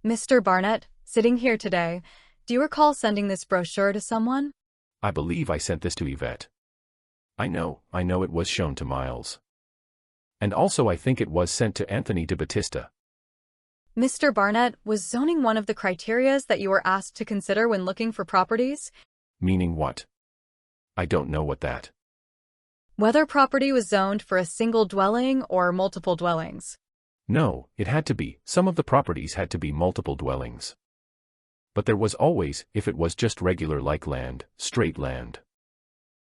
Mr. Barnett, sitting here today, do you recall sending this brochure to someone? I believe I sent this to Yvette. I know it was shown to Miles. And also I think it was sent to Anthony de Batista. Mr. Barnett, was zoning one of the criterias that you were asked to consider when looking for properties? Meaning what? I don't know what that. Whether property was zoned for a single dwelling or multiple dwellings. No, it had to be. Some of the properties had to be multiple dwellings. But there was always, if it was just regular like land, straight land.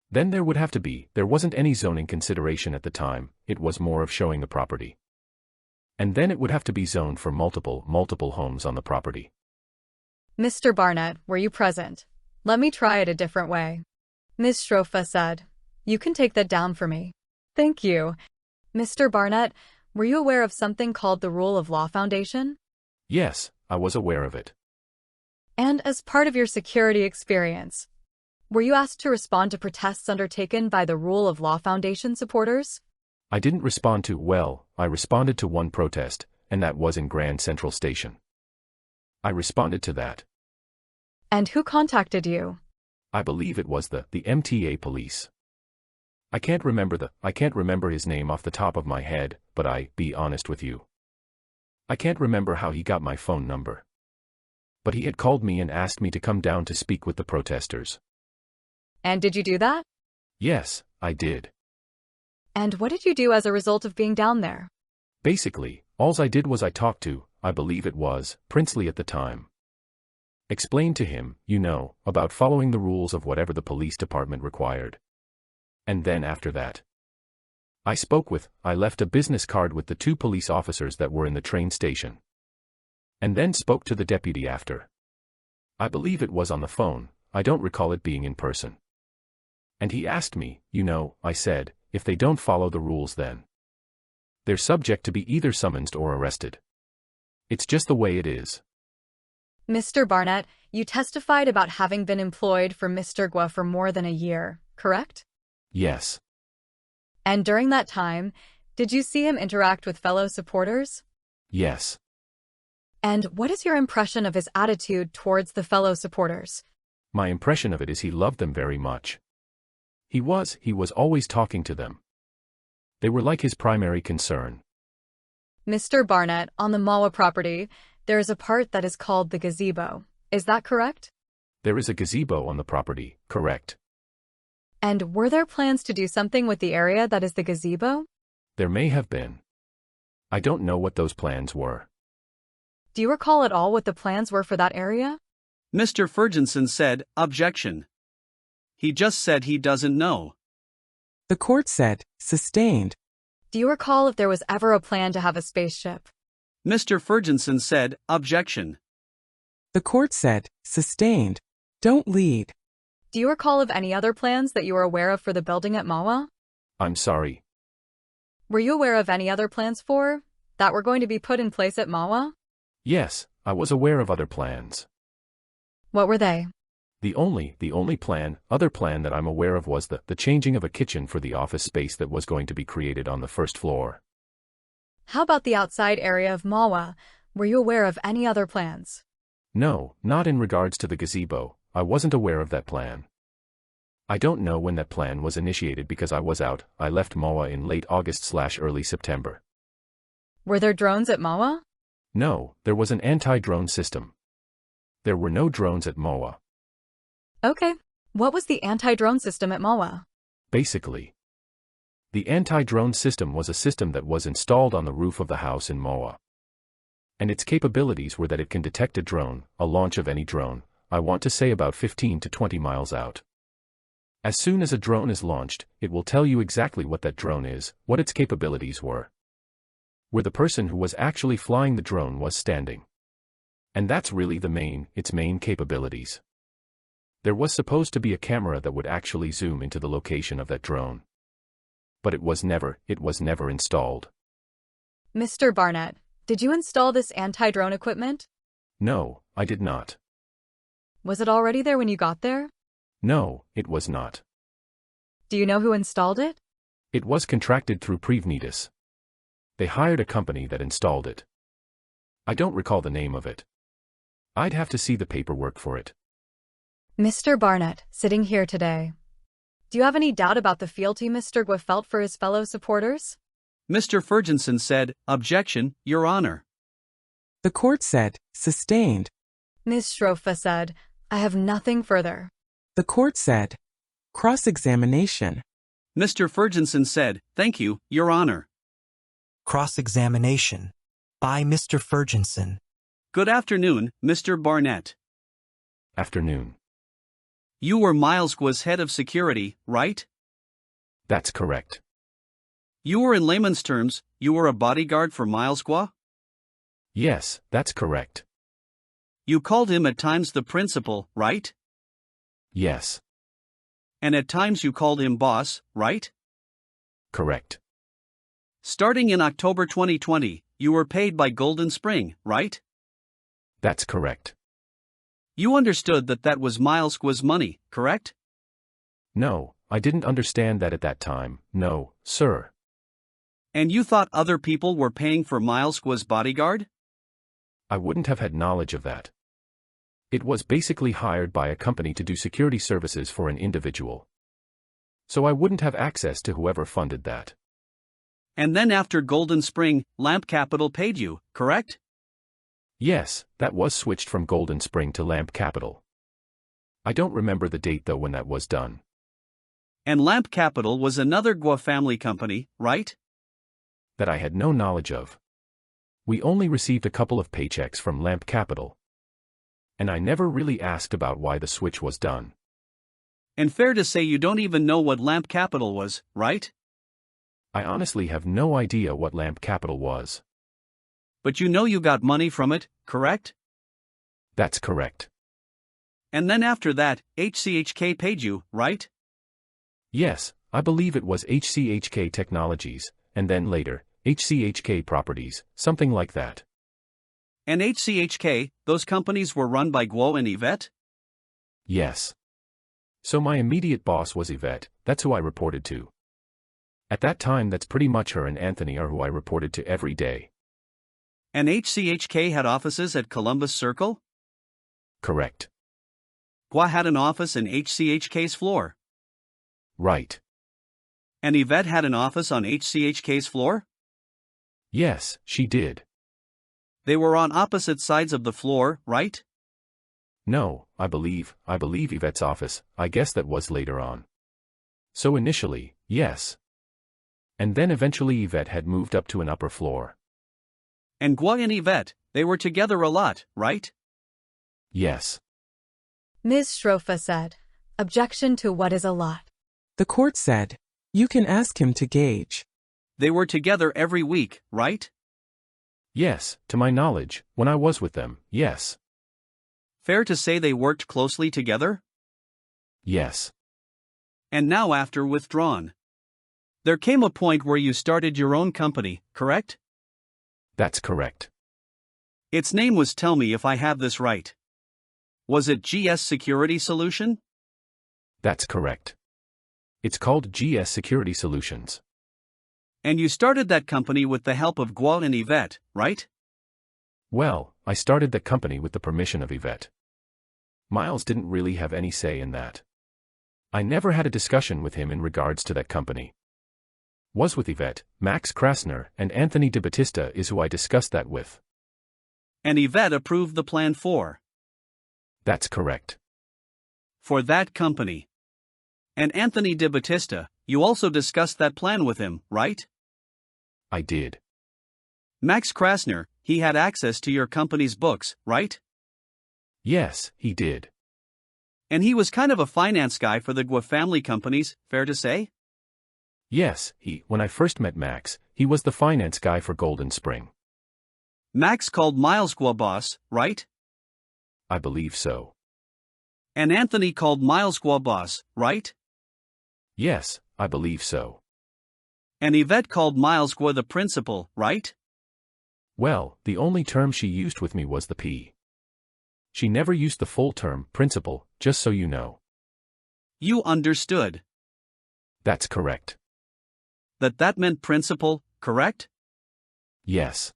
Then there would have to be, there wasn't any zoning consideration at the time, it was more of showing the property. And then it would have to be zoned for multiple homes on the property. Mr. Barnett, were you present? Let me try it a different way. Ms. Shrofa said, "You can take that down for me." Thank you. Mr. Barnett, were you aware of something called the Rule of Law Foundation? Yes, I was aware of it. And as part of your security experience, were you asked to respond to protests undertaken by the Rule of Law Foundation supporters? I didn't respond to, well, I responded to one protest, and that was in Grand Central Station. I responded to that. And who contacted you? I believe it was the MTA police. I can't remember his name off the top of my head, but be honest with you, I can't remember how he got my phone number. But he had called me and asked me to come down to speak with the protesters. And did you do that? Yes, I did. And what did you do as a result of being down there? Basically, alls I did was I talked to, I believe it was, Princely at the time. Explained to him, about following the rules of whatever the police department required. And then after that, I left a business card with the 2 police officers that were in the train station. And then spoke to the deputy after. I believe it was on the phone, I don't recall it being in person. And he asked me, I said, if they don't follow the rules then they're subject to be either summoned or arrested. It's just the way it is. Mr. Barnett, you testified about having been employed for Mr. Guo for more than a year, correct? Yes. And during that time, did you see him interact with fellow supporters? Yes. And what is your impression of his attitude towards the fellow supporters? My impression of it is he loved them very much. He was always talking to them. They were like his primary concern. Mr. Barnett, on the Mawa property, there is a part that is called the gazebo. Is that correct? There is a gazebo on the property, correct. And were there plans to do something with the area that is the gazebo? There may have been. I don't know what those plans were. Do you recall at all what the plans were for that area? Mr. Ferguson said, "Objection. He just said he doesn't know." The court said, "Sustained." Do you recall if there was ever a plan to have a spaceship? Mr. Ferguson said, "Objection." The court said, "Sustained." Don't lead. Do you recall of any other plans that you were aware of for the building at Mawa? I'm sorry. Were you aware of any other plans that were going to be put in place at Mawa? Yes, I was aware of other plans. What were they? The only other plan that I'm aware of was the changing of a kitchen for the office space that was going to be created on the first floor. How about the outside area of Mawa? Were you aware of any other plans? No, not in regards to the gazebo. I wasn't aware of that plan. I don't know when that plan was initiated because I was out. I left Mawa in late August/early September. Were there drones at Mawa? No, there was an anti-drone system. There were no drones at Mawa. Okay. What was the anti-drone system at Mawa? Basically, The anti-drone system was a system that was installed on the roof of the house in Moa. And its capabilities were that it can detect a drone, a launch of any drone, I want to say about 15 to 20 miles out. As soon as a drone is launched, it will tell you exactly what that drone is, what its capabilities were, where the person who was actually flying the drone was standing. And that's really its main capabilities. There was supposed to be a camera that would actually zoom into the location of that drone. But it was never installed. Mr. Barnett, did you install this anti-drone equipment? No, I did not. Was it already there when you got there? No, it was not. Do you know who installed it? It was contracted through Prevnitus. They hired a company that installed it. I don't recall the name of it. I'd have to see the paperwork for it. Mr. Barnett, sitting here today, do you have any doubt about the fealty Mr. Guo felt for his fellow supporters? Mr. Ferguson said, "Objection, Your Honor." The court said, sustained. Ms. Schrofa said, "I have nothing further." The court said, cross-examination. Mr. Ferguson said, "Thank you, Your Honor." Cross-examination by Mr. Ferguson. Good afternoon, Mr. Barnett. Afternoon. You were Miles Guo's head of security, right? That's correct. You were, in layman's terms, you were a bodyguard for Miles Guo? Yes, that's correct. You called him at times the principal, right? Yes. And at times you called him boss, right? Correct. Starting in October 2020, you were paid by Golden Spring, right? That's correct. You understood that that was Miles Guo's money, correct? No, I didn't understand that at that time, no, sir. And you thought other people were paying for Miles Guo's bodyguard? I wouldn't have had knowledge of that. It was basically hired by a company to do security services for an individual. So I wouldn't have access to whoever funded that. And then after Golden Spring, Lamp Capital paid you, correct? Yes, that was switched from Golden Spring to Lamp Capital. I don't remember the date though when that was done. And Lamp Capital was another Guo family company, right? That I had no knowledge of. We only received a couple of paychecks from Lamp Capital. And I never really asked about why the switch was done. And fair to say you don't even know what Lamp Capital was, right? I honestly have no idea what Lamp Capital was. But you know you got money from it, correct? That's correct. And then after that, HCHK paid you, right? Yes, I believe it was HCHK Technologies, and then later, HCHK Properties, something like that. And HCHK, those companies were run by Guo and Yvette? Yes. So my immediate boss was Yvette, that's who I reported to. At that time that's pretty much her and Anthony are who I reported to every day. And HCHK had offices at Columbus Circle? Correct. Guo had an office in HCHK's floor? Right. And Yvette had an office on HCHK's floor? Yes, she did. They were on opposite sides of the floor, right? No, I believe Yvette's office, I guess that was later on. So initially, yes. And then eventually Yvette had moved up to an upper floor. And Guo and Yvette, they were together a lot, right? Yes. Ms. Schrofa said, "Objection to what is a lot." The court said, you can ask him to gauge. They were together every week, right? Yes, to my knowledge, when I was with them, yes. Fair to say they worked closely together? Yes. And now after withdrawn. There came a point where you started your own company, correct? That's correct. Its name was, tell me if I have this right. Was it GS Security Solution? That's correct. It's called GS Security Solutions. And you started that company with the help of Guo and Yvette, right? Well, I started that company with the permission of Yvette. Miles didn't really have any say in that. I never had a discussion with him in regards to that company. Was with Yvette, Max Krasner, and Anthony de Batista is who I discussed that with. And Yvette approved the plan for? That's correct. For that company. And Anthony de Batista, you also discussed that plan with him, right? I did. Max Krasner, he had access to your company's books, right? Yes, he did. And he was kind of a finance guy for the Guo family companies, fair to say? Yes, when I first met Max, he was the finance guy for Golden Spring. Max called Miles Guo boss, right? I believe so. And Anthony called Miles Guo boss, right? Yes, I believe so. And Yvette called Miles Guo the principal, right? Well, the only term she used with me was the P. She never used the full term, principal, just so you know. You understood. That's correct. That meant principal, correct? Yes.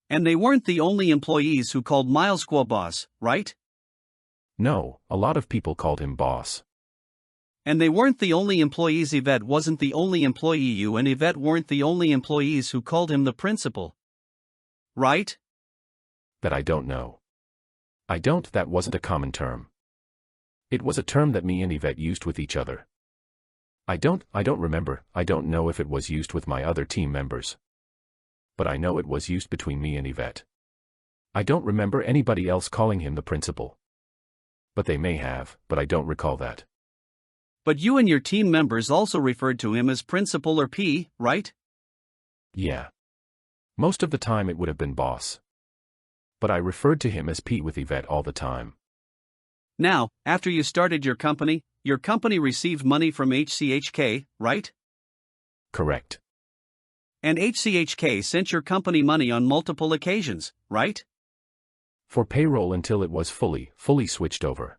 And they weren't the only employees who called Miles Guo boss, right? No, a lot of people called him boss. And they weren't the only employees. Yvette wasn't the only employee. You and Yvette weren't the only employees who called him the principal. Right? That I don't know. That wasn't a common term. It was a term that me and Yvette used with each other. I don't remember. I don't know if it was used with my other team members. But I know it was used between me and Yvette. I don't remember anybody else calling him the principal. But they may have, but I don't recall that. But you and your team members also referred to him as principal or P, right? Yeah. Most of the time it would have been boss. But I referred to him as P with Yvette all the time. Now, after you started your company received money from HCHK, right? Correct. And HCHK sent your company money on multiple occasions, right? For payroll until it was fully switched over.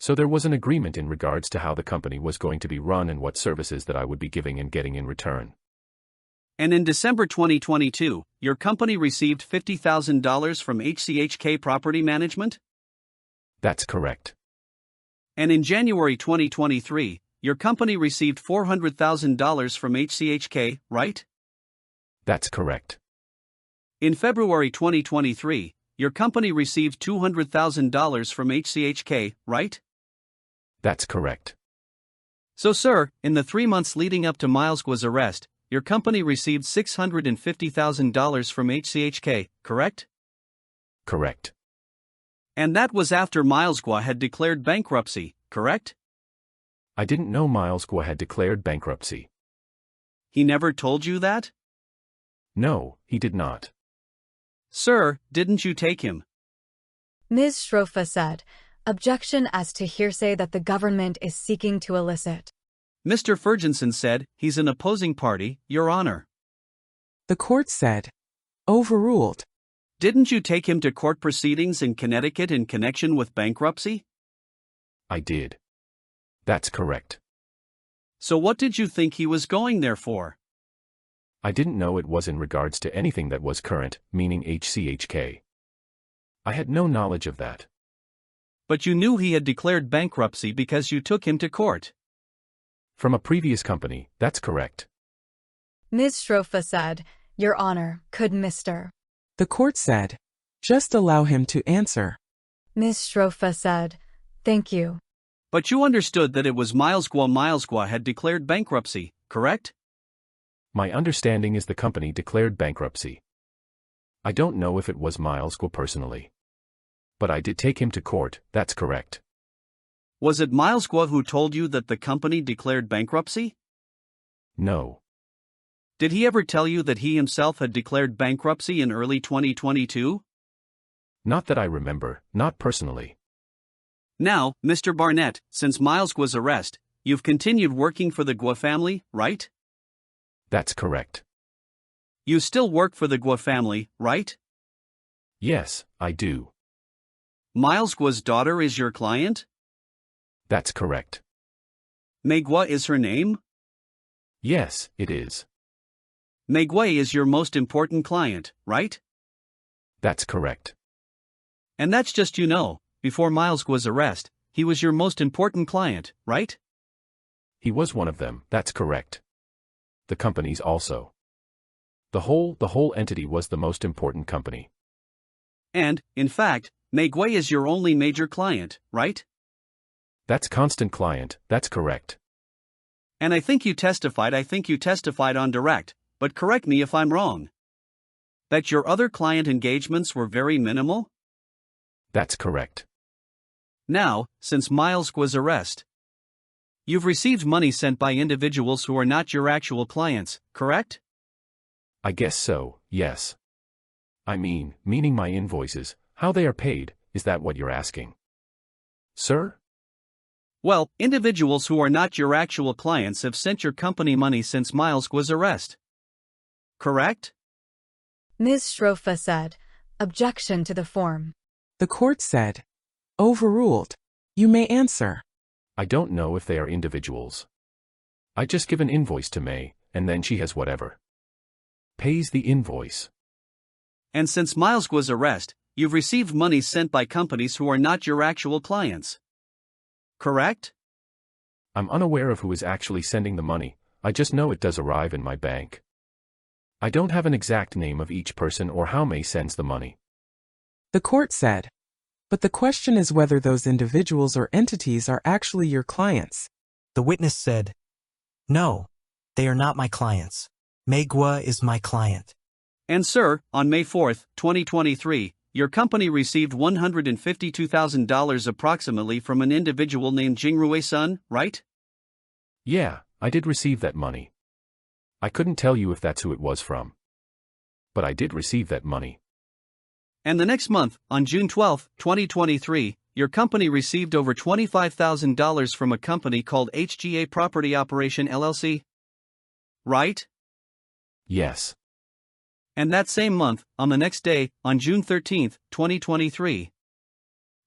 So there was an agreement in regards to how the company was going to be run and what services that I would be giving and getting in return. And in December 2022, your company received $50,000 from HCHK Property Management? That's correct. And in January 2023, your company received $400,000 from HCHK, right? That's correct. In February 2023, your company received $200,000 from HCHK, right? That's correct. So sir, in the 3 months leading up to Miles Guo's arrest, your company received $650,000 from HCHK, correct? Correct. And that was after Miles Guo had declared bankruptcy, correct? I didn't know Miles Guo had declared bankruptcy. He never told you that? No, he did not. Sir, didn't you take him? Ms. Schrofa said, objection as to hearsay that the government is seeking to elicit. Mr. Ferguson said, he's an opposing party, Your Honor. The court said, overruled. Didn't you take him to court proceedings in Connecticut in connection with bankruptcy? I did. That's correct. So what did you think he was going there for? I didn't know it was in regards to anything that was current, meaning HCHK. I had no knowledge of that. But you knew he had declared bankruptcy because you took him to court. From a previous company, that's correct. Ms. Schrofa said, Your Honor, could Mr. The court said, just allow him to answer. Ms. Schrofa said, thank you. But you understood that it was Miles Guo. Miles Guo had declared bankruptcy, correct? My understanding is the company declared bankruptcy. I don't know if it was Miles Guo personally. But I did take him to court, that's correct. Was it Miles Guo who told you that the company declared bankruptcy? No. Did he ever tell you that he himself had declared bankruptcy in early 2022? Not that I remember, not personally. Now, Mr. Barnett, since Miles Guo's arrest, you've continued working for the Guo family, right? That's correct. You still work for the Guo family, right? Yes, I do. Miles Guo's daughter is your client? That's correct. Mei Guo is her name? Yes, it is. Mei Guo is your most important client, right? That's correct. And that's just before Miles Guo's arrest, he was your most important client, right? He was one of them, that's correct. The companies also. The whole entity was the most important company. And, in fact, Mei Guo is your only major client, right? That's constant client, that's correct. And I think you testified on direct, but correct me if I'm wrong, that your other client engagements were very minimal? That's correct. Now, since Miles Guo's arrest, you've received money sent by individuals who are not your actual clients, correct? I guess so, yes. I meaning my invoices, how they are paid, is that what you're asking? Sir? Well, individuals who are not your actual clients have sent your company money since Miles Guo's arrest. Correct? Ms. Schrofa said, objection to the form. The court said, overruled. You may answer. I don't know if they are individuals. I just give an invoice to May, and then she has whatever. Pays the invoice. And since Miles Guo's arrest, you've received money sent by companies who are not your actual clients. Correct? I'm unaware of who is actually sending the money, I just know it does arrive in my bank. I don't have an exact name of each person or how May sends the money. The court said, but the question is whether those individuals or entities are actually your clients. The witness said, no, they are not my clients. Mei Guo is my client. And sir, on May 4, 2023, your company received $152,000 approximately from an individual named Jingrui Sun, right? Yeah, I did receive that money. I couldn't tell you if that's who it was from. But I did receive that money. And the next month, on June 12, 2023, your company received over $25,000 from a company called HGA Property Operation LLC. Right? Yes. And that same month, on the next day, on June 13, 2023,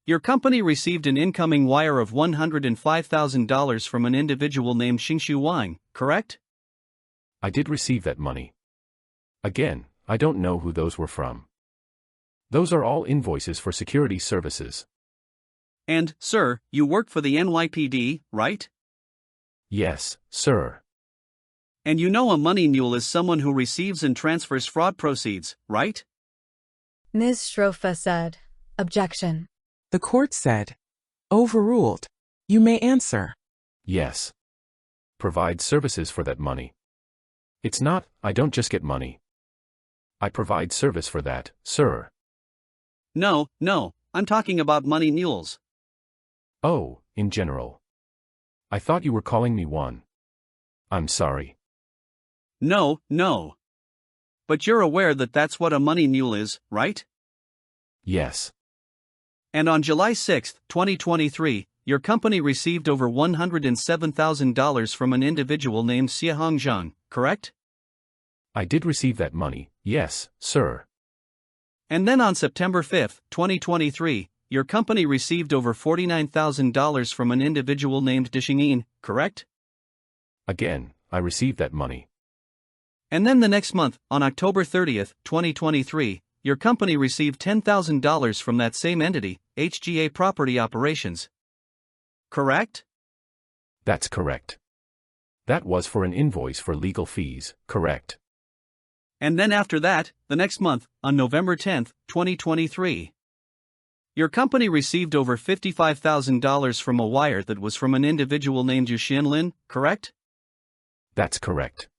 your company received an incoming wire of $105,000 from an individual named Xingshu Wang, correct? I did receive that money. Again, I don't know who those were from. Those are all invoices for security services. And, sir, you work for the NYPD, right? Yes, sir. And you know a money mule is someone who receives and transfers fraud proceeds, right? Ms. Schrofa said, objection. The court said, overruled. You may answer. Yes. Provide services for that money. It's not, I don't just get money. I provide service for that, sir. No, I'm talking about money mules. Oh, in general. I thought you were calling me one. I'm sorry. No. But you're aware that that's what a money mule is, right? Yes. And on July 6, 2023, your company received over $107,000 from an individual named Xiahong Zhang, correct? I did receive that money, yes, sir. And then on September 5, 2023, your company received over $49,000 from an individual named Dishingyin, correct? Again, I received that money. And then the next month, on October 30, 2023, your company received $10,000 from that same entity, HGA Property Operations. Correct? That's correct. That was for an invoice for legal fees, correct. And then after that, the next month, on November 10, 2023, your company received over $55,000 from a wire that was from an individual named Yuxian Lin, correct? That's correct.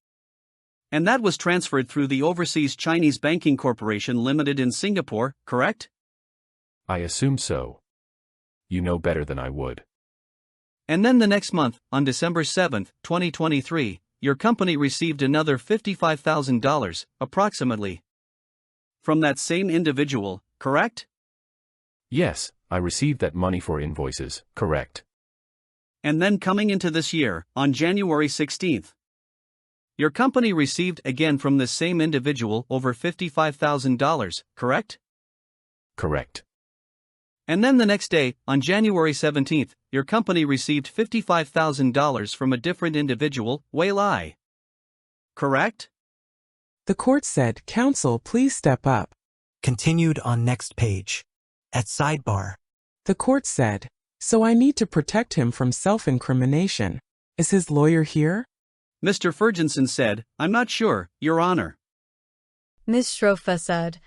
And that was transferred through the Overseas Chinese Banking Corporation Limited in Singapore, correct? I assume so. You know better than I would. And then the next month, on December 7, 2023, your company received another $55,000, approximately, from that same individual, correct? Yes, I received that money for invoices, correct. And then coming into this year, on January 16, your company received again from this same individual over $55,000, correct? Correct. And then the next day, on January 17, your company received $55,000 from a different individual, Wei Lai. Correct? The court said, Counsel, please step up. Continued on next page. At sidebar. The court said, so I need to protect him from self-incrimination. Is his lawyer here? Mr. Ferguson said, I'm not sure, Your Honor. Ms. Schrofa said,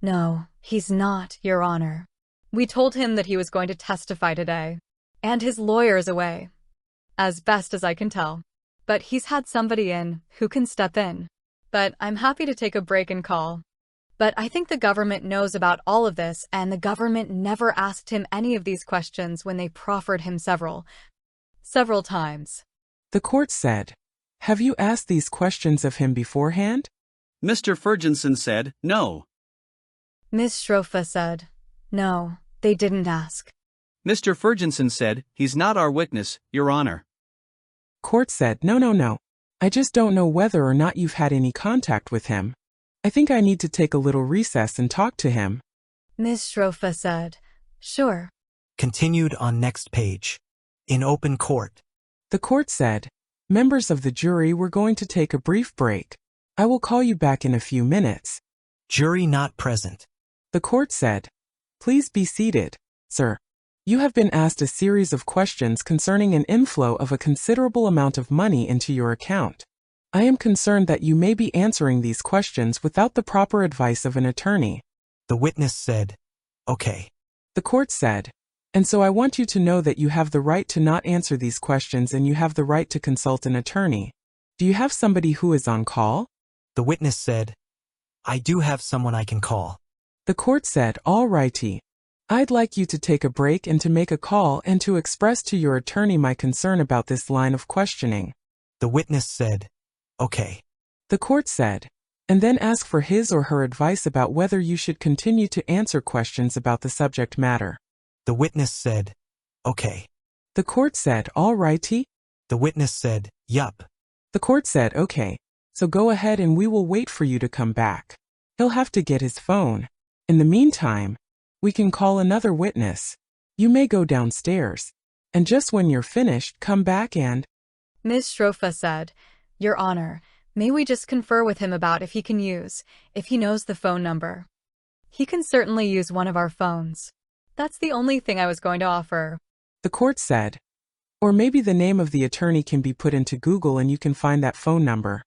no, he's not, Your Honor. We told him that he was going to testify today. And his lawyer is away. As best as I can tell. but he's had somebody in who can step in. But I'm happy to take a break and call. But I think the government knows about all of this, and the government never asked him any of these questions when they proffered him several times. The court said, "Have you asked these questions of him beforehand?" Mr. Ferguson said, no. Ms. Schrofa said, "No, they didn't ask." Mr. Ferguson said, "He's not our witness, Your Honor." Court said, No. I just don't know whether or not you've had any contact with him. I think I need to take a little recess and talk to him." Ms. Schrofa said, "Sure." Continued on next page. In open court. The court said, "Members of the jury, we're going to take a brief break. I will call you back in a few minutes." Jury not present. The court said, "Please be seated, sir. You have been asked a series of questions concerning an inflow of a considerable amount of money into your account. I am concerned that you may be answering these questions without the proper advice of an attorney." The witness said, "Okay." The court said, "And so I want you to know that you have the right to not answer these questions and you have the right to consult an attorney. Do you have somebody who is on call?" The witness said, "I do have someone I can call." The court said, "All righty. I'd like you to take a break and to make a call and to express to your attorney my concern about this line of questioning." The witness said, "Okay." The court said, "And then ask for his or her advice about whether you should continue to answer questions about the subject matter." The witness said, "Okay." The court said, "All righty." The witness said, "Yup." The court said, "Okay, so go ahead and we will wait for you to come back. He'll have to get his phone. In the meantime, we can call another witness. You may go downstairs. And just when you're finished, come back and—" Ms. Schrofa said, "Your Honor, may we just confer with him about if he knows the phone number? He can certainly use one of our phones. That's the only thing I was going to offer." The court said, "Or maybe the name of the attorney can be put into Google and you can find that phone number."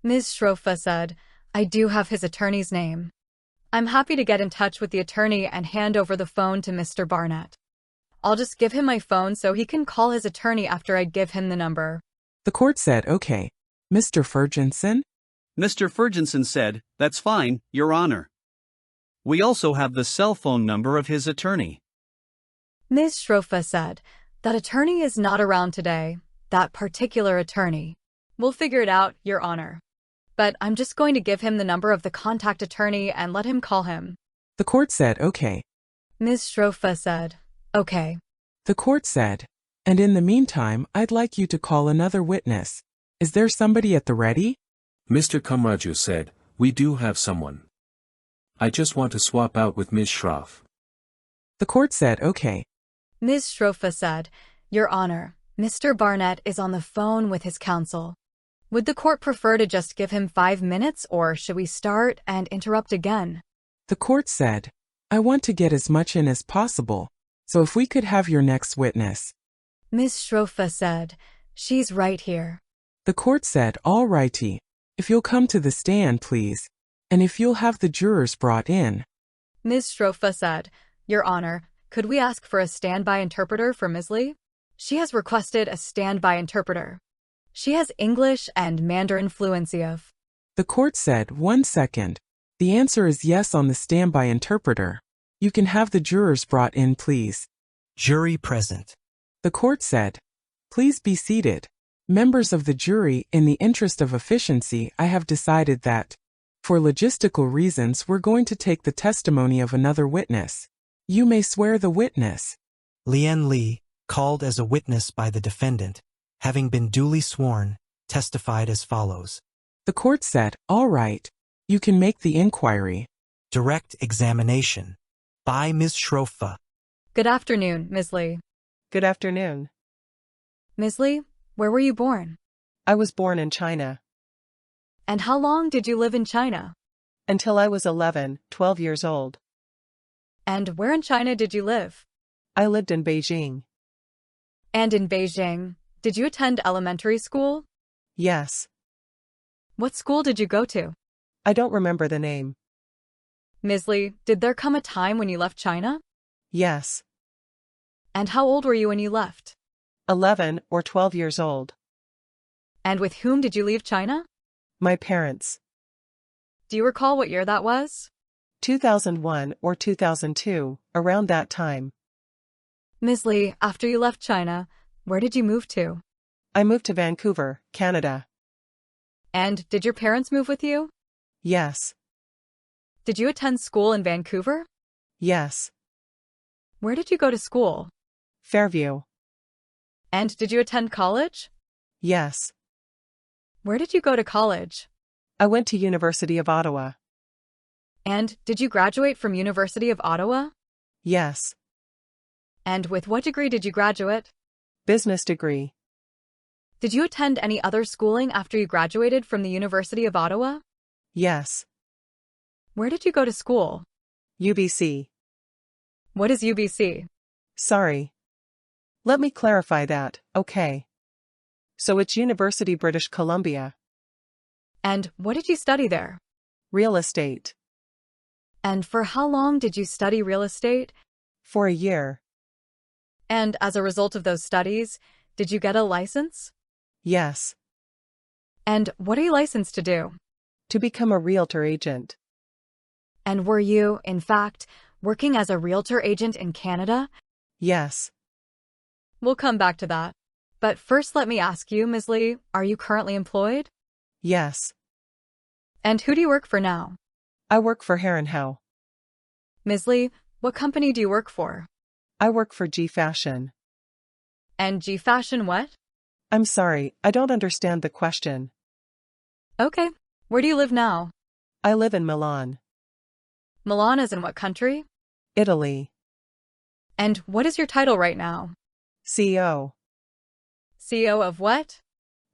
Ms. Schrofa said, "I do have his attorney's name. I'm happy to get in touch with the attorney and hand over the phone to Mr. Barnett. I'll just give him my phone so he can call his attorney after I give him the number." The court said, "Okay, Mr. Ferguson?" Mr. Ferguson said, "That's fine, Your Honor. We also have the cell phone number of his attorney." Ms. Schrofa said, "That attorney is not around today, that particular attorney. We'll figure it out, Your Honor. But I'm just going to give him the number of the contact attorney and let him call him." The court said, "Okay." Ms. Schrofa said, "Okay." The court said, "And in the meantime, I'd like you to call another witness. Is there somebody at the ready?" Mr. Kamraju said, "We do have someone. I just want to swap out with Ms. Schroff." The court said, "Okay." Ms. Schrofa said, "Your Honor, Mr. Barnett is on the phone with his counsel. Would the court prefer to just give him 5 minutes, or should we start and interrupt again?" The court said, "I want to get as much in as possible, so if we could have your next witness." Ms. Schrofa said, "She's right here." The court said, "All righty. If you'll come to the stand, please. And if you'll have the jurors brought in." Ms. Schrofa said, "Your Honor, could we ask for a standby interpreter for Ms. Li? She has requested a standby interpreter. She has English and Mandarin fluency of." The court said, "1 second. The answer is yes on the standby interpreter. You can have the jurors brought in, please." Jury present. The court said, "Please be seated. Members of the jury, in the interest of efficiency, I have decided that, for logistical reasons, we're going to take the testimony of another witness. You may swear the witness." Leanne Li, called as a witness by the defendant, having been duly sworn, testified as follows. The court said, "All right. You can make the inquiry." Direct examination. By Ms. Schrofa. Good afternoon, Ms. Li. Good afternoon. Ms. Li, where were you born? I was born in China. And how long did you live in China? Until I was 12 years old. And where in China did you live? I lived in Beijing. And in Beijing, did you attend elementary school? Yes. What school did you go to? I don't remember the name. Ms. Li, did there come a time when you left China? Yes. And how old were you when you left? 11 or 12 years old. And with whom did you leave China? My parents. Do you recall what year that was? 2001 or 2002, around that time. Ms. Li, after you left China, where did you move to? I moved to Vancouver, Canada. And did your parents move with you? Yes. Did you attend school in Vancouver? Yes. Where did you go to school? Fairview. And did you attend college? Yes. Where did you go to college? I went to University of Ottawa. And did you graduate from University of Ottawa? Yes. And with what degree did you graduate? Business degree. Did you attend any other schooling after you graduated from the University of Ottawa? Yes. Where did you go to school? UBC. What is UBC? Sorry. Let me clarify that, okay. So it's University British Columbia. And what did you study there? Real estate. And for how long did you study real estate? For a year. And as a result of those studies, did you get a license? Yes. And what are you licensed to do? To become a realtor agent. And were you, in fact, working as a realtor agent in Canada? Yes. We'll come back to that. But first let me ask you, Ms. Li, are you currently employed? Yes. And who do you work for now? I work for Herrenhau. Ms. Li, what company do you work for? I work for G Fashion. And G Fashion what? I'm sorry, I don't understand the question. Okay. Where do you live now? I live in Milan. Milan is in what country? Italy. And what is your title right now? CEO. CEO of what?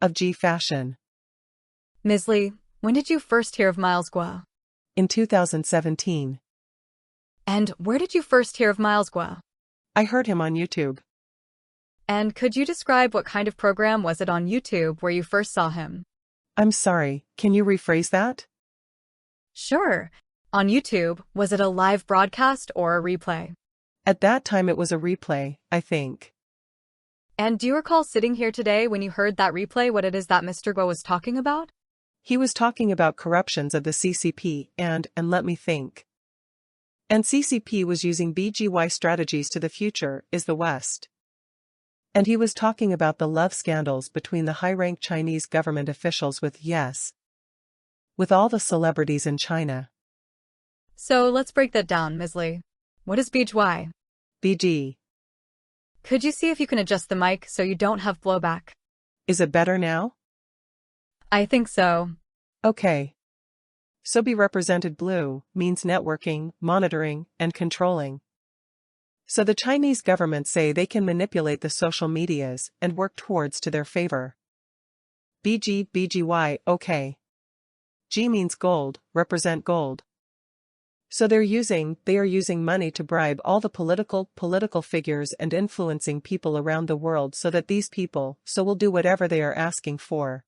Of G Fashion. Ms. Li, when did you first hear of Miles Guo? In 2017. And where did you first hear of Miles Guo? I heard him on YouTube. And could you describe what kind of program was it on YouTube where you first saw him? I'm sorry, can you rephrase that? Sure. On YouTube, was it a live broadcast or a replay? At that time it was a replay, I think. And do you recall sitting here today when you heard that replay what it is that Mr. Guo was talking about? He was talking about corruptions of the CCP and let me think. And CCP was using BGY strategies to the future, is the West. And he was talking about the love scandals between the high-ranked Chinese government officials with all the celebrities in China. So let's break that down, Ms. Li. What is BGY? BG. Could you see if you can adjust the mic so you don't have blowback? Is it better now? I think so. Okay. So be represented blue means networking, monitoring, and controlling. So the Chinese government say they can manipulate the social medias and work towards to their favor. BG, BGY, okay. G means gold, represent gold. So they are using money to bribe all the political figures and influencing people around the world so that these people will do whatever they are asking for.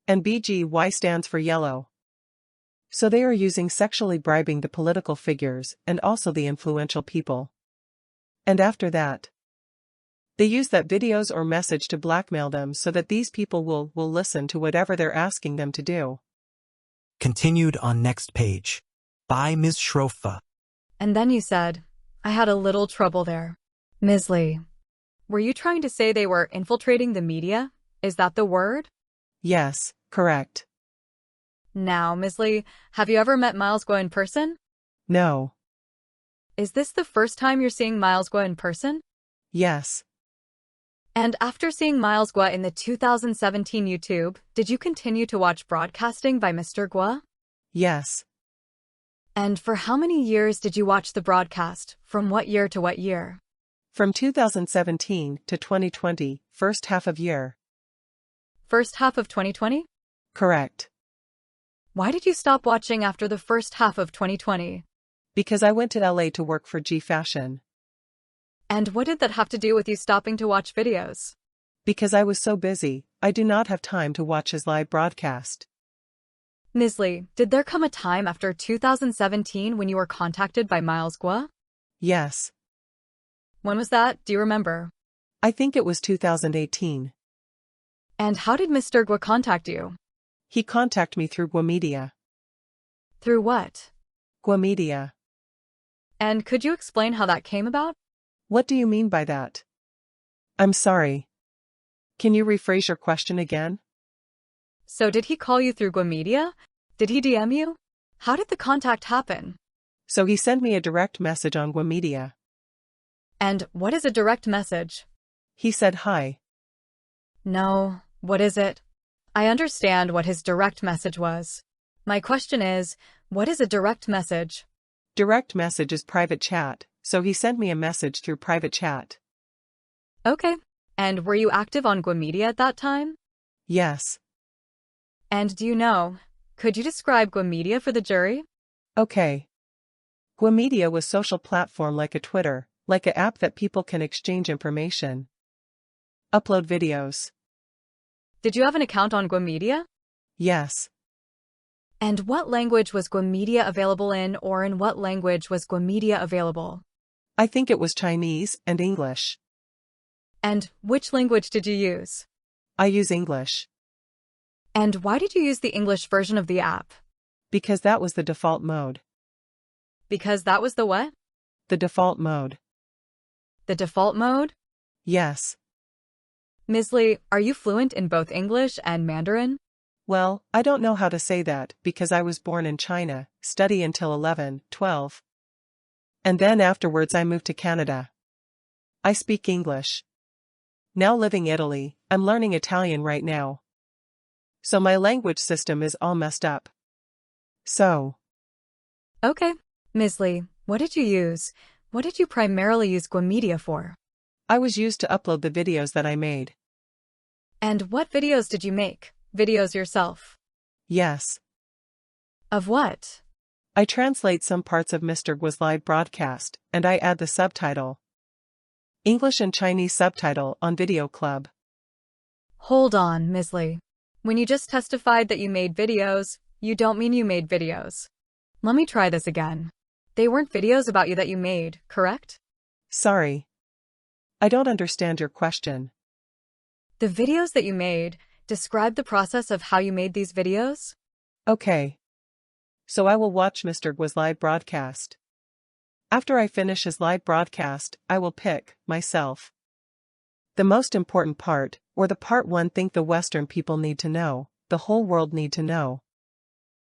And BGY stands for yellow. So they are using sexually bribing the political figures and also the influential people. And after that, they use that videos or message to blackmail them so that these people will listen to whatever they're asking them to do. Continued on next page. By Ms. Schrofa. And then you said, I had a little trouble there. Ms. Li, were you trying to say they were infiltrating the media? Is that the word? Yes, correct. Now, Ms. Li, have you ever met Miles Guo in person? No. Is this the first time you're seeing Miles Guo in person? Yes. And after seeing Miles Guo in the 2017 YouTube, did you continue to watch broadcasting by Mr. Guo? Yes. And for how many years did you watch the broadcast? From what year to what year? From 2017 to 2020, first half of year. First half of 2020? Correct. Why did you stop watching after the first half of 2020? Because I went to LA to work for G Fashion. And what did that have to do with you stopping to watch videos? Because I was so busy, I do not have time to watch his live broadcast. Ms. Li, did there come a time after 2017 when you were contacted by Miles Guo? Yes. When was that? Do you remember? I think it was 2018. And how did Mr. Guo contact you? He contacted me through Guo Media. Through what? Guo Media. And could you explain how that came about? What do you mean by that? I'm sorry. Can you rephrase your question again? So did he call you through Guo Media? Did he DM you? How did the contact happen? So he sent me a direct message on Guo Media. And what is a direct message? He said hi. No, what is it? I understand what his direct message was. My question is, what is a direct message? Direct message is private chat, so he sent me a message through private chat. Okay. And were you active on Guo Media at that time? Yes. And do you know, could you describe Guo Media for the jury? Okay. Guo Media was social platform like a Twitter, like an app that people can exchange information. Upload videos. Did you have an account on Guo Media? Yes. And what language was Guo Media available in, or in what language was Guo Media available? I think it was Chinese and English. And which language did you use? I use English. And why did you use the English version of the app? Because that was the default mode. Because that was the what? The default mode. The default mode? Yes. Ms. Li, are you fluent in both English and Mandarin? Well, I don't know how to say that because I was born in China, study until 11, 12. And then afterwards I moved to Canada. I speak English. Now living Italy, I'm learning Italian right now. So my language system is all messed up. So. Okay. Ms. Li, what did you use? What did you primarily use Guo Media for? I was used to upload the videos that I made. And what videos did you make? Videos yourself? Yes. Of what? I translate some parts of Mr. Guo's live broadcast, and I add the subtitle. English and Chinese subtitle on Video Club. Hold on, Ms. Li. When you just testified that you made videos, you don't mean you made videos. Let me try this again. They weren't videos about you that you made, correct? Sorry. I don't understand your question. The videos that you made, describe the process of how you made these videos? Okay. So I will watch Mr. Guo's live broadcast. After I finish his live broadcast, I will pick, myself, the most important part, or the part one think the Western people need to know, the whole world need to know.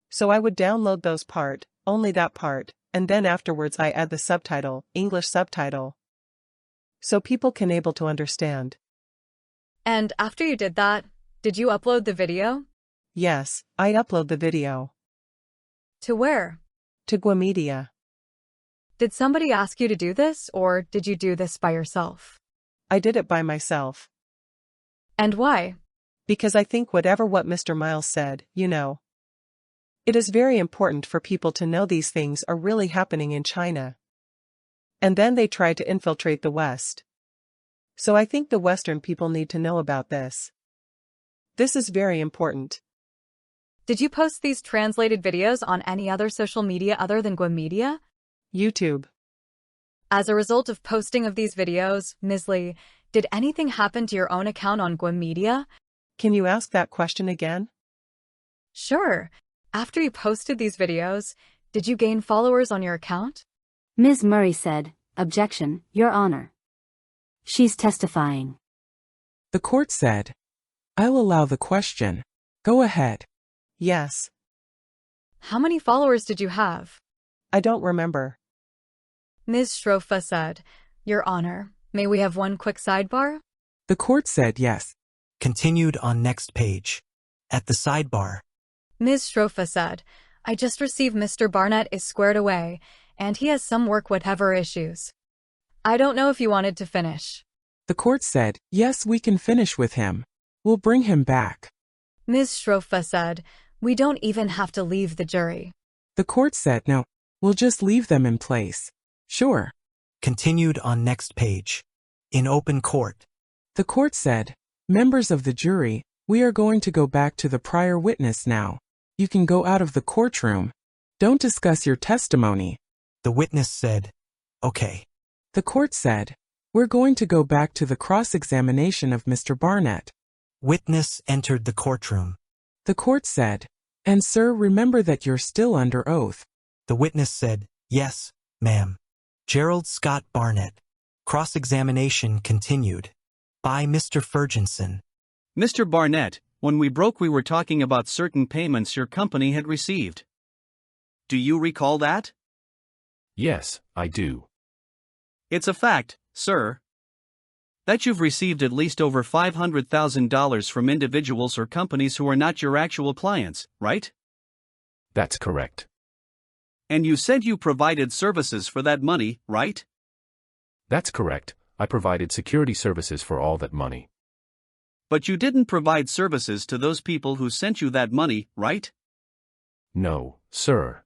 So I would download those part, only that part, and then afterwards I add the subtitle, English subtitle. So people can able to understand. And after you did that, did you upload the video? Yes, I upload the video. To where? To Guo Media. Did somebody ask you to do this, or did you do this by yourself? I did it by myself. And why? Because I think what Mr. Miles said, you know. It is very important for people to know these things are really happening in China. And then they try to infiltrate the West. So I think the Western people need to know about this. This is very important. Did you post these translated videos on any other social media other than Guo Media? YouTube. As a result of posting of these videos, Ms. Li, did anything happen to your own account on Guo Media? Can you ask that question again? Sure. After you posted these videos, did you gain followers on your account? Ms. Murray said, "Objection, Your Honor. She's testifying." The court said, "I'll allow the question. Go ahead." Yes. How many followers did you have? I don't remember. Ms. Shrofa said, "Your Honor, may we have one quick sidebar?" The court said yes. Continued on next page. At the sidebar. Ms. Shrofa said, "I just received Mr. Barnett is squared away, and he has some work whatever issues. I don't know if you wanted to finish." The court said, "Yes, we can finish with him. We'll bring him back." Ms. Shrofa said, "We don't even have to leave the jury." The court said, "No, we'll just leave them in place." Sure. Continued on next page. In open court. The court said, "Members of the jury, we are going to go back to the prior witness now. You can go out of the courtroom. Don't discuss your testimony." The witness said, "Okay." The court said, "We're going to go back to the cross-examination of Mr. Barnett." Witness entered the courtroom. The court said, "And sir, remember that you're still under oath." The witness said, "Yes, ma'am." Gerald Scott Barnett. Cross-examination continued. By Mr. Ferguson. Mr. Barnett, when we broke we were talking about certain payments your company had received. Do you recall that? Yes, I do. It's a fact, sir, that you've received at least over $500,000 from individuals or companies who are not your actual clients, right? That's correct. And you said you provided services for that money, right? That's correct. I provided security services for all that money. But you didn't provide services to those people who sent you that money, right? No, sir.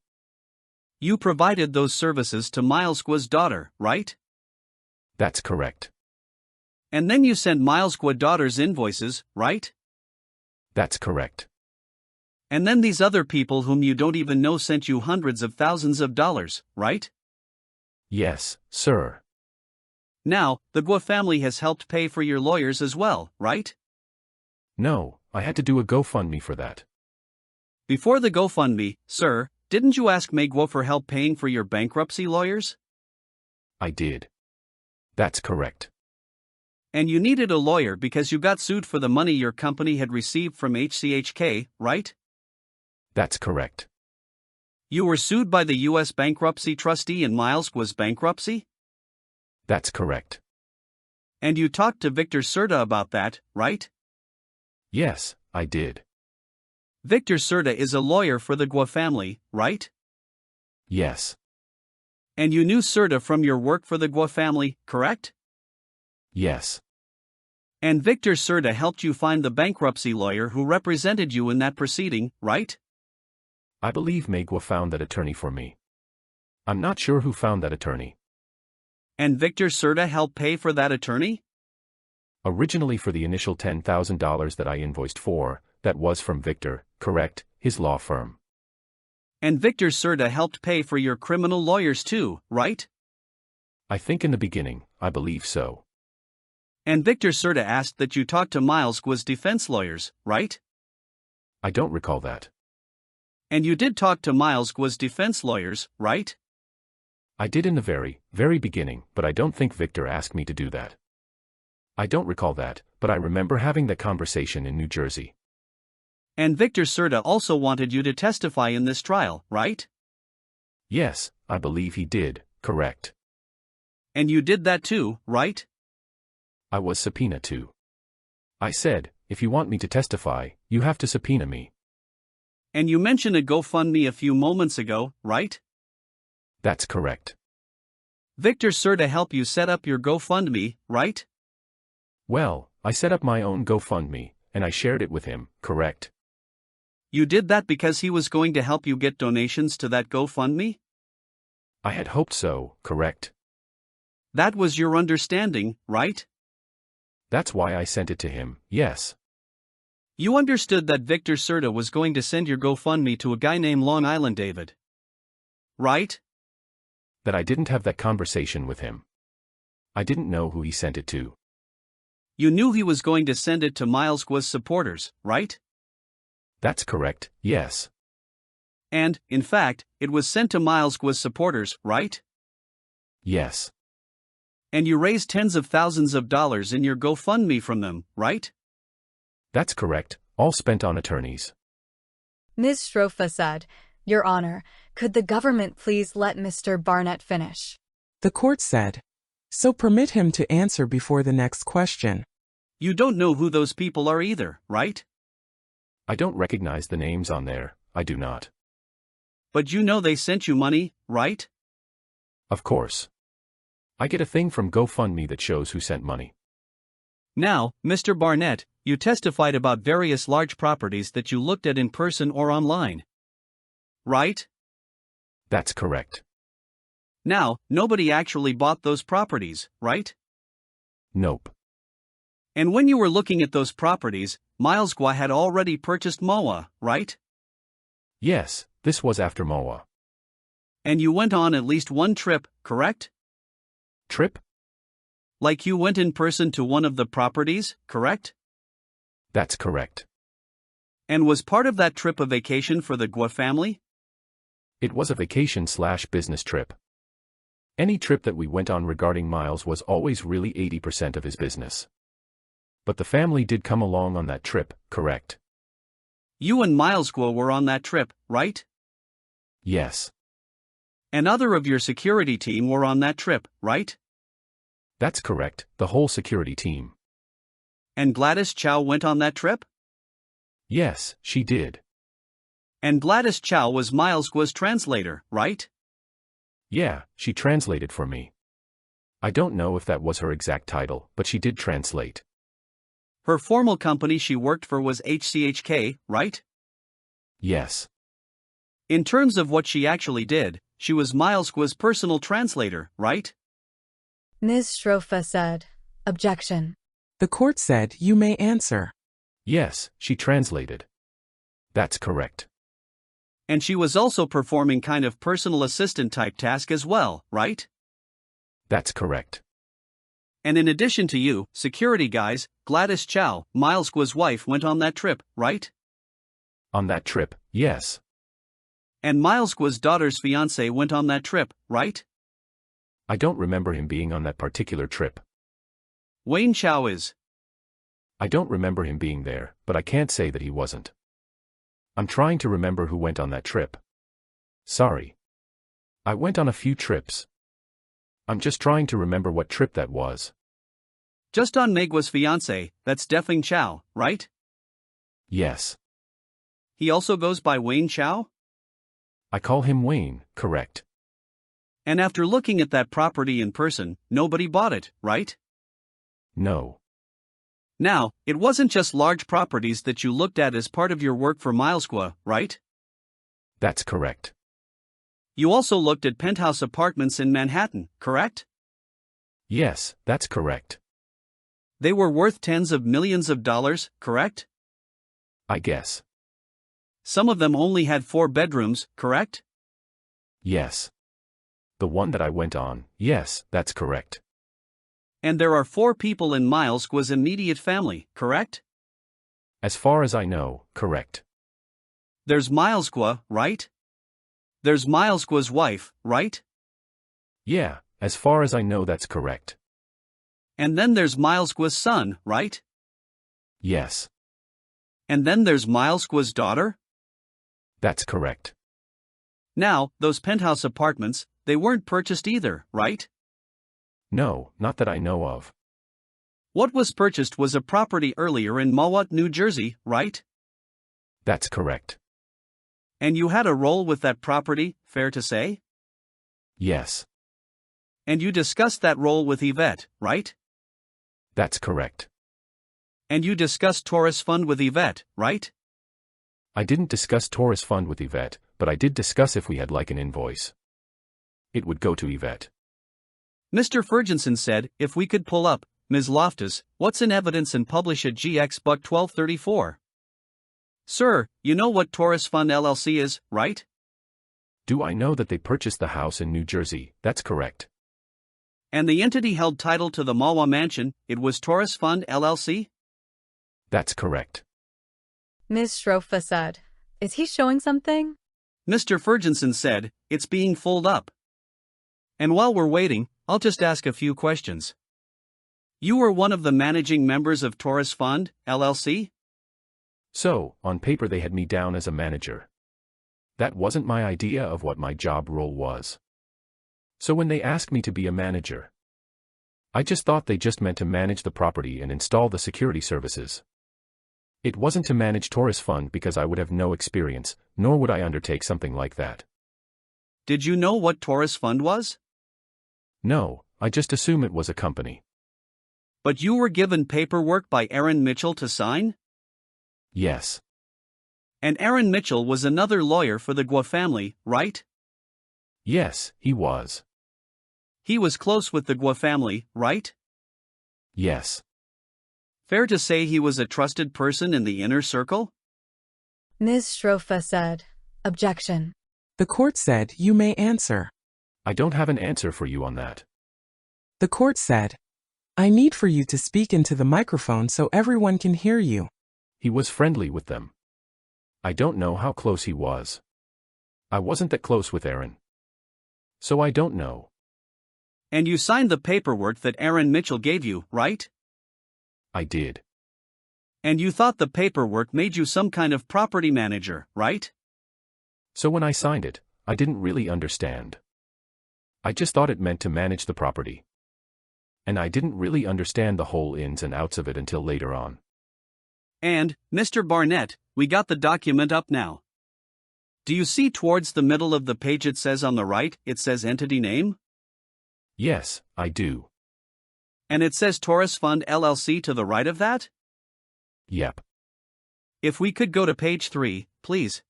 You provided those services to Miles Guo's daughter, right? That's correct. And then you sent Miles Guo's daughter's invoices, right? That's correct. And then these other people whom you don't even know sent you hundreds of thousands of dollars, right? Yes, sir. Now, the Guo family has helped pay for your lawyers as well, right? No, I had to do a GoFundMe for that. Before the GoFundMe, sir, didn't you ask Mei Guo for help paying for your bankruptcy lawyers? I did. That's correct. And you needed a lawyer because you got sued for the money your company had received from HCHK, right? That's correct. You were sued by the U.S. bankruptcy trustee in Miles Guo's bankruptcy? That's correct. And you talked to Victor Serta about that, right? Yes, I did. Victor Serta is a lawyer for the Guo family, right? Yes. And you knew Serta from your work for the Guo family, correct? Yes. And Victor Serta helped you find the bankruptcy lawyer who represented you in that proceeding, right? I believe Mei Guo found that attorney for me. I'm not sure who found that attorney. And Victor Serta helped pay for that attorney? Originally for the initial $10,000 that I invoiced for, that was from Victor, correct, his law firm. And Victor Serta helped pay for your criminal lawyers too, right? I think in the beginning, I believe so. And Victor Serta asked that you talk to Miles Guo's defense lawyers, right? I don't recall that. And you did talk to Miles Guo's defense lawyers, right? I did in the very, very beginning, but I don't think Victor asked me to do that. I don't recall that, but I remember having that conversation in New Jersey. And Victor Serta also wanted you to testify in this trial, right? Yes, I believe he did, correct. And you did that too, right? I was subpoenaed to. I said, if you want me to testify, you have to subpoena me. And you mentioned a GoFundMe a few moments ago, right? That's correct. Victor Serta helped you set up your GoFundMe, right? Well, I set up my own GoFundMe, and I shared it with him, correct? You did that because he was going to help you get donations to that GoFundMe? I had hoped so, correct? That was your understanding, right? That's why I sent it to him, yes. You understood that Victor Serta was going to send your GoFundMe to a guy named Long Island David, right? That I didn't have that conversation with him. I didn't know who he sent it to. You knew he was going to send it to Miles Guo's supporters, right? That's correct, yes. And, in fact, it was sent to Miles Guo's supporters, right? Yes. And you raised tens of thousands of dollars in your GoFundMe from them, right? That's correct, all spent on attorneys. Ms. Shrofa said, Your Honor, could the government please let Mr. Barnett finish? The court said, so permit him to answer before the next question. You don't know who those people are either, right? I don't recognize the names on there, I do not. But you know they sent you money, right? Of course. I get a thing from GoFundMe that shows who sent money. Now, Mr. Barnett, you testified about various large properties that you looked at in person or online, right? That's correct. Now, nobody actually bought those properties, right? Nope. And when you were looking at those properties, Miles Guo had already purchased MOA, right? Yes, this was after MOA. And you went on at least one trip, correct? Trip? Like you went in person to one of the properties, correct? That's correct. And was part of that trip a vacation for the Guo family? It was a vacation/business trip. Any trip that we went on regarding Miles was always really 80% of his business. But the family did come along on that trip, correct? You and Miles Guo were on that trip, right? Yes. And other of your security team were on that trip, right? That's correct, the whole security team. And Gladys Chow went on that trip? Yes, she did. And Gladys Chow was Miles Guo's translator, right? Yeah, she translated for me. I don't know if that was her exact title, but she did translate. Her formal company she worked for was HCHK, right? Yes. In terms of what she actually did, she was Miles Guo's personal translator, right? Ms. Strofa said, objection. The court said you may answer. Yes, she translated. That's correct. And she was also performing kind of personal assistant type task as well, right? That's correct. And in addition to you, security guys, Gladys Chow, Miles Guo's wife went on that trip, right? On that trip, yes. And Miles Guo's daughter's fiancé went on that trip, right? I don't remember him being on that particular trip. Wayne Chow is. I don't remember him being there, but I can't say that he wasn't. I'm trying to remember who went on that trip. Sorry. I went on a few trips. I'm just trying to remember what trip that was. Just on Megwa's fiancé, that's Defeng Chow, right? Yes. He also goes by Wayne Chow? I call him Wayne, correct. And after looking at that property in person, nobody bought it, right? No. Now, it wasn't just large properties that you looked at as part of your work for Miles Guo, right? That's correct. You also looked at penthouse apartments in Manhattan, correct? Yes, that's correct. They were worth tens of millions of dollars, correct? I guess. Some of them only had 4 bedrooms, correct? Yes. The one that I went on, yes, that's correct. And there are 4 people in Miles Guo's immediate family, correct? As far as I know, correct. There's Miles Guo, right? There's Miles Guo's wife, right? Yeah, as far as I know that's correct. And then there's Miles Guo's son, right? Yes. And then there's Miles Guo's daughter? That's correct. Now, those penthouse apartments, they weren't purchased either, right? No, not that I know of. What was purchased was a property earlier in Mowat, New Jersey, right? That's correct. And you had a role with that property, fair to say? Yes. And you discussed that role with Yvette, right? That's correct. And you discussed Taurus Fund with Yvette, right? I didn't discuss Taurus Fund with Yvette, but I did discuss if we had like an invoice. It would go to Yvette. Mr. Ferguson said, if we could pull up, Ms. Loftus, what's in evidence and publish at GX Buck 1234. Sir, you know what Taurus Fund LLC is, right? Do I know that they purchased the house in New Jersey? That's correct. And the entity held title to the Mawa mansion, it was Taurus Fund LLC? That's correct. Ms. Strofa said, is he showing something? Mr. Ferguson said, it's being folded up. And while we're waiting, I'll just ask a few questions. You were one of the managing members of Taurus Fund, LLC? So, on paper they had me down as a manager. That wasn't my idea of what my job role was. So when they asked me to be a manager, I just thought they just meant to manage the property and install the security services. It wasn't to manage Taurus Fund because I would have no experience, nor would I undertake something like that. Did you know what Taurus Fund was? No, I just assume it was a company. But you were given paperwork by Aaron Mitchell to sign? Yes. And Aaron Mitchell was another lawyer for the Guo family, right? Yes, he was. He was close with the Guo family, right? Yes. Fair to say he was a trusted person in the inner circle? Ms. Strofa said, objection. The court said you may answer. I don't have an answer for you on that. The court said, I need for you to speak into the microphone so everyone can hear you. He was friendly with them. I don't know how close he was. I wasn't that close with Aaron. So I don't know. And you signed the paperwork that Aaron Mitchell gave you, right? I did. And you thought the paperwork made you some kind of property manager, right? So when I signed it, I didn't really understand. I just thought it meant to manage the property. And I didn't really understand the whole ins and outs of it until later on. And, Mr. Barnett, we got the document up now. Do you see towards the middle of the page it says on the right, it says entity name? Yes, I do. And it says Taurus Fund LLC to the right of that? Yep. If we could go to page 3, please.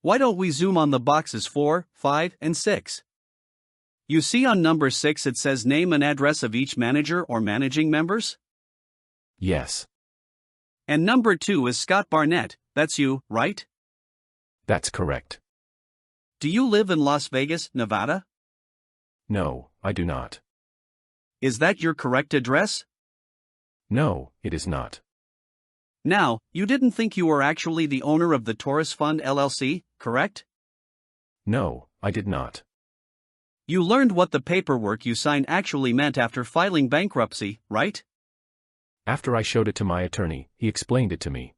Why don't we zoom on the boxes 4, 5, and 6? You see on number 6 it says name and address of each manager or managing members? Yes. And number 2 is Scott Barnett, that's you, right? That's correct. Do you live in Las Vegas, Nevada? No, I do not. Is that your correct address? No, it is not. Now, you didn't think you were actually the owner of the Taurus Fund LLC, correct? No, I did not. You learned what the paperwork you signed actually meant after filing bankruptcy, right? After I showed it to my attorney, he explained it to me.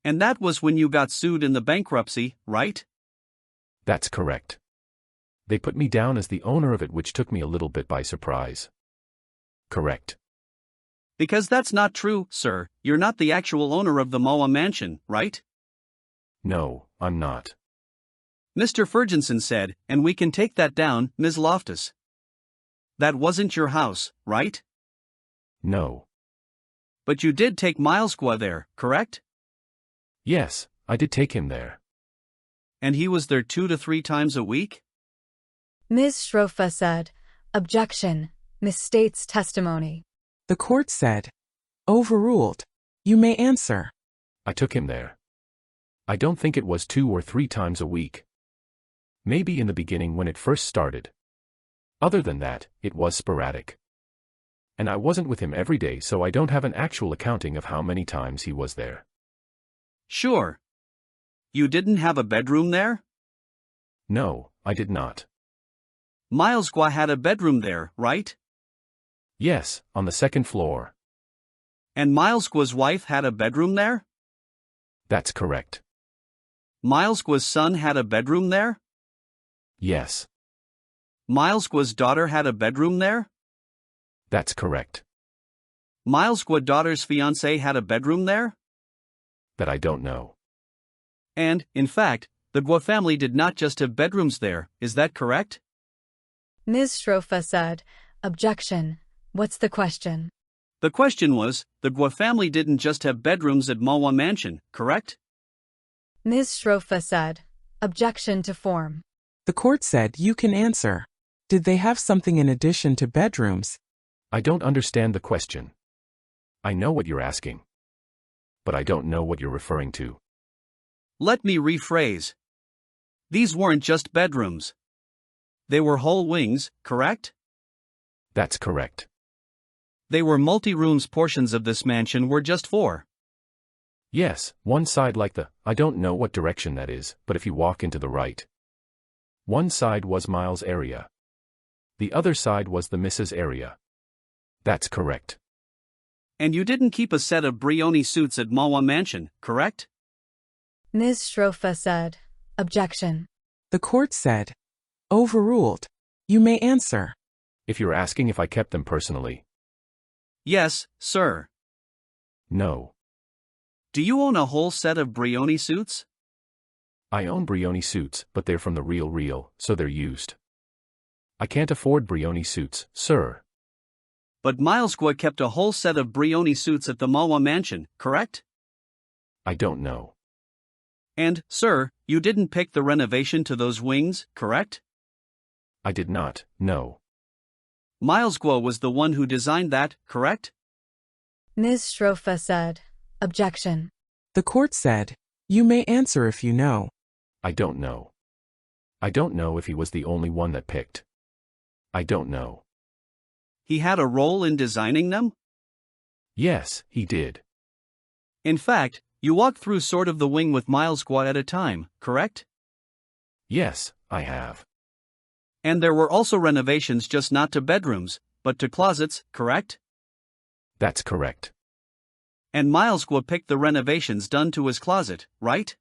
And that was when you got sued in the bankruptcy, right? That's correct. They put me down as the owner of it, which took me a little bit by surprise. Correct. Because that's not true, sir. You're not the actual owner of the MOA mansion, right? No, I'm not. Mr. Ferguson said, and we can take that down, Ms. Loftus. That wasn't your house, right? No. But you did take Miles Guo there, correct? Yes, I did take him there. And he was there 2 to 3 times a week? Ms. Schrofa said, objection, misstates testimony. The court said, overruled. You may answer. I took him there. I don't think it was 2 or 3 times a week. Maybe in the beginning when it first started. Other than that, it was sporadic. And I wasn't with him every day, so I don't have an actual accounting of how many times he was there. Sure. You didn't have a bedroom there? No, I did not. Miles Guo had a bedroom there, right? Yes, on the 2nd floor. And Miles Guo's wife had a bedroom there? That's correct. Miles Guo's son had a bedroom there? Yes. Miles Guo's daughter had a bedroom there? That's correct. Miles Guo's daughter's fiancé had a bedroom there? That I don't know. And, in fact, the Guo family did not just have bedrooms there, is that correct? Ms. Schrofa said, objection, what's the question? The question was, the Guo family didn't just have bedrooms at MOA Mansion, correct? Ms. Schrofa said, objection to form. The court said you can answer. Did they have something in addition to bedrooms? I don't understand the question. I know what you're asking. But I don't know what you're referring to. Let me rephrase. These weren't just bedrooms. They were whole wings, correct? That's correct. They were multi-rooms. Portions of this mansion were just 4. Yes, one side like I don't know what direction that is, but if you walk into the right. One side was Miles' area. The other side was the Mrs. area. That's correct. And you didn't keep a set of Brioni suits at MOA Mansion, correct? Ms. Schrofa said, objection. The court said, overruled. You may answer. If you're asking if I kept them personally. Yes, sir. No. Do you own a whole set of Brioni suits? I own Brioni suits, but they're from the real, so they're used. I can't afford Brioni suits, sir. But Miles Guo kept a whole set of Brioni suits at the MOA Mansion, correct? I don't know. And, sir, you didn't pick the renovation to those wings, correct? I did not, no. Miles Guo was the one who designed that, correct? Ms. Schrofa said, objection. The court said, you may answer if you know. I don't know. I don't know if he was the only one that picked. I don't know. He had a role in designing them? Yes, he did. In fact, you walked through sort of the wing with Miles Guo at a time, correct? Yes, I have. And there were also renovations, just not to bedrooms, but to closets, correct? That's correct. And Miles Guo picked the renovations done to his closet, right?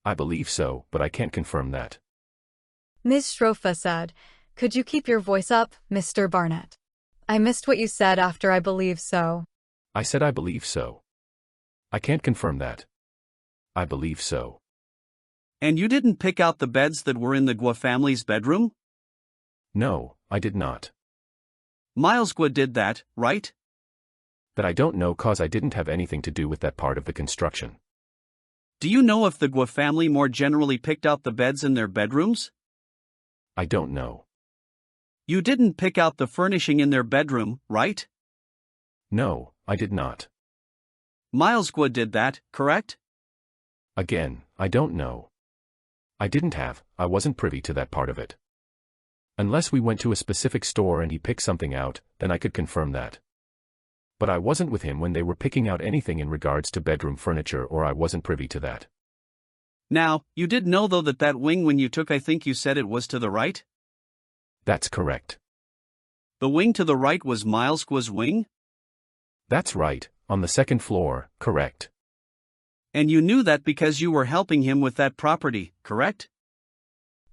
I believe so, but I can't confirm that. Ms. Shrofa said, "Could you keep your voice up, Mr. Barnett? I missed what you said after I believe so." I said I believe so. I can't confirm that. I believe so. And you didn't pick out the beds that were in the Guo family's bedroom? No, I did not. Miles Guo did that, right? That I don't know, cause I didn't have anything to do with that part of the construction. Do you know if the Guo family more generally picked out the beds in their bedrooms? I don't know. You didn't pick out the furnishing in their bedroom, right? No, I did not. Miles Guo did that, correct? Again, I don't know. I didn't have, I wasn't privy to that part of it. Unless we went to a specific store and he picked something out, then I could confirm that. But I wasn't with him when they were picking out anything in regards to bedroom furniture, or I wasn't privy to that. Now, you did know though that wing when you took, I think you said it was to the right? That's correct. The wing to the right was Miles Guo's wing? That's right, on the second floor, correct. And you knew that because you were helping him with that property, correct?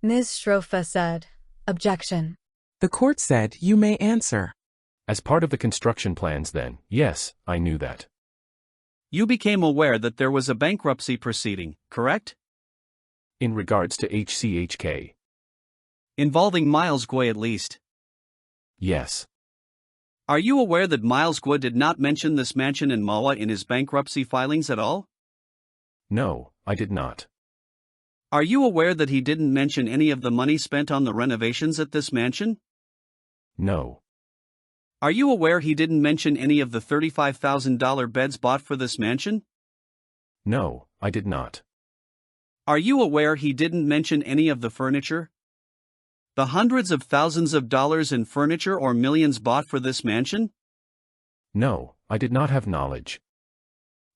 Ms. Shrofa said, "Objection." The court said you may answer. As part of the construction plans then, yes, I knew that. You became aware that there was a bankruptcy proceeding, correct? In regards to HCHK. Involving Miles Guo at least. Yes. Are you aware that Miles Guo did not mention this mansion in Mawa in his bankruptcy filings at all? No, I did not. Are you aware that he didn't mention any of the money spent on the renovations at this mansion? No. Are you aware he didn't mention any of the $35,000 beds bought for this mansion? No, I did not. Are you aware he didn't mention any of the furniture? The hundreds of thousands of dollars in furniture or millions bought for this mansion? No, I did not have knowledge.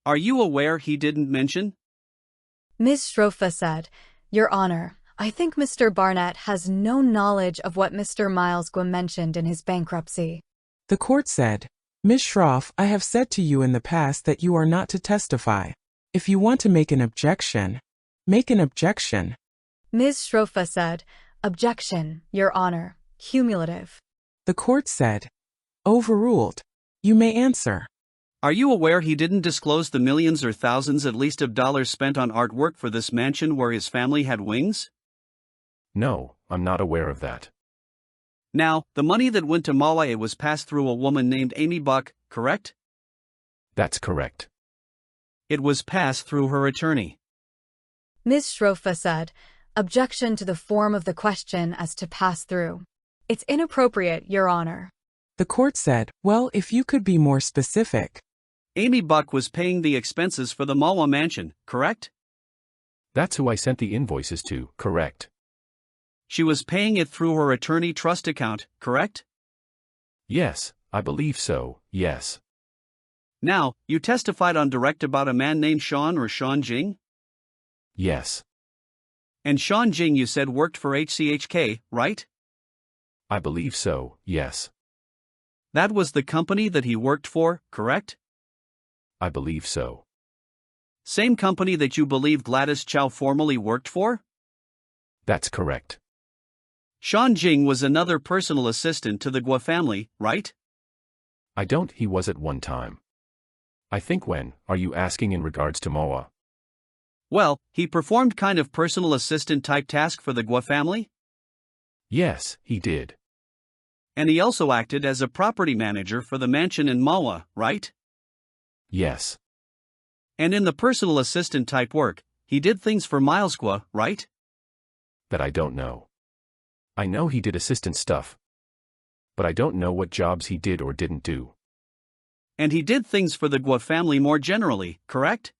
Are you aware he didn't mention? Ms. Shrofa said, "Your Honor, I think Mr. Barnett has no knowledge of what Mr. Miles Guo mentioned in his bankruptcy." The court said, "Ms. Shroff, I have said to you in the past that you are not to testify. If you want to make an objection, make an objection." Ms. Shrofa said, "Objection, Your Honor, cumulative." The court said, "Overruled. You may answer." Are you aware he didn't disclose the millions or thousands at least of dollars spent on artwork for this mansion where his family had wings? No, I'm not aware of that. Now, the money that went to Mawa was passed through a woman named Amy Buck, correct? That's correct. It was passed through her attorney. Ms. Shrofa said, "Objection to the form of the question as to pass through. It's inappropriate, Your Honor." The court said, "Well, if you could be more specific." Amy Buck was paying the expenses for the Mawa mansion, correct? That's who I sent the invoices to, correct. She was paying it through her attorney trust account, correct? Yes, I believe so, yes. Now, you testified on direct about a man named Sean Jing? Yes. And Sean Jing you said worked for HCHK, right? I believe so, yes. That was the company that he worked for, correct? I believe so. Same company that you believe Gladys Chow formerly worked for? That's correct. Sean Jing was another personal assistant to the Guo family, right? He was at one time. I think when, are you asking in regards to Moa? Well, he performed kind of personal assistant type task for the Guo family? Yes, he did. And he also acted as a property manager for the mansion in Mawa, right? Yes. And in the personal assistant type work, he did things for Miles Guo, right? That I don't know. I know he did assistant stuff. But I don't know what jobs he did or didn't do. And he did things for the Guo family more generally, correct?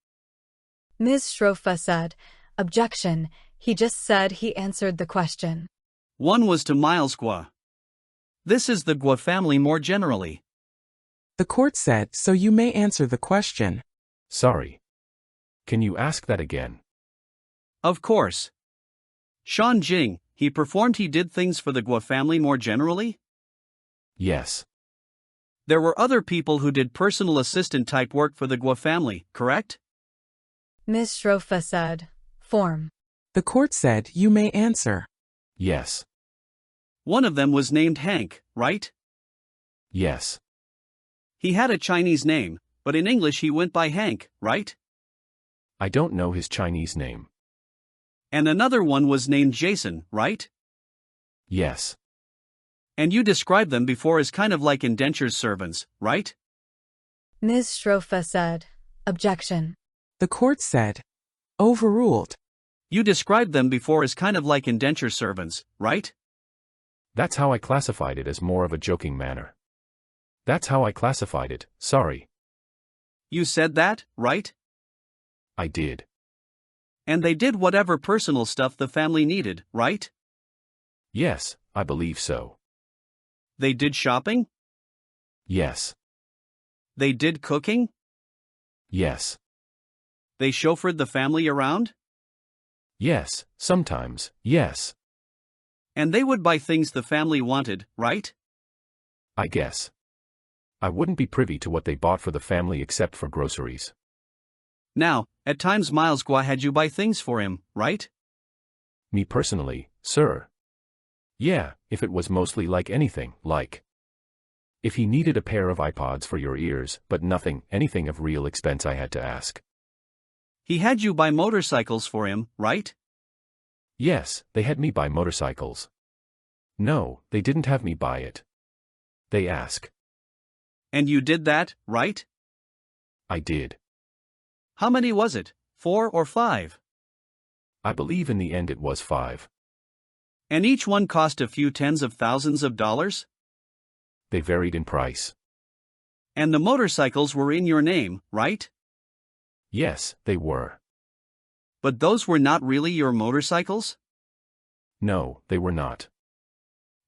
Ms. Shrofa said, "Objection, he just said he answered the question." One was to Miles Guo. This is the Guo family more generally. The court said, "So you may answer the question." Sorry. Can you ask that again? Of course. Sean Jing, he did things for the Guo family more generally? Yes. There were other people who did personal assistant type work for the Guo family, correct? Ms. Schrofa said, form. The court said you may answer. Yes. One of them was named Hank, right? Yes. He had a Chinese name, but in English he went by Hank, right? I don't know his Chinese name. And another one was named Jason, right? Yes. And you described them before as kind of like indentured servants, right? Ms. Schrofa said, objection. The court said, overruled. You described them before as kind of like indenture servants, right? That's how I classified it, as more of a joking manner. That's how I classified it, sorry. You said that, right? I did. And they did whatever personal stuff the family needed, right? Yes, I believe so. They did shopping? Yes. They did cooking? Yes. They chauffeured the family around? Yes, sometimes, yes. And they would buy things the family wanted, right? I guess. I wouldn't be privy to what they bought for the family except for groceries. Now, at times Miles Guo had you buy things for him, right? Me personally, sir. Yeah, if it was mostly like anything, like if he needed a pair of iPods for your ears, but anything of real expense I had to ask. He had you buy motorcycles for him, right? Yes, they had me buy motorcycles. No, they didn't have me buy it. They ask. And you did that, right? I did. How many was it, 4 or 5? I believe in the end it was 5. And each one cost a few tens of thousands of dollars? They varied in price. And the motorcycles were in your name, right? Yes, they were. But those were not really your motorcycles? No, they were not.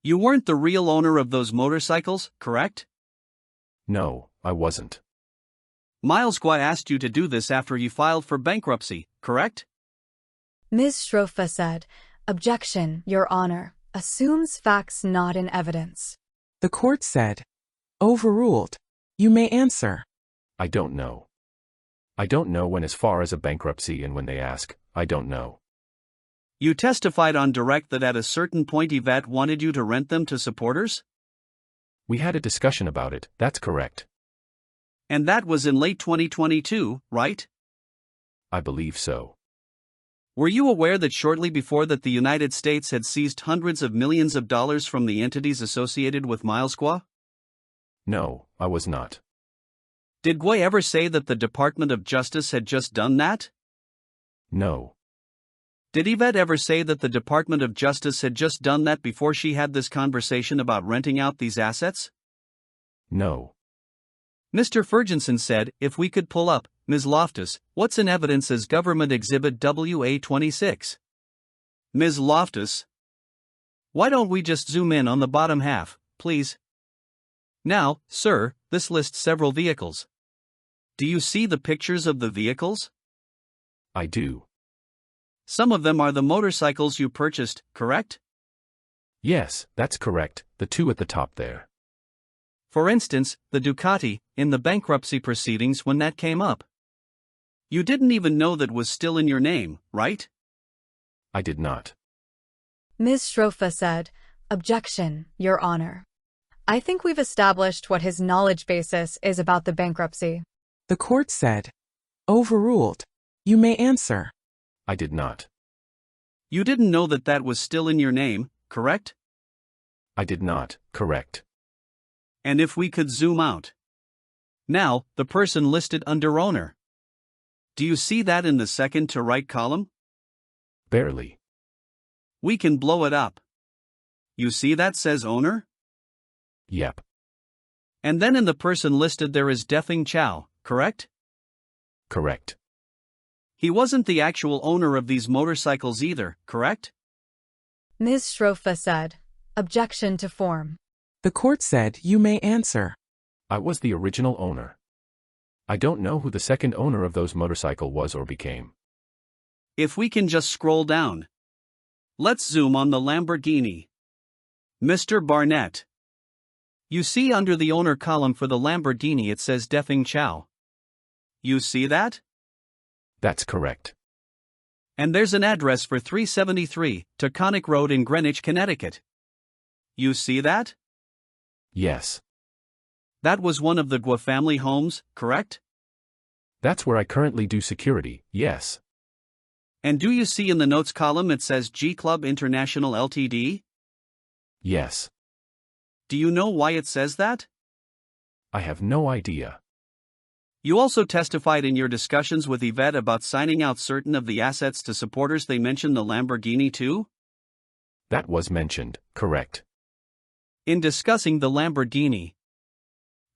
You weren't the real owner of those motorcycles, correct? No, I wasn't. Miles Guo asked you to do this after you filed for bankruptcy, correct? Ms. Schrofa said, objection, Your Honor, assumes facts not in evidence. The court said, overruled. You may answer. I don't know. I don't know when as far as a bankruptcy, and when they ask, I don't know. You testified on direct that at a certain point Yvette wanted you to rent them to supporters? We had a discussion about it, that's correct. And that was in late 2022, right? I believe so. Were you aware that shortly before that the United States had seized hundreds of millions of dollars from the entities associated with Miles Guo? No, I was not. Did Guo ever say that the Department of Justice had just done that? No. Did Yvette ever say that the Department of Justice had just done that before she had this conversation about renting out these assets? No. Mr. Ferguson said, if we could pull up, Ms. Loftus, what's in evidence as Government Exhibit WA-26? Ms. Loftus? Why don't we just zoom in on the bottom half, please? Now, sir, this lists several vehicles. Do you see the pictures of the vehicles? I do. Some of them are the motorcycles you purchased, correct? Yes, that's correct, the two at the top there. For instance, the Ducati, in the bankruptcy proceedings when that came up. You didn't even know that was still in your name, right? I did not. Ms. Schrofa said, objection, Your Honor. I think we've established what his knowledge basis is about the bankruptcy. The court said, overruled. You may answer. I did not. You didn't know that that was still in your name, correct? I did not, correct. And if we could zoom out. Now, the person listed under owner. Do you see that in the second to right column? Barely. We can blow it up. You see that says owner? Yep. And then in the person listed there is Defeng Chow, correct? Correct. He wasn't the actual owner of these motorcycles either, correct? Ms. Schrofa said, objection to form. The court said you may answer. I was the original owner. I don't know who the second owner of those motorcycle was or became. If we can just scroll down. Let's zoom on the Lamborghini. Mr. Barnett. You see under the owner column for the Lamborghini it says Defeng Chow. You see that? That's correct. And there's an address for 373 Taconic Road in Greenwich, Connecticut. You see that? Yes. That was one of the Guo family homes, correct? That's where I currently do security, yes. And do you see in the notes column it says G Club International Ltd? Yes. Do you know why it says that? I have no idea. You also testified in your discussions with Yvette about signing out certain of the assets to supporters. They mentioned the Lamborghini too? That was mentioned, correct. In discussing the Lamborghini,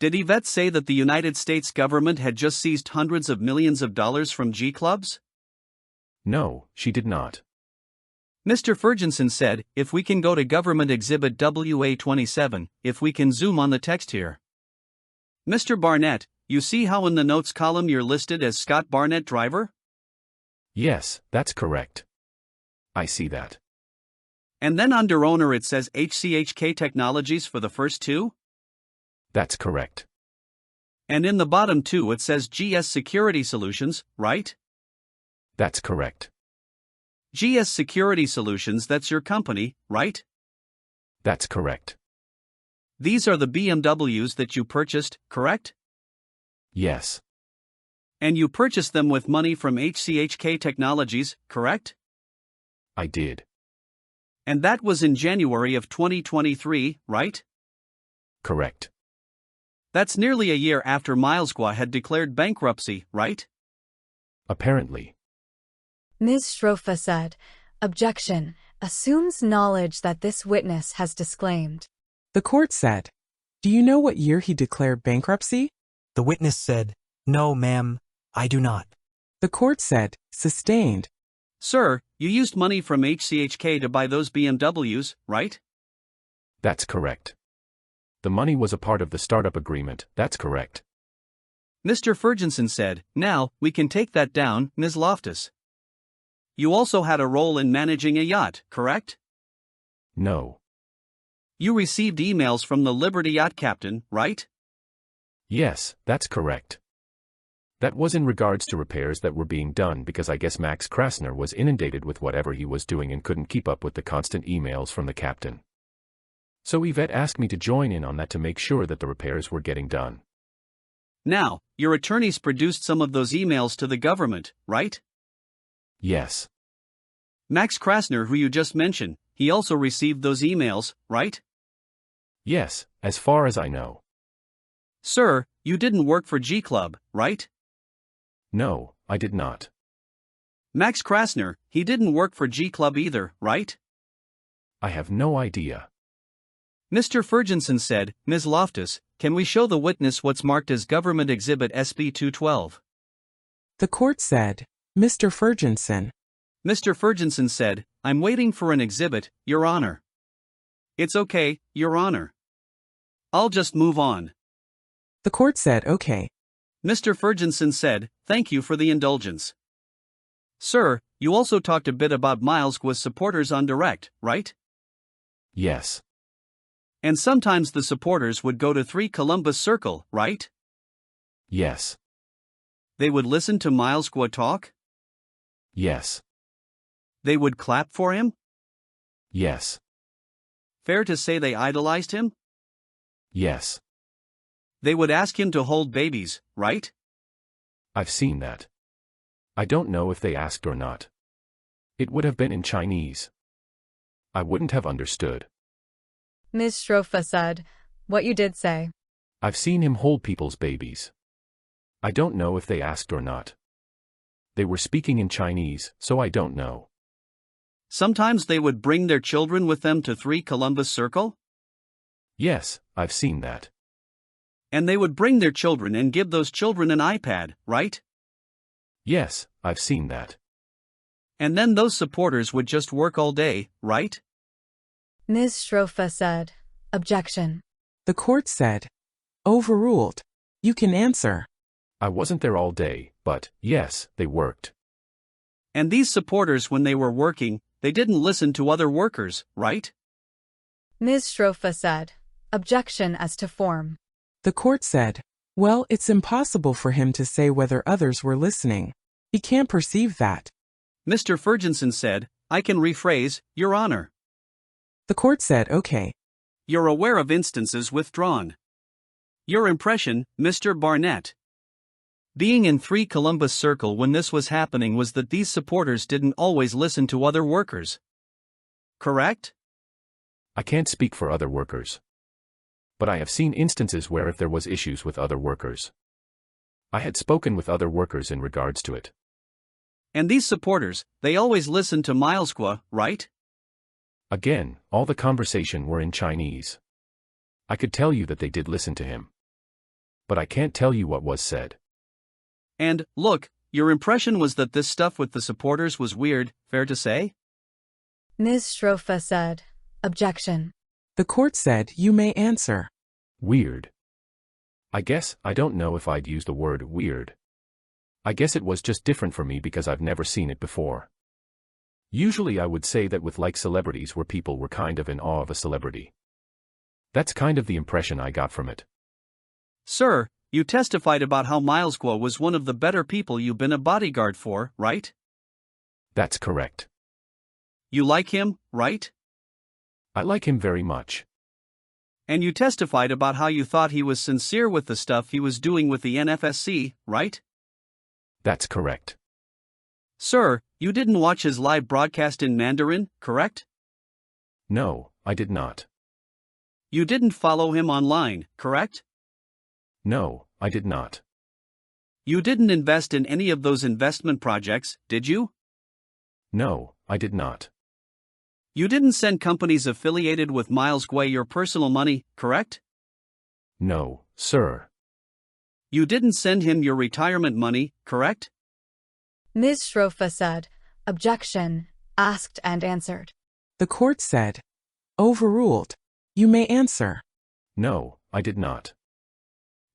did Yvette say that the United States government had just seized hundreds of millions of dollars from G clubs? No, she did not. Mr. Ferguson said, if we can go to Government Exhibit WA27, if we can zoom on the text here. Mr. Barnett, you see how in the notes column you're listed as Scott Barnett driver? Yes, that's correct. I see that. And then under owner it says HCHK Technologies for the first two? That's correct. And in the bottom two it says GS Security Solutions, right? That's correct. GS Security Solutions, that's your company, right? That's correct. These are the BMWs that you purchased, correct? Yes. And you purchased them with money from HCHK Technologies, correct? I did. And that was in January of 2023, right? Correct. That's nearly a year after Miles Guo had declared bankruptcy, right? Apparently. Ms. Schrofa said, objection, assumes knowledge that this witness has disclaimed. The court said, do you know what year he declared bankruptcy? The witness said, no, ma'am, I do not. The court said, sustained. Sir, you used money from HCHK to buy those BMWs, right? That's correct. The money was a part of the startup agreement, that's correct. Mr. Ferguson said, now, we can take that down, Ms. Loftus. You also had a role in managing a yacht, correct? No. You received emails from the Liberty Yacht captain, right? Yes, that's correct. That was in regards to repairs that were being done because I guess Max Krasner was inundated with whatever he was doing and couldn't keep up with the constant emails from the captain. So Yvette asked me to join in on that to make sure that the repairs were getting done. Now, your attorneys produced some of those emails to the government, right? Yes. Max Krasner, who you just mentioned, he also received those emails, right? Yes, as far as I know. Sir, you didn't work for G Club, right? No, I did not. Max Krasner, he didn't work for G Club either, right? I have no idea. Mr. Ferguson said, Ms. Loftus, can we show the witness what's marked as Government Exhibit SB 212? The court said, Mr. Ferguson. Mr. Ferguson said, I'm waiting for an exhibit, Your Honor. It's okay, Your Honor. I'll just move on. The court said, okay. Mr. Ferguson said, thank you for the indulgence. Sir, you also talked a bit about Miles Guo's supporters on direct, right? Yes. And sometimes the supporters would go to 3 Columbus Circle, right? Yes. They would listen to Miles Guo talk? Yes. They would clap for him? Yes. Fair to say they idolized him? Yes. They would ask him to hold babies, right? I've seen that. I don't know if they asked or not. It would have been in Chinese. I wouldn't have understood. Ms. Schrofa said, what you did say. I've seen him hold people's babies. I don't know if they asked or not. They were speaking in Chinese, so I don't know. Sometimes they would bring their children with them to 3 Columbus Circle? Yes, I've seen that. And they would bring their children and give those children an iPad, right? Yes, I've seen that. And then those supporters would just work all day, right? Ms. Schrofa said, objection. The court said, overruled. You can answer. I wasn't there all day, but, yes, they worked. And these supporters, when they were working, they didn't listen to other workers, right? Ms. Schrofa said. Objection as to form. The court said, well, it's impossible for him to say whether others were listening. He can't perceive that. Mr. Ferguson said, I can rephrase, Your Honor. The court said, okay. You're aware of instances withdrawn. Your impression, Mr. Barnett. Being in 3 Columbus Circle when this was happening was that these supporters didn't always listen to other workers. Correct? I can't speak for other workers. But I have seen instances where if there was issues with other workers, I had spoken with other workers in regards to it. And these supporters, they always listened to Miles Guo, right? Again, all the conversation were in Chinese. I could tell you that they did listen to him. But I can't tell you what was said. And, look, your impression was that this stuff with the supporters was weird, fair to say? Ms. Schrofa said. Objection. The court said, you may answer. Weird. I guess I don't know if I'd use the word weird. I guess it was just different for me because I've never seen it before. Usually I would say that with like celebrities where people were kind of in awe of a celebrity. That's kind of the impression I got from it. Sir, you testified about how Miles Guo was one of the better people you've been a bodyguard for, right? That's correct. You like him, right? I like him very much. And you testified about how you thought he was sincere with the stuff he was doing with the NFSC, right? That's correct. Sir, you didn't watch his live broadcast in Mandarin, correct? No, I did not. You didn't follow him online, correct? No, I did not. You didn't invest in any of those investment projects, did you? No, I did not. You didn't send companies affiliated with Miles Guo your personal money, correct? No, sir. You didn't send him your retirement money, correct? Ms. Schrofa said. Objection. Asked and answered. The court said, overruled. You may answer. No, I did not.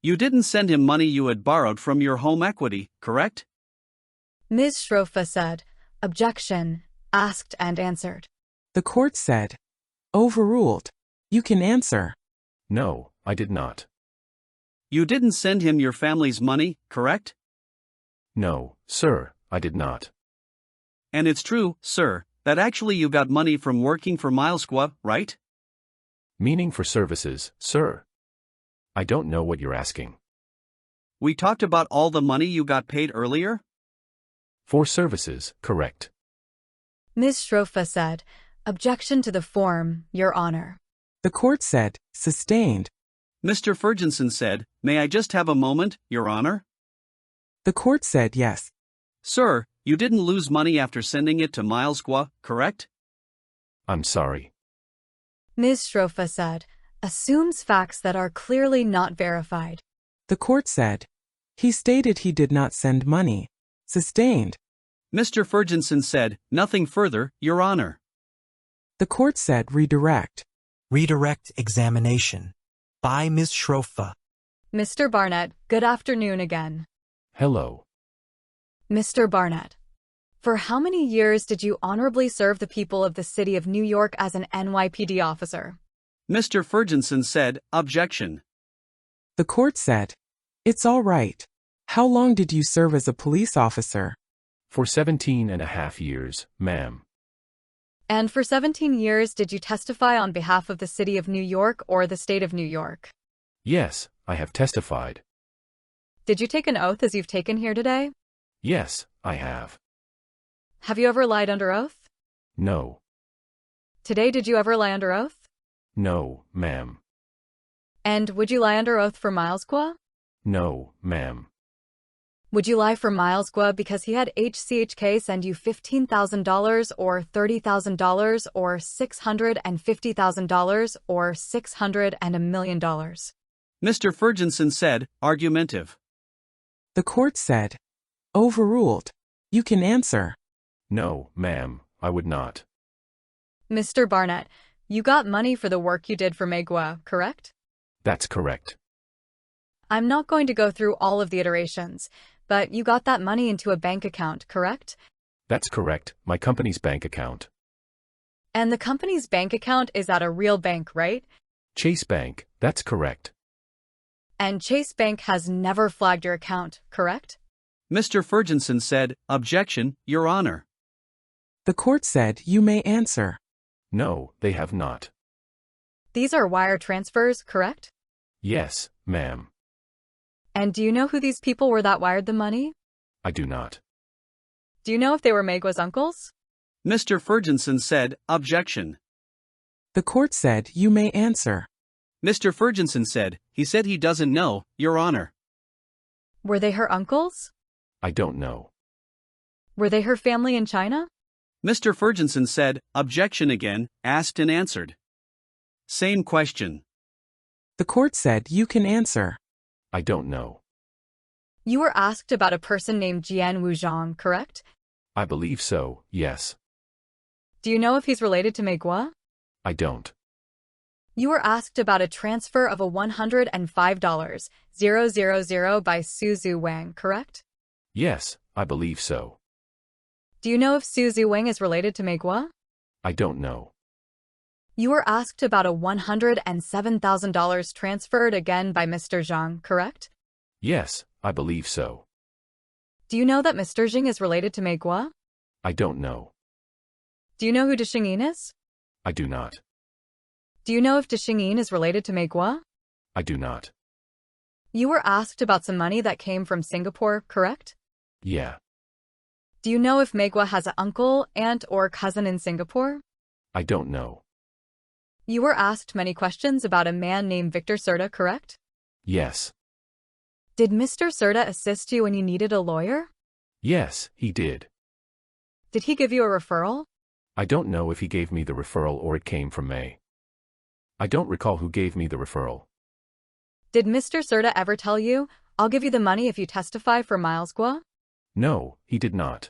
You didn't send him money you had borrowed from your home equity, correct? Ms. Schrofa said. Objection. Asked and answered. The court said, overruled. You can answer. No, I did not. You didn't send him your family's money, correct? No, sir, I did not. And it's true, sir, that actually you got money from working for Miles Guo, right? Meaning for services, sir. I don't know what you're asking. We talked about all the money you got paid earlier? For services, correct. Ms. Schrofa said. Objection to the form, Your Honor. The court said, sustained. Mr. Ferguson said, may I just have a moment, Your Honor? The court said yes. Sir, you didn't lose money after sending it to Miles Guo, correct? I'm sorry. Ms. Schrofa said. Assumes facts that are clearly not verified. The court said, he stated he did not send money. Sustained. Mr. Ferguson said, nothing further, Your Honor. The court said redirect. Redirect examination. By Ms. Schrofa. Mr. Barnett, good afternoon again. Hello. Mr. Barnett, for how many years did you honorably serve the people of the city of New York as an NYPD officer? Mr. Ferguson said, objection. The court said, it's all right. How long did you serve as a police officer? For 17.5 years, ma'am. And for 17 years did you testify on behalf of the city of New York or the state of New York? Yes, I have testified. Did you take an oath as you've taken here today? Yes, I have. Have you ever lied under oath? No. Today did you ever lie under oath? No, ma'am. And would you lie under oath for Miles Guo? No, ma'am. Would you lie for Miles Guo because he had HCHK send you $15,000 or $30,000 or $650,000 or $600 and $1 million? Mr. Ferguson said, argumentative. The court said, overruled. You can answer. No, ma'am, I would not. Mr. Barnett, you got money for the work you did for Guo, correct? That's correct. I'm not going to go through all of the iterations, but you got that money into a bank account, correct? That's correct, my company's bank account. And the company's bank account is at a real bank, right? Chase Bank, that's correct. And Chase Bank has never flagged your account, correct? Mr. Ferguson said, "Objection, Your Honor." The court said you may answer. No, they have not. These are wire transfers, correct? Yes, ma'am. And do you know who these people were that wired the money? I do not. Do you know if they were Megua's uncles? Mr. Ferguson said, "Objection." The court said you may answer. Mr. Ferguson said, "He said he doesn't know, Your Honor." Were they her uncles? I don't know. Were they her family in China? Mr. Ferguson said, "Objection" again, asked and answered. Same question. The court said you can answer. I don't know. You were asked about a person named Jian Wuzhong, correct? I believe so, yes. Do you know if he's related to Megua? I don't. You were asked about a transfer of a $105,000 by Suzu Wang, correct? Yes, I believe so. Do you know if Suzu Wang is related to Megua? I don't know. You were asked about a $107,000 transferred again by Mr. Zhang, correct? Yes, I believe so. Do you know that Mr. Jing is related to Megua? I don't know. Do you know who Deshingyin is? I do not. Do you know if Deshingyin is related to Megua? I do not. You were asked about some money that came from Singapore, correct? Yeah. Do you know if Megua has an uncle, aunt, or cousin in Singapore? I don't know. You were asked many questions about a man named Victor Serta, correct? Yes. Did Mr. Serta assist you when you needed a lawyer? Yes, he did. Did he give you a referral? I don't know if he gave me the referral or it came from May. I don't recall who gave me the referral. Did Mr. Serta ever tell you, "I'll give you the money if you testify for Miles Guo"? No, he did not.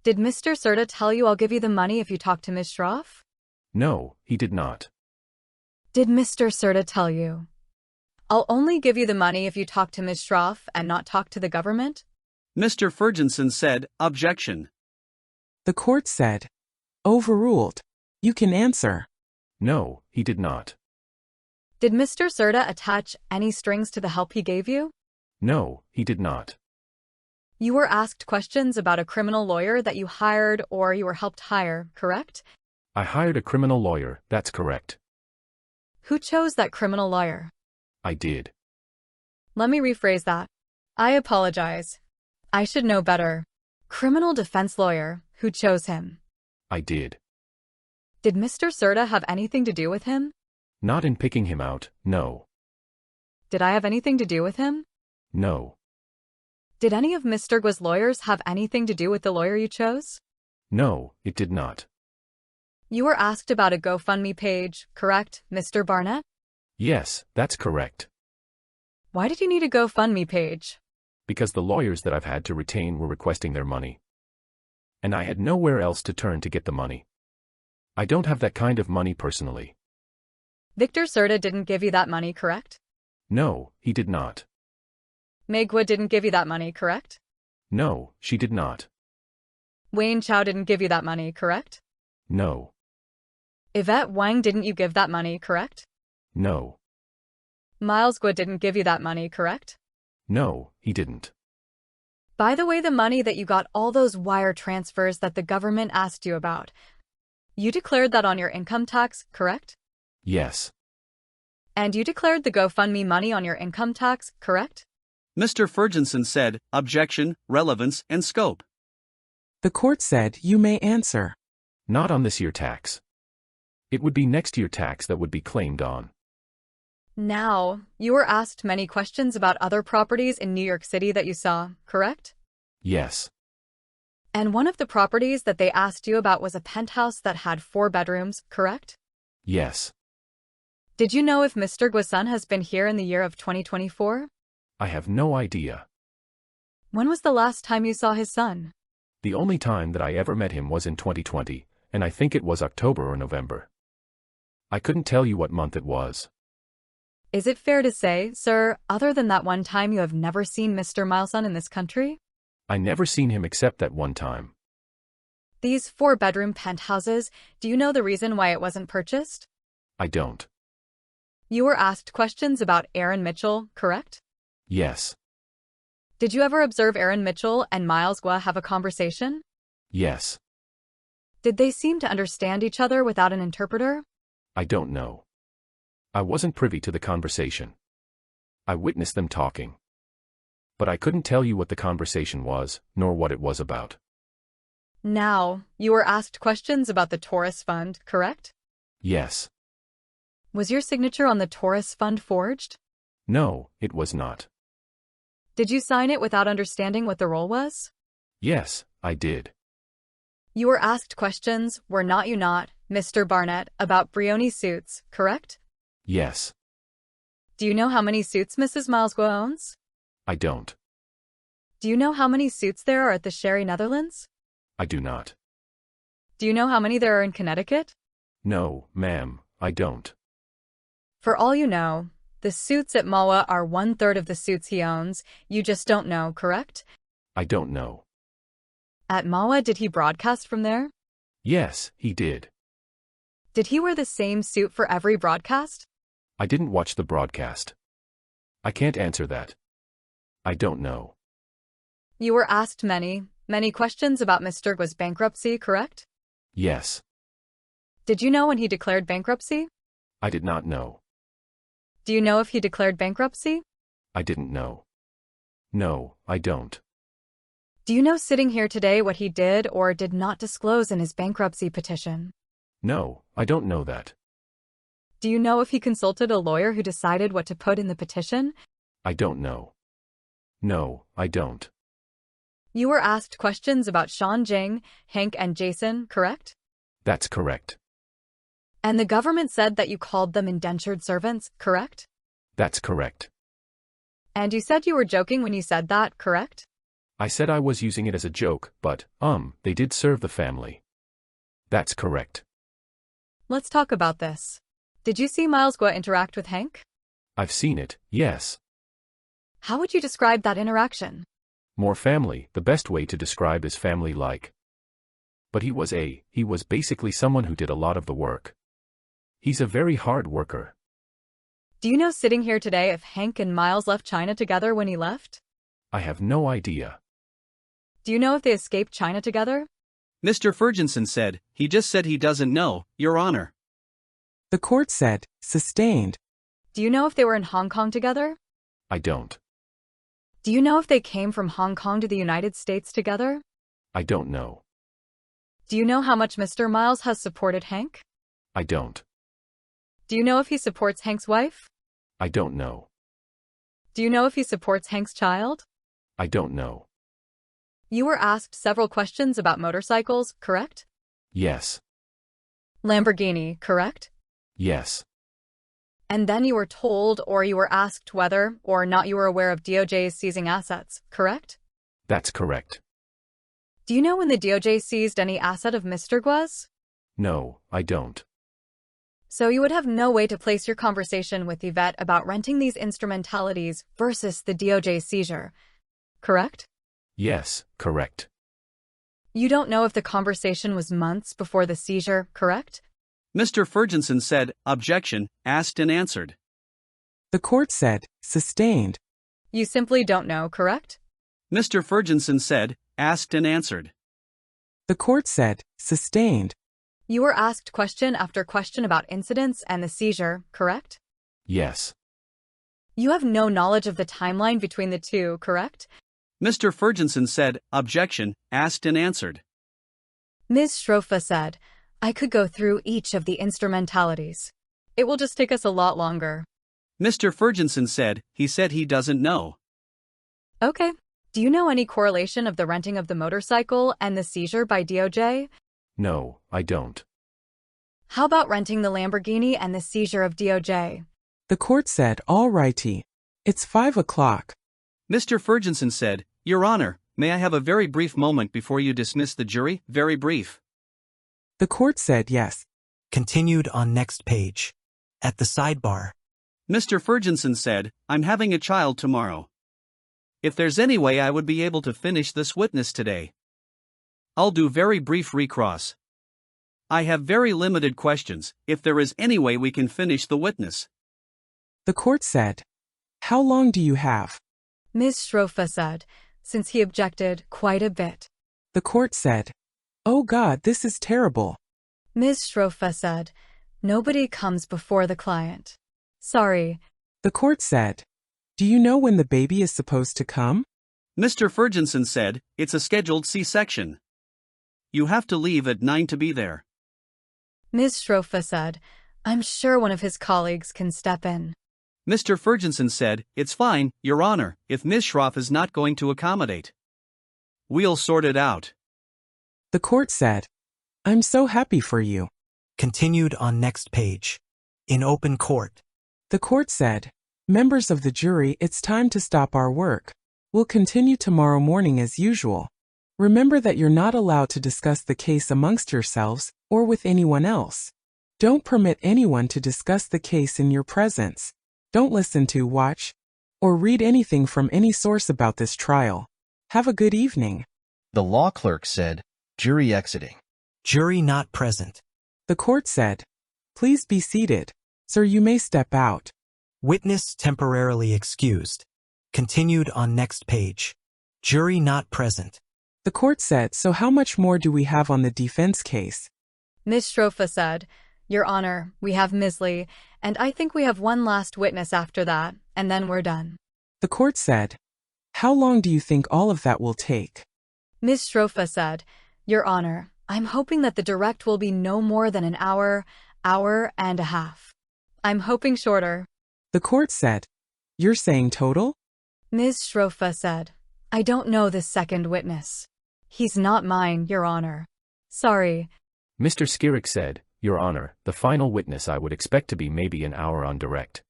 Did Mr. Serta tell you, "I'll give you the money if you talk to Ms. Schroff"? No, he did not. Did Mr. Serta tell you, "I'll only give you the money if you talk to Ms. Schroff and not talk to the government"? Mr. Ferguson said, "Objection." The court said, overruled. You can answer. No, he did not. Did Mr. Serta attach any strings to the help he gave you? No, he did not. You were asked questions about a criminal lawyer that you hired or you were helped hire, correct? I hired a criminal lawyer, that's correct. Who chose that criminal lawyer? I did. Let me rephrase that. I apologize. I should know better. Criminal defense lawyer, who chose him? I did. Did Mr. Serta have anything to do with him? Not in picking him out, no. Did I have anything to do with him? No. Did any of Mr. Guo's lawyers have anything to do with the lawyer you chose? No, it did not. You were asked about a GoFundMe page, correct, Mr. Barnett? Yes, that's correct. Why did you need a GoFundMe page? Because the lawyers that I've had to retain were requesting their money. And I had nowhere else to turn to get the money. I don't have that kind of money personally. Victor Serta didn't give you that money, correct? No, he did not. Megua didn't give you that money, correct? No, she did not. Wayne Chow didn't give you that money, correct? No. Yvette Wang didn't you give that money, correct? No. Miles Guo didn't give you that money, correct? No, he didn't. By the way, the money that you got, all those wire transfers that the government asked you about, you declared that on your income tax, correct? Yes. And you declared the GoFundMe money on your income tax, correct? Mr. Ferguson said, "Objection, relevance, and scope." The court said you may answer. Not on this year tax. It would be next year tax that would be claimed on. Now, you were asked many questions about other properties in New York City that you saw, correct? Yes. And one of the properties that they asked you about was a penthouse that had 4 bedrooms, correct? Yes. Did you know if Mr. Guo's son has been here in the year of 2024? I have no idea. When was the last time you saw his son? The only time that I ever met him was in 2020, and I think it was October or November. I couldn't tell you what month it was. Is it fair to say, sir, other than that one time you have never seen Mr. Mileson in this country? I never seen him except that one time. These 4-bedroom penthouses, do you know the reason why it wasn't purchased? I don't. You were asked questions about Aaron Mitchell, correct? Yes. Did you ever observe Aaron Mitchell and Miles Guo have a conversation? Yes. Did they seem to understand each other without an interpreter? I don't know. I wasn't privy to the conversation. I witnessed them talking. But I couldn't tell you what the conversation was, nor what it was about. Now, you were asked questions about the Taurus Fund, correct? Yes. Was your signature on the Taurus Fund forged? No, it was not. Did you sign it without understanding what the role was? Yes, I did. You were asked questions, were not you not, Mr. Barnett, about Brioni suits, correct? Yes. Do you know how many suits Mrs. Miles Guo owns? I don't. Do you know how many suits there are at the Sherry Netherlands? I do not. Do you know how many there are in Connecticut? No, ma'am, I don't. For all you know, the suits at Mawa are 1/3 of the suits he owns, you just don't know, correct? I don't know. At Mawa, did he broadcast from there? Yes, he did. Did he wear the same suit for every broadcast? I didn't watch the broadcast. I can't answer that. I don't know. You were asked many questions about Mr. Guo's bankruptcy, correct? Yes. Did you know when he declared bankruptcy? I did not know. Do you know if he declared bankruptcy? I didn't know. No, I don't. Do you know sitting here today what he did or did not disclose in his bankruptcy petition? No, I don't know that. Do you know if he consulted a lawyer who decided what to put in the petition? I don't know. No, I don't. You were asked questions about Sean Jing, Hank, and Jason, correct? That's correct. And the government said that you called them indentured servants, correct? That's correct. And you said you were joking when you said that, correct? I said I was using it as a joke, but, they did serve the family. That's correct. Let's talk about this. Did you see Miles Guo interact with Hank? I've seen it, yes. How would you describe that interaction? More family, the best way to describe is family-like. But he was basically someone who did a lot of the work. He's a very hard worker. Do you know sitting here today if Hank and Miles left China together when he left? I have no idea. Do you know if they escaped China together? Mr. Ferguson said, he just said he doesn't know, Your Honor. The court said, sustained. Do you know if they were in Hong Kong together? I don't. Do you know if they came from Hong Kong to the United States together? I don't know. Do you know how much Mr. Miles has supported Hank? I don't. Do you know if he supports Hank's wife? I don't know. Do you know if he supports Hank's child? I don't know. You were asked several questions about motorcycles, correct? Yes. Lamborghini, correct? Yes. And then you were told or you were asked whether or not you were aware of DOJ's seizing assets, correct? That's correct. Do you know when the DOJ seized any asset of Mr. Guo's? No, I don't. So you would have no way to place your conversation with Yvette about renting these instrumentalities versus the DOJ seizure, correct? Yes, correct. You don't know if the conversation was months before the seizure, correct? Mr. Ferguson said, objection, asked and answered. The court said, sustained. You simply don't know, correct? Mr. Ferguson said, asked and answered. The court said, sustained. You were asked question after question about incidents and the seizure, correct? Yes. You have no knowledge of the timeline between the two, correct? Mr. Ferguson said, objection, asked and answered. Ms. Schrofa said, I could go through each of the instrumentalities. It will just take us a lot longer. Mr. Ferguson said he doesn't know. Okay. Do you know any correlation of the renting of the motorcycle and the seizure by DOJ? No, I don't. How about renting the Lamborghini and the seizure of DOJ? The court said, all righty. It's 5 o'clock. Mr. Ferguson said, Your Honor, may I have a very brief moment before you dismiss the jury? Very brief. The court said yes. Continued on next page. At the sidebar. Mr. Ferguson said, I'm having a child tomorrow. If there's any way I would be able to finish this witness today. I'll do very brief recross. I have very limited questions, if there is any way we can finish the witness. The court said, how long do you have? Ms. Shrofa said, since he objected quite a bit. The court said, oh God, this is terrible. Ms. Shrofa said, nobody comes before the client. Sorry. The court said, do you know when the baby is supposed to come? Mr. Ferguson said, it's a scheduled C-section. You have to leave at 9 to be there. Ms. Shrofa said, I'm sure one of his colleagues can step in. Mr. Ferguson said, it's fine, Your Honor, if Ms. Shroff is not going to accommodate. We'll sort it out. The court said, I'm so happy for you. Continued on next page. In open court. The court said, members of the jury, it's time to stop our work. We'll continue tomorrow morning as usual. Remember that you're not allowed to discuss the case amongst yourselves or with anyone else. Don't permit anyone to discuss the case in your presence. Don't listen to, watch, or read anything from any source about this trial. Have a good evening. The law clerk said, jury exiting. Jury not present. The court said, please be seated. Sir, you may step out. Witness temporarily excused. Continued on next page. Jury not present. The court said, so how much more do we have on the defense case? Ms. Shrofa said, Your Honor, we have Ms. Li, and I think we have one last witness after that, and then we're done. The court said, how long do you think all of that will take? Ms. Shrofa said, Your Honor, I'm hoping that the direct will be no more than an hour and a half. I'm hoping shorter. The court said, you're saying total? Ms. Shrofa said, I don't know this second witness. He's not mine, Your Honor. Sorry. Mr. Skirik said, Your Honor, the final witness I would expect to be maybe an hour on direct.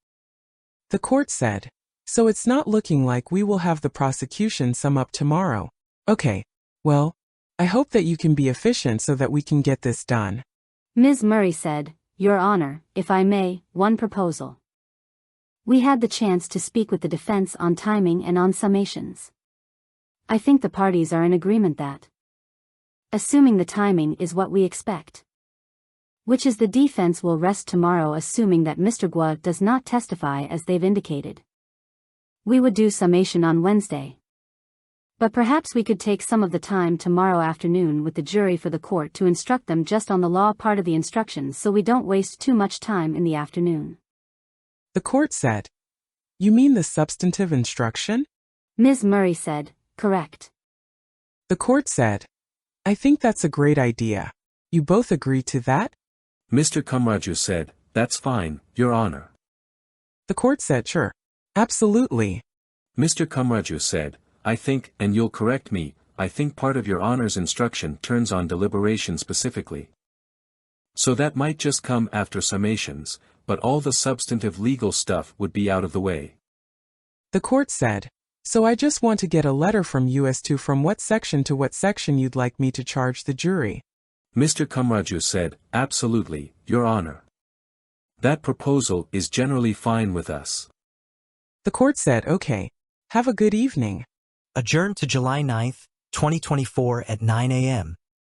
The court said, so it's not looking like we will have the prosecution sum up tomorrow. Okay, well, I hope that you can be efficient so that we can get this done. Ms. Murray said, Your Honor, if I may, one proposal. We had the chance to speak with the defense on timing and on summations. I think the parties are in agreement that, assuming the timing is what we expect, which is the defense will rest tomorrow assuming that Mr. Guo does not testify as they've indicated. We would do summation on Wednesday. But perhaps we could take some of the time tomorrow afternoon with the jury for the court to instruct them just on the law part of the instructions so we don't waste too much time in the afternoon. The court said, you mean the substantive instruction? Ms. Murray said, correct. The court said, I think that's a great idea. You both agree to that? Mr. Kumraju said, that's fine, Your Honor. The court said, sure. Absolutely. Mr. Kumraju said, I think, and you'll correct me, I think part of Your Honor's instruction turns on deliberation specifically. So that might just come after summations, but all the substantive legal stuff would be out of the way. The court said, so I just want to get a letter from you as to from what section to what section you'd like me to charge the jury. Mr. Kumraju said, absolutely, Your Honor. That proposal is generally fine with us. The court said, okay. Have a good evening. Adjourned to July 9, 2024 at 9 a.m.